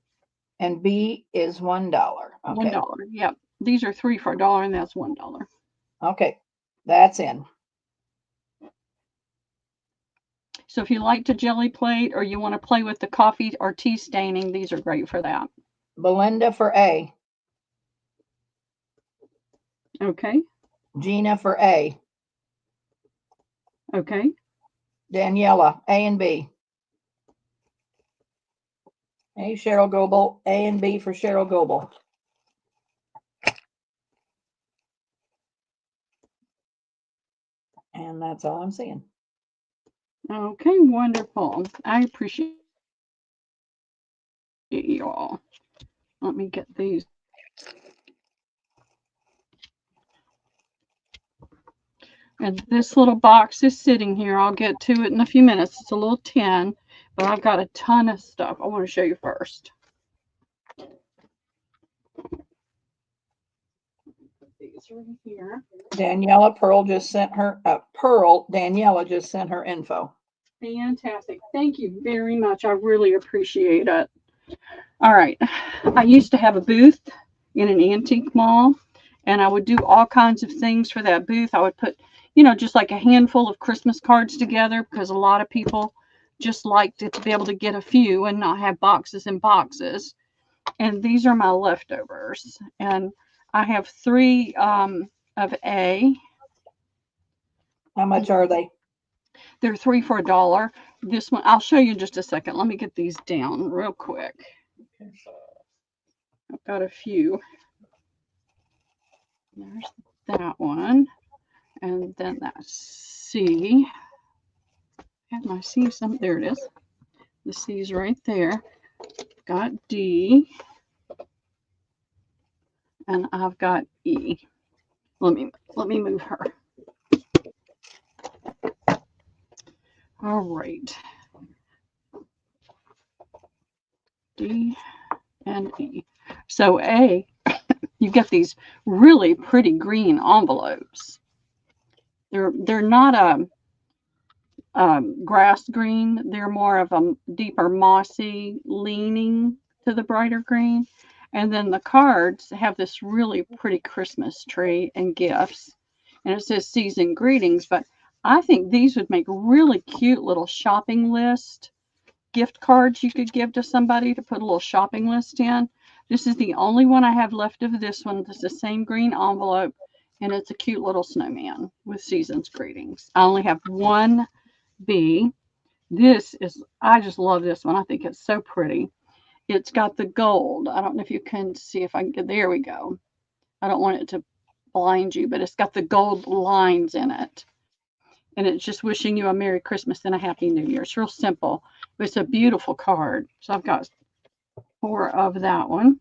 And B is $1. Okay. $1. Yep. These are 3 for $1, and that's $1. Okay, that's in. So if you like to jelly plate or you want to play with the coffee or tea staining, these are great for that. Belinda for A. Okay. Gina for A. Okay. Daniela, A and B. Hey, Cheryl Goebel, A and B for Cheryl Goebel. And that's all I'm seeing. Okay, wonderful. I appreciate you all. Let me get these. And this little box is sitting here. I'll get to it in a few minutes. It's a little tin, but I've got a ton of stuff I want to show you first. These right here. Daniela just sent her info. Fantastic. Thank you very much. I really appreciate it. All right. I used to have a booth in an antique mall, and I would do all kinds of things for that booth. I would put, just like a handful of Christmas cards together because a lot of people just liked it to be able to get a few and not have boxes and boxes. And these are my leftovers. And I have 3 of A. How much are they? They're 3 for $1. This one, I'll show you in just a second. Let me get these down real quick. I've got a few. There's that one. And then that's C. And my C, there it is. The C's right there. Got D. And I've got E. Let me move her. All right. D and E. So A, you get these really pretty green envelopes. They're not a grass green. They're more of a deeper mossy leaning to the brighter green. And then the cards have this really pretty Christmas tree and gifts. And it says season greetings, but I think these would make really cute little shopping list gift cards you could give to somebody to put a little shopping list in. This is the only one I have left of this one. It's the same green envelope, and it's a cute little snowman with season's greetings. I only have one B. I just love this one. I think it's so pretty. It's got the gold. I don't know if you can see if I can get, there we go. I don't want it to blind you, but it's got the gold lines in it. And it's just wishing you a Merry Christmas and a Happy New Year. It's real simple, but it's a beautiful card. So I've got 4 of that one.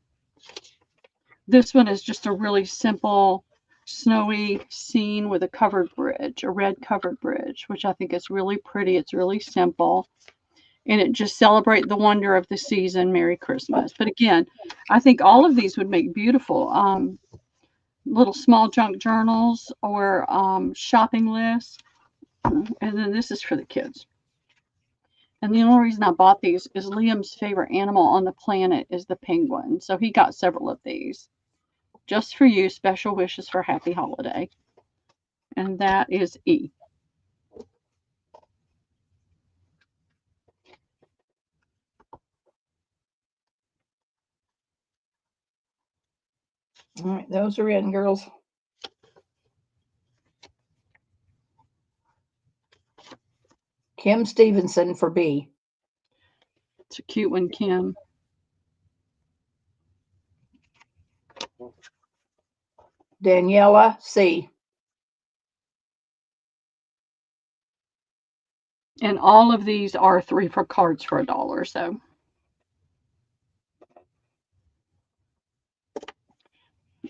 This one is just a really simple, snowy scene with a covered bridge, a red covered bridge, which I think is really pretty. It's really simple. And it just celebrates the wonder of the season. Merry Christmas. But again, I think all of these would make beautiful little small junk journals or shopping lists. And then this is for the kids. And the only reason I bought these is Liam's favorite animal on the planet is the penguin. So he got several of these. Just for you, special wishes for happy holiday. And that is E. All right, those are in, girls. Kim Stevenson for B. It's a cute one, Kim. Daniela C. And all of these are 3 for cards for $1. So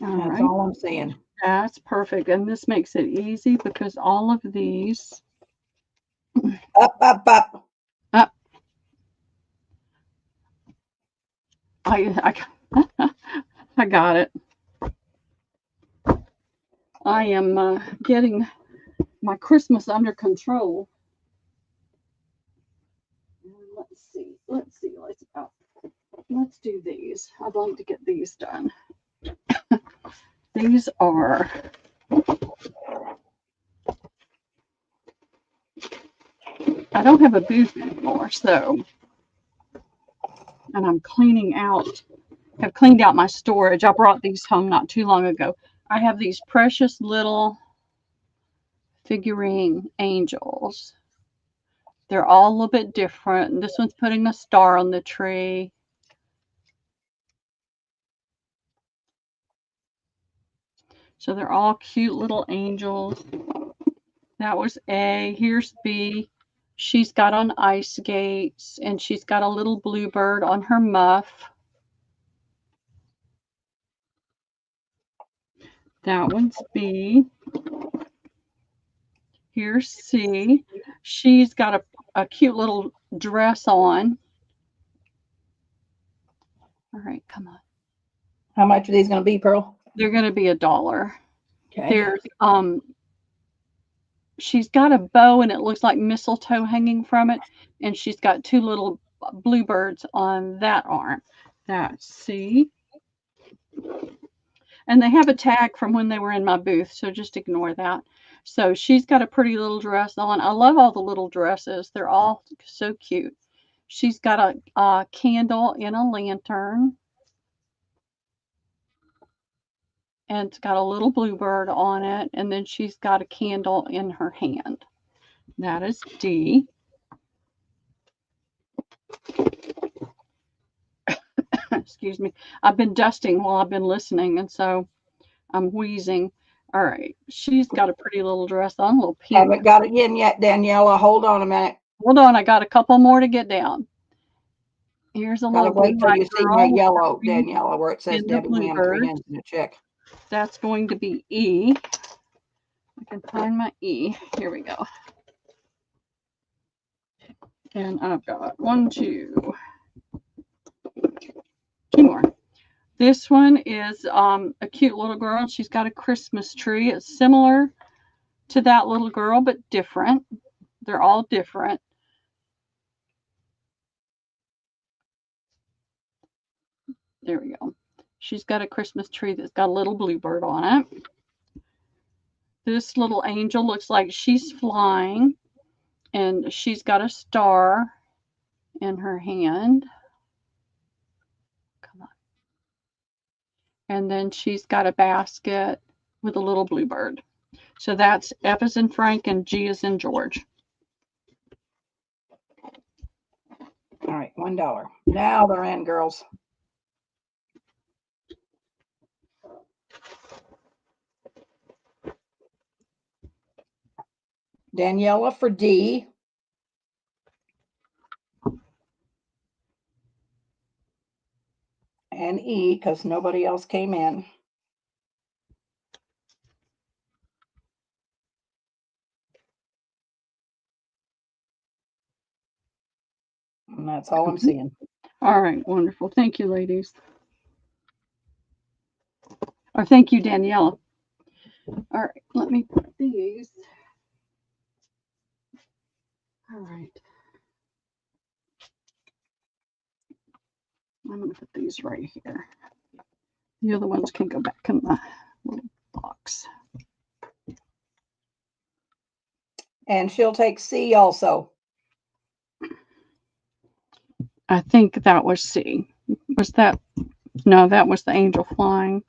That's all I'm saying. That's perfect. And this makes it easy because all of these. Up. I got it. I am getting my Christmas under control. Let's do these. I'd like to get these done. These are I don't have a booth anymore, so, and I'm cleaning out, have cleaned out my storage. I brought these home not too long ago. I have these precious little figurine angels. They're all a little bit different. This one's putting a star on the tree. So they're all cute little angels. That was A. Here's B. She's got on ice skates, and she's got a little bluebird on her muff. That one's B. Here's C. She's got a cute little dress on. All right, come on. How much are these going to be, Pearl? They're going to be $1. Okay. There's she's got a bow and it looks like mistletoe hanging from it, and she's got 2 little bluebirds on that arm. That's C. And they have a tag from when they were in my booth, so just ignore that. So she's got a pretty little dress on. I love all the little dresses. They're all so cute. She's got a candle in a lantern. And it's got a little bluebird on it. And then she's got a candle in her hand. That is D. Excuse me. I've been dusting while I've been listening, and so I'm wheezing. All right. She's got a pretty little dress on, a little pink. Haven't got it in yet, Daniela. Hold on a minute. Hold on. I got a couple more to get down. Here's a little wait till you see my yellow, Daniela, where it says Debbie Lamb 3 hands in a check. That's going to be E. I can find my E. Here we go. And I've got 1, 2, 2 more. This one is a cute little girl. She's got a Christmas tree. It's similar to that little girl, but different. They're all different. There we go. She's got a Christmas tree that's got a little bluebird on it. This little angel looks like she's flying, and she's got a star in her hand. Come on. And then she's got a basket with a little bluebird. So that's F as in Frank and G as in George. All right, $1. Now they're in, girls. Daniela for D. And E, because nobody else came in. And that's all I'm seeing. All right, wonderful. Thank you, ladies. Or thank you, Daniela. All right, let me put these. All right. I'm going to put these right here. The other ones can go back in the little box. And she'll take C also. I think that was C. Was that? No, that was the angel flying.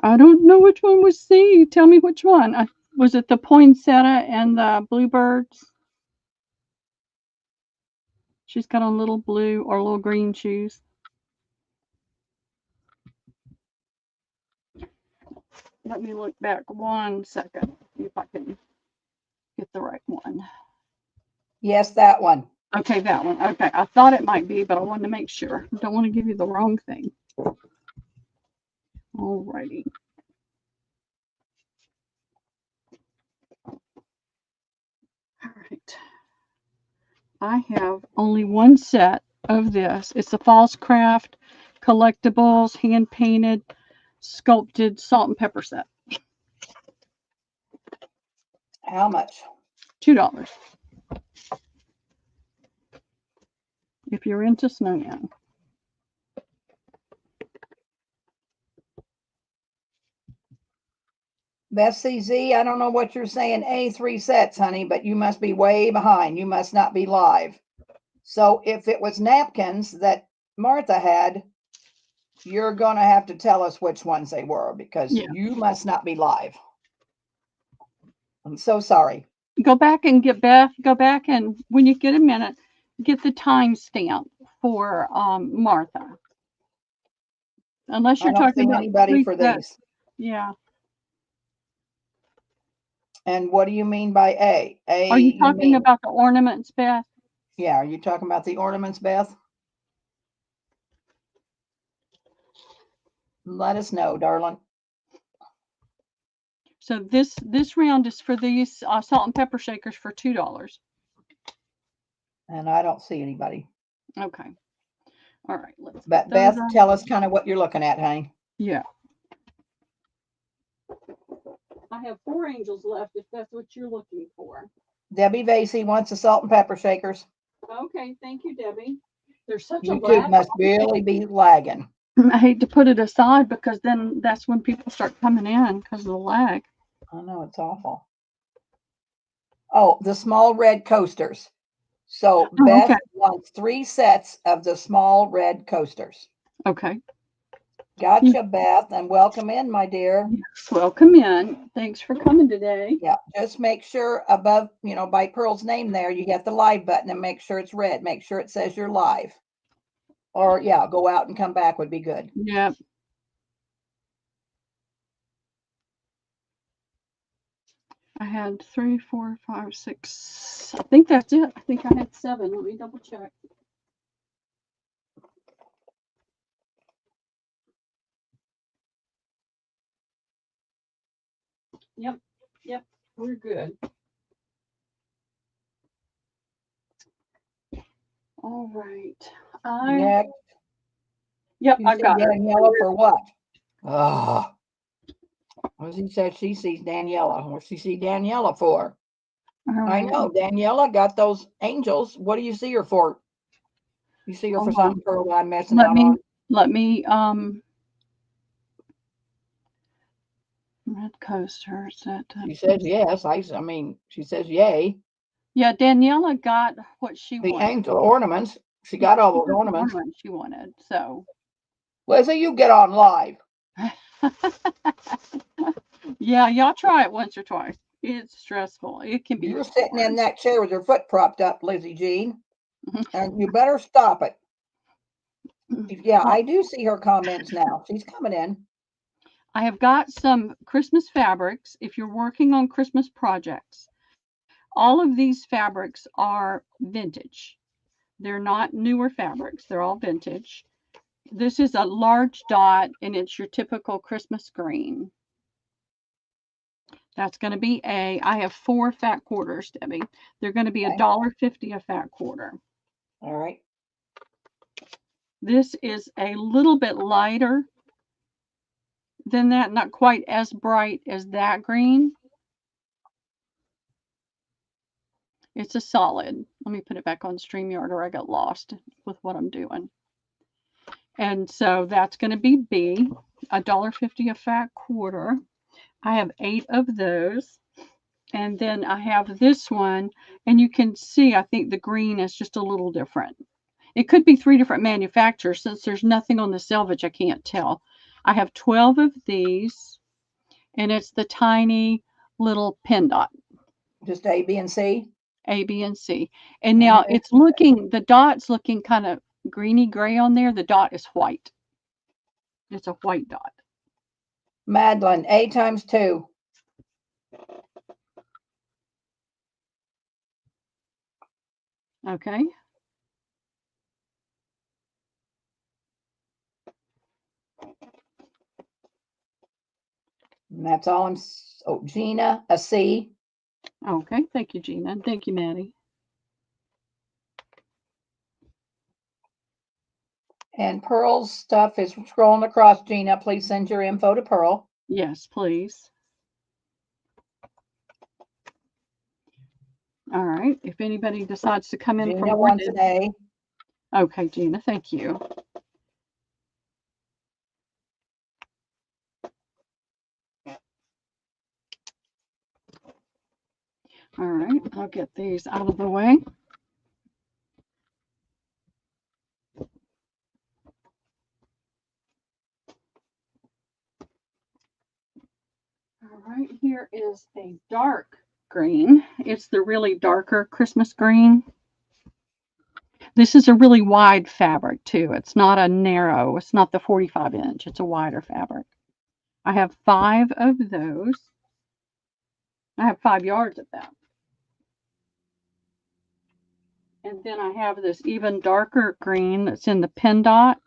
I don't know which one was C. Tell me which one. Was it the poinsettia and the bluebirds? She's got on little blue or little green shoes. Let me look back 1 second, see if I can get the right one. Yes, that one. Okay, that one. Okay, I thought it might be, but I wanted to make sure. I don't want to give you the wrong thing. All righty. All right. I have only one set of this. It's a Falls Craft Collectibles hand painted sculpted salt and pepper set. How much? $2. If you're into snowman. Bessie Z, I don't know what you're saying. A, 3 sets, honey, but you must be way behind. You must not be live. So if it was napkins that Martha had, you're going to have to tell us which ones they were because you must not be live. I'm so sorry. Go back and get Beth. Go back and when you get a minute, get the timestamp for Martha. Unless you're talking about anybody for these. Yeah. And what do you mean by A? Are you talking about the ornaments, Beth? Yeah, are you talking about the ornaments, Beth? Let us know, darling. So this round is for these salt and pepper shakers for $2. And I don't see anybody. Okay. All right. But Beth, tell us kind of what you're looking at, honey. Yeah. I have 4 angels left if that's what you're looking for. Debbie Vasey wants the salt and pepper shakers. Okay, thank you, Debbie. There's such a YouTube must really be lagging. I hate to put it aside because then that's when people start coming in because of the lag. I know, it's awful. Oh, the small red coasters. So Beth wants 3 sets of the small red coasters. Okay. Gotcha, Beth, and welcome in, my dear. Yes, welcome in. Thanks for coming today. Yeah, just make sure above, by Pearl's name there, you get the live button and make sure it's red. Make sure it says you're live. Or, yeah, go out and come back would be good. Yep. I had 3, 4, 5, 6. I think that's it. I think I had 7. Let me double check. Yep, we're good. All right. Next. Yep, I got her. Daniela for what? Oh. Well, she said she sees Daniela. What's she see Daniela for? I know Daniela got those angels. What do you see her for? You see her for something, Pearl, I'm messing out on? Let me red coasters. She says yes. I mean, she says yay. Yeah, Daniela got what she wanted. The angel ornaments. She got all those ornaments. She wanted. So, Lizzie, you get on live. Yeah, y'all try it once or twice. It's stressful. It can be. You're sitting in that chair with your foot propped up, Lizzie Jean, and you better stop it. Yeah, I do see her comments now. She's coming in. I have got some Christmas fabrics. If you're working on Christmas projects, all of these fabrics are vintage. They're not newer fabrics. They're all vintage. This is a large dot, and it's your typical Christmas green. That's going to be A. I have 4 fat quarters, Debbie. They're going to be $1.50 a fat quarter. All right. This is a little bit lighter than that, not quite as bright as that green. It's a solid. Let me put it back on StreamYard or I got lost with what I'm doing. And so that's going to be B, $1.50 a fat quarter. I have 8 of those. And then I have this one, and you can see, I think the green is just a little different. It could be 3 different manufacturers. Since there's nothing on the selvage, I can't tell. I have 12 of these, and it's the tiny little pin dot. Just A, B, and C? A, B, and C. And now it's looking, the dot's looking kind of greeny gray on there. The dot is white. It's a white dot. Madeline, A times 2. Okay. And that's all I'm. Oh, Gina, a C. Okay. Thank you, Gina. Thank you, Maddie. And Pearl's stuff is scrolling across, Gina. Please send your info to Pearl. Yes, please. All right. If anybody decides to come in Gina from wants an A. Okay, Gina. Thank you. All right, I'll get these out of the way. All right, here is a dark green. It's the really darker Christmas green. This is a really wide fabric too. It's not a narrow, it's not the 45-inch. It's a wider fabric. I have 5 of those. I have 5 yards of that. And then I have this even darker green that's in the pin dot.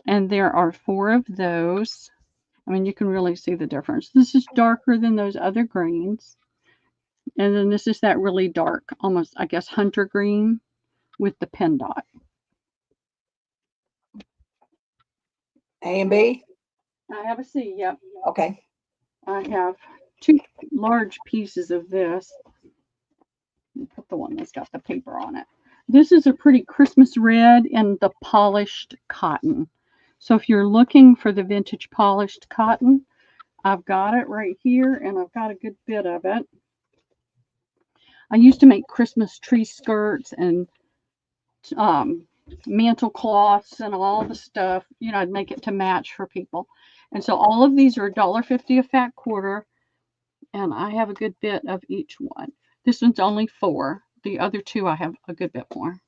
And there are 4 of those. I mean, you can really see the difference. This is darker than those other greens. And then this is that really dark, almost, I guess, hunter green with the pin dot. A and B? I have a C, yep. Okay. I have 2 large pieces of this. Put the one that's got the paper on it. This is a pretty Christmas red in the polished cotton. So if you're looking for the vintage polished cotton, I've got it right here, and I've got a good bit of it. I used to make Christmas tree skirts and mantle cloths and all the stuff. You know, I'd make it to match for people. And so all of these are $1.50 a fat quarter, and I have a good bit of each one. This one's only 4. The other 2 I have a good bit more.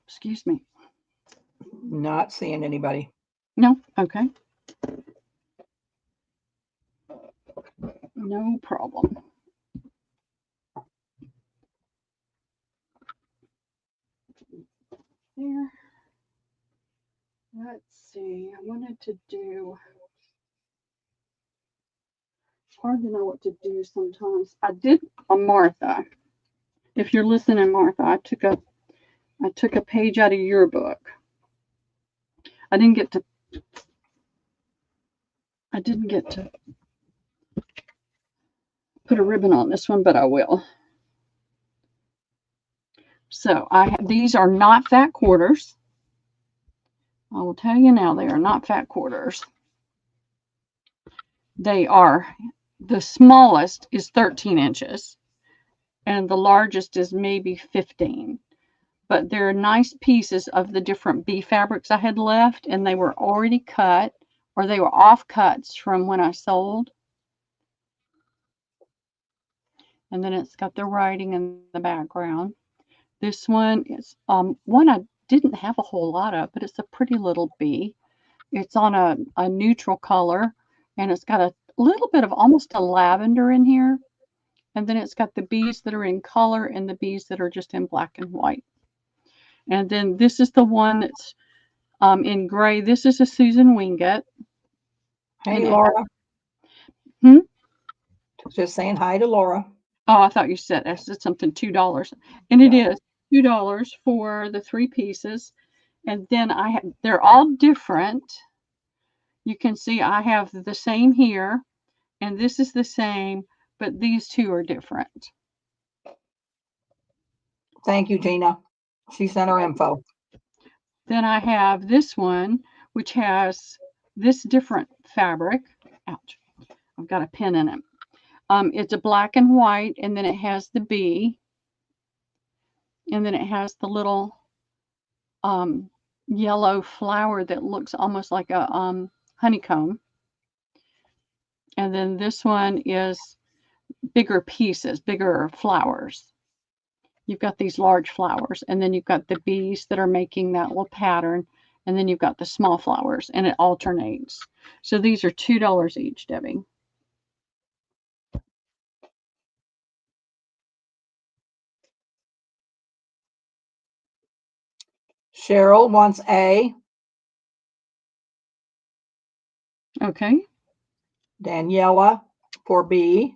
Excuse me. Not seeing anybody. No? Okay. No problem. There. Let's see. I wanted to do. It's hard to know what to do sometimes. I did a Martha. If you're listening, Martha, I took a page out of your book. I didn't get to put a ribbon on this one, but I will. So these are not fat quarters. I will tell you now, they are not fat quarters. They are, the smallest is 13 inches and the largest is maybe 15. But they're nice pieces of the different bee fabrics I had left, and they were already cut, or they were off cuts from when I sold. And then it's got the writing in the background. This one is one I didn't have a whole lot of, but it's a pretty little bee. It's on a neutral color, and it's got a little bit of almost a lavender in here. And then it's got the bees that are in color and the bees that are just in black and white. And then this is the one that's in gray. This is a Susan Wingate. Hey, Laura. Just saying hi to Laura. Oh, I thought you said something $2. And it is $2 for the 3 pieces. And then they're all different. You can see I have the same here, and this is the same, but these 2 are different. Thank you, Gina. She sent her info. Then I have this one, which has this different fabric. Ouch. I've got a pin in it. It's a black and white, and then it has the bee. And then it has the little yellow flower that looks almost like a honeycomb. And then this one is bigger pieces, bigger flowers. You've got these large flowers, and then you've got the bees that are making that little pattern, and then you've got the small flowers, and it alternates. So these are $2 each, Debbie. Cheryl wants A. Okay. Daniela for B.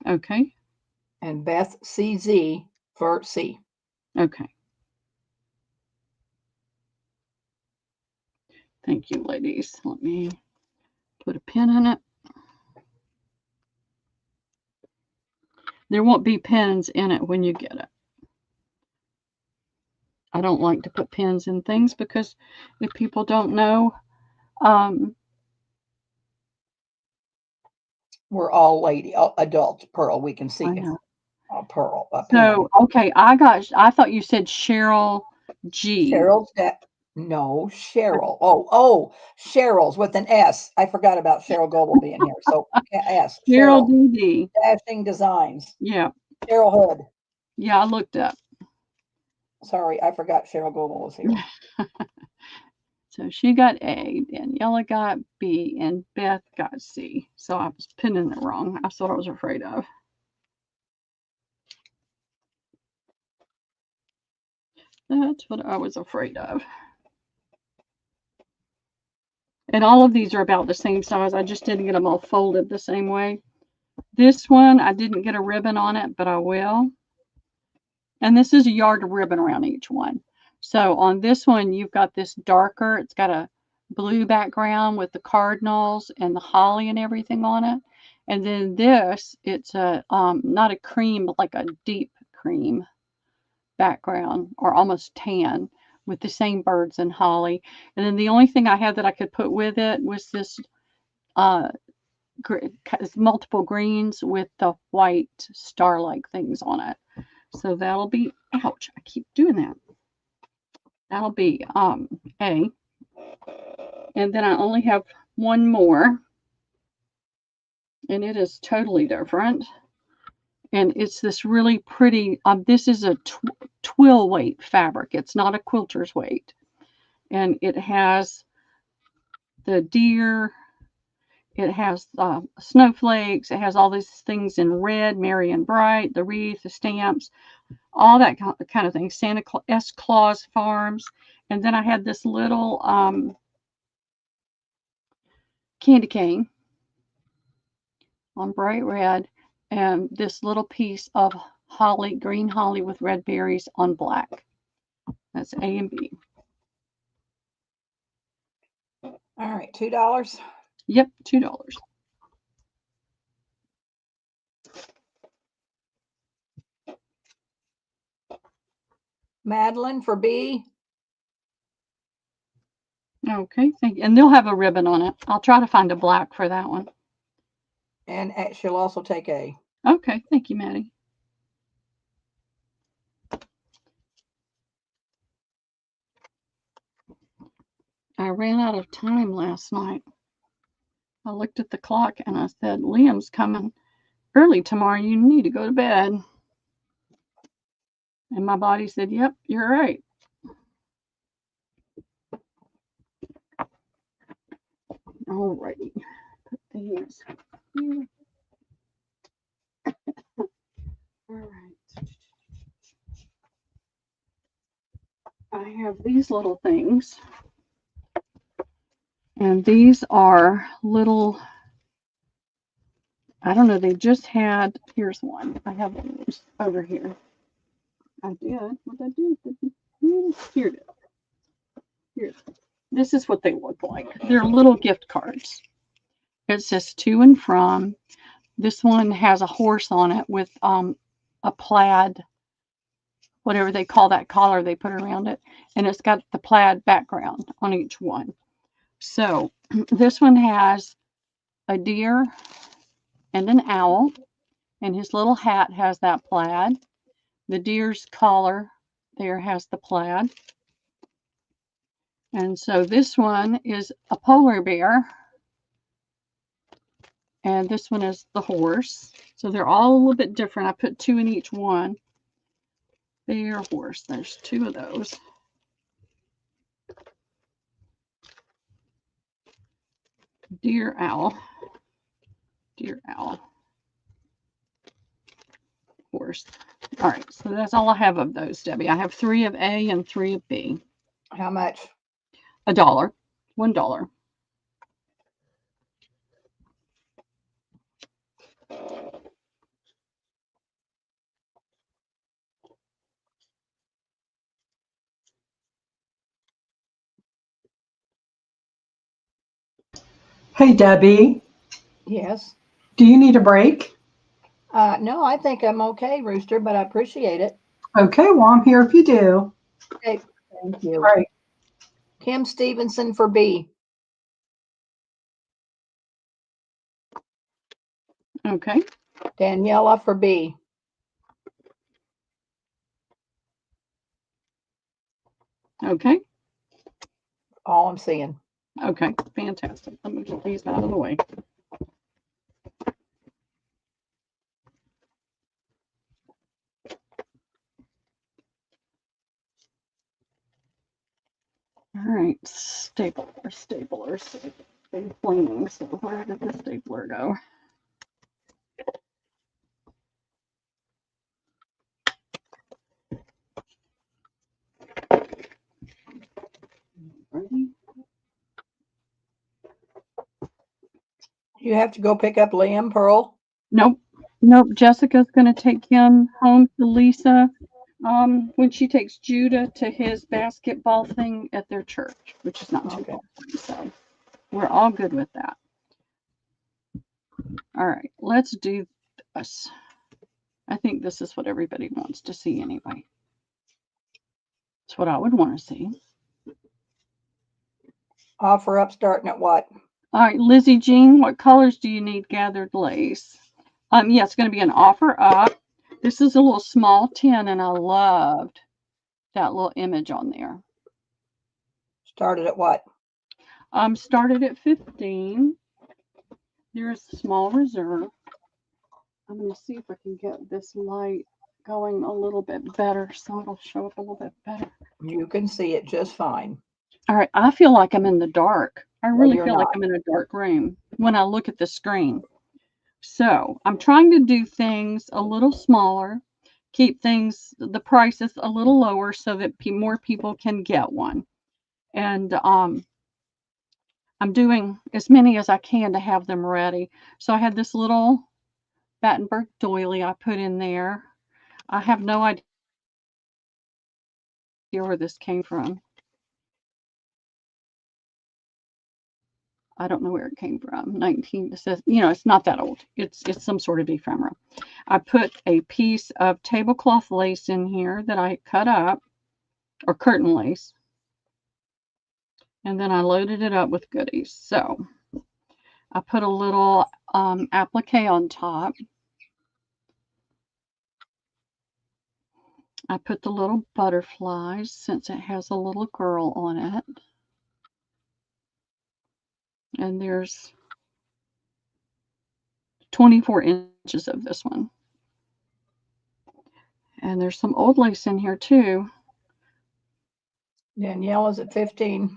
Okay. And Beth CZ for C. Okay. Thank you, ladies. Let me put a pin in it. There won't be pins in it when you get it. I don't like to put pins in things because if people don't know, we're all adults, Pearl. We can see it. Pearl. So, okay, I thought you said Cheryl G. Cheryl's no, Cheryl. Oh, Cheryl's with an S. I forgot about Cheryl Goble being here. So S. Cheryl DD. Dashing Designs. Yeah. Cheryl Hood. Yeah, I looked up. Sorry, I forgot Cheryl Goble was here. So she got A, Daniela got B, and Beth got C. So I was pinning it wrong. That's what I was afraid of. That's what I was afraid of. And all of these are about the same size. I just didn't get them all folded the same way. This one, I didn't get a ribbon on it, but I will. And this is a yard of ribbon around each one. So on this one, you've got this darker, it's got a blue background with the cardinals and the holly and everything on it. And then this, it's a not a cream, but like a deep cream background, or almost tan, with the same birds and holly. And then the only thing I had that I could put with it was this multiple greens with the white star-like things on it. So that'll be, ouch, I keep doing that. That'll be A. And then I only have one more. And it is totally different. And it's this really pretty, this is a twill weight fabric. It's not a quilter's weight. And it has the deer, it has snowflakes, it has all these things in red, merry and bright, the wreath, the stamps, all that kind of thing. Santa Claus Farms. And then I had this little candy cane on bright red, and this little piece of holly, green holly with red berries on black. That's A and B. All right, $2. Yep, $2. Madeline for B. Okay, thank you. And they'll have a ribbon on it. I'll try to find a black for that one. And she'll also take A. Okay, thank you, Maddie. I ran out of time last night. I looked at the clock and I said, Liam's coming early tomorrow. You need to go to bed. And my body said, yep, you're right. All righty. Put these here. All right. I have these little things. And these are little, I don't know, they just had, here's one. I have one over here. I did. What did I do? Here it is. Here. This is what they look like. They're little gift cards. It says to and from. This one has a horse on it with a plaid, whatever they call that collar they put around it. And it's got the plaid background on each one. So this one has a deer and an owl, and his little hat has that plaid. The deer's collar there has the plaid. And so this one is a polar bear, and this one is the horse. So they're all a little bit different. I put 2 in each one. Bear, horse, there's 2 of those. Deer, owl. Deer, owl. Horse. All right, so that's all I have of those, Debbie. I have 3 of A and 3 of B. How much? $1. $1. Hey, Debbie. Yes. Do you need a break? No, I think I'm okay, Rooster, but I appreciate it. Okay, well, I'm here if you do. Okay, thank you. All right. Kim Stevenson for B. Okay. Daniela for B. Okay. All I'm seeing. Okay. Fantastic. Let me get these out of the way. All right. Staplers. Been cleaning. So where did the stapler go? Ready? You have to go pick up Liam, Pearl? Nope. Nope. Jessica's going to take him home to Lisa when she takes Judah to his basketball thing at their church, which is not too far. So we're all good with that. All right. Let's do this. I think this is what everybody wants to see anyway. It's what I would want to see. Offer up starting at what? All right, Lizzie Jean, what colors do you need gathered lace? Yeah, it's going to be an offer up. This is a little small tin, and I loved that little image on there. Started at what? Started at 15. There's a small reserve. I'm going to see if I can get this light going a little bit better so it'll show up a little bit better. You can see it just fine. All right, I feel like I'm in the dark. I really feel like not. I'm in a dark room when I look at the screen. So I'm trying to do things a little smaller, keep the prices a little lower so that more people can get one. And I'm doing as many as I can to have them ready. So I had this little Battenberg doily I put in there. I have no idea where this came from. I don't know where it came from. 19, it says, it's not that old. It's some sort of ephemera. I put a piece of tablecloth lace in here that I cut up, or curtain lace. And then I loaded it up with goodies. So I put a little applique on top. I put the little butterflies since it has a little girl on it. And there's 24 inches of this one. And there's some old lace in here too. Danielle is at 15.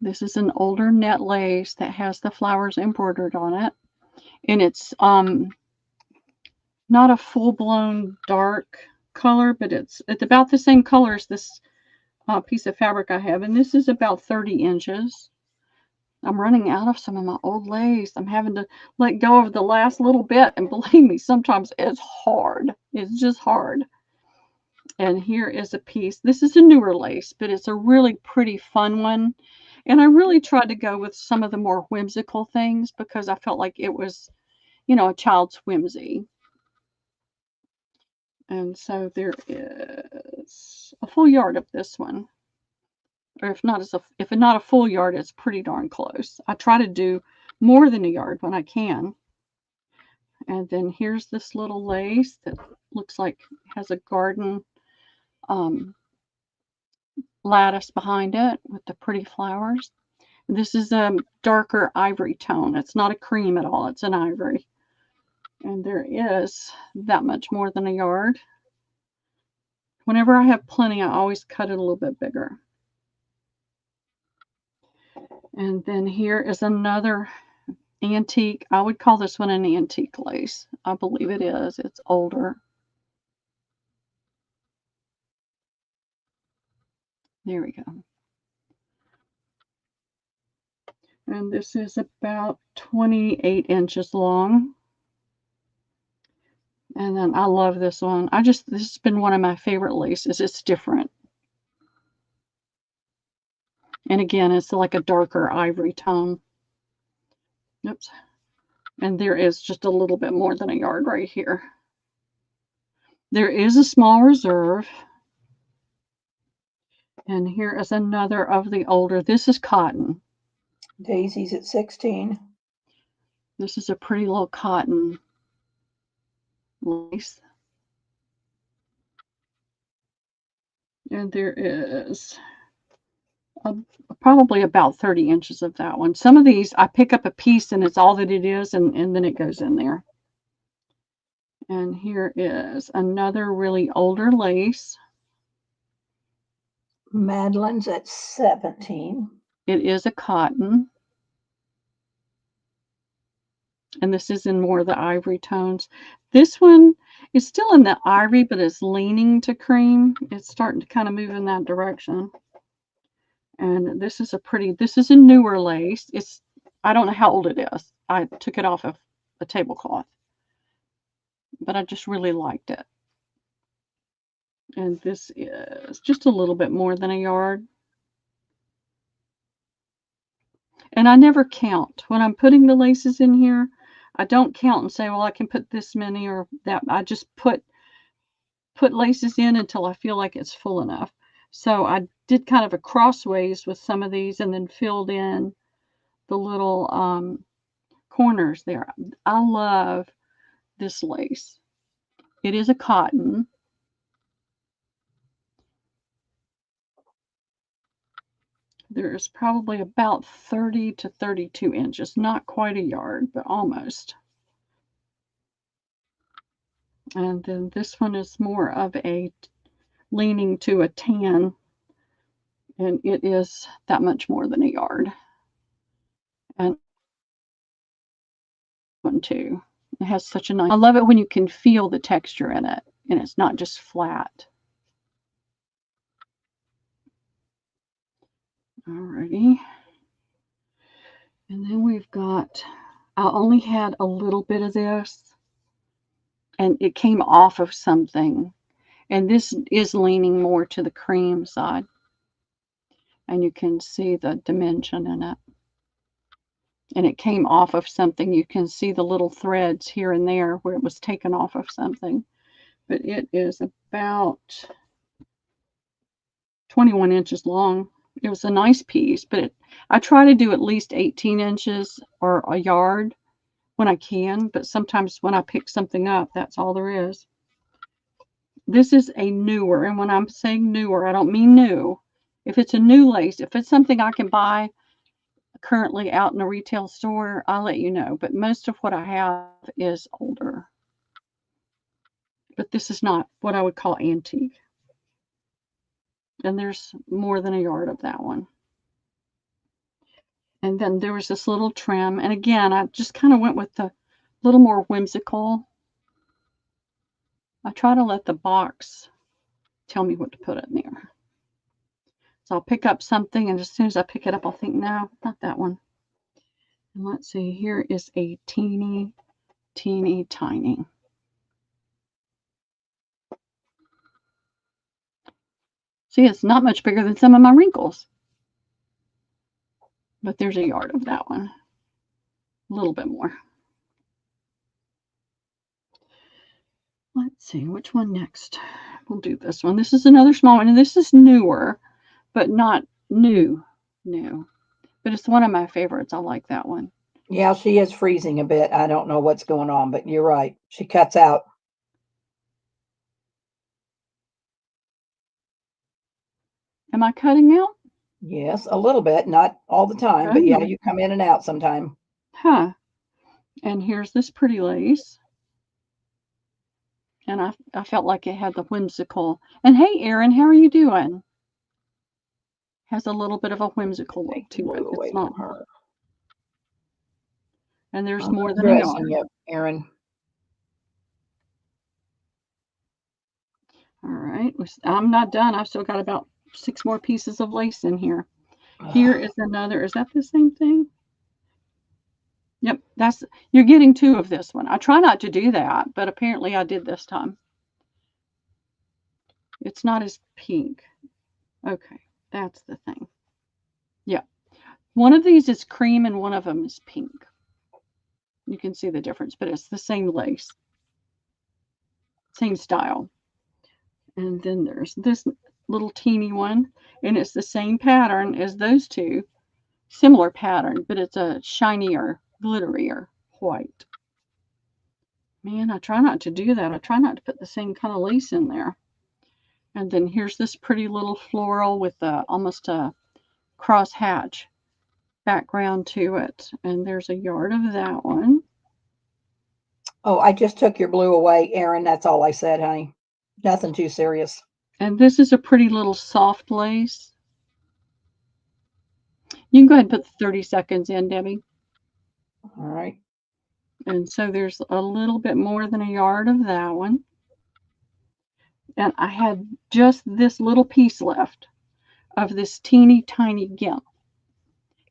This is an older net lace that has the flowers embroidered on it. And it's not a full-blown dark color, but it's about the same color as this piece of fabric I have. And this is about 30 inches. I'm running out of some of my old lace. I'm having to let go of the last little bit. And believe me, sometimes it's hard. It's just hard. And here is a piece. This is a newer lace, but it's a really pretty fun one. And I really tried to go with some of the more whimsical things because I felt like it was, a child's whimsy. And so there is a full yard of this one. Or if not a full yard, it's pretty darn close. I try to do more than a yard when I can. And then here's this little lace that looks like it has a garden lattice behind it with the pretty flowers. This is a darker ivory tone. It's not a cream at all. It's an ivory. And there is that much more than a yard. Whenever I have plenty, I always cut it a little bit bigger. And then here is another antique. I would call this one an antique lace. I believe it is. It's older. There we go. And this is about 28 inches long. And then I love this one. This has been one of my favorite laces. It's different. And again, it's like a darker ivory tone. Oops. And there is just a little bit more than a yard right here. There is a small reserve. And here is another of the older. This is cotton. Daisy's at 16. This is a pretty little cotton lace. And there is probably about 30 inches of that one. Some of these, I pick up a piece and it's all that it is, and then it goes in there. And here is another really older lace. Madeline's at 17. It is a cotton. And this is in more of the ivory tones. This one is still in the ivory, but it's leaning to cream. It's starting to kind of move in that direction. And this is a newer lace. I don't know how old it is. I took it off of a tablecloth, but I just really liked it. And this is just a little bit more than a yard. And I never count when I'm putting the laces in here. I don't count and say, well, I can put this many or that. I just put laces in until I feel like it's full enough. So I did kind of a crossways with some of these and then filled in the little corners there. I love this lace. It is a cotton. There's probably about 30 to 32 inches, not quite a yard, but almost. And then this one is more of a leaning to a tan, and it is that much more than a yard. And one too. It has such a nice, I love it when you can feel the texture in it and it's not just flat. Alrighty. And then we've got, I only had a little bit of this and it came off of something. And this is leaning more to the cream side. And you can see the dimension in it. And it came off of something. You can see the little threads here and there where it was taken off of something. But it is about 21 inches long. It was a nice piece, but I try to do at least 18 inches or a yard when I can, but sometimes when I pick something up, that's all there is. This is a newer, and when I'm saying newer, I don't mean new. If it's a new lace, if it's something I can buy currently out in a retail store, I'll let you know, but most of what I have is older. But this is not what I would call antique. And there's more than a yard of that one. And then there was this little trim. And again, I just kind of went with the little more whimsical. I try to let the box tell me what to put in there. So I'll pick up something, and as soon as I pick it up, I'll think, no, not that one. And let's see, here is a teeny, teeny, tiny. See, it's not much bigger than some of my wrinkles. But there's a yard of that one. A little bit more. Let's see, which one next? We'll do this one. This is another small one, and this is newer, but not new. But it's one of my favorites. I like that one. Yeah, she is freezing a bit. I don't know what's going on, but you're right. She cuts out. Am I cutting out? Yes, a little bit. Not all the time, but yeah, you come in and out sometime. Huh. And here's this pretty lace. And I felt like it had the whimsical. And hey, Erin, how are you doing? Has a little bit of a whimsical look to it. It's not her. And there's more than a yard. Yep, Erin. All right. I'm not done. I've still got about 6 more pieces of lace in here. Here is another. Is that the same thing? Yep, you're getting 2 of this one. I try not to do that, but apparently I did this time. It's not as pink. Okay, that's the thing. Yeah. One of these is cream and one of them is pink. You can see the difference, but it's the same lace, same style. And then there's this little teeny one, and it's the same pattern as those two, similar pattern, but it's a shinier, glitterier white. Man, I try not to do that. I try not to put the same kind of lace in there. And then here's this pretty little floral with almost a cross hatch background to it. And there's a yard of that one. Oh, I just took your blue away, Erin. That's all I said, honey. Nothing too serious. And this is a pretty little soft lace. You can go ahead and put 30 seconds in, Debbie. All right. And so there's a little bit more than a yard of that one. And I had just this little piece left of this teeny tiny gimp.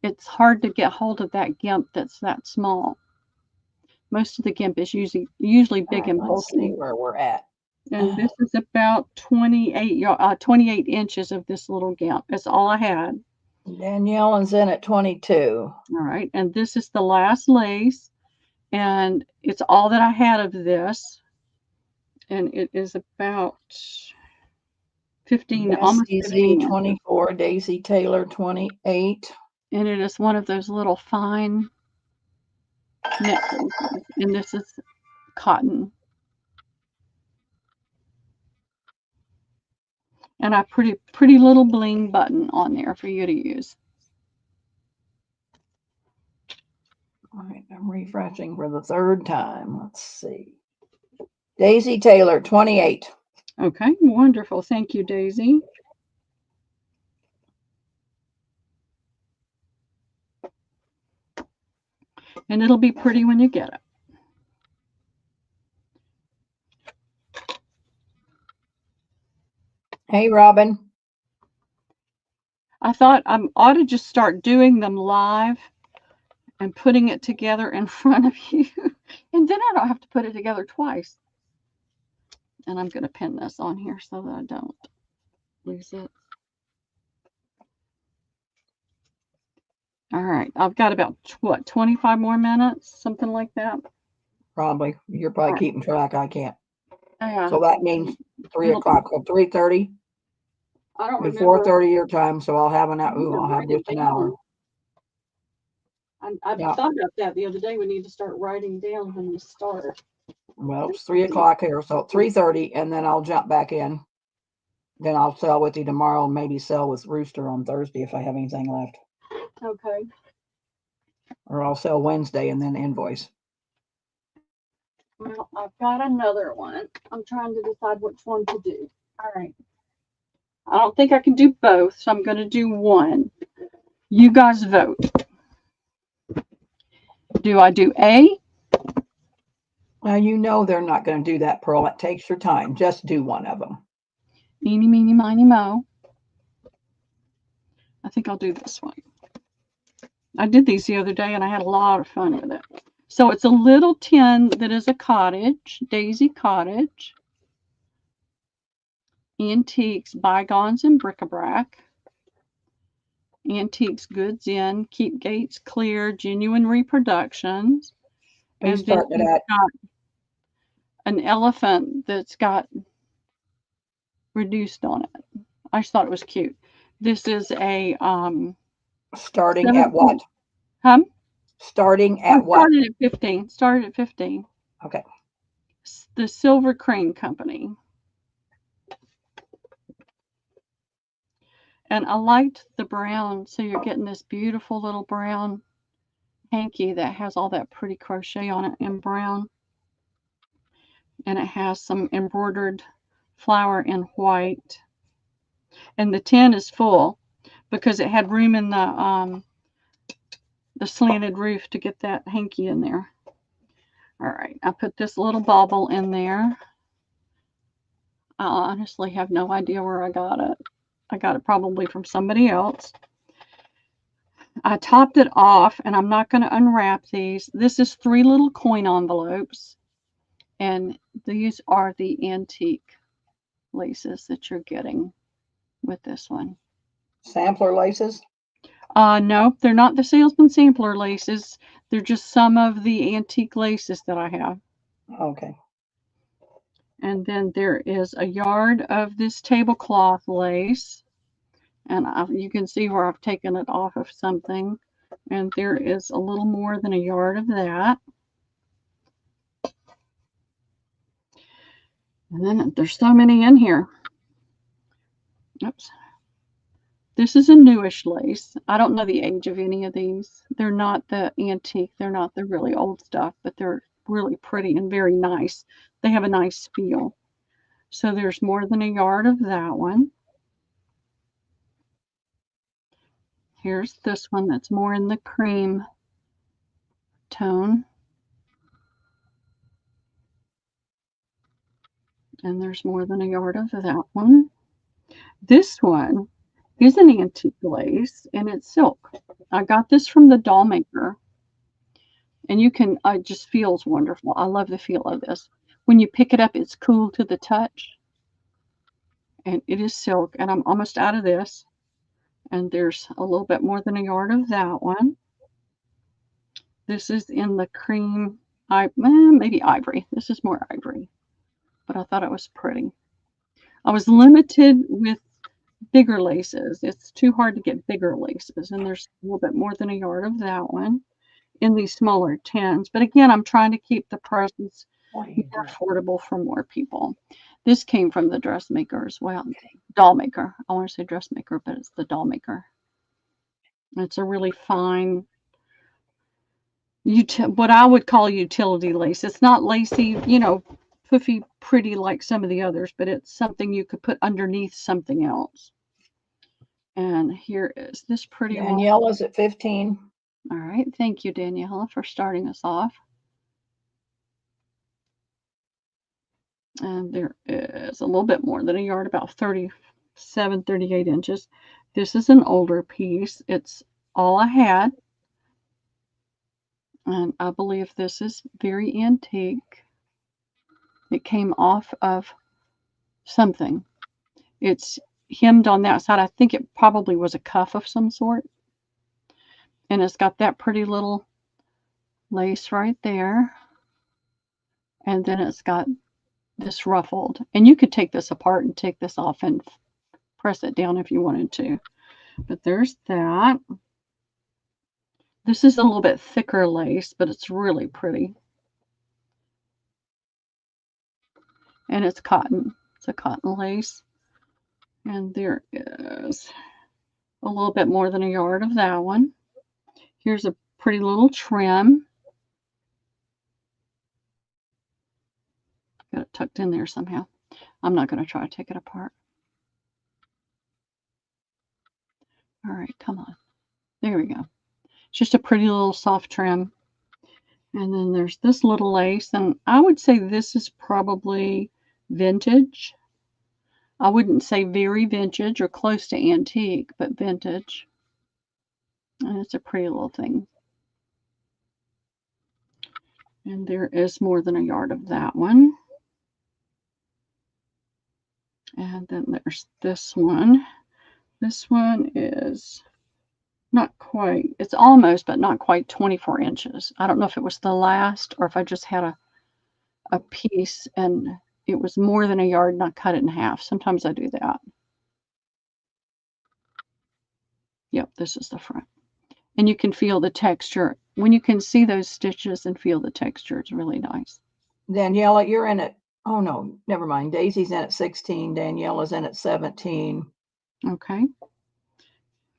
It's hard to get hold of that gimp that's that small. Most of the gimp is usually big and bulky. Let's see where we're at. And this is about 28 inches of this little gimp. That's all I had. Danielle is in at 22. All right. And this is the last lace. And it's all that I had of this. And it is about 15, almost 15. 24, Daisy Taylor 28. And it is one of those little fine necklaces. And this is cotton. And a pretty little bling button on there for you to use. All right, I'm refreshing for the third time. Let's see. Daisy Taylor, 28. Okay, wonderful. Thank you, Daisy. And it'll be pretty when you get it. Hey, Robin. I thought I ought to just start doing them live and putting it together in front of you. And then I don't have to put it together twice. And I'm going to pin this on here so that I don't lose it. All right. I've got about, what, 25 more minutes? Something like that? Probably. You're probably keeping track. I can't. Yeah. So that means 3 o'clock. So 3:30? I don't remember. 4:30 your time, so I'll have I'll have just an hour. I thought about that the other day. We need to start writing down when we start. Well, it's 3 o'clock here, so 3:30, and then I'll jump back in. Then I'll sell with you tomorrow, and maybe sell with Rooster on Thursday if I have anything left. Okay. Or I'll sell Wednesday and then invoice. Well, I've got another one. I'm trying to decide which one to do. All right. I don't think I can do both, so I'm going to do one. You guys vote. Do I do A? Well, you know they're not going to do that, Pearl. It takes your time. Just do one of them. Eeny, meeny, miny, mo. I think I'll do this one. I did these the other day, and I had a lot of fun with it. So it's a little tin that is a cottage, Daisy Cottage. Antiques, Bygones, and Bric-a-Brac. Antiques, Goods In, Keep Gates Clear, Genuine Reproductions. And then it's got an elephant that's got reduced on it. I just thought it was cute. This is a starting at what? Starting at what? Started at 15. Started at 15. Okay. The Silver Crane Company. And I liked the brown, so you're getting this beautiful little brown hanky that has all that pretty crochet on it in brown. And it has some embroidered flower in white. And the tin is full because it had room in the slanted roof to get that hanky in there. All right, I put this little bauble in there. I honestly have no idea where I got it. I got it probably from somebody else. I topped it off, and I'm not going to unwrap these. This is 3 little coin envelopes, and these are the antique laces that you're getting with this one. Sampler laces? Nope, they're not the salesman sampler laces. They're just some of the antique laces that I have. Okay. And then there is a yard of this tablecloth lace. And you can see where I've taken it off of something. And there is a little more than a yard of that. And then there's so many in here. Oops. This is a newish lace. I don't know the age of any of these. They're not the antique. They're not the really old stuff, but they're really pretty and very nice. They have a nice feel. So there's more than a yard of that one. Here's this one that's more in the cream tone. And there's more than a yard of that one. This one is an antique lace and it's silk. I got this from the doll maker. And you can, it just feels wonderful. I love the feel of this. When you pick it up, it's cool to the touch. And it is silk. And I'm almost out of this. And there's a little bit more than a yard of that one. This is in the cream, maybe ivory. This is more ivory. But I thought it was pretty. I was limited with bigger laces. It's too hard to get bigger laces. And there's a little bit more than a yard of that one in these smaller tins. But again, I'm trying to keep the prices more affordable for more people. This came from the dressmaker as well. Doll maker. I want to say dressmaker, but it's the doll maker. It's a really fine, what I would call utility lace. It's not lacy, poofy pretty like some of the others, but it's something you could put underneath something else. And here is this pretty one. Daniela's at 15. All right. Thank you, Daniela, for starting us off. And there is a little bit more than a yard, about 37, 38 inches. This is an older piece. It's all I had. And I believe this is very antique. It came off of something. It's hemmed on that side. I think it probably was a cuff of some sort. And it's got that pretty little lace right there. And then it's got this ruffled. And you could take this apart and take this off and press it down if you wanted to. But there's that. This is a little bit thicker lace, but it's really pretty. And it's cotton. It's a cotton lace. And there is a little bit more than a yard of that one. Here's a pretty little trim. Got it tucked in there somehow. I'm not going to try to take it apart. All right, come on. There we go. It's just a pretty little soft trim. And then there's this little lace. And I would say this is probably vintage. I wouldn't say very vintage or close to antique, but vintage. And it's a pretty little thing. And there is more than a yard of that one. And then there's this one. This one is not quite, it's almost, but not quite 24 inches. I don't know if it was the last or if I just had a piece and it was more than a yard and I cut it in half. Sometimes I do that. Yep, this is the front. And you can feel the texture. When you can see those stitches and feel the texture, it's really nice. Daniela, you're in it. Oh, no, never mind. Daisy's in at 16. Daniela's in at 17. Okay.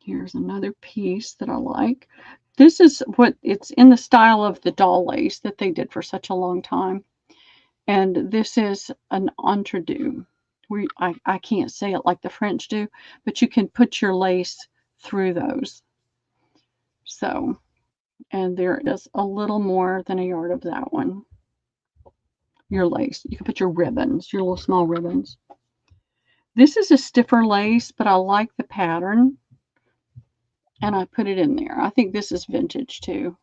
Here's another piece that I like. This is what it's in the style of the doll lace that they did for such a long time. And this is an entredeux. I can't say it like the French do, but you can put your lace through those. So, and there is a little more than a yard of that one. Your lace. You can put your ribbons, your little small ribbons. This is a stiffer lace, but I like the pattern. And I put it in there. I think this is vintage too.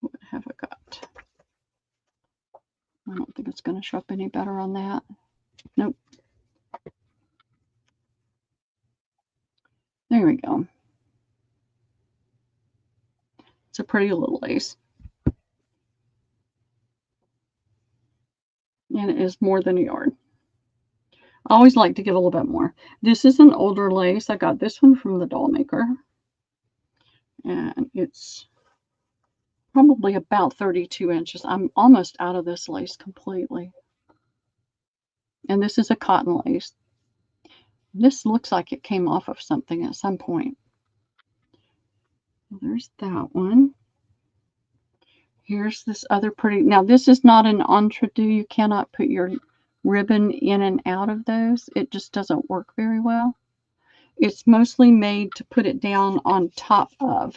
What have I got? I don't think it's going to show up any better on that. Nope. There we go. It's a pretty little lace. And it is more than a yard. I always like to get a little bit more. This is an older lace. I got this one from the doll maker. And it's probably about 32 inches. I'm almost out of this lace completely. And this is a cotton lace. This looks like it came off of something at some point. There's that one. Here's this other pretty. Now, this is not an entre-deux. You cannot put your ribbon in and out of those. It just doesn't work very well. It's mostly made to put it down on top of,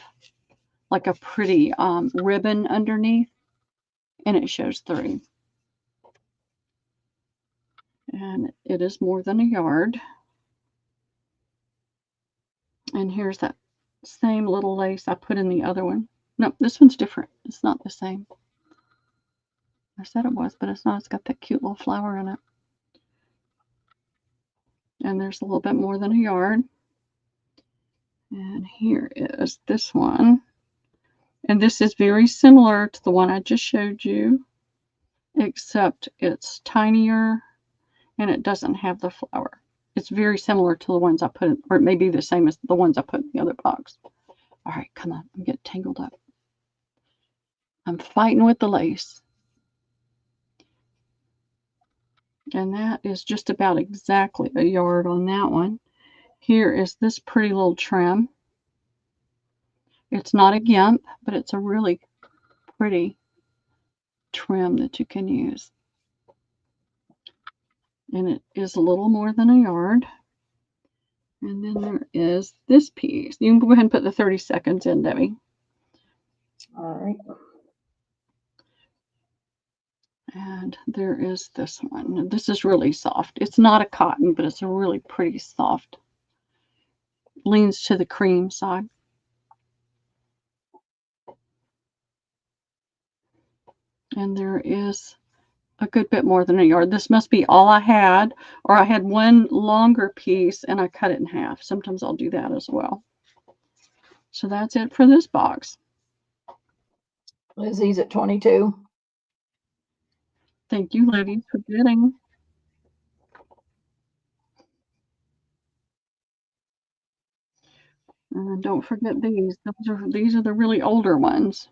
like a pretty ribbon underneath, and it shows through. And it is more than a yard. And here's that same little lace I put in the other one. Nope, this one's different. It's not the same. I said it was, but it's not. It's got that cute little flower in it. And there's a little bit more than a yard. And here is this one. And this is very similar to the one I just showed you, except it's tinier and it doesn't have the flower. It's very similar to the ones I put in, or it may be the same as the ones I put in the other box. All right, come on. I'm getting tangled up. I'm fighting with the lace. And that is just about exactly a yard on that one. Here is this pretty little trim. It's not a gimp, but it's a really pretty trim that you can use. And it is a little more than a yard. And then there is this piece. You can go ahead and put the 30 seconds in, Debbie. All right. And there is this one. This is really soft. It's not a cotton, but it's a really pretty soft. Leans to the cream side. And there is a good bit more than a yard. This must be all I had, or I had one longer piece and I cut it in half. Sometimes I'll do that as well. So that's it for this box. Lizzie's at 22. Thank you, ladies, for bidding. And don't forget these. These are the really older ones.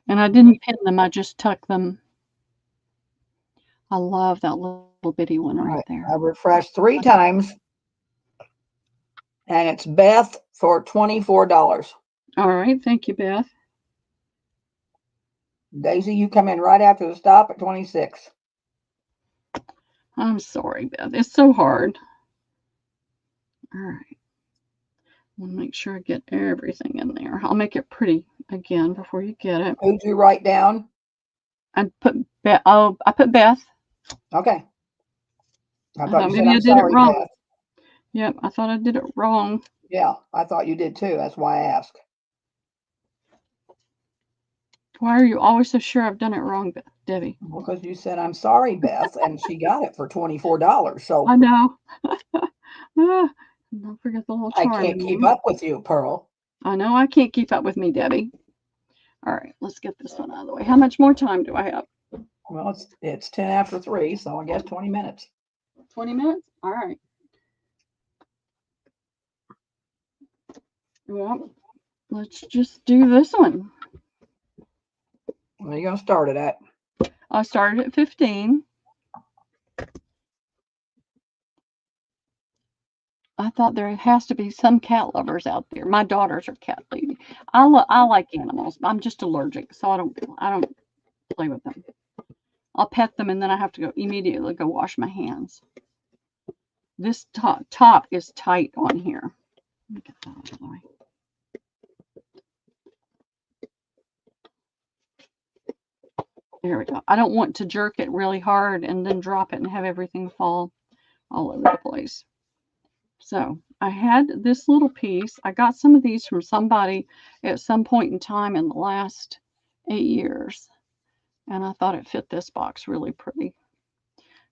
And I didn't pin them, I just tucked them. I love that little bitty one right there. I refreshed 3 times. And it's Beth for $24. All right, thank you, Beth. Daisy, you come in right after the stop at 26. I'm sorry, Beth. It's so hard. All right. I want to make sure I get everything in there. I'll make it pretty again before you get it. Who'd you write down? I put Beth. Oh, I put Beth. Okay. I thought maybe I did it wrong. Beth. Yep, I thought I did it wrong. Yeah, I thought you did too. That's why I asked. Why are you always so sure I've done it wrong, Debbie? Well, because you said, I'm sorry, Beth, and she got it for $24. So I know. Don't forget the little charm. I can't keep up with you, Pearl. I know I can't keep up with me, Debbie. All right, let's get this one out of the way. How much more time do I have? Well, it's 10 after 3, so I guess 20 minutes. 20 minutes? All right. Well, let's just do this one. What are you going to start it at? I started at 15. I thought there has to be some cat lovers out there. My daughters are cat lady. I like animals. I'm just allergic, so I don't play with them. I'll pet them and then I have to immediately go wash my hands. This top is tight on here. Let me get that out of the way. There we go. I don't want to jerk it really hard and then drop it and have everything fall all over the place. So I had this little piece. I got some of these from somebody at some point in time in the last 8 years. And I thought it fit this box really pretty.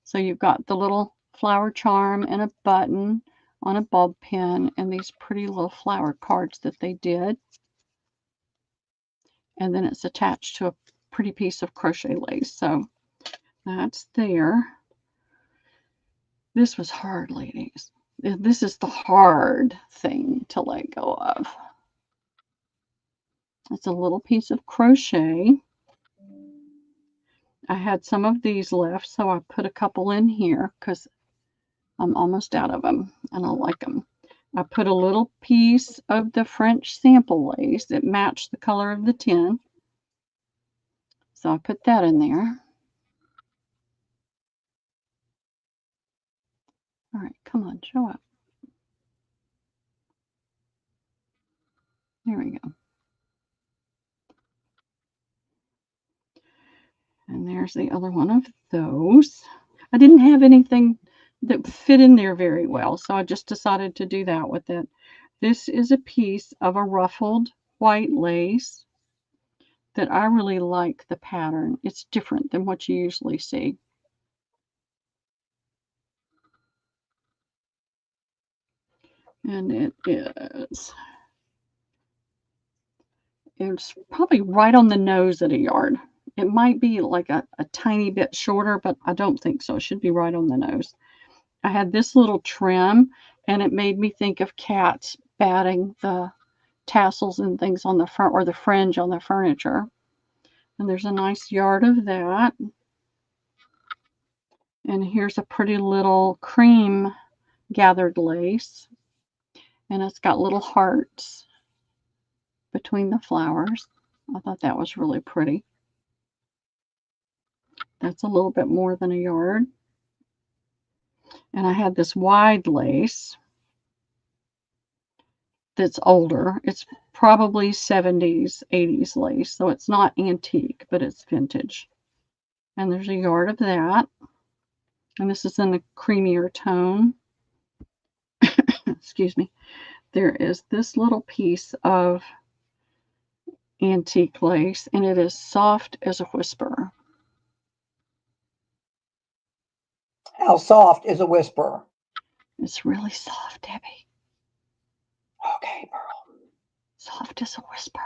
So you've got the little flower charm and a button on a bulb pin and these pretty little flower cards that they did. And then it's attached to a pretty piece of crochet lace. So that's there. This was hard, ladies. This is the hard thing to let go of. It's a little piece of crochet. I had some of these left, so I put a couple in here because I'm almost out of them and I like them. I put a little piece of the French sample lace that matched the color of the tin. So I put that in there. All right, come on, show up. There we go. And there's the other one of those. I didn't have anything that fit in there very well, so I just decided to do that with it. This is a piece of a ruffled white lace that I really like the pattern. It's different than what you usually see. And it's probably right on the nose at a yard. It might be like a tiny bit shorter, but I don't think so. It should be right on the nose. I had this little trim, and it made me think of cats batting the tassels and things on the front, or the fringe on the furniture. And there's a nice yard of that. And here's a pretty little cream gathered lace. And it's got little hearts between the flowers. I thought that was really pretty. That's a little bit more than a yard. And I had this wide lace that's older. It's probably 70s, 80s lace. So it's not antique, but it's vintage. And there's a yard of that. And this is in a creamier tone. Excuse me. There is this little piece of antique lace, and it is soft as a whisper. How soft is a whisper? It's really soft, Debbie. Okay, Pearl. Soft as a whisper.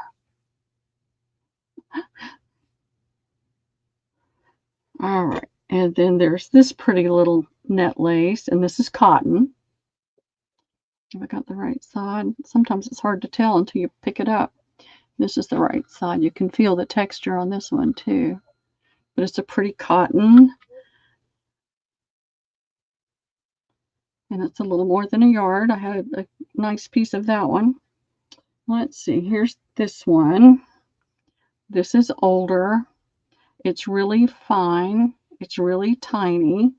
All right. And then there's this pretty little net lace, and this is cotton. Have I got the right side? Sometimes it's hard to tell until you pick it up. This is the right side. You can feel the texture on this one too. But it's a pretty cotton. And it's a little more than a yard. I had a nice piece of that one. Let's see. Here's this one. This is older. It's really fine. It's really tiny.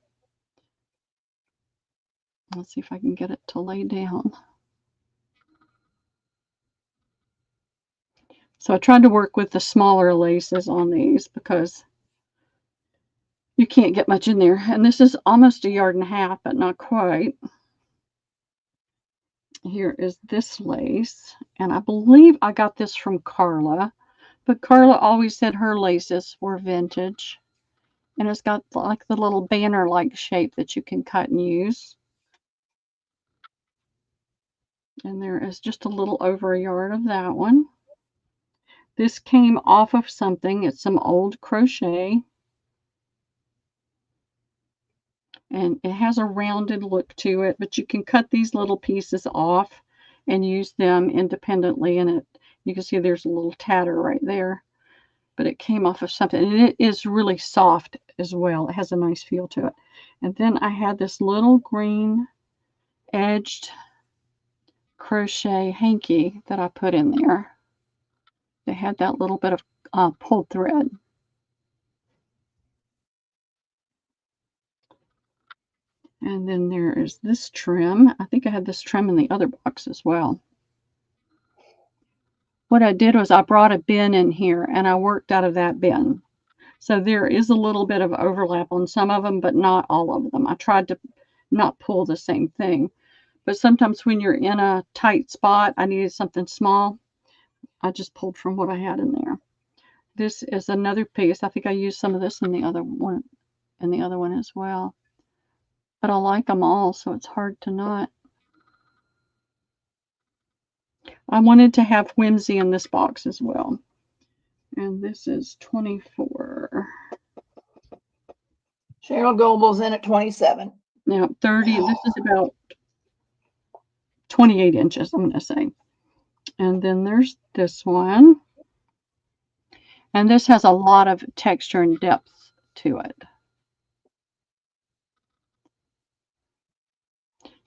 Let's see if I can get it to lay down. So I tried to work with the smaller laces on these because you can't get much in there. And this is almost a yard and a half, but not quite. Here is this lace. And I believe I got this from Carla. But Carla always said her laces were vintage. And it's got like the little banner-like shape that you can cut and use. And there is just a little over a yard of that one. This came off of something. It's some old crochet. And it has a rounded look to it, but you can cut these little pieces off and use them independently. And you can see there's a little tatter right there, but it came off of something. And it is really soft as well. It has a nice feel to it. And then I had this little green edged crochet hanky that I put in there. They had that little bit of pulled thread. And then there is this trim. I think I had this trim in the other box as well. What I did was I brought a bin in here and I worked out of that bin. So there is a little bit of overlap on some of them, but not all of them. I tried to not pull the same thing. But sometimes when you're in a tight spot, I needed something small. I just pulled from what I had in there. This is another piece. I think I used some of this in the other one as well. But I like them all, so it's hard to not. I wanted to have whimsy in this box as well. And this is 24. Cheryl Goble's in at 27. Now 30, this is about 28 inches, I'm going to say. And then there's this one. And this has a lot of texture and depth to it.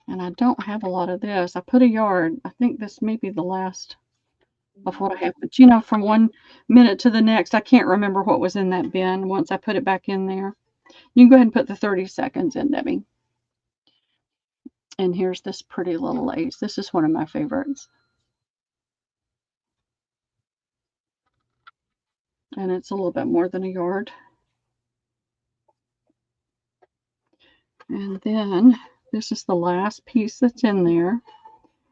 And I don't have a lot of this. I put a yard. I think this may be the last of what I have. But you know, from one minute to the next, I can't remember what was in that bin once I put it back in there. You can go ahead and put the 30 seconds in, Debbie. And here's this pretty little lace. This is one of my favorites. And it's a little bit more than a yard. And then this is the last piece that's in there.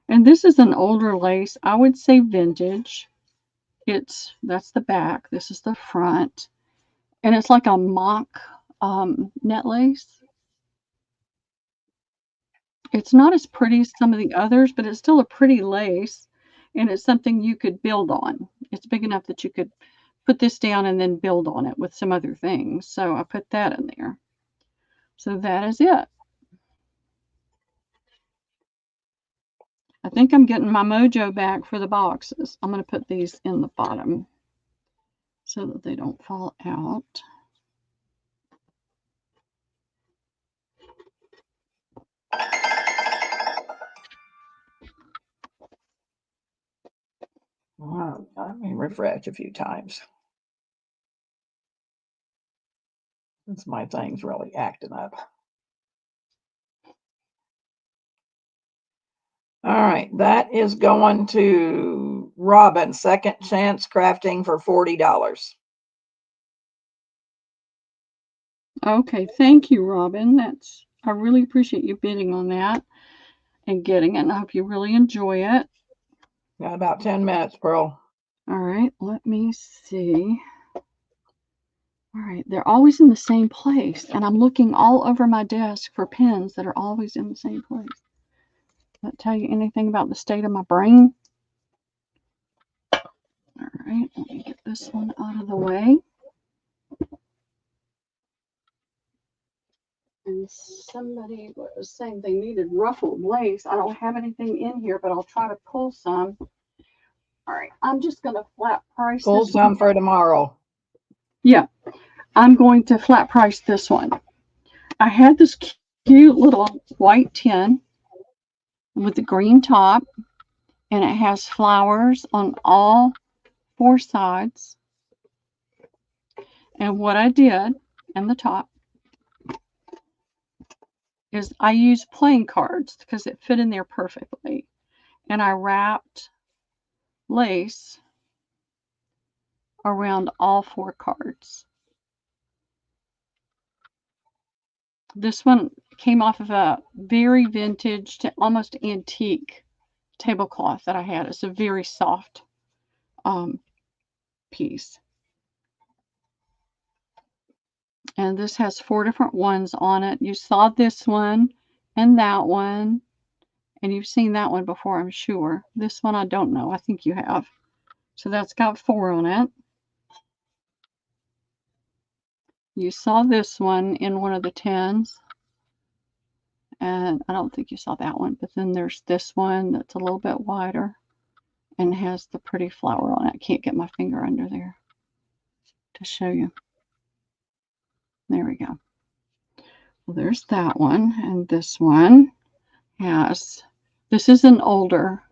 And this is an older lace. I would say vintage. That's the back. This is the front. And it's like a mock net lace. It's not as pretty as some of the others, but it's still a pretty lace. And it's something you could build on. It's big enough that you could put this down and then build on it with some other things. So I put that in there. So that is it. I think I'm getting my mojo back for the boxes. I'm going to put these in the bottom so that they don't fall out. Wow, let me refresh a few times. Since my thing's really acting up. All right, that is going to Robin, Second Chance Crafting for $40. Okay, thank you, Robin. I really appreciate you bidding on that and getting it. And I hope you really enjoy it. Got about 10 minutes, Pearl. All right, let me see. All right, they're always in the same place, and I'm looking all over my desk for pens that are always in the same place. Does that tell you anything about the state of my brain? All right, let me get this one out of the way. And somebody was saying they needed ruffled lace. I don't have anything in here, but I'll try to pull some. All right, I'm just going to flat price Pull this some one. for tomorrow. Yeah, I'm going to flat price this one. I had this cute little white tin with the green top, and it has flowers on all 4 sides. And what I did in the top is I used playing cards because it fit in there perfectly. And I wrapped lace around all 4 cards. This one came off of a very vintage, almost antique tablecloth that I had. It's a very soft piece. And this has 4 different ones on it. You saw this one and that one. And you've seen that one before, I'm sure. This one I don't know. I think you have. So that's got 4 on it. You saw this one in one of the tins. And I don't think you saw that one. But then there's this one that's a little bit wider and has the pretty flower on it. I can't get my finger under there to show you. There we go. Well, there's that one. And this one has, this is an older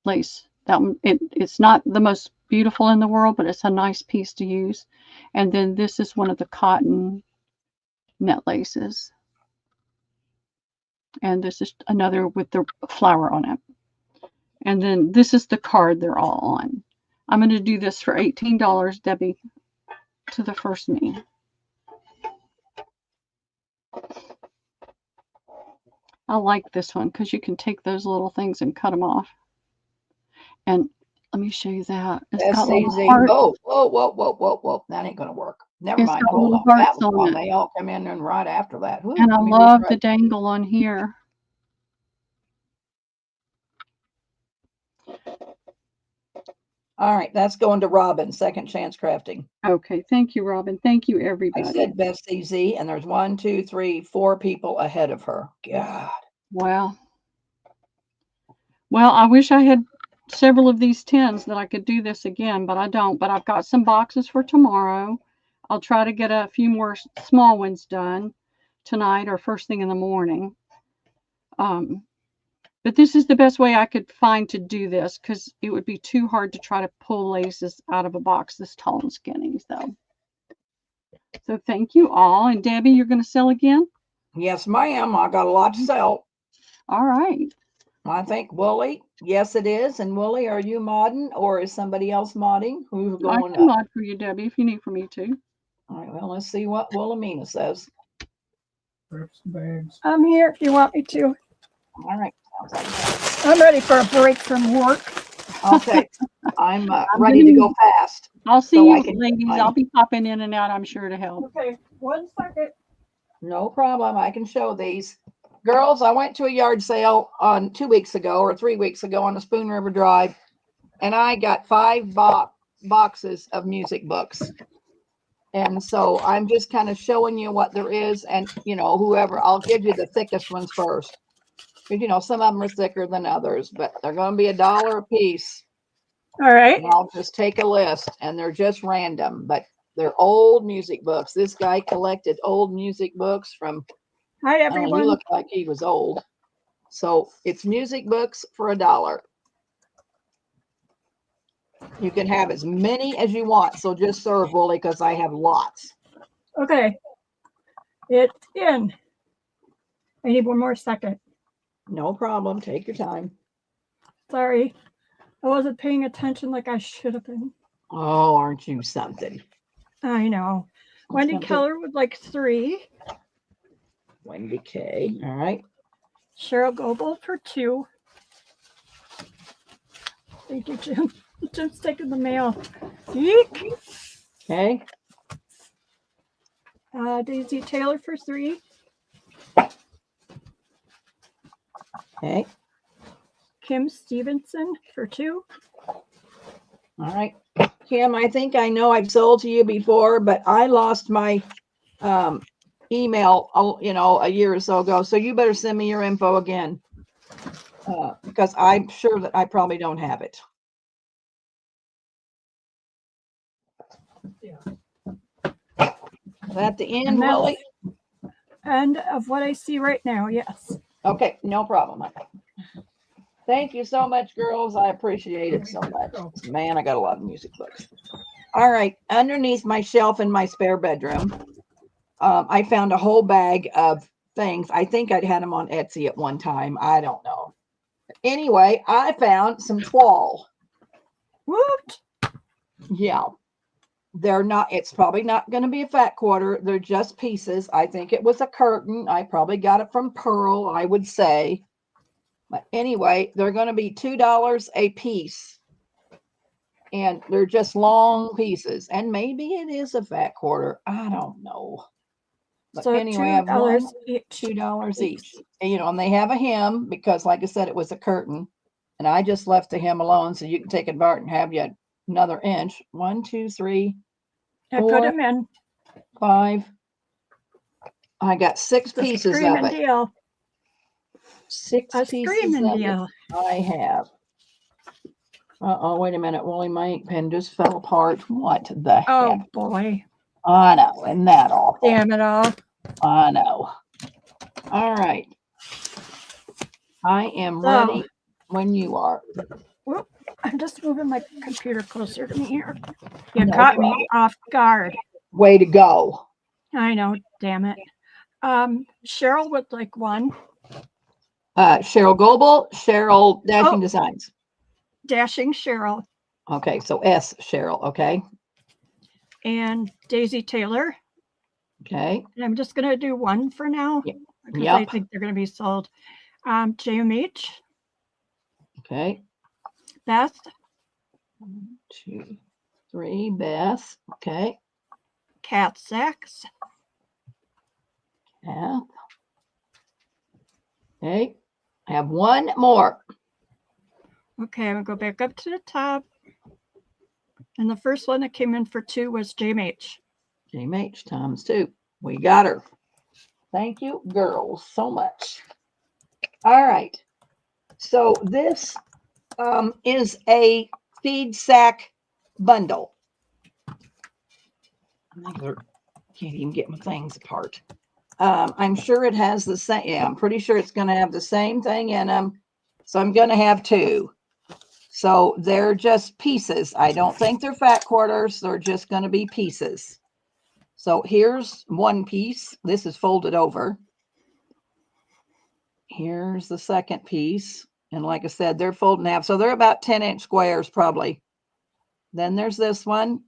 lace. That one, it's not the most beautiful in the world, but it's a nice piece to use. And then this is one of the cotton net laces. And this is another with the flower on it. And then this is the card they're all on. I'm going to do this for $18, Debbie, to the first me. I like this one because you can take those little things and cut them off. And let Let me show you that. It's Best got little CZ. hearts. Oh, whoa. That ain't going to work. Never It's mind. got Hold little on. That hearts was on one. it. They all come in and right after that. Whew, And I let me love the refresh. dangle on here. All right, that's going to Robin, Second Chance Crafting. Okay, thank you, Robin. Thank you, I everybody. said Best CZ, and there's 1, 2, 3, 4 people ahead of her. God. Wow. Well, I wish I had several of these tins that I could do this again, but I don't. But I've got some boxes for tomorrow. I'll try to get a few more small ones done tonight or first thing in the morning. But this is the best way I could find to do this because it would be too hard to try to pull laces out of a box this tall and skinny. So thank you all. And Debbie, you're going to sell again? Yes, ma'am. I got a lot to sell. All right. I think Wooly. Yes, it is. And Wooly, are you modding or is somebody else modding? Who's going I can up? mod for you, Debbie, if you need for me to. All right, well, let's see what Wilhelmina says. I'm here if you want me to. All right. Sounds like that. I'm ready for a break from work. Okay. I'm ready to go fast. I'll see so you, I can ladies. find- I'll be popping in and out, I'm sure, to help. Okay, 1 second. No problem. I can show these. Girls, I went to a yard sale on 2 weeks ago or 3 weeks ago on the Spoon River Drive, and I got 5 boxes of music books. And so I'm just kind of showing you what there is. And, you know, whoever, I'll give you the thickest ones first. Because, you know, some of them are thicker than others, but they're going to be $1 a piece. All right. And I'll just take a list, and they're just random, but they're old music books. This guy collected old music books from, Hi, I mean, everyone. he looked like he was old. So it's music books for $1. You can have as many as you want. So just serve, Wooly, because I have lots. Okay. It's in. I need 1 more second. No problem. Take your time. Sorry. I wasn't paying attention like I should have been. Oh, aren't you something? I know. Wendy Something. Keller would like 3. Wendy K. All right. Cheryl Goebel for 2. Thank you, Jim. Jim's taking the mail. Eek. Okay. Daisy Taylor for 3. Okay. Kim Stevenson for 2. All right. Kim, I think I know I've sold to you before, but I lost my email, you know, a year or so ago. So you better send me your info again because I'm sure that I probably don't have it. Is that the end, Willie? End of what I see right now, yes. Okay, no problem. Thank you so much, girls. I appreciate it so much. Man, I got a lot of music books. All right, underneath my shelf in my spare bedroom, I found a whole bag of things. I think I'd had them on Etsy at one time. I don't know. Anyway, I found some twall. What? Yeah. They're not, it's probably not going to be a fat quarter. They're just pieces. I think it was a curtain. I probably got it from Pearl, I would say. But anyway, they're going to be $2 a piece. And they're just long pieces. And maybe it is a fat quarter. I don't know. But So anyway, I have $2 each. $2 each. And, you know, and they have a hem because, like I said, it was a curtain. And I just left the hem alone so you can take it apart and have you another inch. 1, 2, 3, I put 4, them in. 5. I got 6 The pieces of screaming it. deal. 6 A pieces screaming of deal. it I have. Uh-oh, wait a minute. Willie, my ink pen just fell apart. What the Oh heck? boy. I know. Isn't that awful? Damn it all. I know. All right. I am ready when you are. Whoop. I'm just moving my computer closer to me here. You No caught problem. me off guard. Way to go. I know, damn it. Cheryl would like 1. Cheryl Goebel, Cheryl Dashing Designs. Dashing Cheryl. Okay, so S Cheryl, okay. And Daisy Taylor. Okay. And I'm just going to do 1 for now because I think they're going to be sold. JMH. Okay. Beth. 1, 2, 3, Beth. Okay. Cat 6. Kath. Okay. I have one more. Okay, I'm going to go back up to the top. And the first one that came in for 2 was JMH. JMH times 2. We got her. Thank you, girls, so much. All right. So this is a feed sack bundle. I can't even get my things apart. I'm sure it has the same. Yeah, I'm pretty sure it's going to have the same thing in them. So I'm going to have 2. So they're just pieces. I don't think they're fat quarters. They're just going to be pieces. So here's one piece. This is folded over. Here's the second piece. And like I said, they're folded in half. So they're about 10-inch squares probably. Then there's this one.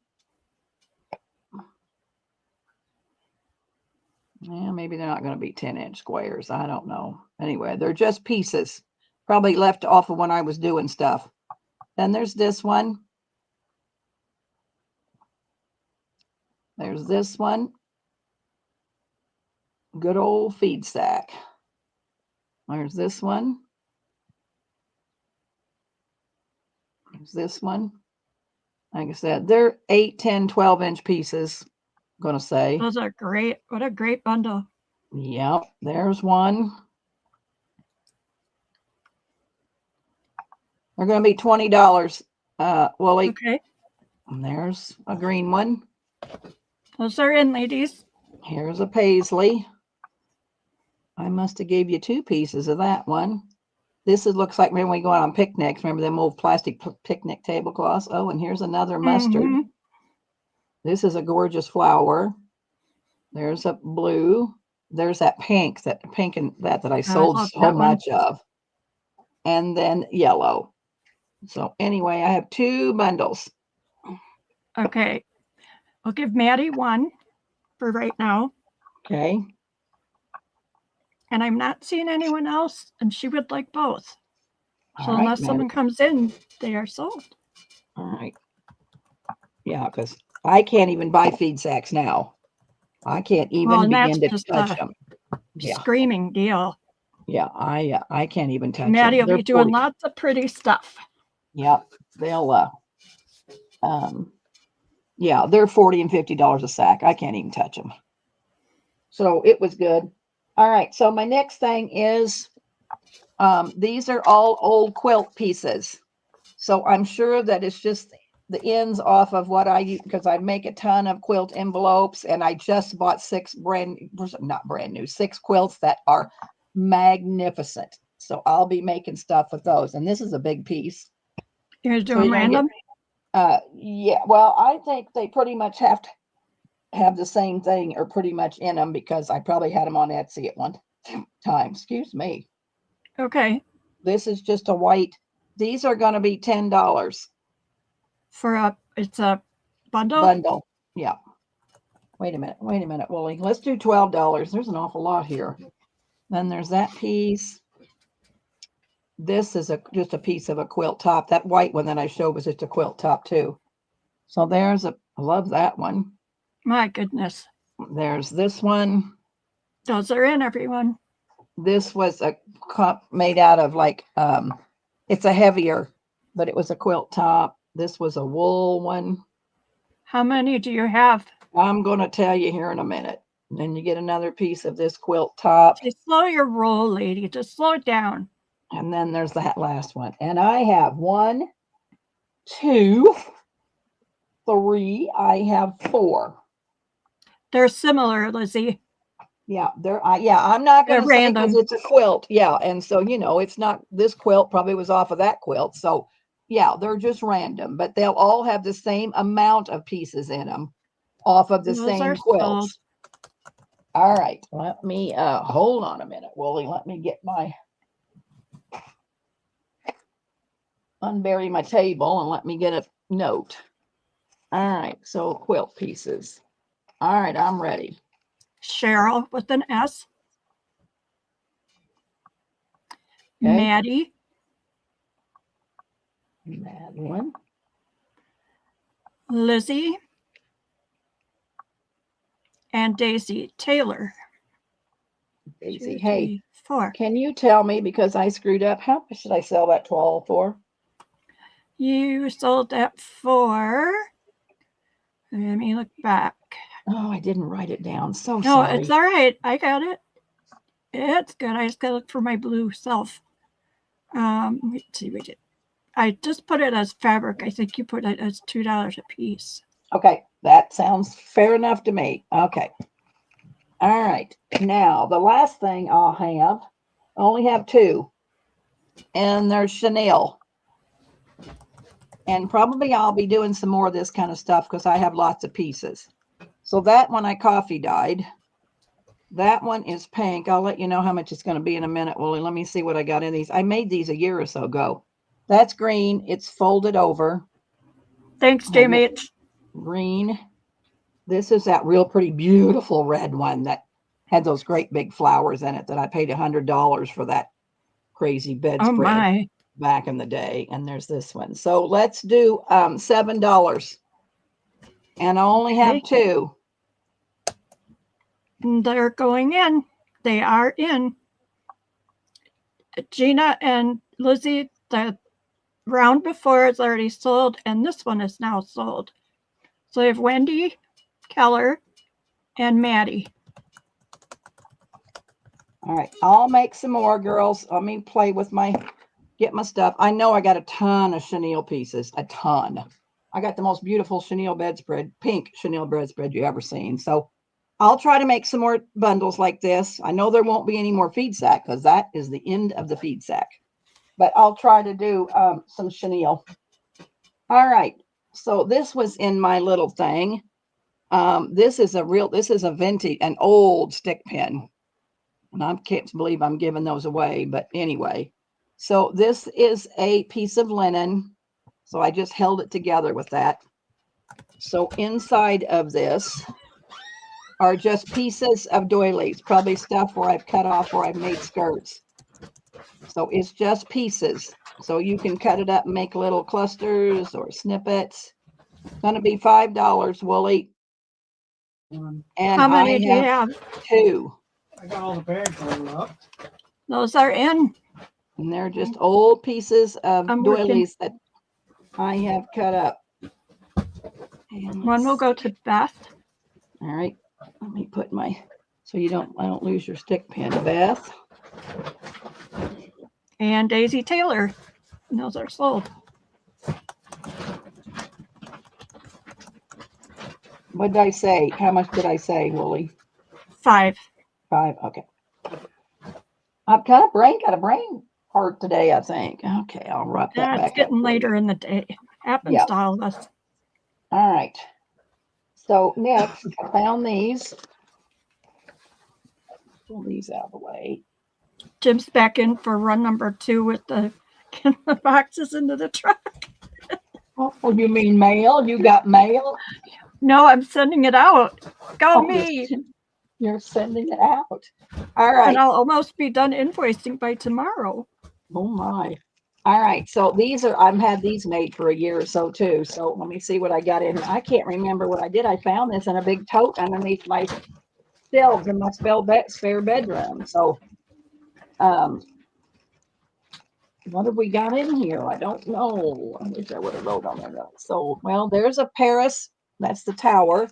Yeah, maybe they're not going to be 10-inch squares. I don't know. Anyway, they're just pieces. Probably left off of when I was doing stuff. Then there's this one. There's this one. Good old feed sack. There's this one. There's this one. Like I said, they're 8, 10, 12-inch pieces, I'm going to say. Those are great. What a great bundle. Yep, there's one. They're going to be $20, Willie. Okay. And there's a green one. Those are in, ladies. Here's a paisley. I must have gave you 2 pieces of that one. This looks like when we go out on picnics. Remember them old plastic picnic tablecloths? Oh, and here's another mustard. Mm-hmm. This is a gorgeous flower. There's a blue. There's that pink and that I sold so much of. And then yellow. So anyway, I have 2 bundles. Okay. I'll give Maddie 1 for right now. Okay. And I'm not seeing anyone else, and she would like both. So right, unless someone comes in, they are sold. All right. Yeah, because I can't even buy feed sacks now. I can't even begin to touch them. Screaming deal. Yeah, I can't even touch Maddie them. will be doing lots of pretty stuff. Yep, they'll yeah, they're $40 and $50 a sack. I can't even touch them. So it was good. All right, so my next thing is these are all old quilt pieces. So I'm sure that it's just the ends off of what I use, because I make a ton of quilt envelopes, and I just bought 6 not brand new, 6 quilts that are magnificent. So I'll be making stuff with those. And this is a big piece. You're doing random? Yeah, well, I think they pretty much have to have the same thing or pretty much in them, because I probably had them on Etsy at one time. Excuse me. Okay. This is just a white. These are going to be $10. It's a bundle? Bundle. Yeah. Wait a minute, Willie. Let's do $12. There's an awful lot here. Then there's that piece. This is just a piece of a quilt top. That white one that I showed was just a quilt top too. So I love that one. My goodness. There's this one. Those are in, everyone. This was a cup made out of it's a heavier, but it was a quilt top. This was a wool one. How many do you have? I'm going to tell you here in a minute. Then you get another piece of this quilt top. Just slow your roll, lady. Just slow it down. And then there's that last one. And I have 1, 2, 3. I have 4. They're similar, Lizzie. Yeah, I'm not going to say because it's a quilt. Yeah, and so, it's not, this quilt probably was off of that quilt. So, yeah, they're just random, but they'll all have the same amount of pieces in them off of the same quilts. All right, let me, hold on a minute, Willie. Let me get unbury my table and let me get a note. All right, so quilt pieces. All right, I'm ready. Cheryl with an S. Okay. Maddie. Madeline. Lizzie, and Daisy Taylor. Daisy, 2, hey, 3, 4. can you tell me, because I screwed up, how much should I sell that all for? You sold that for, let me look back. Oh, I didn't write it down. So No, sorry. it's all right. I got it. It's good. I just got to look for my blue self. Let's see. We did. I just put it as fabric. I think you put it as $2 a piece. Okay, that sounds fair enough to me. Okay. All right. Now, the last thing I'll have, I only have 2. And there's chenille. And probably I'll be doing some more of this kind of stuff because I have lots of pieces. So that one I coffee dyed. That one is pink. I'll let you know how much it's going to be in a minute, Willie. Let me see what I got in these. I made these a year or so ago. That's green. It's folded over. Thanks, Jamie. Green. This is that real pretty, beautiful red one that had those great big flowers in it that I paid $100 for that crazy bedspread back in the day. And there's this one. So let's do $7. And I only have 2. They're going in. They are in. Gina and Lizzie, the round before is already sold, and this one is now sold. So we have Wendy, Keller, and Maddie. All right, I'll make some more, girls. Let me play with get my stuff. I know I got a ton of chenille pieces, a ton. I got the most beautiful chenille bedspread, pink chenille bedspread you ever seen. So I'll try to make some more bundles like this. I know there won't be any more feed sack because that is the end of the feed sack. But I'll try to do some chenille. All right. So this was in my little thing. This is a vintage, an old stick pin. And I can't believe I'm giving those away. But anyway, so this is a piece of linen. So I just held it together with that. So inside of this are just pieces of doilies, probably stuff where I've cut off or I've made skirts. So it's just pieces. So you can cut it up and make little clusters or snippets. It's going to be $5, Wooly. And how many do you have? 2. I got all the bags rolled up. Those are in. And they're just old pieces of doilies that I have cut up. And one will go to Beth. All right. Let me put so I don't lose your stick pin, Beth. And Daisy Taylor. And those are sold. What did I say? How much did I say, Wooly? 5. 5. Okay. I've got a brain hurt today, I think. Okay, I'll wrap that back up. It's getting later in the day. Happens to all of us. All right. So next, I found these. Pull these out of the way. Jim's back in for run number 2 with the boxes into the truck. Oh, you mean mail? You got mail? No, I'm sending it out. Go me. You're sending it out. All right. And I'll almost be done invoicing by tomorrow. Oh my. All right. So I've had these made for a year or so too. So let me see what I got in. I can't remember what I did. I found this in a big tote underneath my shelves in my spare bedroom. So, what have we got in here? I don't know. I wish I would have wrote on there. So, well, there's a Paris. That's the tower.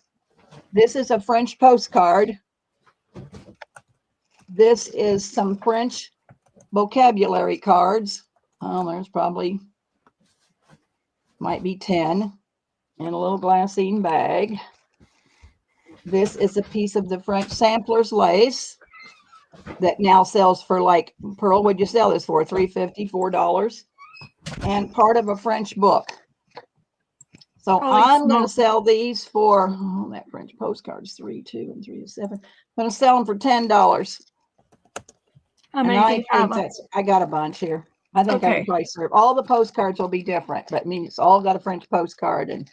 This is a French postcard. This is some French vocabulary cards. There's probably, might be 10 in a little glassine bag. This is a piece of the French sampler's lace that now sells for, like, Pearl, what'd you sell this for? $3.50, $4, and part of a French book. So I'm going to sell these for, that French postcard is 3, 2, and 3 is 7. I'm going to sell them for $10. How many do you have? I got a bunch here. I think I can probably serve. All the postcards will be different, but I mean, it's all got a French postcard. And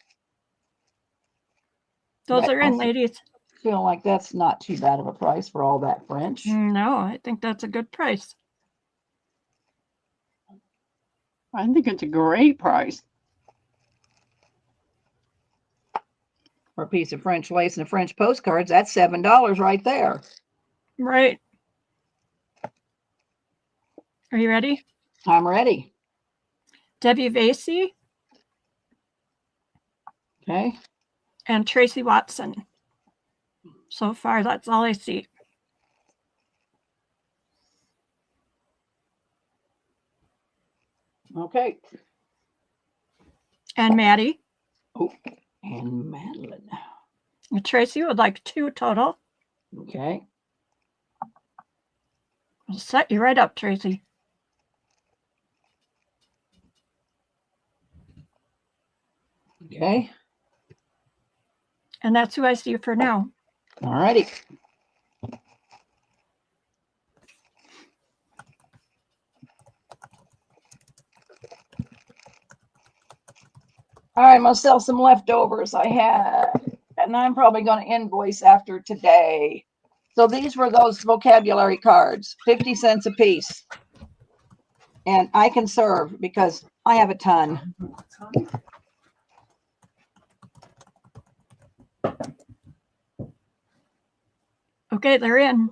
those are in, ladies. Feel like that's not too bad of a price for all that French. No, I think that's a good price. I think it's a great price. for a piece of French lace and a French postcards. That's $7 right there. Right. Are you ready? I'm ready. Debbie Vasey. Okay. And Tracy Watson. So far, that's all I see. Okay. And Maddie. Oh, and Madeline. And Tracy would like 2 total. Okay. I'll set you right up, Tracy. Okay. And that's who I see for now. All righty. All right, I'm going to sell some leftovers I had, and I'm probably going to invoice after today. So these were those vocabulary cards, 50 cents a piece. And I can serve because I have a ton. Okay, they're in.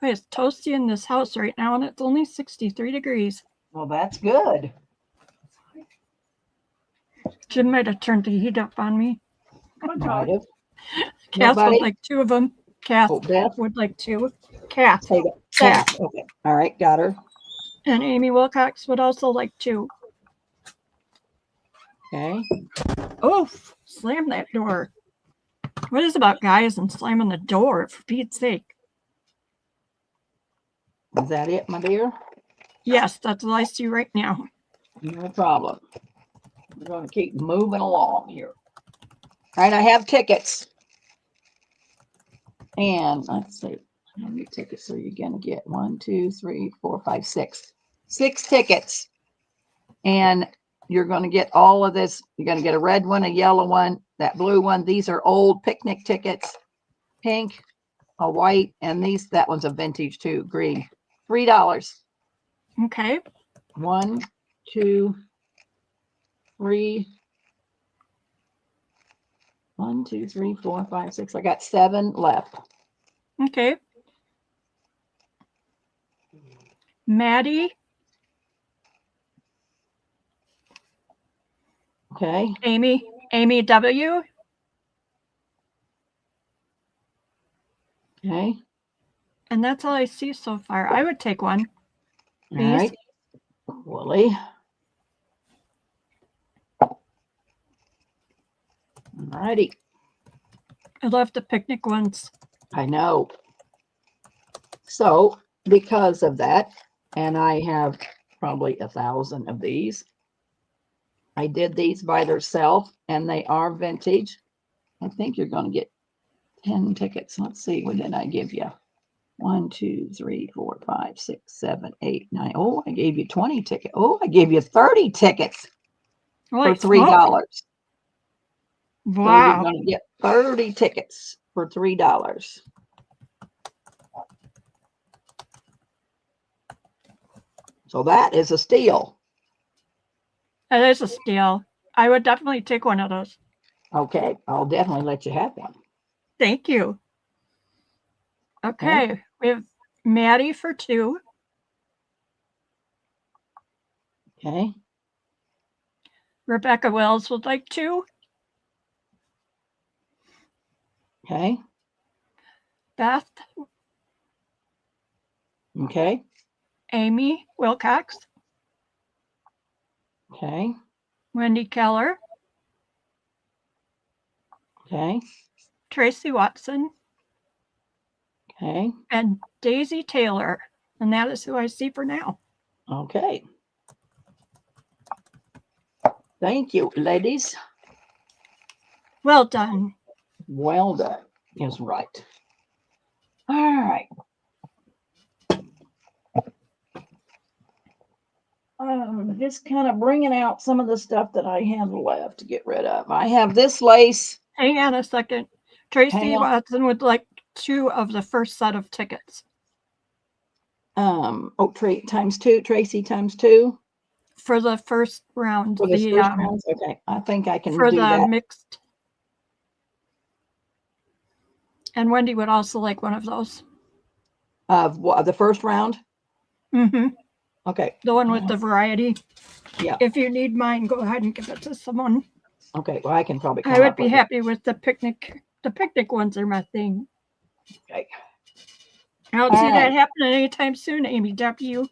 It's toasty in this house right now, and it's only 63 degrees. Well, that's good. Jim might have turned the heat up on me. Might have. Cass Nobody? would like 2 of them. Cass Beth? would like 2. Cass. Hey, Cass. Okay. All right. Got her. And Amy Wilcox would also like 2. Okay. Oh, slam that door. What is about guys and slamming the door, for Pete's sake? Is that it, my dear? Yes, that's all I see right now. No problem. We're going to keep moving along here. All right, I have tickets. And let's see. How many tickets are you going to get? 1, 2, 3, 4, 5, 6. 6 tickets. And you're going to get all of this. You're going to get a red one, a yellow one, that blue one. These are old picnic tickets. Pink, a white, and that one's a vintage too, green. $3. Okay. 1, 2, 3. 1, 2, 3, 4, 5, 6. I got 7 left. Okay. Maddie. Okay. Amy W. Okay. And that's all I see so far. I would take one. Please. All right. Wooly. All righty. I love the picnic ones. I know. So because of that, and I have probably 1,000 of these, I did these by themselves, and they are vintage. I think you're going to get 10 tickets. Let's see. What did I give you? 1, 2, 3, 4, 5, 6, 7, 8, 9. Oh, I gave you 20 tickets. Oh, I gave you 30 tickets for $3. Wow. So you're going to get 30 tickets for $3. So that is a steal. That is a steal. I would definitely take one of those. Okay, I'll definitely let you have one. Thank you. Okay, we have Maddie for 2. Okay. Rebecca Wells would like 2. Okay. Beth. Okay. Amy Wilcox. Okay. Wendy Keller. Okay. Tracy Watson. Okay. And Daisy Taylor. And that is who I see for now. Okay. Thank you, ladies. Well done. Well done is right. All right. Just kind of bringing out some of the stuff that I have left to get rid of. I have this lace. Hang on a second. Tracy Watson would like 2 of the first set of tickets. times 2, Tracy times 2 for the first round. for the first round. Okay, I think I can for do the that. mixed. And Wendy would also like one of those. Of what, the first round? Mm-hmm. Okay. The one with the variety. Yeah. If you need mine, go ahead and give it to someone. Okay. Well, I can probably. I would be happy with the picnic. The picnic ones are my thing. Okay. I don't see that happening anytime soon, Amy W.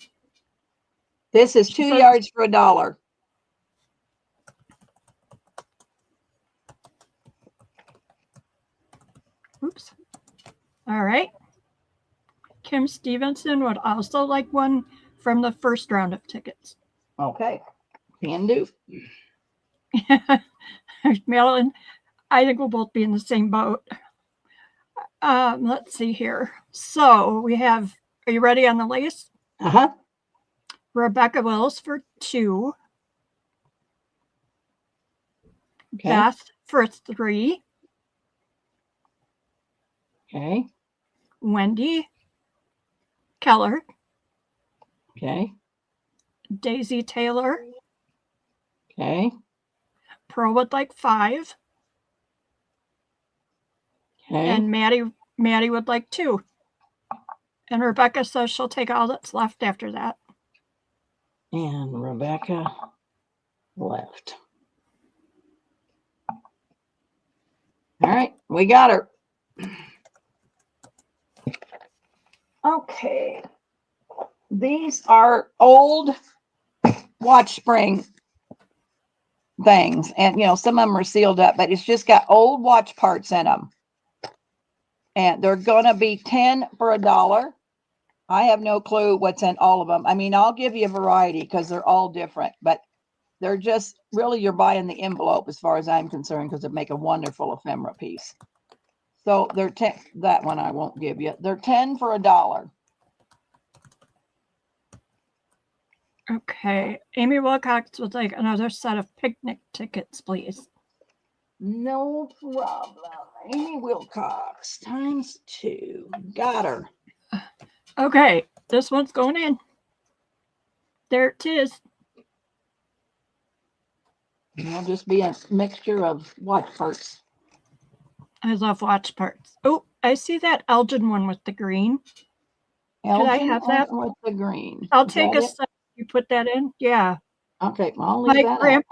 This is 2 yards for $1. Oops. All right. Kim Stevenson would also like one from the first round of tickets. Okay. Can do. Madeline, I think we'll both be in the same boat. Let's see here. So we have, are you ready on the list? Uh-huh. Rebecca Wills for 2. Okay. Beth for 3. Okay. Wendy Keller. Okay. Daisy Taylor. Okay. Pearl would like 5. Okay. And Maddie would like 2. And Rebecca says she'll take all that's left after that. And Rebecca left. All right, we got her. Okay. These are old watch spring things. And, some of them are sealed up, but it's just got old watch parts in them. And they're going to be 10 for $1. I have no clue what's in all of them. I mean, I'll give you a variety because they're all different, but they're just really, you're buying the envelope as far as I'm concerned, because it make a wonderful ephemera piece. So they're 10, that one I won't give you. They're 10 for $1. Okay. Amy Wilcox would like another set of picnic tickets, please. No problem. Amy Wilcox times 2. Got her. Okay. This one's going in. There it is. It'll just be a mixture of watch parts. I love watch parts. Oh, I see that Elgin one with the green. Elgin, could I have that with the green? I'll take a set. You put that in? Yeah. Okay, well, I'll leave that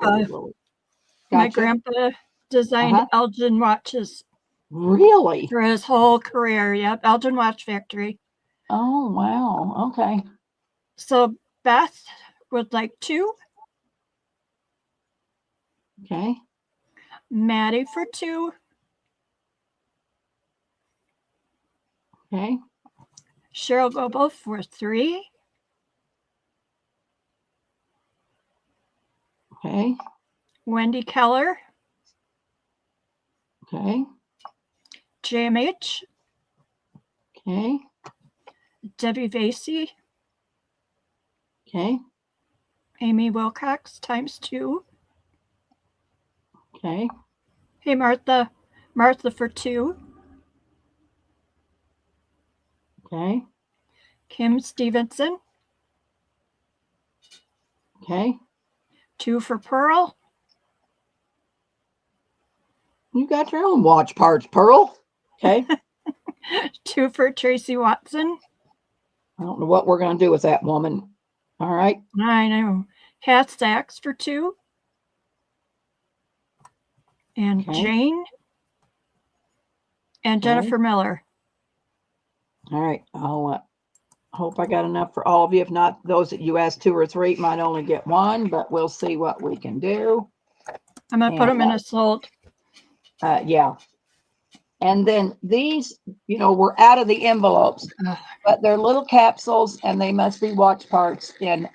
my grandpa designed Elgin watches. Really? For his whole career. Yep. Elgin Watch Factory. Oh, wow. Okay. So Beth would like 2. Okay. Maddie for 2. Okay. Cheryl Goebel for 3. Okay. Wendy Keller. Okay. JMH. Okay. Debbie Vasey. Okay. Amy Wilcox times 2. Okay. Hey, Martha. Martha for 2. Okay. Kim Stevenson. Okay. 2 for Pearl. You got your own watch parts, Pearl. Okay. 2 for Tracy Watson. I don't know what we're going to do with that woman. All right. I know. Hat Sachs for 2. And Jane. And Jennifer Miller. All right. I'll hope I got enough for all of you. If not, those that you asked 2 or 3 might only get 1, but we'll see what we can do. I'm going to put them in a sold. Yeah. And then these, we're out of the envelopes, but they're little capsules and they must be watch parts in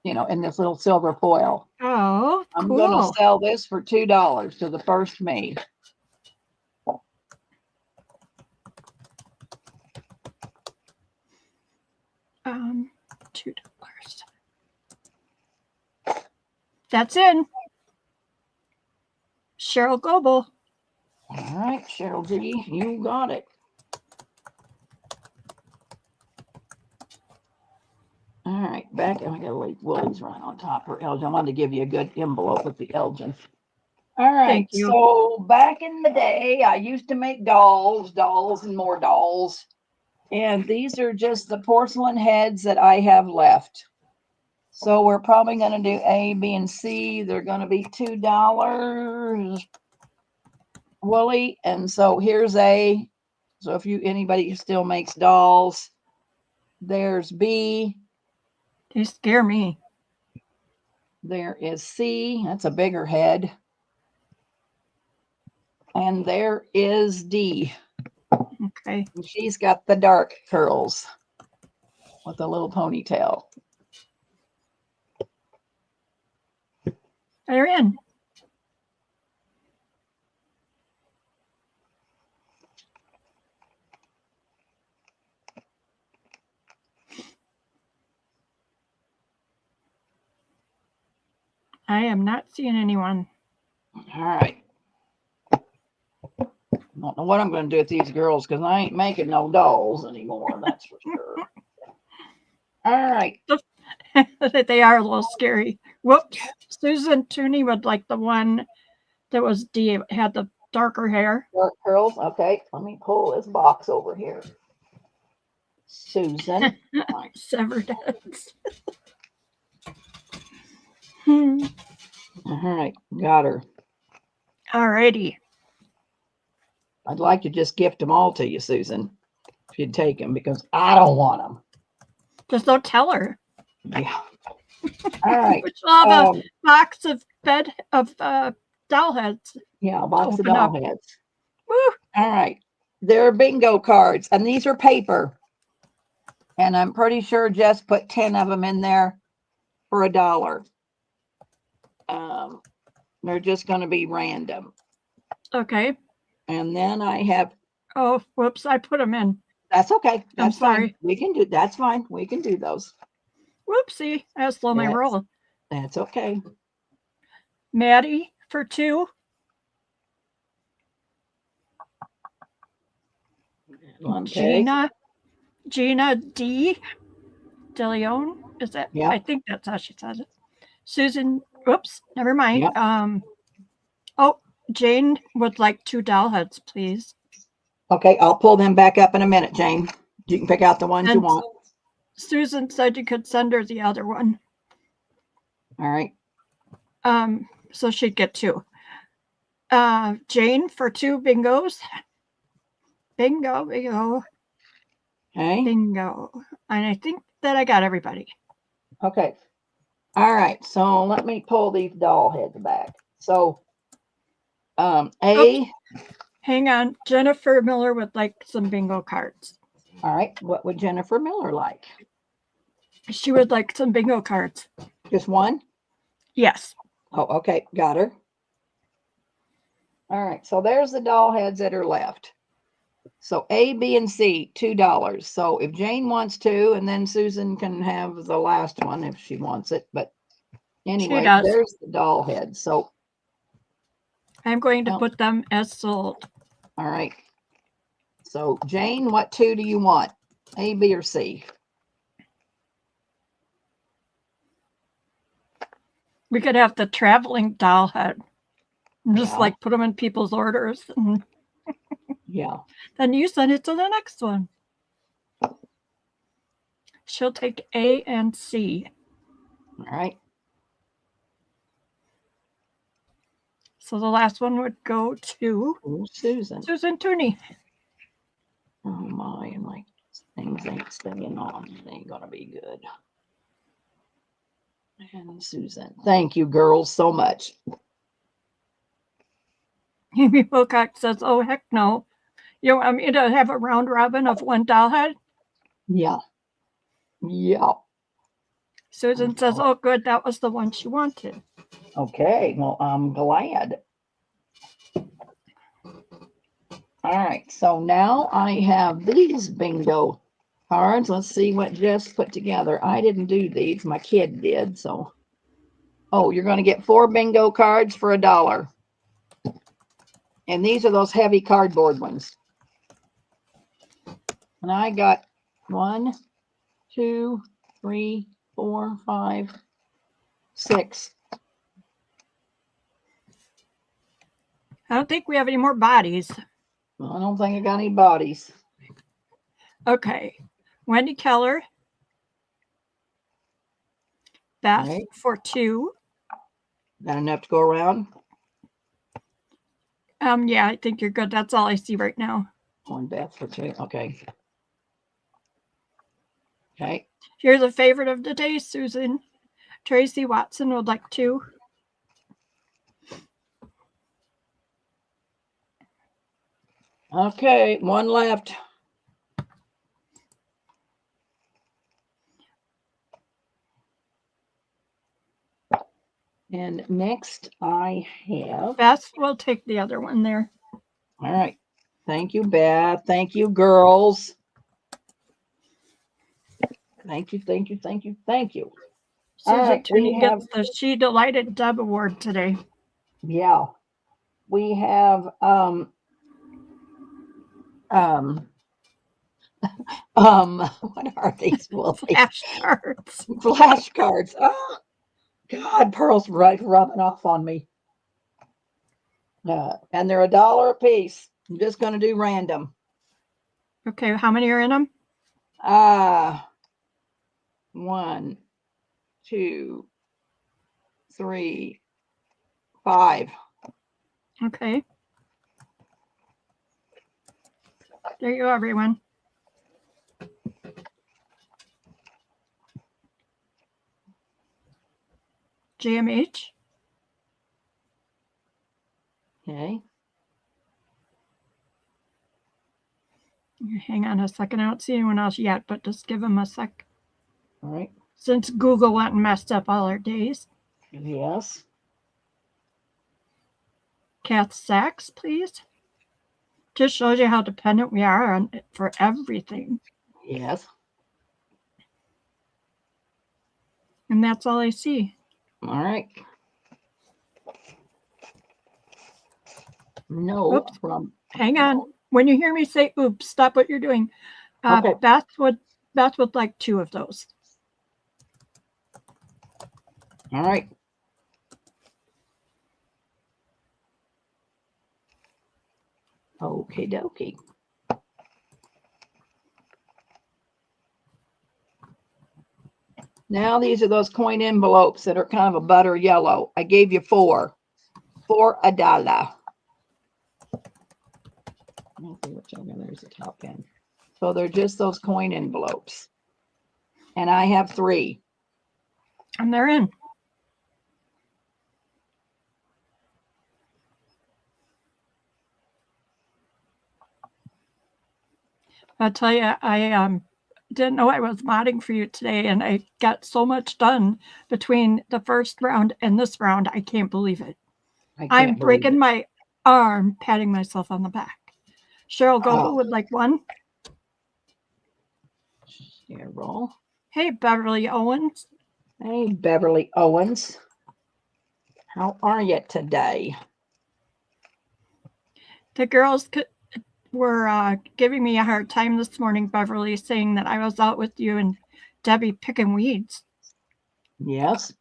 this little silver foil. Oh, I'm cool. going to sell this for $2 to the first me. $2. That's in. Cheryl Goebel. All right, Cheryl G, you got it. All right, back. I gotta leave Willie's right on top for Elgin. I wanted to give you a good envelope with the Elgin. All right. Thank you. So back in the day, I used to make dolls, and more dolls. And these are just the porcelain heads that I have left. So we're probably going to do A, B, and C. They're going to be $2, Willie. And so here's A. So if anybody still makes dolls, there's B. They scare me. There is C. That's a bigger head. And there is D. Okay. And she's got the dark curls with a little ponytail. They're in. I am not seeing anyone. All right. I don't know what I'm going to do with these girls because I ain't making no dolls anymore. That's for sure. All right. They are a little scary. Whoops. Susan Tooney would like the one that was D, had the darker hair. Dark curls. Okay. Let me pull this box over here. Susan. Severed heads. All right. Got her. Alrighty. I'd like to just gift them all to you, Susan, if you'd take them, because I don't want them. Just don't tell her. Yeah. All right. Which will have a box of doll heads. Yeah, a box of Open doll up. heads. Woo! All right. They're bingo cards, and these are paper. And I'm pretty sure Jess put 10 of them in there for $1. They're just going to be random. Okay. And then I have. Oh, whoops! I put them in. That's okay. That's I'm sorry. fine. We can do. That's fine. We can do those. Whoopsie! I slow my roll. That's okay. Maddie for 2. Okay. Gina D. DeLeon. Is that? Yeah. I think that's how she says it. Susan. Oops. Never mind. Yep. Oh, Jane would like 2 doll heads, please. Okay, I'll pull them back up in a minute, Jane. You can pick out the ones you want. Susan said you could send her the other one. All right. So she'd get 2. Jane for 2 bingos. Bingo. Okay. Bingo. And I think that I got everybody. Okay. All right. So let me pull these doll heads back. So, Oops. Hang on. Jennifer Miller would like some bingo cards. All right. What would Jennifer Miller like? She would like some bingo cards. Just one? Yes. Oh, okay. Got her. All right. So there's the doll heads that are left. So A, B, and C, $2. So if Jane wants to, and then Susan can have the last one if she wants it. But anyway, there's the doll heads. So I'm going to put them as sold. All right. So Jane, what 2 do you want? A, B, or C? We could have the traveling doll head. Just like put them in people's orders. Yeah. Then you send it to the next one. She'll take A and C. All right. So the last one would go to Susan. Susan Tooney. Oh my, and my things ain't staying on. They ain't gonna be good. And Susan. Thank you, girls, so much. Amy Wilcox says, oh, heck no. You want me to have a round robin of 1 doll head? Yeah. Yeah. Susan says, oh, good. That was the one she wanted. Okay. Well, I'm glad. All right. So now I have these bingo cards. Let's see what Jess put together. I didn't do these. My kid did. So, oh, you're going to get 4 bingo cards for $1. And these are those heavy cardboard ones. And I got 1, 2, 3, 4, 5, 6. I don't think we have any more bodies. Well, I don't think I got any bodies. Okay. Wendy Keller. Beth Right. for 2. Got enough to go around? Yeah, I think you're good. That's all I see right now. One Beth for 2. Okay. Okay. Here's a favorite of the day, Susan. Tracy Watson would like 2. Okay, one left. And next I have... Beth will take the other one there. All right. Thank you, Beth. Thank you, girls. Thank you, thank you, thank you, thank you. Susan right, Tooney gets the She Delighted Deb Award today. Yeah. We have what are these? Flashcards. Flashcards. Oh God, Pearl's rubbing off on me. And they're $1 a piece. I'm just gonna do random. Okay, how many are in them? 1, 2, 3, 5. Okay. There you go, everyone. GMH. Okay. Hang on a second. I don't see anyone else yet, but just give them a sec. All right. Since Google went and messed up all our days. Yes. Kath Sachs, please. Just shows you how dependent we are on it for everything. Yes. And that's all I see. All right. No. Oops. Hang on. When you hear me say oops, stop what you're doing. Okay. Beth would like 2 of those. All right. Okie dokie. Now these are those coin envelopes that are kind of a butter yellow. I gave you 4 for $1. There's the top end. So they're just those coin envelopes. And I have 3. And they're in. I'll tell you, I didn't know I was modding for you today, and I got so much done between the first round and this round. I can't believe it. I'm breaking my arm, patting myself on the back. Cheryl Goble would like 1. Cheryl. Hey, Beverly Owens. Hey, Beverly Owens. How are you today? The girls were giving me a hard time this morning, Beverly, saying that I was out with you and Debbie picking weeds. Yes.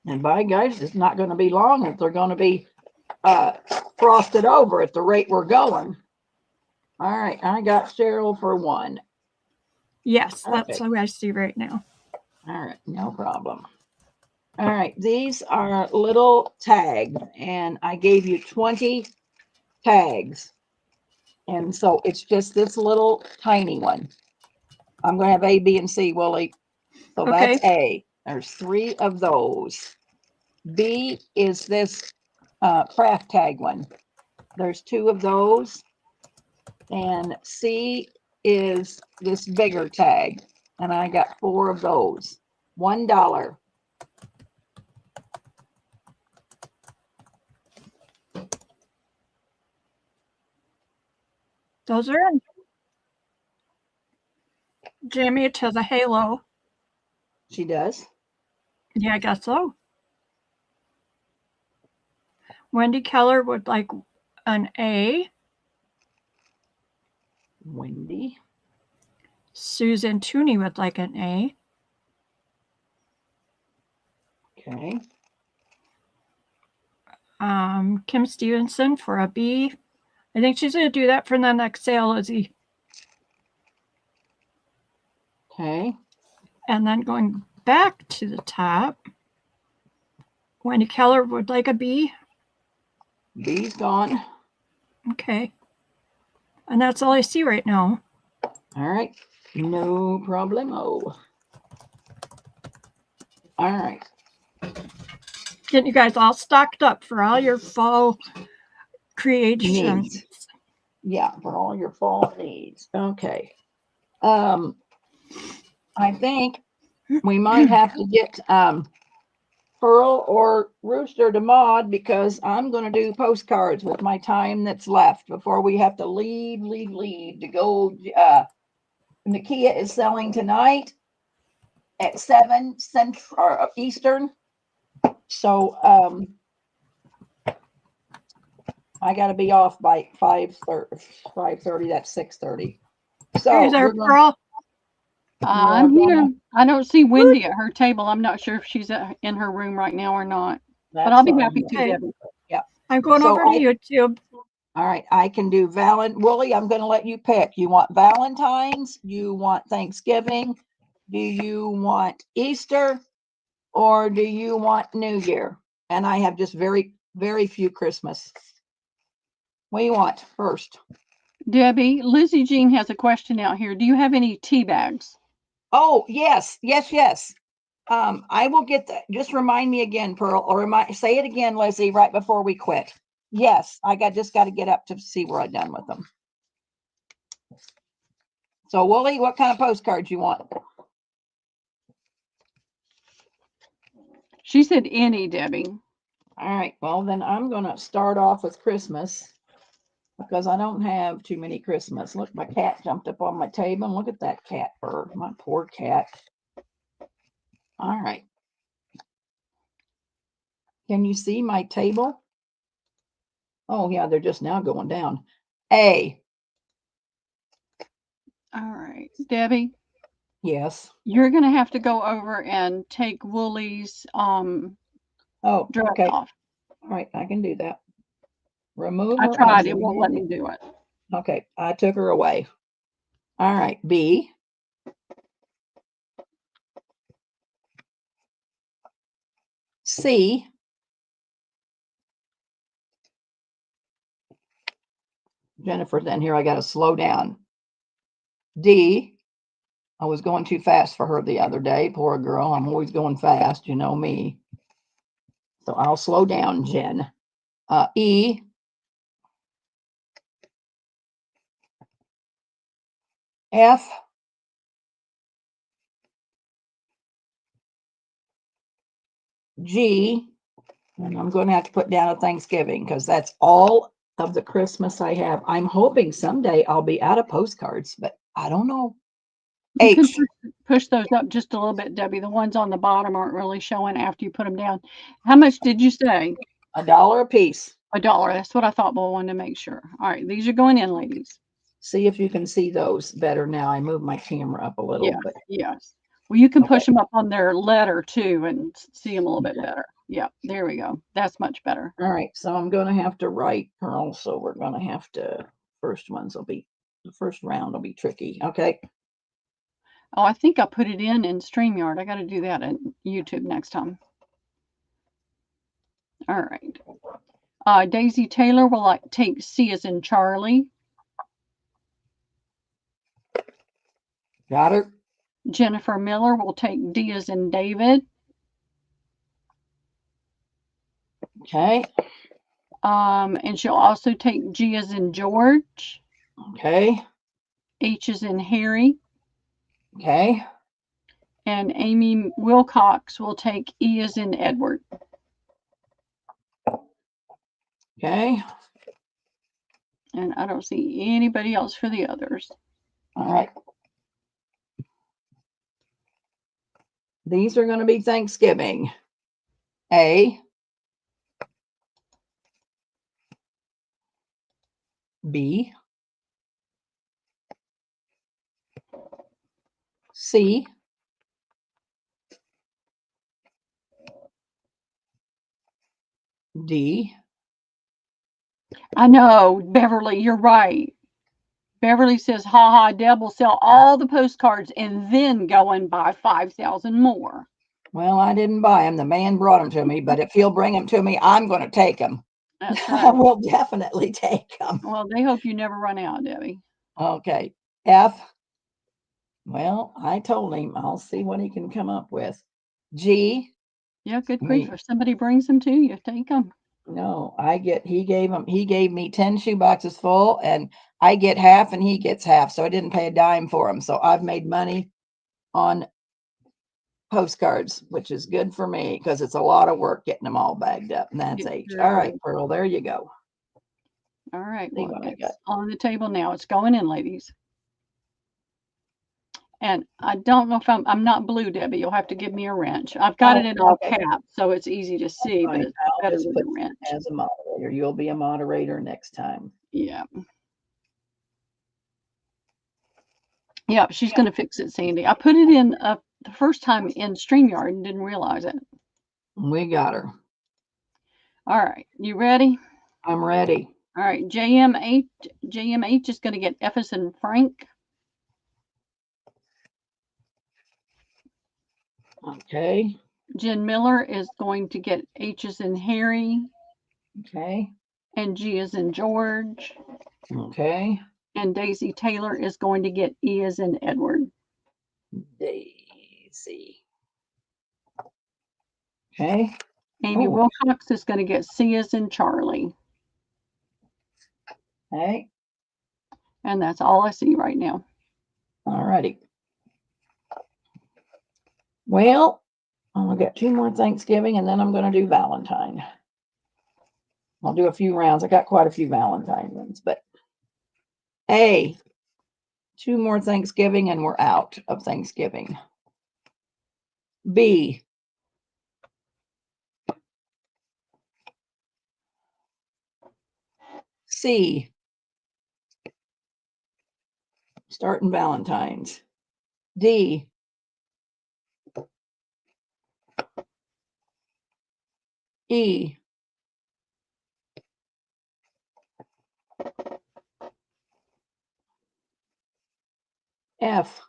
And by guys, it's not going to be long if they're going to be frosted over at the rate we're going. All right, I got Cheryl for 1. Yes, that's what I see right now. All right, no problem. All right, these are little tags, and I gave you 20 tags. And so it's just this little tiny one. I'm going to have A, B, and C, Willie. So Okay. That's A. There's 3 of those. B is this craft tag one. There's 2 of those. And C is this bigger tag. And I got 4 of those. $1. Those are in. Jamie, it has a halo. She does? Yeah, I guess so. Wendy Keller would like an A. Wendy. Susan Tooney would like an A. Okay. Kim Stevenson for a B. I think she's going to do that for the next sale, Lizzie. Okay. And then going back to the top, Wendy Keller would like a B. B's gone. Okay. And that's all I see right now. All right. No problem. Oh. All right. Getting you guys all stocked up for all your fall creations. Needs. Yeah, for all your fall needs. Okay. I think we might have to get Pearl or Rooster to mod, because I'm going to do postcards with my time that's left before we have to leave to go. Nakia is selling tonight at 7 Central or Eastern. So I got to be off by 5:30. That's 6:30. So Is there Pearl? I'm here. I don't see Wendy at her table. I'm not sure if she's in her room right now or not. But I'll be happy to, Debbie. Yeah. I'm going over to YouTube. All right. I can do Wooly, I'm going to let you pick. You want Valentine's? You want Thanksgiving? Do you want Easter? Or do you want New Year? And I have just very, very few Christmas. What do you want first? Debbie, Lizzie Jean has a question out here. Do you have any tea bags? Oh, yes. I will get that. Just remind me again, Pearl, or say it again, Lizzie, right before we quit. Yes, just got to get up to see where I'm done with them. So, Wooly, what kind of postcards you want? She said any, Debbie. All right. Well, then I'm going to start off with Christmas, because I don't have too many Christmas. Look, my cat jumped up on my table. Look at that cat fur. My poor cat. All right. Can you see my table? Oh, yeah, they're just now going down. A. All right. Debbie? Yes. You're going to have to go over and take Wooly's dress okay. off. All right, I can do that. Remove I her. tried. It won't let me do it. Okay, I took her away. All right, B. C. Jennifer's in here. I got to slow down. D. I was going too fast for her the other day. Poor girl. I'm always going fast. You know me. So I'll slow down, Jen. E. F. G. And I'm going to have to put down a Thanksgiving, because that's all of the Christmas I have. I'm hoping someday I'll be out of postcards, but I don't know. You can push those up just a little bit, Debbie. The ones on the bottom aren't really showing after you put them down. How much did you say? $1 a piece. $1. That's what I thought, but I wanted to make sure. All right, these are going in, ladies. See if you can see those better now. I moved my camera up a little bit. Yes. Well, you can push them up on their letter too and see them a little bit better. Yeah, there we go. That's much better. All right, so I'm going to have to write, Pearl. So we're going to have to, the first round will be tricky. Okay. Oh, I think I put it in StreamYard. I got to do that in YouTube next time. All right. Daisy Taylor will take C as in Charlie. Got her. Jennifer Miller will take D as in David. Okay. And she'll also take G as in George. Okay. H as in Harry. Okay. And Amy Wilcox will take E as in Edward. Okay. And I don't see anybody else for the others. All right. These are going to be Thanksgiving. A. B. C. D. I know, Beverly, you're right. Beverly says, ha ha, Deb will sell all the postcards and then go and buy 5,000 more. Well, I didn't buy them. The man brought them to me, but if he'll bring them to me, I'm going to take them. That's right. I will definitely take them. Well, they hope you never run out, Debbie. Okay. F. Well, I told him I'll see what he can come up with. G. Yeah, good grief. If somebody brings them to you, take them. No, he gave me 10 shoe boxes full, and I get half and he gets half. So I didn't pay a dime for them. So I've made money on postcards, which is good for me because it's a lot of work getting them all bagged up. And that's H. All right, Pearl, there you go. All right. Well, it's on the table now. It's going in, ladies. And I don't know if I'm not blue, Debbie. You'll have to give me a wrench. I've got it in all caps, so it's easy to see, but it's better with a wrench. As a moderator, you'll be a moderator next time. Yeah. Yeah, she's going to fix it, Sandy. I put it in the first time in StreamYard and didn't realize it. We got her. All right. You ready? I'm ready. All right. JMH is going to get Ephes and Frank. Okay. Jen Miller is going to get H's in Harry. Okay. And G is in George. Okay. And Daisy Taylor is going to get E as in Edward. Daisy. Okay. Amy Wilcox is going to get C as in Charlie. Okay. And that's all I see right now. All righty. Well, I'm going to get 2 more Thanksgiving, and then I'm going to do Valentine. I'll do a few rounds. I got quite a few Valentine ones, but A, 2 more Thanksgiving, and we're out of Thanksgiving. B, C, starting Valentine's. D, E, F.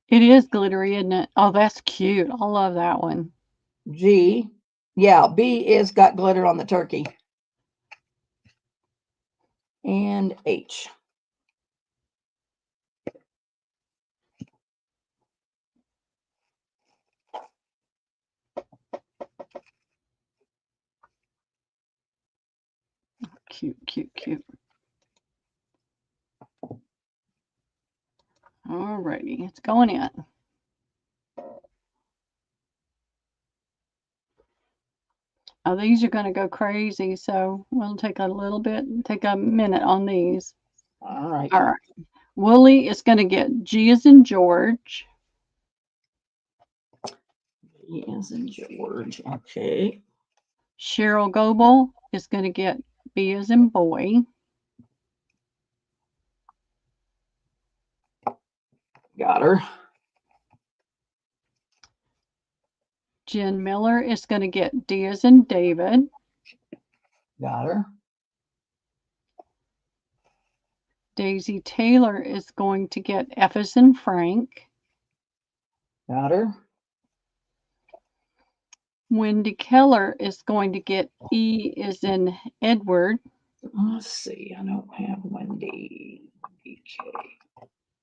It is glittery, isn't it? Oh, that's cute. I love that one. G. Yeah, B is got glitter on the turkey. And H. Cute, cute, cute. Alrighty, it's going in. Oh, these are going to go crazy, so we'll take a minute on these. All right. All right. Wooly is going to get G as in George. G as in George. Okay. Cheryl Goebel is going to get B as in boy. Got her. Jen Miller is going to get D as in David. Got her. Daisy Taylor is going to get F as in Frank. Got her. Wendy Keller is going to get E as in Edward. Let's see. I don't have Wendy. Okay.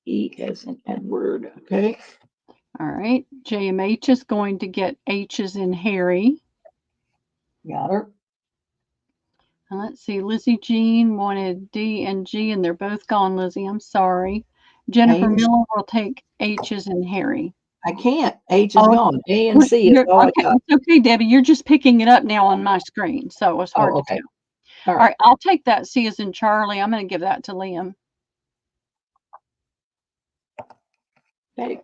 E as in Edward. Okay. All right. JMH is going to get H as in Harry. Got her. Let's see. Lizzie Jean wanted D and G, and they're both gone, Lizzie. I'm sorry. Jennifer Miller will take H as in Harry. I can't. H is gone. A and C is all I got. It's okay, Debbie. You're just picking it up now on my screen, so it's hard to tell. All right. I'll take that C as in Charlie. I'm going to give that to Liam. Okay.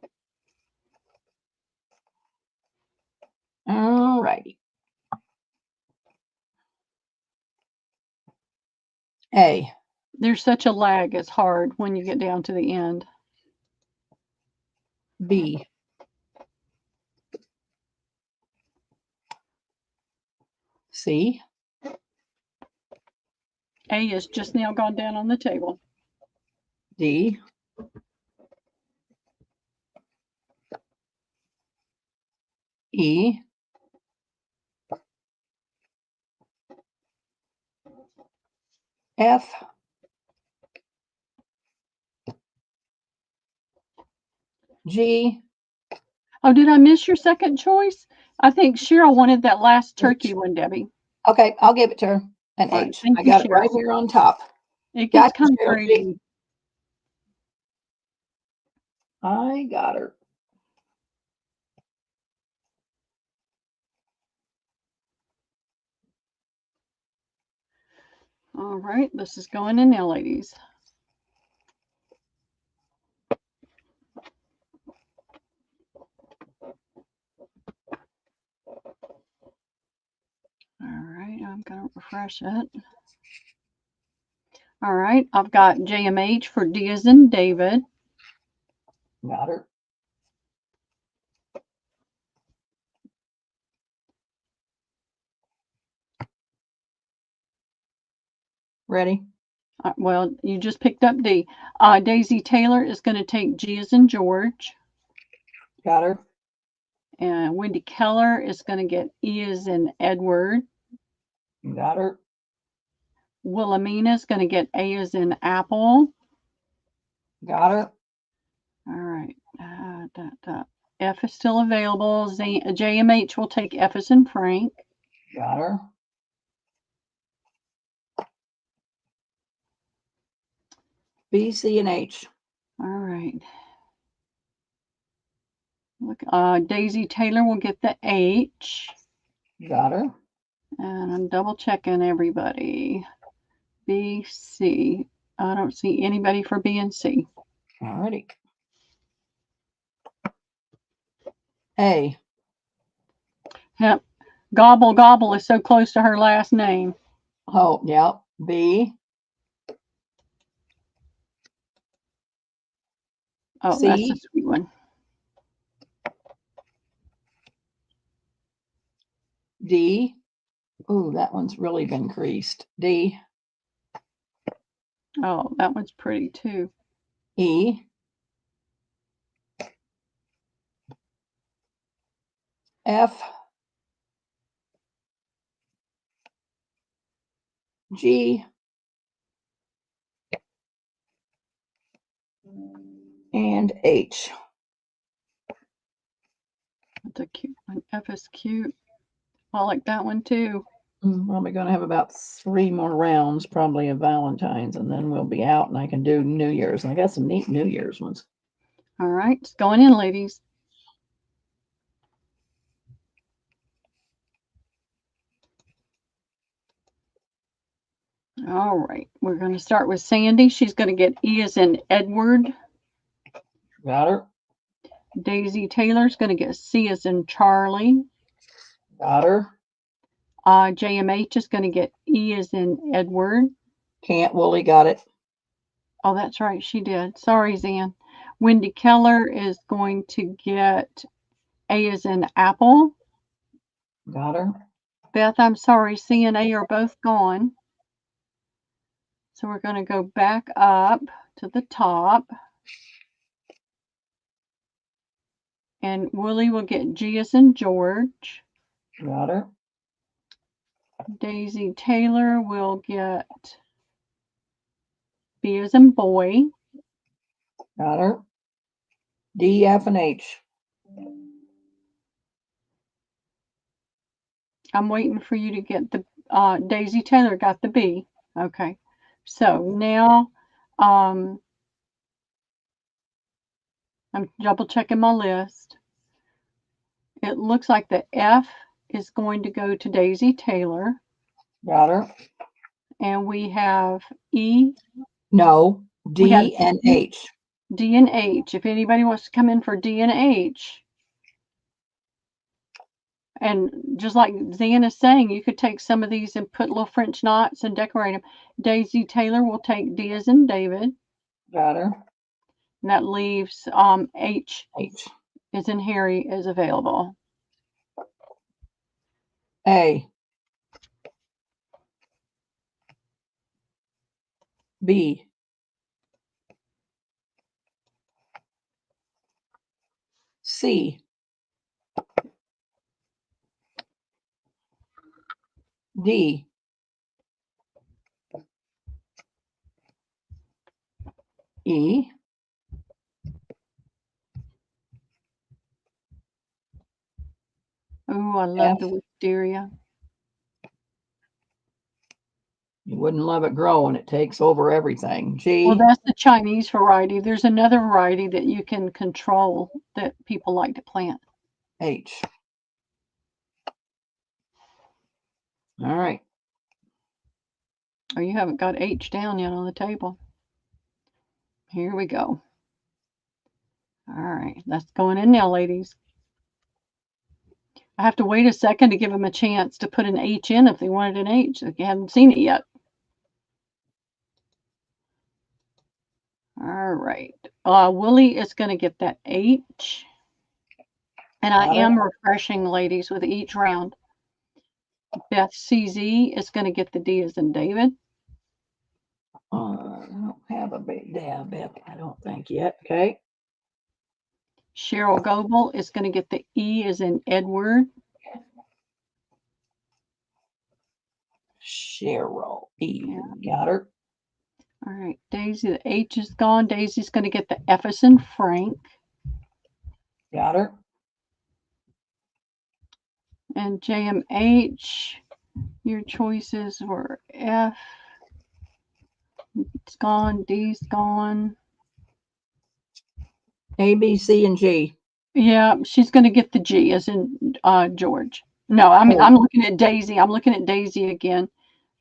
All righty. A. There's such a lag. It's hard when you get down to the end. B. C. A is just now gone down on the table. D. E. F. G. Oh, did I miss your second choice? I think Cheryl wanted that last turkey one, Debbie. Okay, I'll give it to her. An All right, H. thank I you, got it Cheryl. right here on top. It gets Gotcha, kind of Cheryl G. crazy. I got her. All right, this is going in now, ladies. All right, I'm going to refresh it. All right, I've got JMH for D as in David. Got her. Ready? Well, you just picked up D. Daisy Taylor is going to take G as in George. Got her. And Wendy Keller is going to get E as in Edward. Got her. Wilhelmina is going to get A as in Apple. Got her. All right. F is still available. JMH will take F as in Frank. Got her. B, C, and H. All right. Look, Daisy Taylor will get the H. Got her. And I'm double checking everybody. B, C. I don't see anybody for B and C. Alrighty. A. Yep. Gobble Gobble is so close to her last name. Oh, yep. B. Oh, C. that's a sweet one. D. Ooh, that one's really been creased. D. Oh, that one's pretty too. E. F. G. And H. That's a cute one. F is cute. I like that one too. Probably going to have about 3 more rounds, probably of Valentine's, and then we'll be out and I can do New Year's. And I got some neat New Year's ones. All right, it's going in, ladies. All right, we're going to start with Sandy. She's going to get E as in Edward. Got her. Daisy Taylor's going to get C as in Charlie. Got her. JMH is going to get E as in Edward. Can't Wooly got it. Oh, that's right, she did. Sorry, Zan. Wendy Keller is going to get A as in Apple. Got her. Beth, I'm sorry, C and A are both gone. So we're going to go back up to the top. And Willie will get G as in George. Got her. Daisy Taylor will get B as in boy. Got her. D, F, and H. I'm waiting for you to get the Daisy Taylor got the B. Okay. So now I'm double checking my list. It looks like the F is going to go to Daisy Taylor. Got her. And we have E. No, D and H. D and H. If anybody wants to come in for D and H. And just like Zan is saying, you could take some of these and put little French knots and decorate them. Daisy Taylor will take D as in David. Got her. And that leaves H as in Harry is available. A. B, C, D, E, Oh, I love F. the wisteria. You wouldn't love it growing. It takes over everything. G. Well, that's the Chinese variety. There's another variety that you can control that people like to plant. H. All right. Oh, you haven't got H down yet on the table. Here we go. All right, that's going in now, ladies. I have to wait a second to give them a chance to put an H in if they wanted an H. If you haven't seen it yet. All right. Willie is going to get that H. And I am refreshing, ladies, with each round. Beth CZ is going to get the D as in David. I don't have a big dab, I don't think yet. Okay. Cheryl Goebel is going to get the E as in Edward. Cheryl E. Yeah. Got her. All right. Daisy, the H is gone. Daisy's going to get the F as in Frank. Got her. And JMH, your choices were F. It's gone. D's gone. A, B, C, and G. Yeah, she's going to get the G as in George. No, I'm looking at Daisy. I'm looking at Daisy again.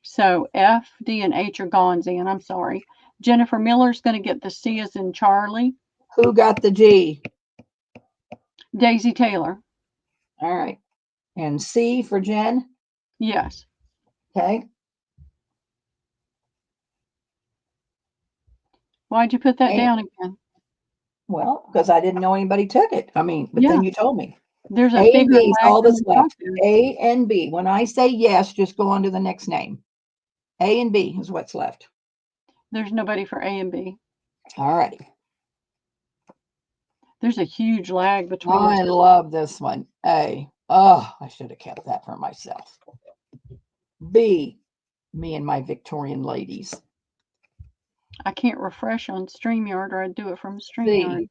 So F, D, and H are gone, Zan. I'm sorry. Jennifer Miller's going to get the C as in Charlie. Who got the G? Daisy Taylor. All right. And C for Jen? Yes. Okay. Why'd you put that down again? Well, because I didn't know anybody took it. I mean, but then you told me. There's a A and bigger B is all lag that's than left. A and B. When I say yes, just go on to the next name. A and B is what's left. There's nobody for A and B. All righty. There's a huge lag between I love this one. A. Oh, I should have kept that for myself. B. Me and my Victorian ladies. I can't refresh on StreamYard, or I'd do it from StreamYard. C.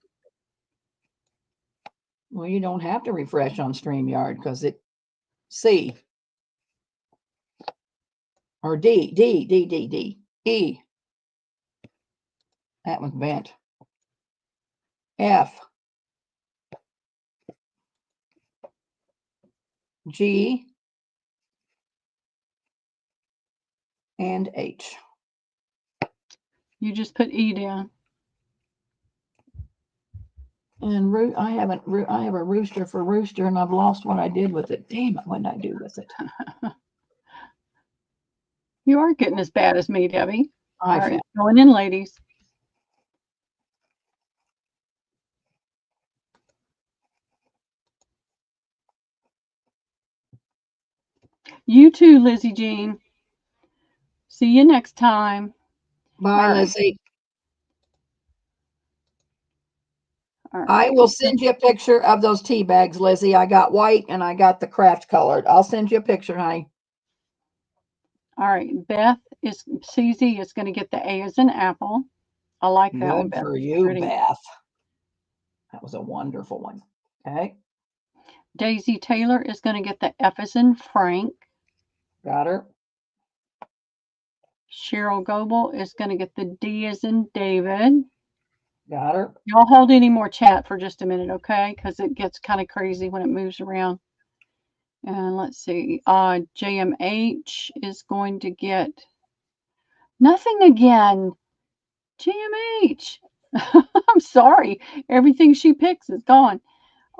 Well, you don't have to refresh on StreamYard because it C. Or D. E. That one's bent. F. G. And H. You just put E down. And I have a rooster for rooster, and I've lost what I did with it. Damn it, what did I do with it? You are getting as bad as me, Debbie. All right, going in, ladies. You too, Lizzie Jean. See you next time. Bye, Lizzie. Right. I will send you a picture of those tea bags, Lizzie. I got white and I got the craft colored. I'll send you a picture, honey. All right. Beth is CZ is going to get the A as in apple. I like that one, Good Beth. for you, Beth. That was a wonderful one. Okay. Daisy Taylor is going to get the F as in Frank. Got her. Cheryl Goebel is going to get the D as in David. Got her. Y'all hold any more chat for just a minute, okay? Because it gets kind of crazy when it moves around. And let's see. JMH is going to get nothing again. JMH. I'm sorry. Everything she picks is gone.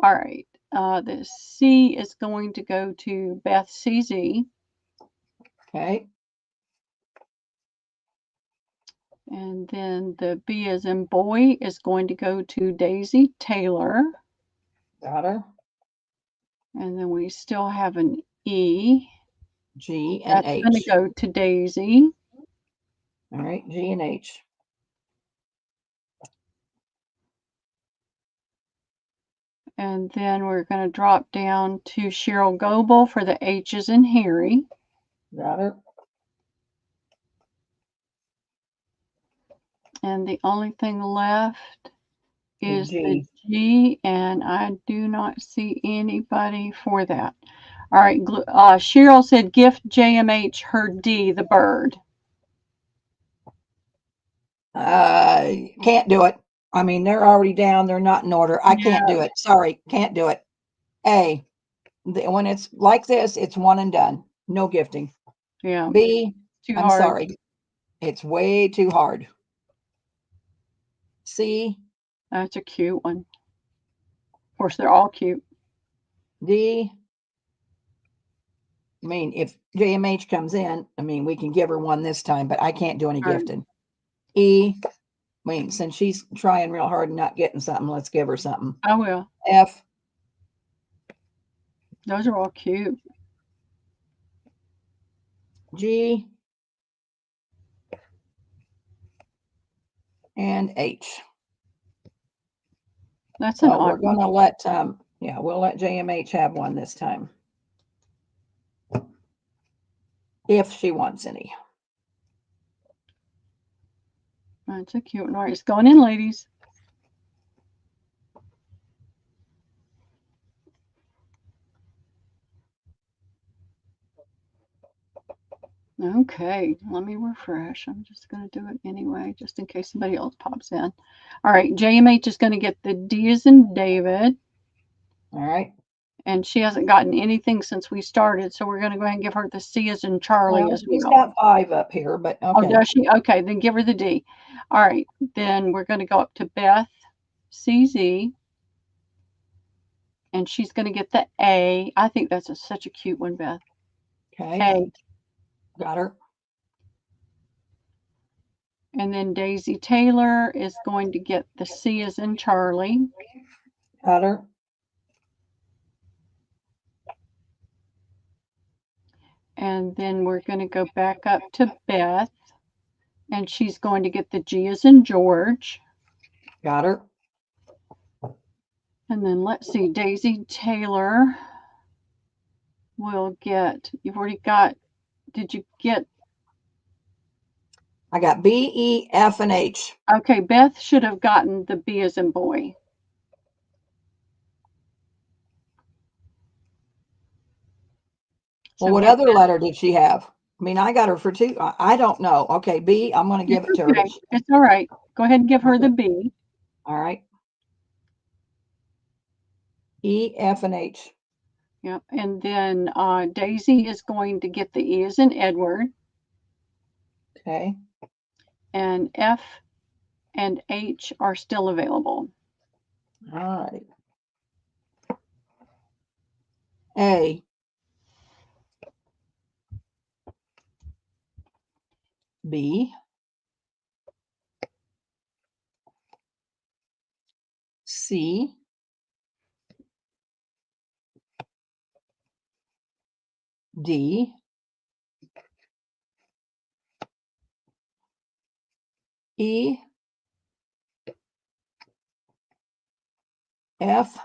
All right. The C is going to go to Beth CZ. Okay. And then the B as in boy is going to go to Daisy Taylor. Got her. And then we still have an E. G and That's H. going to go to Daisy. All right, G and H. And then we're going to drop down to Cheryl Goebel for the H's and Harry. Got it. And the only thing left is G. the G, and I do not see anybody for that. All right, Cheryl said gift JMH her D, the bird. Can't do it. I mean, they're already down. They're not in order. I can't do it. Sorry, can't do it. A, when it's like this, it's one and done. No gifting. Yeah. B, too I'm hard. sorry. It's way too hard. C. That's a cute one. Of course, they're all cute. D. I mean, if JMH comes in, I mean, we can give her one this time, but I can't do any gifting. E. I mean, since she's trying real hard and not getting something, let's give her something. I will. F. Those are all cute. G. And H. That's an odd we're going to let, we'll let JMH have one this time. If she wants any. That's a cute one. All right, it's going in, ladies. Okay, let me refresh. I'm just going to do it anyway, just in case somebody else pops in. All right, JMH is going to get the D as in David. All right. And she hasn't gotten anything since we started, so we're going to go ahead and give her the C as in Charlie as well. She's got 5 up here, but okay. Oh, does she? Okay, then give her the D. All right, then we're going to go up to Beth CZ. And she's going to get the A. I think that's such a cute one, Beth. Okay. A. Got her. And then Daisy Taylor is going to get the C as in Charlie. Got her. And then we're going to go back up to Beth. And she's going to get the G as in George. Got her. And then let's see, Daisy Taylor will get, you've already got, did you get? I got B, E, F, and H. Okay, Beth should have gotten the B as in boy. Well, what other letter did she have? I mean, I got her for 2. I don't know. Okay, B, I'm going to give it to her. It's all right. Go ahead and give her the B. All right. E, F, and H. Yep. And then Daisy is going to get the E as in Edward. Okay. And F and H are still available. All right. A. B. C. D. E. F.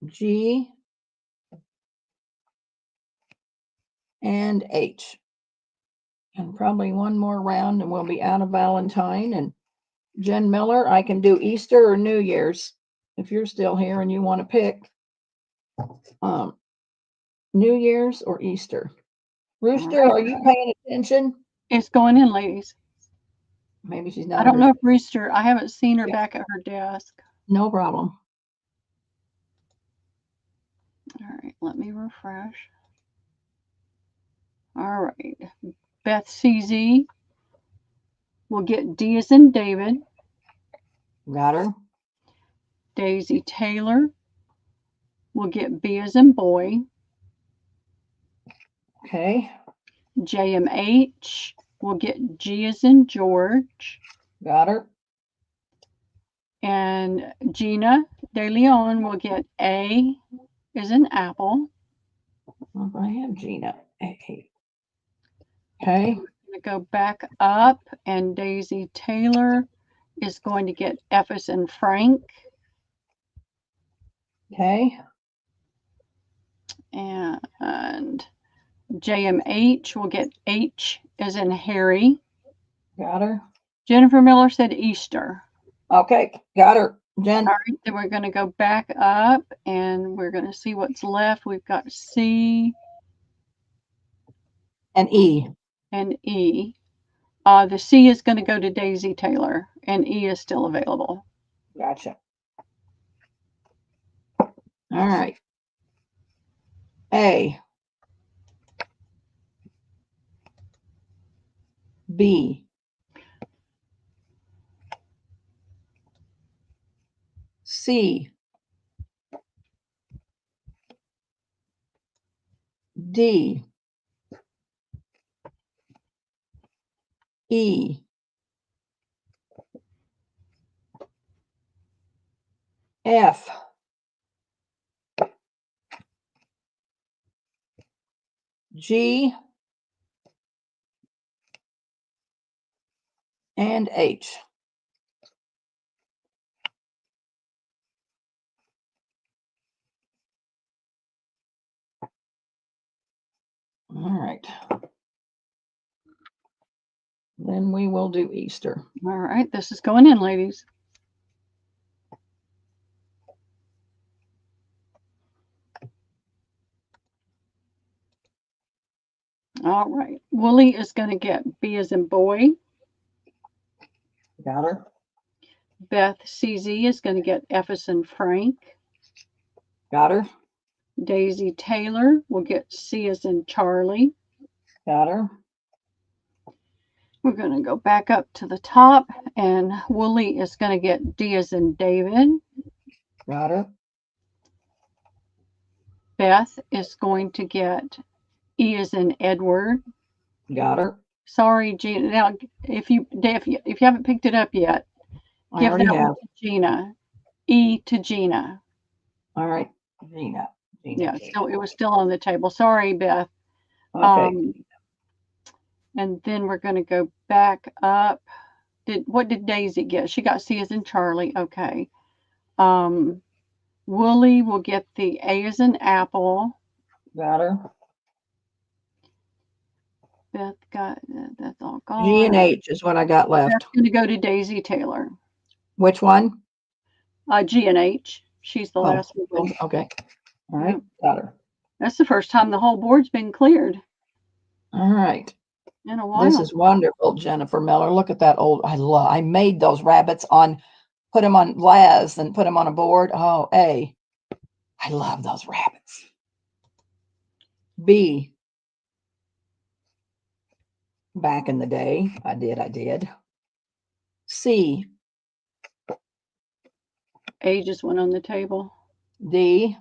G. And H. And probably one more round and we'll be out of Valentine. And Jen Miller, I can do Easter or New Year's if you're still here and you want to pick. New Year's or Easter. Rooster, are you paying attention? It's going in, ladies. Maybe she's not. I don't know if Rooster, I haven't seen her back at her desk. No problem. All right, let me refresh. All right. Beth CZ will get D as in David. Got her. Daisy Taylor will get B as in boy. Okay. JMH will get G as in George. Got her. And Gina De Leon will get A as in apple. Well, I have Gina. A. Okay. We're going to go back up, and Daisy Taylor is going to get F as in Frank. Okay. And JMH will get H as in Harry. Got her. Jennifer Miller said Easter. Okay. Got her. Jen. All right, then we're going to go back up, and we're going to see what's left. We've got C And E. and E. The C is going to go to Daisy Taylor, and E is still available. Gotcha. All right. A. B. C. D. E. F. G. And H. All right. Then we will do Easter. All right, this is going in, ladies. All right, Wooly is going to get B as in boy. Got her. Beth CZ is going to get F as in Frank. Got her. Daisy Taylor will get C as in Charlie. Got her. We're going to go back up to the top, and Wooly is going to get D as in David. Got her. Beth is going to get E as in Edward. Got her. Sorry, Gina. Now, if you haven't picked it up yet, give that one to Gina. E to Gina. All right, Gina. Yeah, so it was still on the table. Sorry, Beth. Okay. And then we're going to go back up. What did Daisy get? She got C as in Charlie. Okay. Wooly will get the A as in Apple. Got her. Beth got that's all gone. G and H is what I got left. That's going to go to Daisy Taylor. Which one? G and H. She's the last one. Okay. All right. Got her. That's the first time the whole board's been cleared. All right. In a while. This is wonderful, Jennifer Miller. Look at that old. I made those rabbits put them on glass and put them on a board. Oh, A. I love those rabbits. B. Back in the day, I did. C. A just went on the table. D.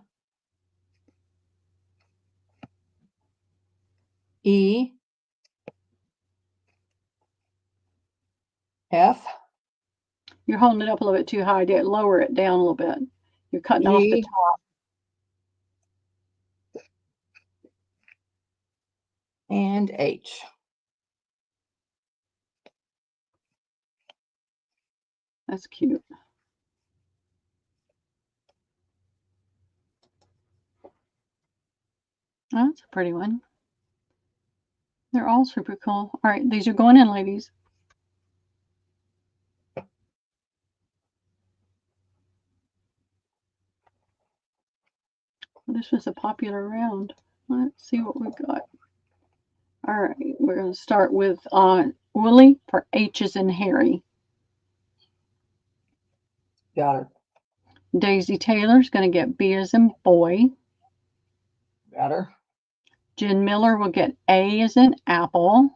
E. F. You're holding it up a little bit too high. Lower it down a little bit. You're cutting off the top. And H. That's cute. Oh, that's a pretty one. They're all super cool. All right, these are going in, ladies. This was a popular round. Let's see what we got. All right, we're going to start with Wooly for H as in Harry. Got her. Daisy Taylor's going to get B as in boy. Got her. Jen Miller will get A as in apple.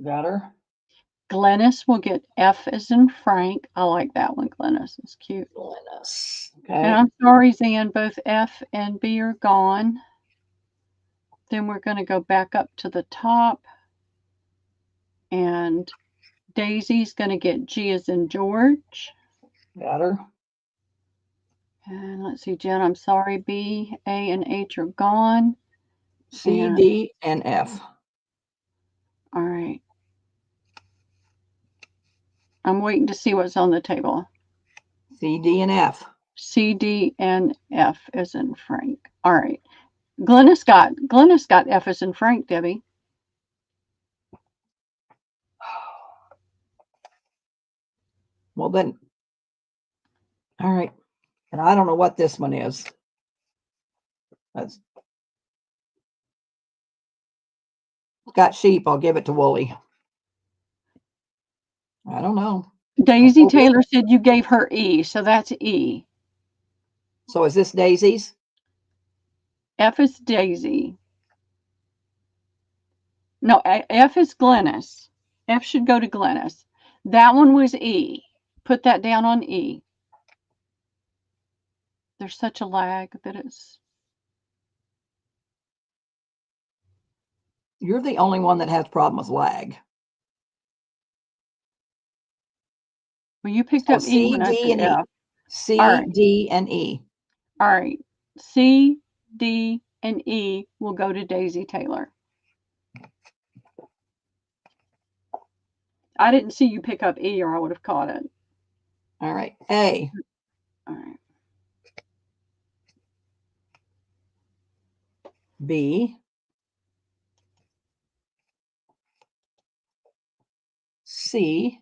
Got her. Glennis will get F as in Frank. I like that one, Glennis. It's cute. Glennis. Okay. And I'm sorry, Zan, both F and B are gone. Then we're going to go back up to the top. And Daisy's going to get G as in George. Got her. And let's see, Jen, I'm sorry, B, A, and H are gone. C, D, and F. All right. I'm waiting to see what's on the table. C, D, and F. C, D, and F as in Frank. All right. Glennis got F as in Frank, Debbie. Well then, all right. And I don't know what this one is. That's got sheep. I'll give it to Wooly. I don't know. Daisy Taylor said you gave her E, so that's E. So is this Daisy's? F is Daisy. No, F is Glennis. F should go to Glennis. That one was E. Put that down on E. There's such a lag that it's... You're the only one that has problem with lag. Well, you picked up E when I said F. C, D, and E. All right. C, D, and E will go to Daisy Taylor. I didn't see you pick up E or I would have caught it. All right. A. All right. B. C.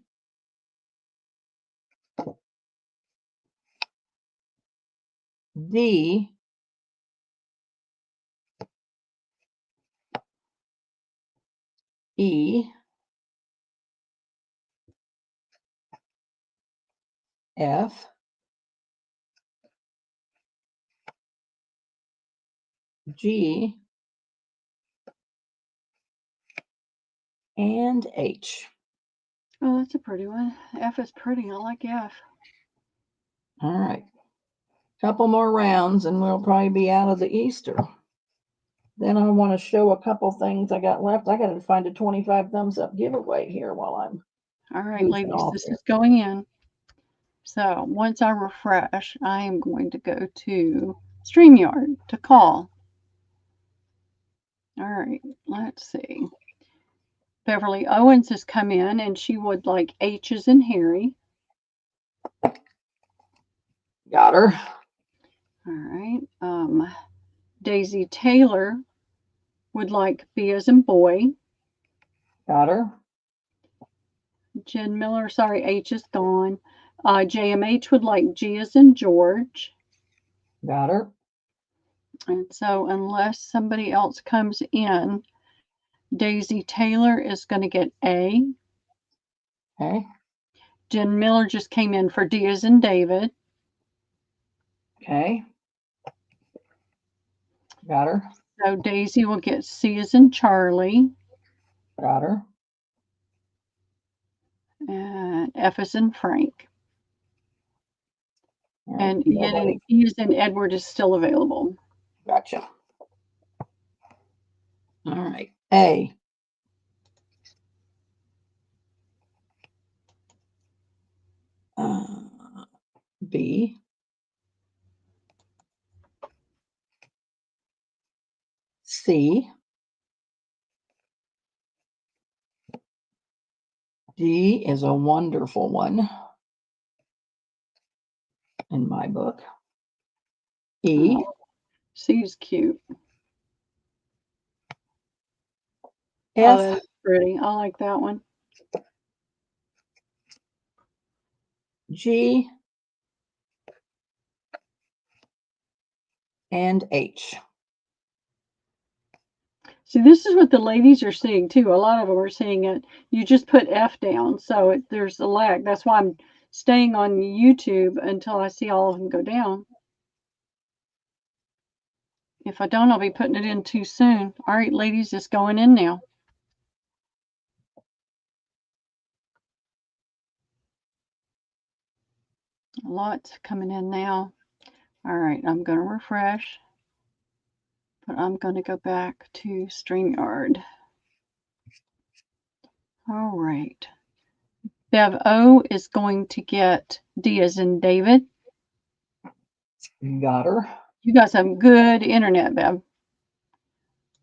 D. E. F. G. And H. Oh, that's a pretty one. F is pretty. I like F. All right. Couple more rounds and we'll probably be out of the Easter. Then I want to show a couple things I got left. I got to find a 25 thumbs up giveaway here while I'm... All right, ladies, this is going in. So once I refresh, I am going to go to StreamYard to call. All right, let's see. Beverly Owens has come in and she would like H's in Harry. Got her. All right. Daisy Taylor would like B as in boy. Got her. Jen Miller, sorry, H is gone. JMH would like G as in George. Got her. And so unless somebody else comes in, Daisy Taylor is going to get A. Okay. Jen Miller just came in for D as in David. Okay. Got her. So Daisy will get C as in Charlie. Got her. And F as in Frank. Right, and E as in Edward is still available. Gotcha. All right. A. B. C. D is a wonderful one in my book. E. Oh, C is cute. F. Oh, that's pretty. I like that one. G. And H. See, this is what the ladies are seeing too. A lot of them are seeing it. You just put F down, so there's a lag. That's why I'm staying on YouTube until I see all of them go down. If I don't, I'll be putting it in too soon. All right, ladies, it's going in now. Lots coming in now. All right, I'm going to refresh, but I'm going to go back to StreamYard. All right. Bev O is going to get D as in David. Got her. You got some good internet, Bev.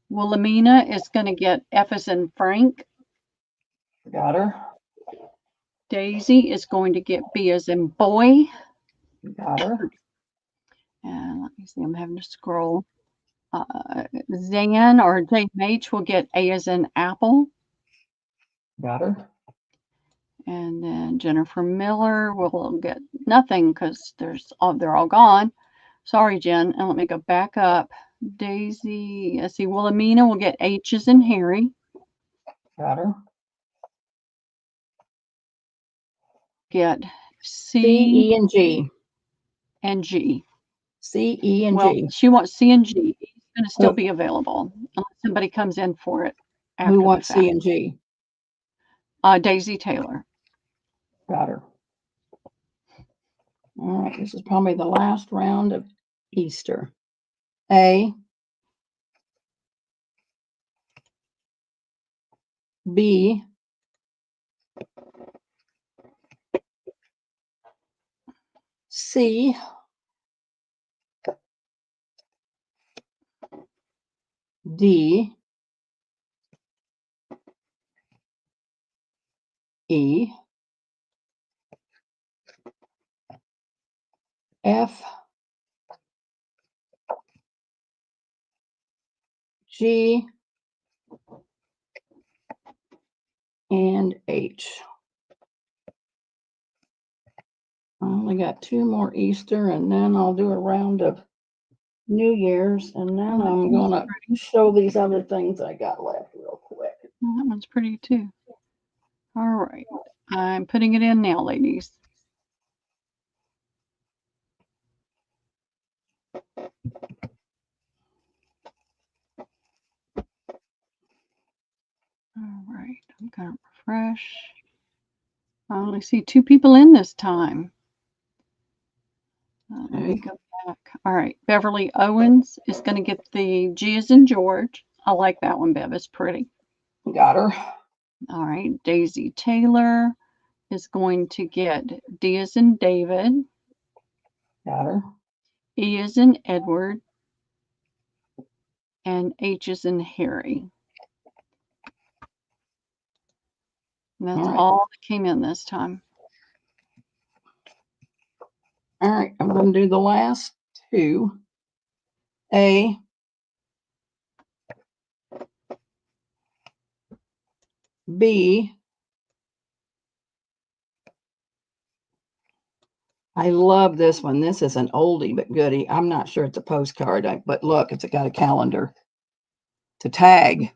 Wilhelmina is going to get F as in Frank. Got her. Daisy is going to get B as in boy. Got her. And let me see, I'm having to scroll. Zan or JMH will get A as in apple. Got her. And then Jennifer Miller will get nothing because they're all gone. Sorry, Jen. And let me go back up. Daisy, let's see, Wilhelmina will get H as in Harry. Got her. Get C, E, and G. And G. C, E, and Well, G. she wants C and G. It's going to still be available unless somebody comes in for it. Who wants C and G? Daisy Taylor. Got her. All right, this is probably the last round of Easter. A, B, C, D, E, F, G, and H. I only got 2 more Easter, and then I'll do a round of New Year's, and then I'm going to show these other things I got left real quick. Well, that one's pretty too. All right. I'm putting it in now, ladies. All right. I'm going to refresh. I only see 2 people in this time. Let me go back. All right. Beverly Owens is going to get the G as in George. I like that one, Bev. It's pretty. Got her. All right. Daisy Taylor is going to get D as in David. Got her. E as in Edward. And H as in Harry. And that's all that came in this time. All right, I'm going to do the last 2. A, B, I love this one. This is an oldie but goodie. I'm not sure it's a postcard, but look, it's got a calendar to tag.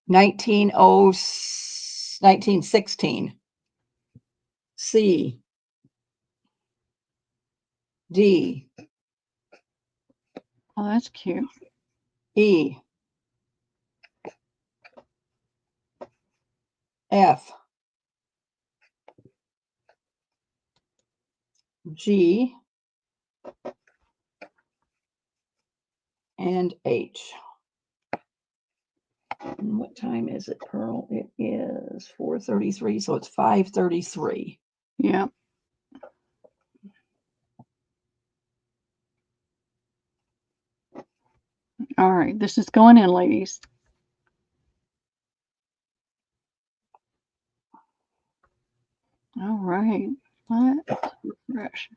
1916. C, D. Oh, that's cute. E, F, G, and H. And what time is it, Pearl? It is 4:33, so it's 5:33. Yeah. All right, this is going in, ladies. All right, let's refresh.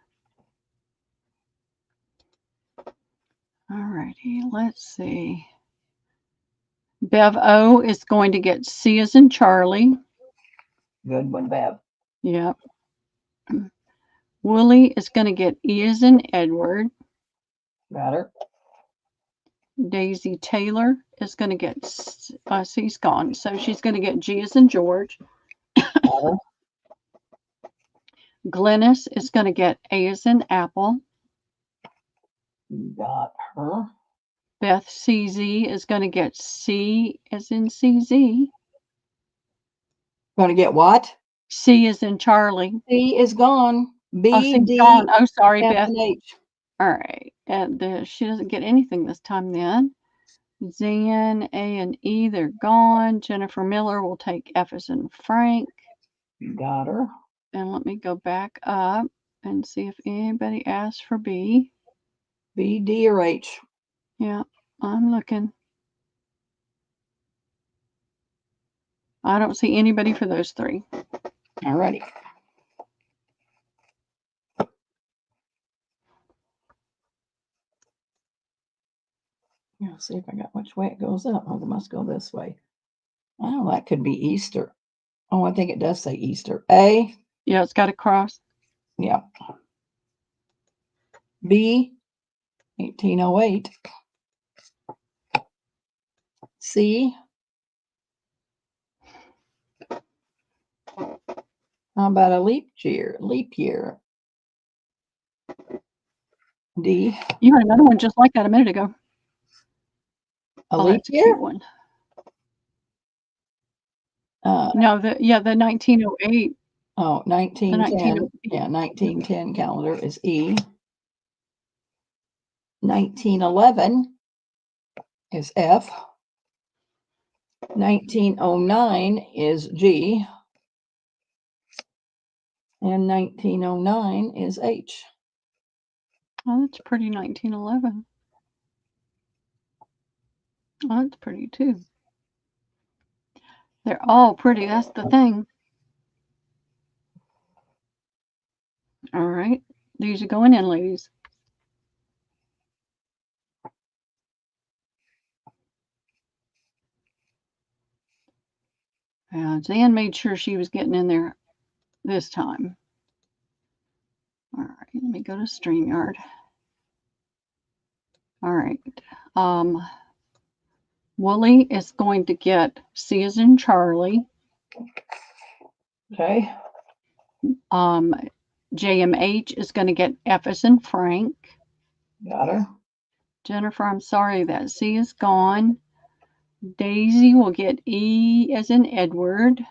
All righty, let's see. Bev O is going to get C as in Charlie. Good one, Bev. Yep. Wooly is going to get E as in Edward. Got her. Daisy Taylor is going to get C's gone, so she's going to get G as in George. Got her. Glennis is going to get A as in Apple. Got her. Beth CZ is going to get C as in CZ. Going to get what? C as in Charlie. C is gone. B, C's D, gone. Oh, sorry, F, Beth. and H. All right. And she doesn't get anything this time then. Zan, A, and E, they're gone. Jennifer Miller will take F as in Frank. Got her. And let me go back up and see if anybody asked for B. B, D, or H. Yeah, I'm looking. I don't see anybody for those three. Alrighty. Yeah, see if I got which way it goes up. Oh, it must go this way. Oh, that could be Easter. Oh, I think it does say Easter. A. Yeah, it's got a cross. Yeah. B. 1808. C. How about a leap year? Leap year. D. You had another one just like that a minute ago. A Oh, leap that's a year? cute one. No, the 1908. Oh, 1910. 1908. Yeah, 1910 calendar is E. 1911 is F. 1909 is G. And 1909 is H. Oh, that's pretty. 1911. Oh, that's pretty too. They're all pretty. That's the thing. All right. These are going in, ladies. Jan made sure she was getting in there this time. All right. Let me go to StreamYard. All right. Wooly is going to get C as in Charlie. Okay. JMH is going to get F as in Frank. Got her. Jennifer, I'm sorry that C is gone. Daisy will get E as in Edward.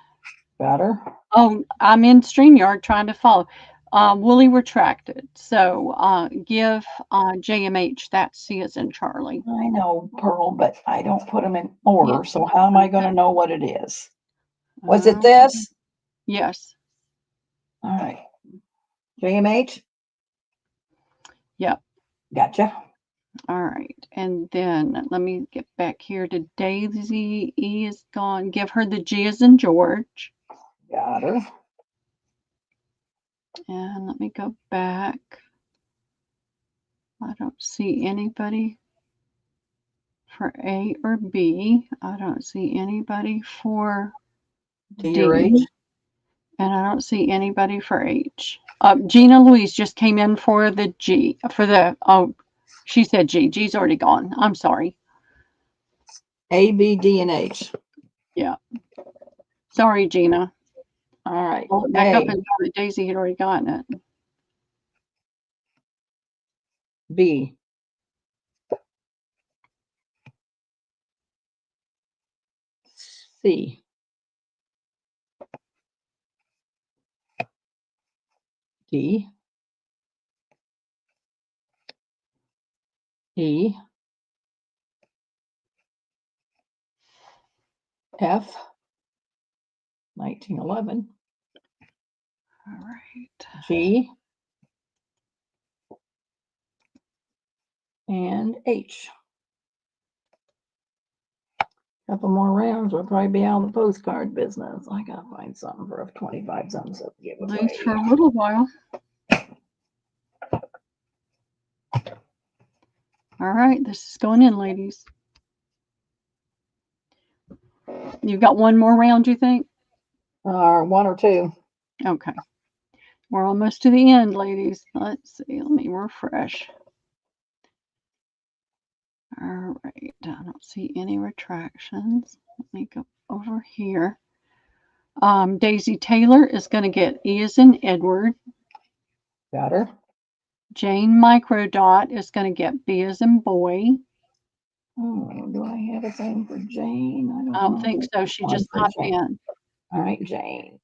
Got her. Oh, I'm in StreamYard trying to follow. Wooly retracted. So give JMH that C as in Charlie. I know, Pearl, but I don't put them in order. Yeah. So how am I going to know what it is? Was it this? Yes. All right. JMH? Yep. Gotcha. All right. And then let me get back here to Daisy. E is gone. Give her the G as in George. Got her. And let me go back. I don't see anybody for A or B. I don't see anybody for D. Or H. And I don't see anybody for H. Gina Louise just came in for the G. She said G. G's already gone. I'm sorry. A, B, D, and H. Yeah. Sorry, Gina. All right. Pull it back up and saw that Daisy had already gotten it. B. C. D. E. F. 1911. All right. G. And H. Couple more rounds, we'll probably be out of the postcard business. I gotta find something for a 25 something to give At away. least for a little while. All right, this is going in, ladies. You've got one more round, you think? One or two. Okay. We're almost to the end, ladies. Let's see. Let me refresh. All right. I don't see any retractions. Let me go over here. Daisy Taylor is going to get E as in Edward. Got her. Jane Microdot is going to get B as in boy. Oh, do I have a thing for Jane? I don't think so. She just popped in. All right, Jane.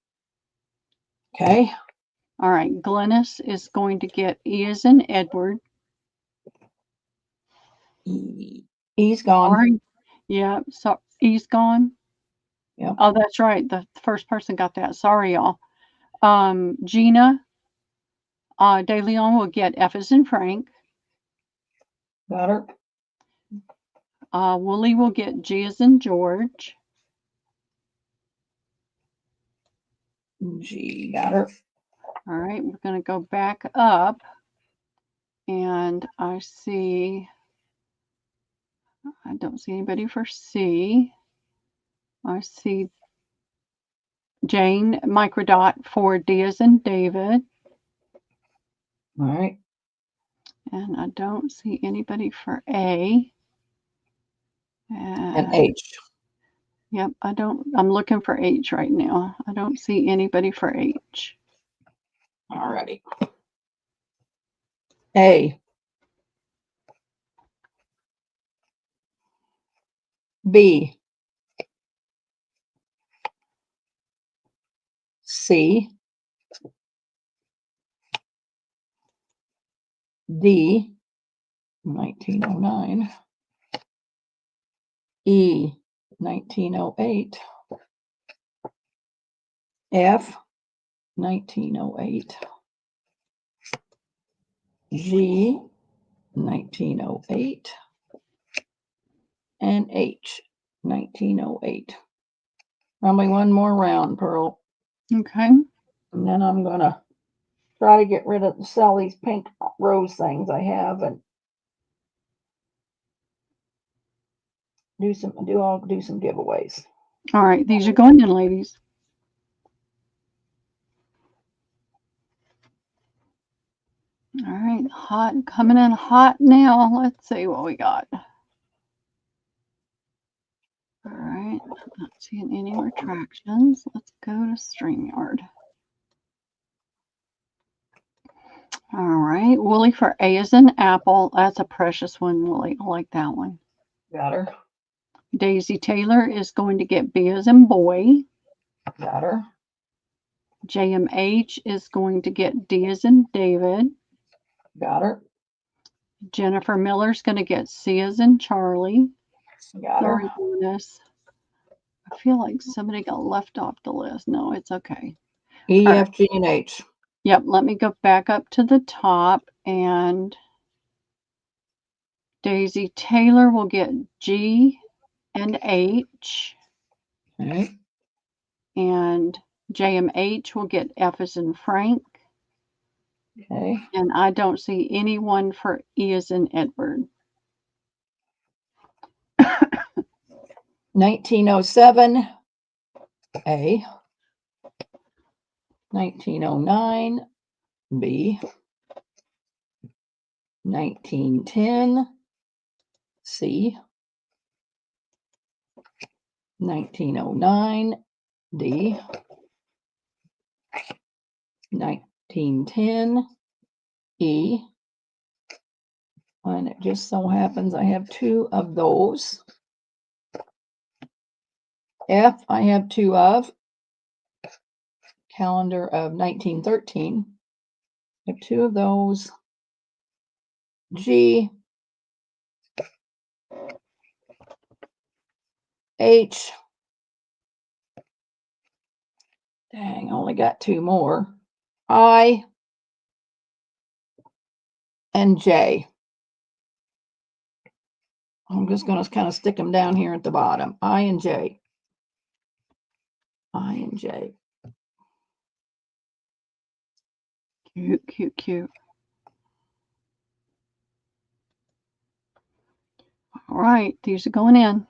Okay. All right. Glennis is going to get E as in Edward. E's gone. Sorry. Yeah. So E's gone. Yep. Oh, that's right. The first person got that. Sorry, y'all. Gina De Leon will get F as in Frank. Got her. Wooly will get G as in George. G, got her. All right, we're going to go back up. And I don't see anybody for C. I see Jane microdot for D as in David. All right. And I don't see anybody for A. And H. Yep, I'm looking for H right now. I don't see anybody for H. All righty. A. B. C. D. 1909. E. 1908. F. 1908. G. 1908. And H. 1908. Probably one more round, Pearl. Okay. And then I'm going to try to get rid of, sell these pink rose things I have and do some giveaways. All right, these are going in, ladies. All right, hot, coming in hot now. Let's see what we got. All right, not seeing any retractions. Let's go to StreamYard. All right, Wooly for A as in Apple. That's a precious one, Wooly. I like that one. Got her. Daisy Taylor is going to get B as in Boy. Got her. JMH is going to get D as in David. Got her. Jennifer Miller's going to get C as in Charlie. Got her. Sorry, Bonus. I feel like somebody got left off the list. No, it's okay. E, F, G, and H. Yep, let me go back up to the top, and Daisy Taylor will get G and H. Okay. And JMH will get F as in Frank. Okay. And I don't see anyone for E as in Edward. 1907, A. 1909, B. 1910, C. 1909, D. 1910, E. And it just so happens I have two of those. F, I have two of. Calendar of 1913. I have two of those. G. H. Dang, I only got two more. I. And J. I'm just going to kind of stick them down here at the bottom. I and J. I and J. Cute, cute, cute. All right, these are going in.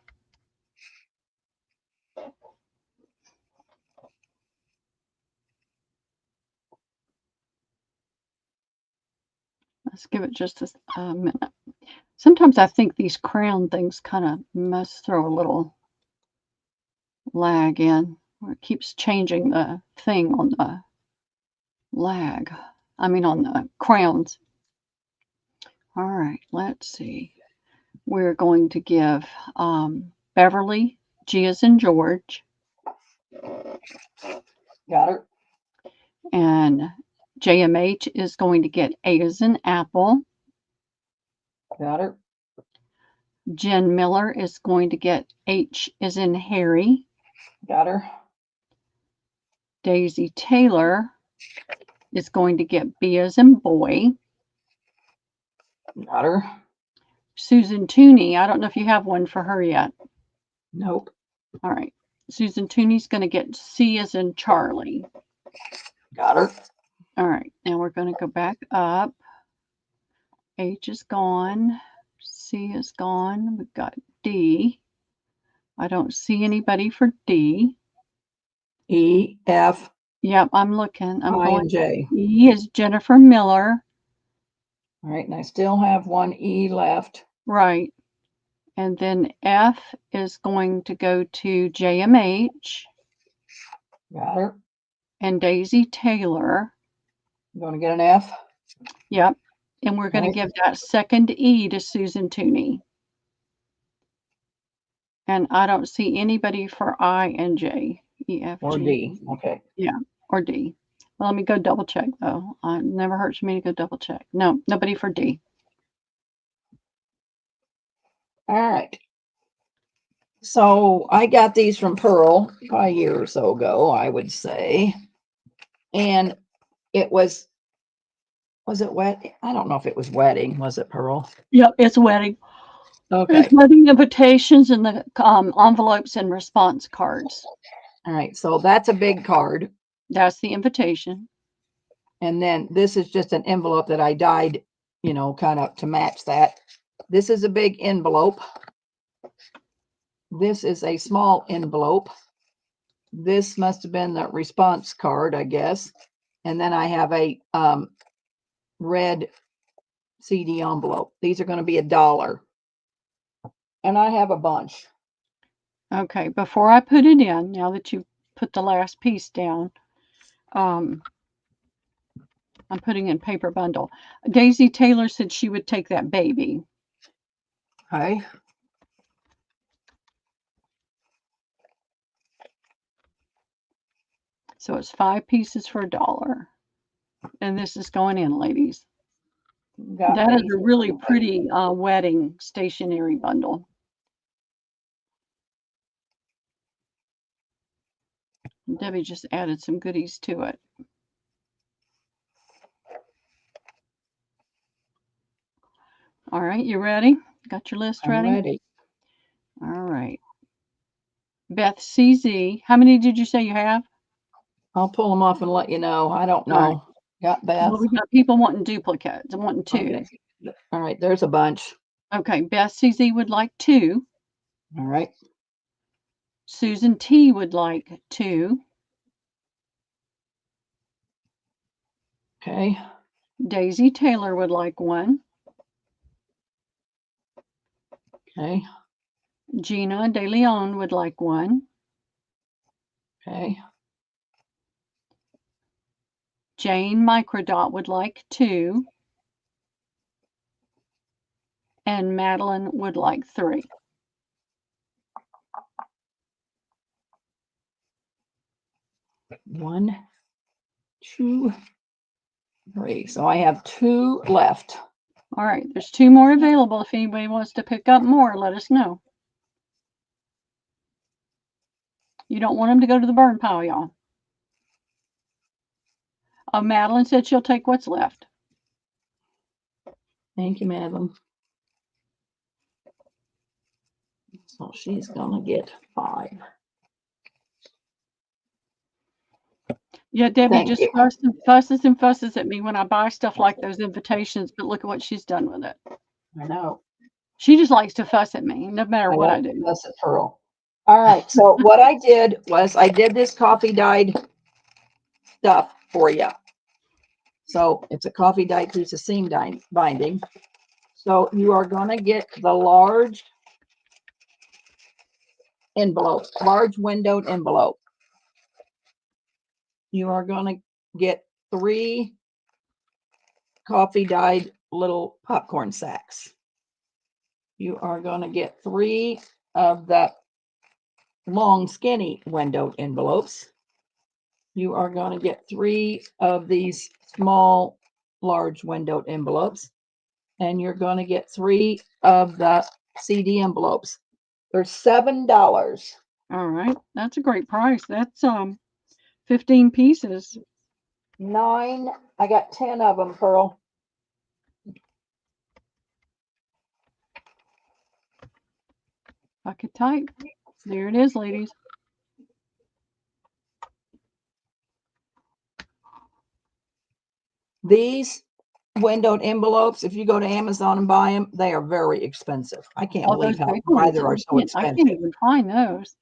Let's give it just a minute. Sometimes I think these crown things kind of must throw a little lag in, where it keeps changing the thing on the lag. I mean, on the crowns. All right, let's see. We're going to give Beverly G as in George. Got her. And JMH is going to get A as in Apple. Got her. Jen Miller is going to get H as in Harry. Got her. Daisy Taylor is going to get B as in Boy. Got her. Susan Tooney, I don't know if you have one for her yet. Nope. All right. Susan Tooney's going to get C as in Charlie. Got her. All right, now we're going to go back up. H is gone. C is gone. We've got D. I don't see anybody for D. E, F. Yep, I'm looking. I'm I going. and J. E is Jennifer Miller. All right, and I still have one E left. Right. And then F is going to go to JMH. Got her. And Daisy Taylor. You going to get an F? Yep. And we're going to give that second E to Susan Tooney. And I don't see anybody for I and J. E, F, Or G. D. Okay. Yeah, or D. Well, let me go double check though. It never hurts me to go double check. No, nobody for D. All right. So I got these from Pearl a year or so ago, I would say. And it was it wet? I don't know if it was wedding. Was it, Pearl? Yep, it's a wedding. Okay. It's wedding invitations and the envelopes and response cards. All right. So that's a big card. That's the invitation. And then this is just an envelope that I dyed, kind of to match that. This is a big envelope. This is a small envelope. This must have been the response card, I guess. And then I have a red CD envelope. These are going to be $1. And I have a bunch. Okay, before I put it in, now that you put the last piece down, I'm putting in paper bundle. Daisy Taylor said she would take that baby. Okay. So it's 5 pieces for $1. And this is going in, ladies. That is a really pretty wedding stationery bundle. Debbie just added some goodies to it. All right, you ready? Got your list ready? I'm ready. All right. Beth CZ, how many did you say you have? I'll pull them off and let you know. I don't know. Right. Got Beth. Well, we got people wanting duplicates, wanting 2. Okay. All right, there's a bunch. Okay, Beth CZ would like 2. All right. Susan T would like 2. Okay. Daisy Taylor would like 1. Okay. Gina De Leon would like 1. Okay. Jane Microdot would like 2. And Madeline would like 3. One, 2, 3. So I have 2 left. All right, there's 2 more available. If anybody wants to pick up more, let us know. You don't want them to go to the burn pile, y'all. Madeline said she'll take what's left. Thank you, Madeline. So she's gonna get 5. Yeah, Debbie Thank just you. fusses and fusses at me when I buy stuff like those invitations, but look at what she's done with it. I know. She just likes to fuss at me, no matter what I do. That's it, Pearl. All right. So what I did was I did this coffee dyed stuff for you. So it's a coffee dyed piece of seam binding. So you are going to get the large envelope, large windowed envelope. You are going to get 3 coffee dyed little popcorn sacks. You are going to get 3 of the long skinny windowed envelopes. You are going to get 3 of these small large windowed envelopes, and you're going to get 3 of the CD envelopes. They're $7. All right, that's a great price. That's 15 pieces. 9. I got 10 of them, Pearl. Pocket type. There it is, ladies. These windowed envelopes, if you go to Amazon and buy them, they are very expensive. I can't believe those big why ones. they are so I expensive. can't even find those.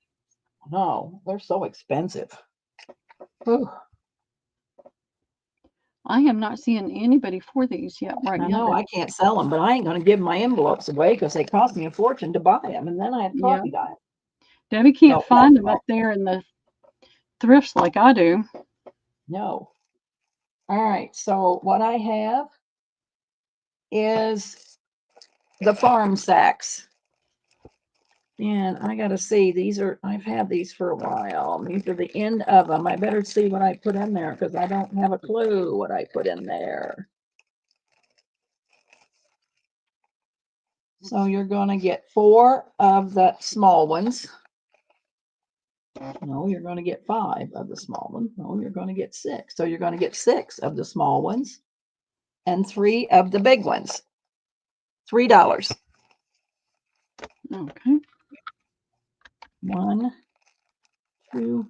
No, they're so expensive. Whew. I am not seeing anybody for these yet right I now. know I can't sell them, but I ain't going to give my envelopes away because they cost me a fortune to buy them, and then I have coffee dye 'em. Debbie can't So, find them up there in the thrifts like I do. No. All right. So what I have is the farm sacks. And I got to see, I've had these for a while. These are the end of them. I better see what I put in there because I don't have a clue what I put in there. So you're going to get 4 of the small ones. No, you're going to get 5 of the small ones. No, you're going to get 6. So you're going to get 6 of the small ones and 3 of the big ones. $3. Okay. 1, 2,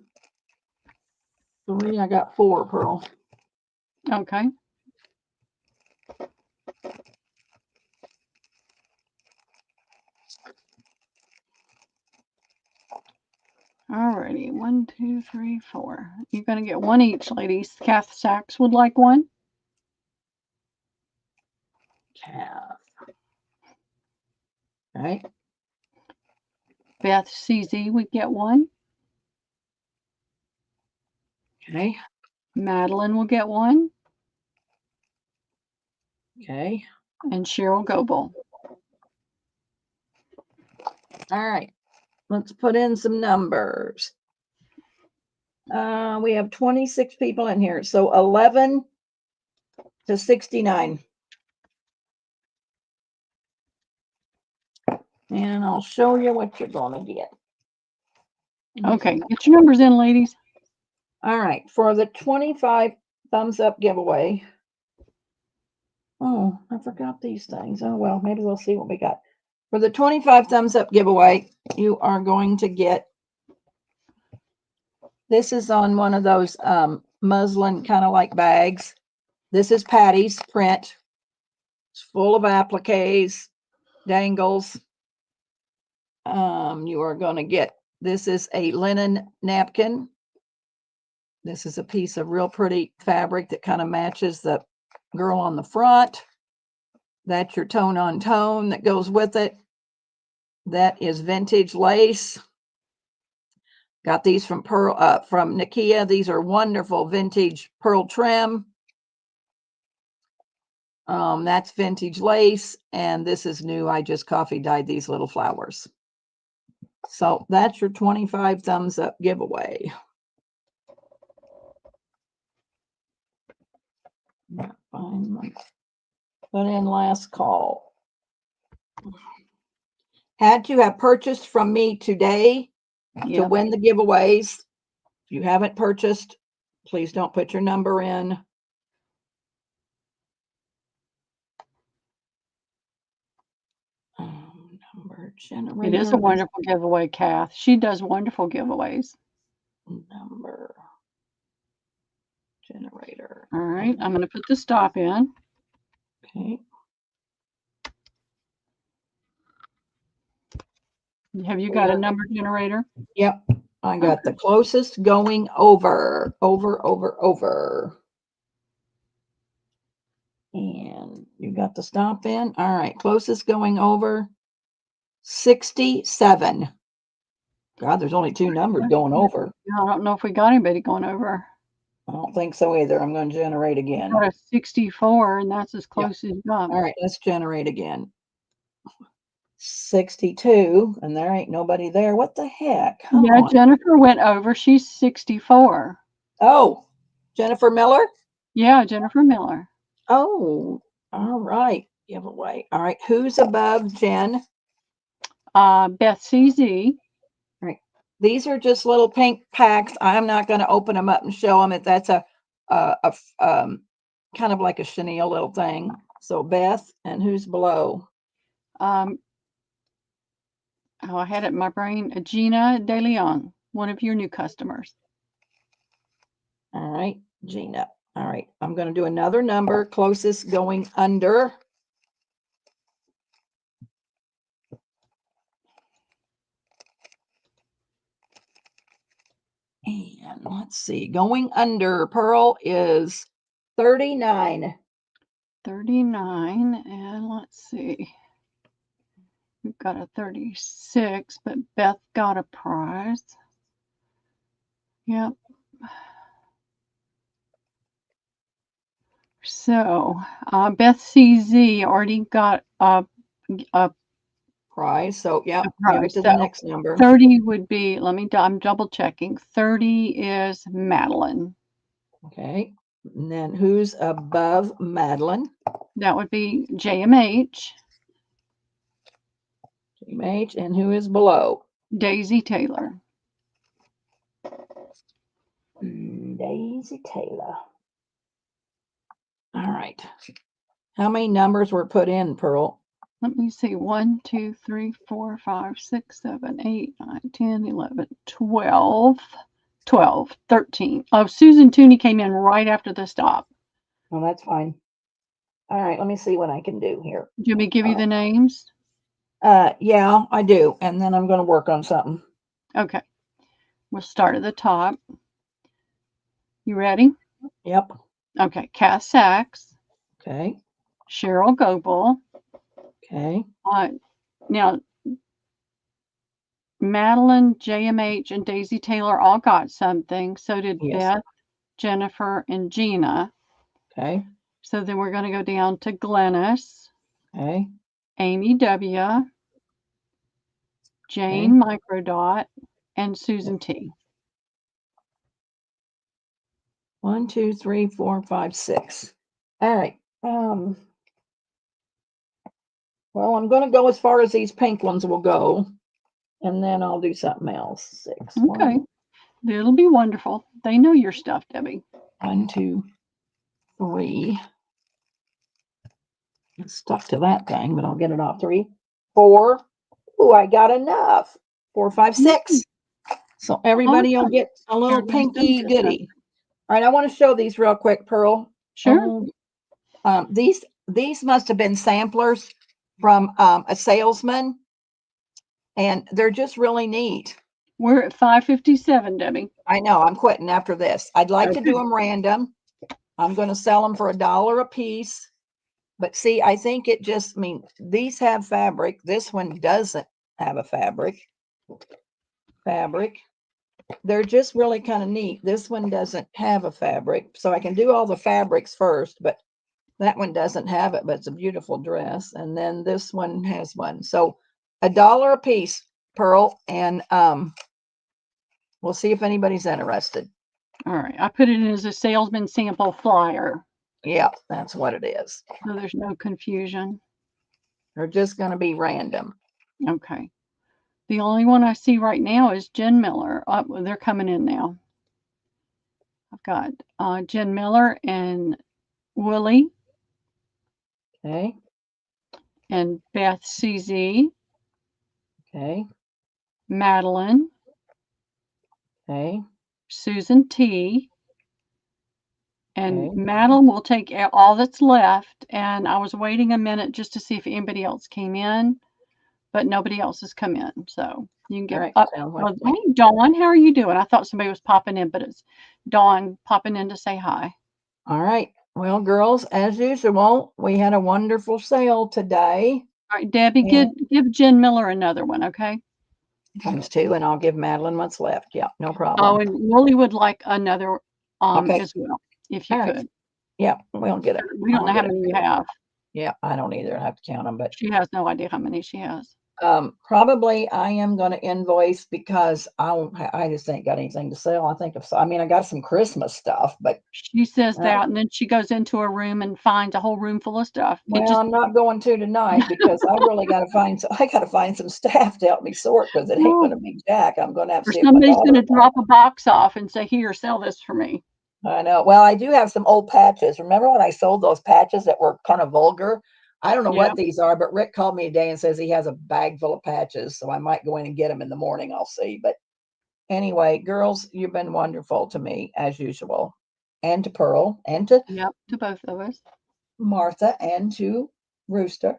3. I got 4, Pearl. Okay. Alrighty, 1, 2, 3, 4. You're gonna get 1 each, ladies. Kath Sachs would like 1. Calf. Right. Beth CZ would get 1. Okay. Madeline will get 1. Okay. And Cheryl Goebel. All right. Let's put in some numbers. We have 26 people in here. So 11 to 69. And I'll show you what you're going to get. Okay, get your numbers in, ladies. All right. For the 25 thumbs up giveaway. Oh, I forgot these things. Oh, well, maybe we'll see what we got. For the 25 thumbs up giveaway, you are going to get, this is on one of those muslin kind of like bags. This is Patty's print. It's full of appliques, dangles. You are going to get, this is a linen napkin. This is a piece of real pretty fabric that kind of matches the girl on the front. That's your tone on tone that goes with it. That is vintage lace. Got these from from Nakia. These are wonderful vintage pearl trim. That's vintage lace, and this is new. I just coffee dyed these little flowers. So that's your 25 thumbs up giveaway. Fine. Put in last call. Had to have purchased from me today to win the giveaways. If you haven't purchased, please don't put your number in. Number generator. It is a wonderful giveaway, Kath. She does wonderful giveaways. Number generator. All right, I'm going to put the stop in. Okay. Have you got a number generator? Yep. I got the closest going over. And you got the stop in. All right. Closest going over 67. God, there's only 2 numbers going over. I don't know if we got anybody going over. I don't think so either. I'm going to generate again. Got a 64, and that's as close as you got. All right. Let's generate again. 62, and there ain't nobody there. What the heck? Come on. Jennifer went over. She's 64. Oh, Jennifer Miller? Yeah, Jennifer Miller. Oh, all right. Giveaway. All right. Who's above Jen? Beth CZ. All right. These are just little pink packs. I'm not going to open them up and show them. That's a kind of like a chenille little thing. So Beth, and who's below? I had it in my brain. Gina De Leon, one of your new customers. All right, Gina. All right, I'm going to do another number, closest going under. And let's see, going under, Pearl, is 39. 39, and let's see. We've got a 36, but Beth got a prize. Yep. So Beth CZ already got a prize. So yeah, prize. give it to the next number. 30 would be, I'm double checking. 30 is Madeline. Okay. And then who's above Madeline? That would be JMH. JMH. And who is below? Daisy Taylor. Daisy Taylor. All right. How many numbers were put in, Pearl? Let me see. 1, 2, 3, 4, 5, 6, 7, 8, 9, 10, 11, 12, 13. Oh, Susan Tooney came in right after the stop. Well, that's fine. All right, let me see what I can do here. Do you want me to give you the names? Yeah, I do. And then I'm going to work on something. Okay. We'll start at the top. You ready? Yep. Okay. Cass Sachs. Okay. Cheryl Goebel. Okay. Now, Madeline, JMH, and Daisy Taylor all got something. So did Beth, Jennifer, and Gina. Okay. So then we're going to go down to Glennis. Okay. Amy W. Jane Microdot, and Susan T. 1, 2, 3, 4, 5, 6. All right. Well, I'm going to go as far as these pink ones will go, and then I'll do something else. 6. Okay. It'll be wonderful. They know your stuff, Debbie. 1, 2, 3. I'm stuck to that thing, but I'll get it off. 3, 4. Oh, I got enough. 4, 5, 6. So everybody will get a little pinky goodie. All right, I want to show these real quick, Pearl. Sure. These must have been samplers from a salesman, and they're just really neat. We're at 5:57, Debbie. I know. I'm quitting after this. I'd like to do them random. I'm going to sell them for $1 a piece. But see, I think it just, these have fabric. This one doesn't have a fabric. They're just really kind of neat. This one doesn't have a fabric. So I can do all the fabrics first, but that one doesn't have it, but it's a beautiful dress. And then this one has one. So $1 a piece, Pearl, and we'll see if anybody's interested. All right. I put it in as a salesman sample flyer. Yeah, that's what it is. So there's no confusion. They're just going to be random. Okay. The only one I see right now is Jen Miller. They're coming in now. I've got Jen Miller and Willie. Okay. And Beth CZ. Okay. Madeline. Okay. Susan T. And Madeline will take all that's left. And I was waiting a minute just to see if anybody else came in, but nobody else has come in. So you can get up. Hey, Dawn, how are you doing? I thought somebody was popping in, but it's Dawn popping in to say hi. All right. Well, girls, as usual, we had a wonderful sale today. All right, Debbie, give Jen Miller another one, okay? Times 2, and I'll give Madeline what's left. Yeah, no problem. Oh, and Willie would like another as well, if you could. Yeah, we'll get it. We don't know how many you have. Yeah, I don't either. I have to count them, but she has no idea how many she has. Probably I am going to invoice because I just ain't got anything to sell. I got some Christmas stuff, but she says that, and then she goes into a room and finds a whole room full of stuff. Well, I'm not going to tonight because I really got to find some staff to help me sort because it ain't going to be jack. I'm going to have to see if somebody's going to drop a box off and say, "Here, sell this for me." I know. Well, I do have some old patches. Remember when I sold those patches that were kind of vulgar? I don't know what these are, but Rick called me today and says he has a bag full of patches, so I might go in and get them in the morning. I'll see. But anyway, girls, you've been wonderful to me as usual. and to Pearl and to to both of us. Martha and to Rooster.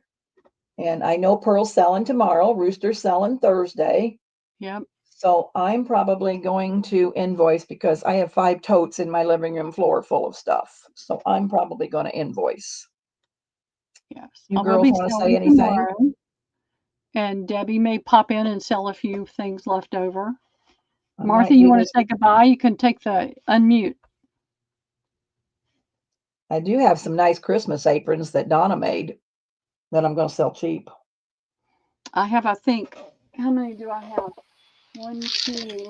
And I know Pearl's selling tomorrow. Rooster's selling Thursday. Yep. So I'm probably going to invoice because I have 5 totes in my living room floor full of stuff. So I'm probably going to invoice. Yes. You girls want to say anything? Tomorrow. And Debbie may pop in and sell a few things left over. Martha, you want to say goodbye? You can take the unmute. I do have some nice Christmas aprons that Donna made that I'm going to sell cheap. I have, I think, how many do I have? 1, 2.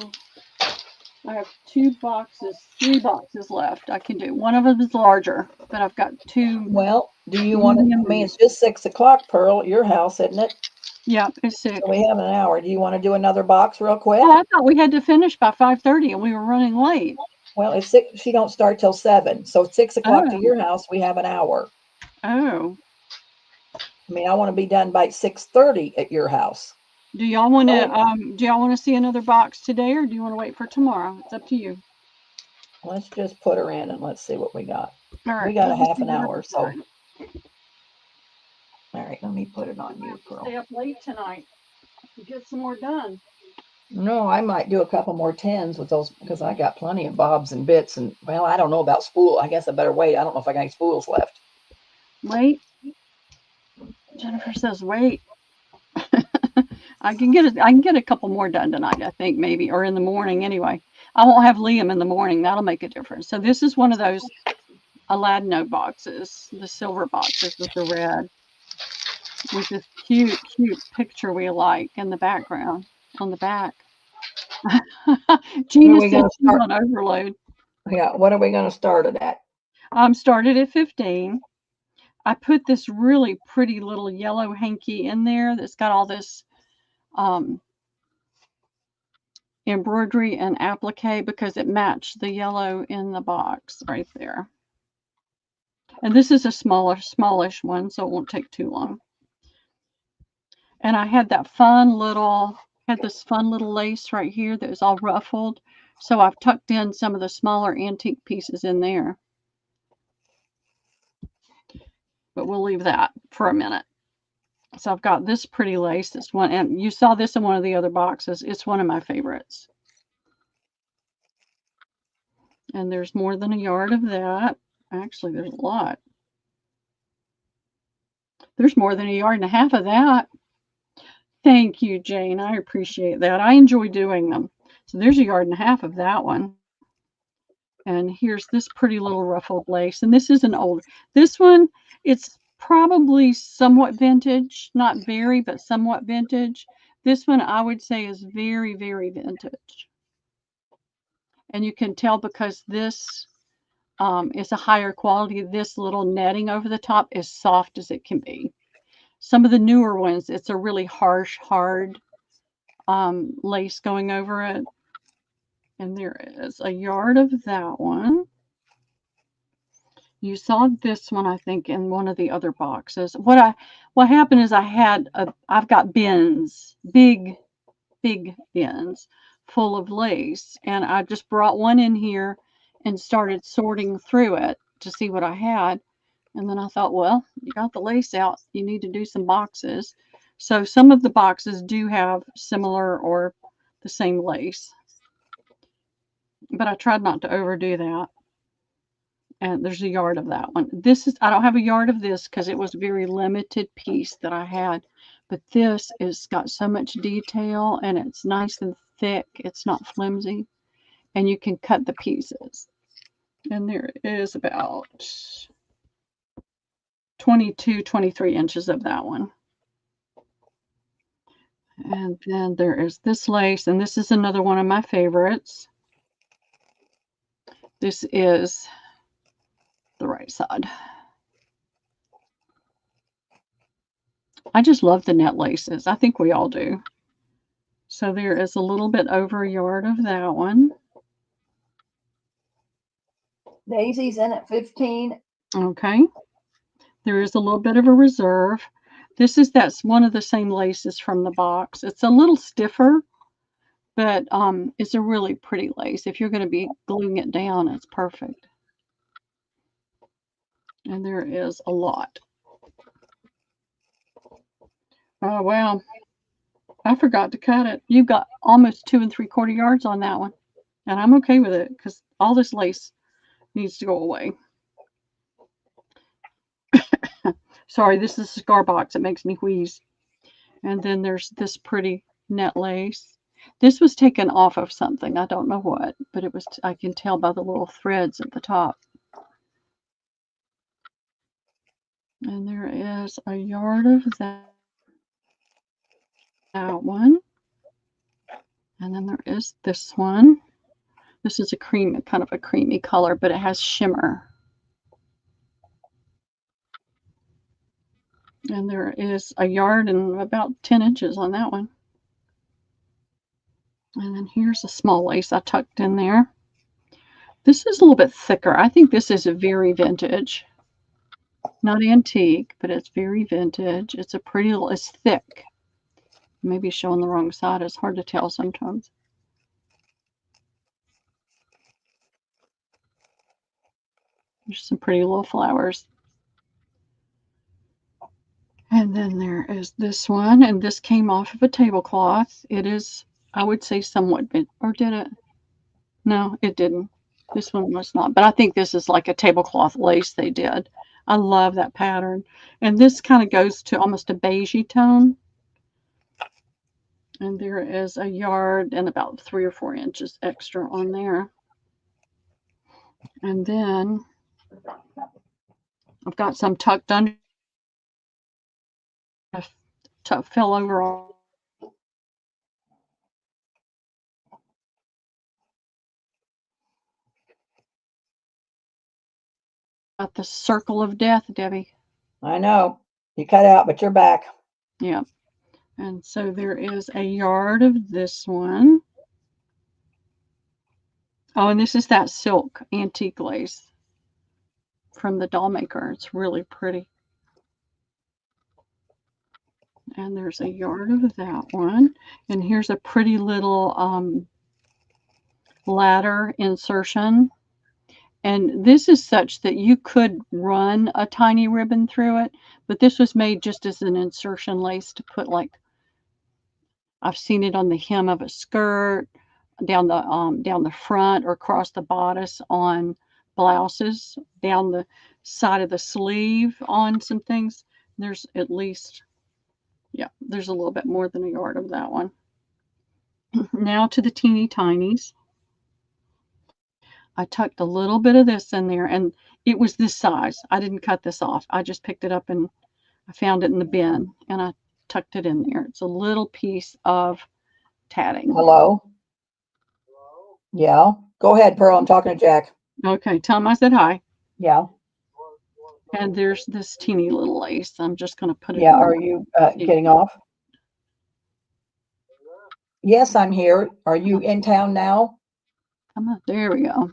I have 3 boxes left. I can do. One of them is larger, but I've got 2. Well, do you want to? I mean, it's just 6 o'clock, Pearl, at your house, isn't it? Yep, it's 6. So we have an hour. Do you want to do another box real quick? Oh, I thought we had to finish by 5:30 and we were running late. Well, it's 6. She don't start till 7. So at 6 o'clock to your house, we have an hour. Oh. I mean, I want to be done by 6:30 at your house. Do y'all want to see another box today, or do you want to wait for tomorrow? It's up to you. Let's just put her in and let's see what we got. All right, we got a half an hour, so. All right, let me put it on you, Pearl. Stay up late tonight. Get some more done. No, I might do a couple more 10s with those because I got plenty of bobs and bits. And, well, I don't know about spool. I guess I better wait. I don't know if I got any spools left. Wait. Jennifer says wait. I can get a couple more done tonight, I think, maybe, or in the morning anyway. I won't have Liam in the morning. That'll make a difference. So this is one of those Aladino boxes, the silver boxes with the red, with this cute picture we like in the background, on the back. Gina said she's on overload. Yeah, what are we going to start it at? Started at 15. I put this really pretty little yellow hanky in there that's got all this embroidery and applique because it matched the yellow in the box right there. And this is a smallish one, so it won't take too long. And I had this fun little lace right here that was all ruffled. So I've tucked in some of the smaller antique pieces in there. But we'll leave that for a minute. So I've got this pretty lace. This one, and you saw this in one of the other boxes. It's one of my favorites. And there's more than a yard of that. Actually, there's a lot. There's more than a yard and a half of that. Thank you, Jane. I appreciate that. I enjoy doing them. So there's a yard and a half of that one. And here's this pretty little ruffled lace. And this is an old. This one, it's probably somewhat vintage. Not very, but somewhat vintage. This one, I would say, is very, very vintage. And you can tell because this is a higher quality. This little netting over the top is soft as it can be. Some of the newer ones, it's a really harsh, hard lace going over it. And there is a yard of that one. You saw this one, I think, in one of the other boxes. What happened is I've got bins, big bins full of lace, and I just brought one in here and started sorting through it to see what I had. And then I thought, well, you got the lace out, you need to do some boxes. So some of the boxes do have similar or the same lace, but I tried not to overdo that. And there's a yard of that one. I don't have a yard of this because it was a very limited piece that I had, but this is got so much detail and it's nice and thick. It's not flimsy, and you can cut the pieces. And there is about 23 inches of that one. And then there is this lace, and this is another one of my favorites. This is the right side. I just love the net laces. I think we all do. So there is a little bit over a yard of that one. Daisy's in at 15. Okay. There is a little bit of a reserve. That's one of the same laces from the box. It's a little stiffer, but it's a really pretty lace. If you're going to be gluing it down, it's perfect. And there is a lot. Oh, wow. I forgot to cut it. You've got almost 2 3/4 yards on that one. And I'm okay with it because all this lace needs to go away. Sorry, this is a cigar box. It makes me wheeze. And then there's this pretty net lace. This was taken off of something. I don't know what, but it was, I can tell by the little threads at the top. And there is a yard of that one. And then there is this one. This is a cream, kind of a creamy color, but it has shimmer. And there is a yard and about 10 inches on that one. And then here's a small lace I tucked in there. This is a little bit thicker. I think this is a very vintage. Not antique, but it's very vintage. It's a pretty little, it's thick. Maybe showing the wrong side. It's hard to tell sometimes. There's some pretty little flowers. And then there is this one, and this came off of a tablecloth. It is, I would say, somewhat bent, or did it? No, it didn't. This one was not, but I think this is like a tablecloth lace they did. I love that pattern. And this kind of goes to almost a beigey tone. And there is a yard and about 3 or 4 inches extra on there. And then I've got some tucked under. Fell over on. Got the circle of death, Debbie. I know. You cut out, but you're back. Yeah. And so there is a yard of this one. Oh, and this is that silk antique lace from the doll maker. It's really pretty. And there's a yard of that one. And here's a pretty little ladder insertion. And this is such that you could run a tiny ribbon through it, but this was made just as an insertion lace to put, like, I've seen it on the hem of a skirt, down the front or across the bodice on blouses, down the side of the sleeve on some things. There's at least, yeah, there's a little bit more than a yard of that one. Now to the teeny tinies. I tucked a little bit of this in there, and it was this size. I didn't cut this off. I just picked it up and I found it in the bin, and I tucked it in there. It's a little piece of tatting. Hello? Yeah. Go ahead, Pearl. I'm talking to Jack. Okay, tell him I said hi. Yeah. And there's this teeny little lace. I'm just going to put it Yeah. in. Are you getting off? Yes, I'm here. Are you in town now? Come on. There we go.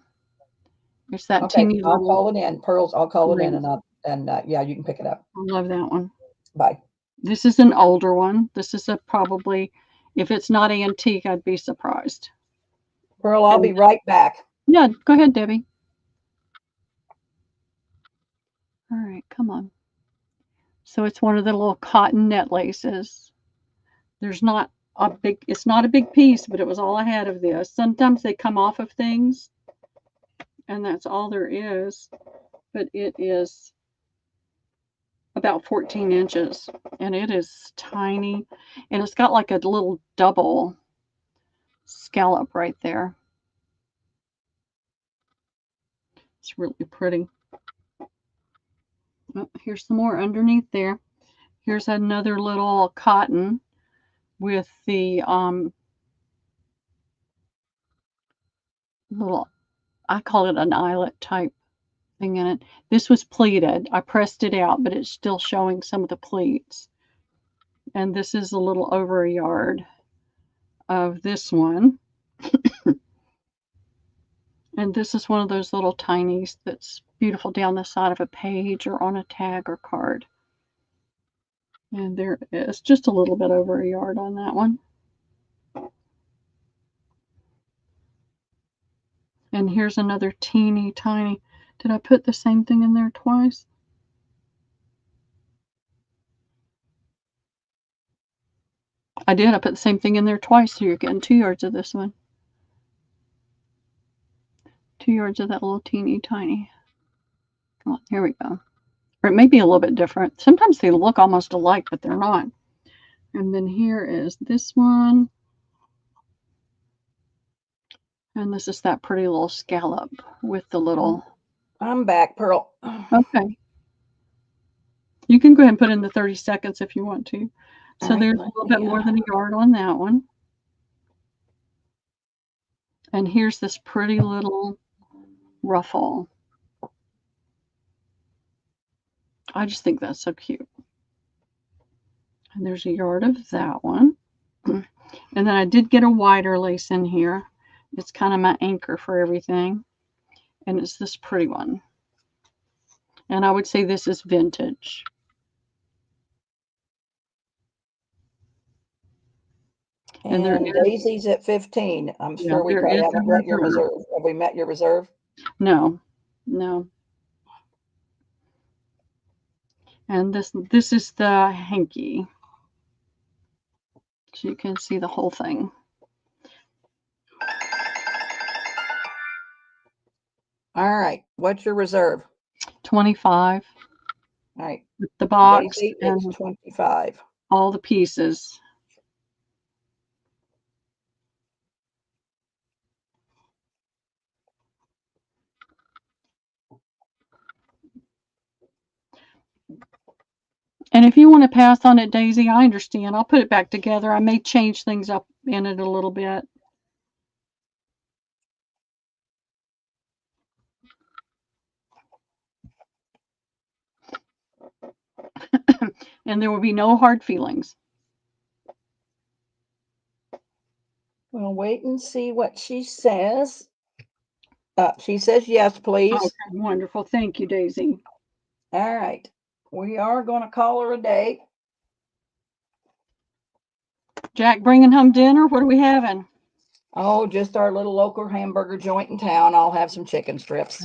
It's that Okay, teeny I'll little. call it in. Pearls, I'll call it in, ring. and yeah, you can pick it up. I love that one. Bye. This is an older one. This is a probably, if it's not antique, I'd be surprised. Pearl, I'll be right back. Yeah, go ahead, Debbie. All right, come on. So it's one of the little cotton net laces. There's not a big, it's not a big piece, but it was all I had of this. Sometimes they come off of things, and that's all there is. But it is about 14 inches, and it is tiny, and it's got like a little double scallop right there. It's really pretty. Oh, here's some more underneath there. Here's another little cotton with the little, I call it an eyelet type thing in it. This was pleated. I pressed it out, but it's still showing some of the pleats. And this is a little over a yard of this one. And this is one of those little tinies that's beautiful down the side of a page or on a tag or card. And there is just a little bit over a yard on that one. And here's another teeny tiny. Did I put the same thing in there twice? I did. I put the same thing in there twice, so you're getting 2 yards of this one. 2 yards of that little teeny tiny. Come on, here we go. Or it may be a little bit different. Sometimes they look almost alike, but they're not. And then here is this one. And this is that pretty little scallop with the little. I'm back, Pearl. Okay. You can go ahead and put in the 30 seconds if you want to. So there's a little bit more than a yard on that one. And here's this pretty little ruffle. I just think that's so cute. And there's a yard of that one. And then I did get a wider lace in here. It's kind of my anchor for everything. And it's this pretty one. And I would say this is vintage. And Daisy's at 15. I'm sure we probably haven't met your reserve. Have we met your reserve? No, no. And this is the hanky. So you can see the whole thing. All right. What's your reserve? 25. All right. With the box Daisy, and it's 25. All the pieces. And if you want to pass on it, Daisy, I understand. I'll put it back together. I may change things up in it a little bit. And there will be no hard feelings. We'll wait and see what she says. She says yes, please. Okay, wonderful. Thank you, Daisy. All right. We are going to call her a day. Jack bringing home dinner? What are we having? Oh, just our little local hamburger joint in town. I'll have some chicken strips.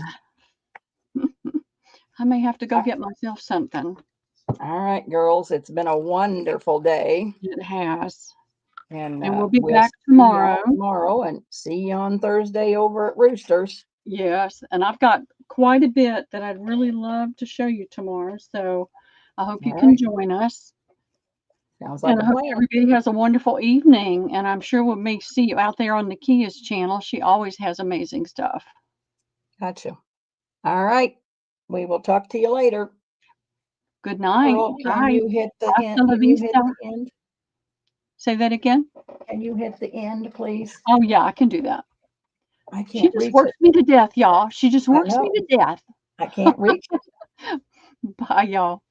I may have to go get myself something. All right, girls. It's been a wonderful day. It has. And we'll be back tomorrow. And see you on Thursday over at Roosters. Yes, and I've got quite a bit that I'd really love to show you tomorrow. So I hope you can join us. Sounds like and I hope everybody has a wonderful evening. And I'm sure we may see you out there on Nakia's channel. She always has amazing stuff. Gotcha. All right. We will talk to you later. Good night. Pearl, can you hit the end? Can you hit the end? Say that again. Can you hit the end, please? Oh, yeah, I can do that. I can't She just works me to death, y'all. She just works me to death. I can't reach it. Bye, y'all.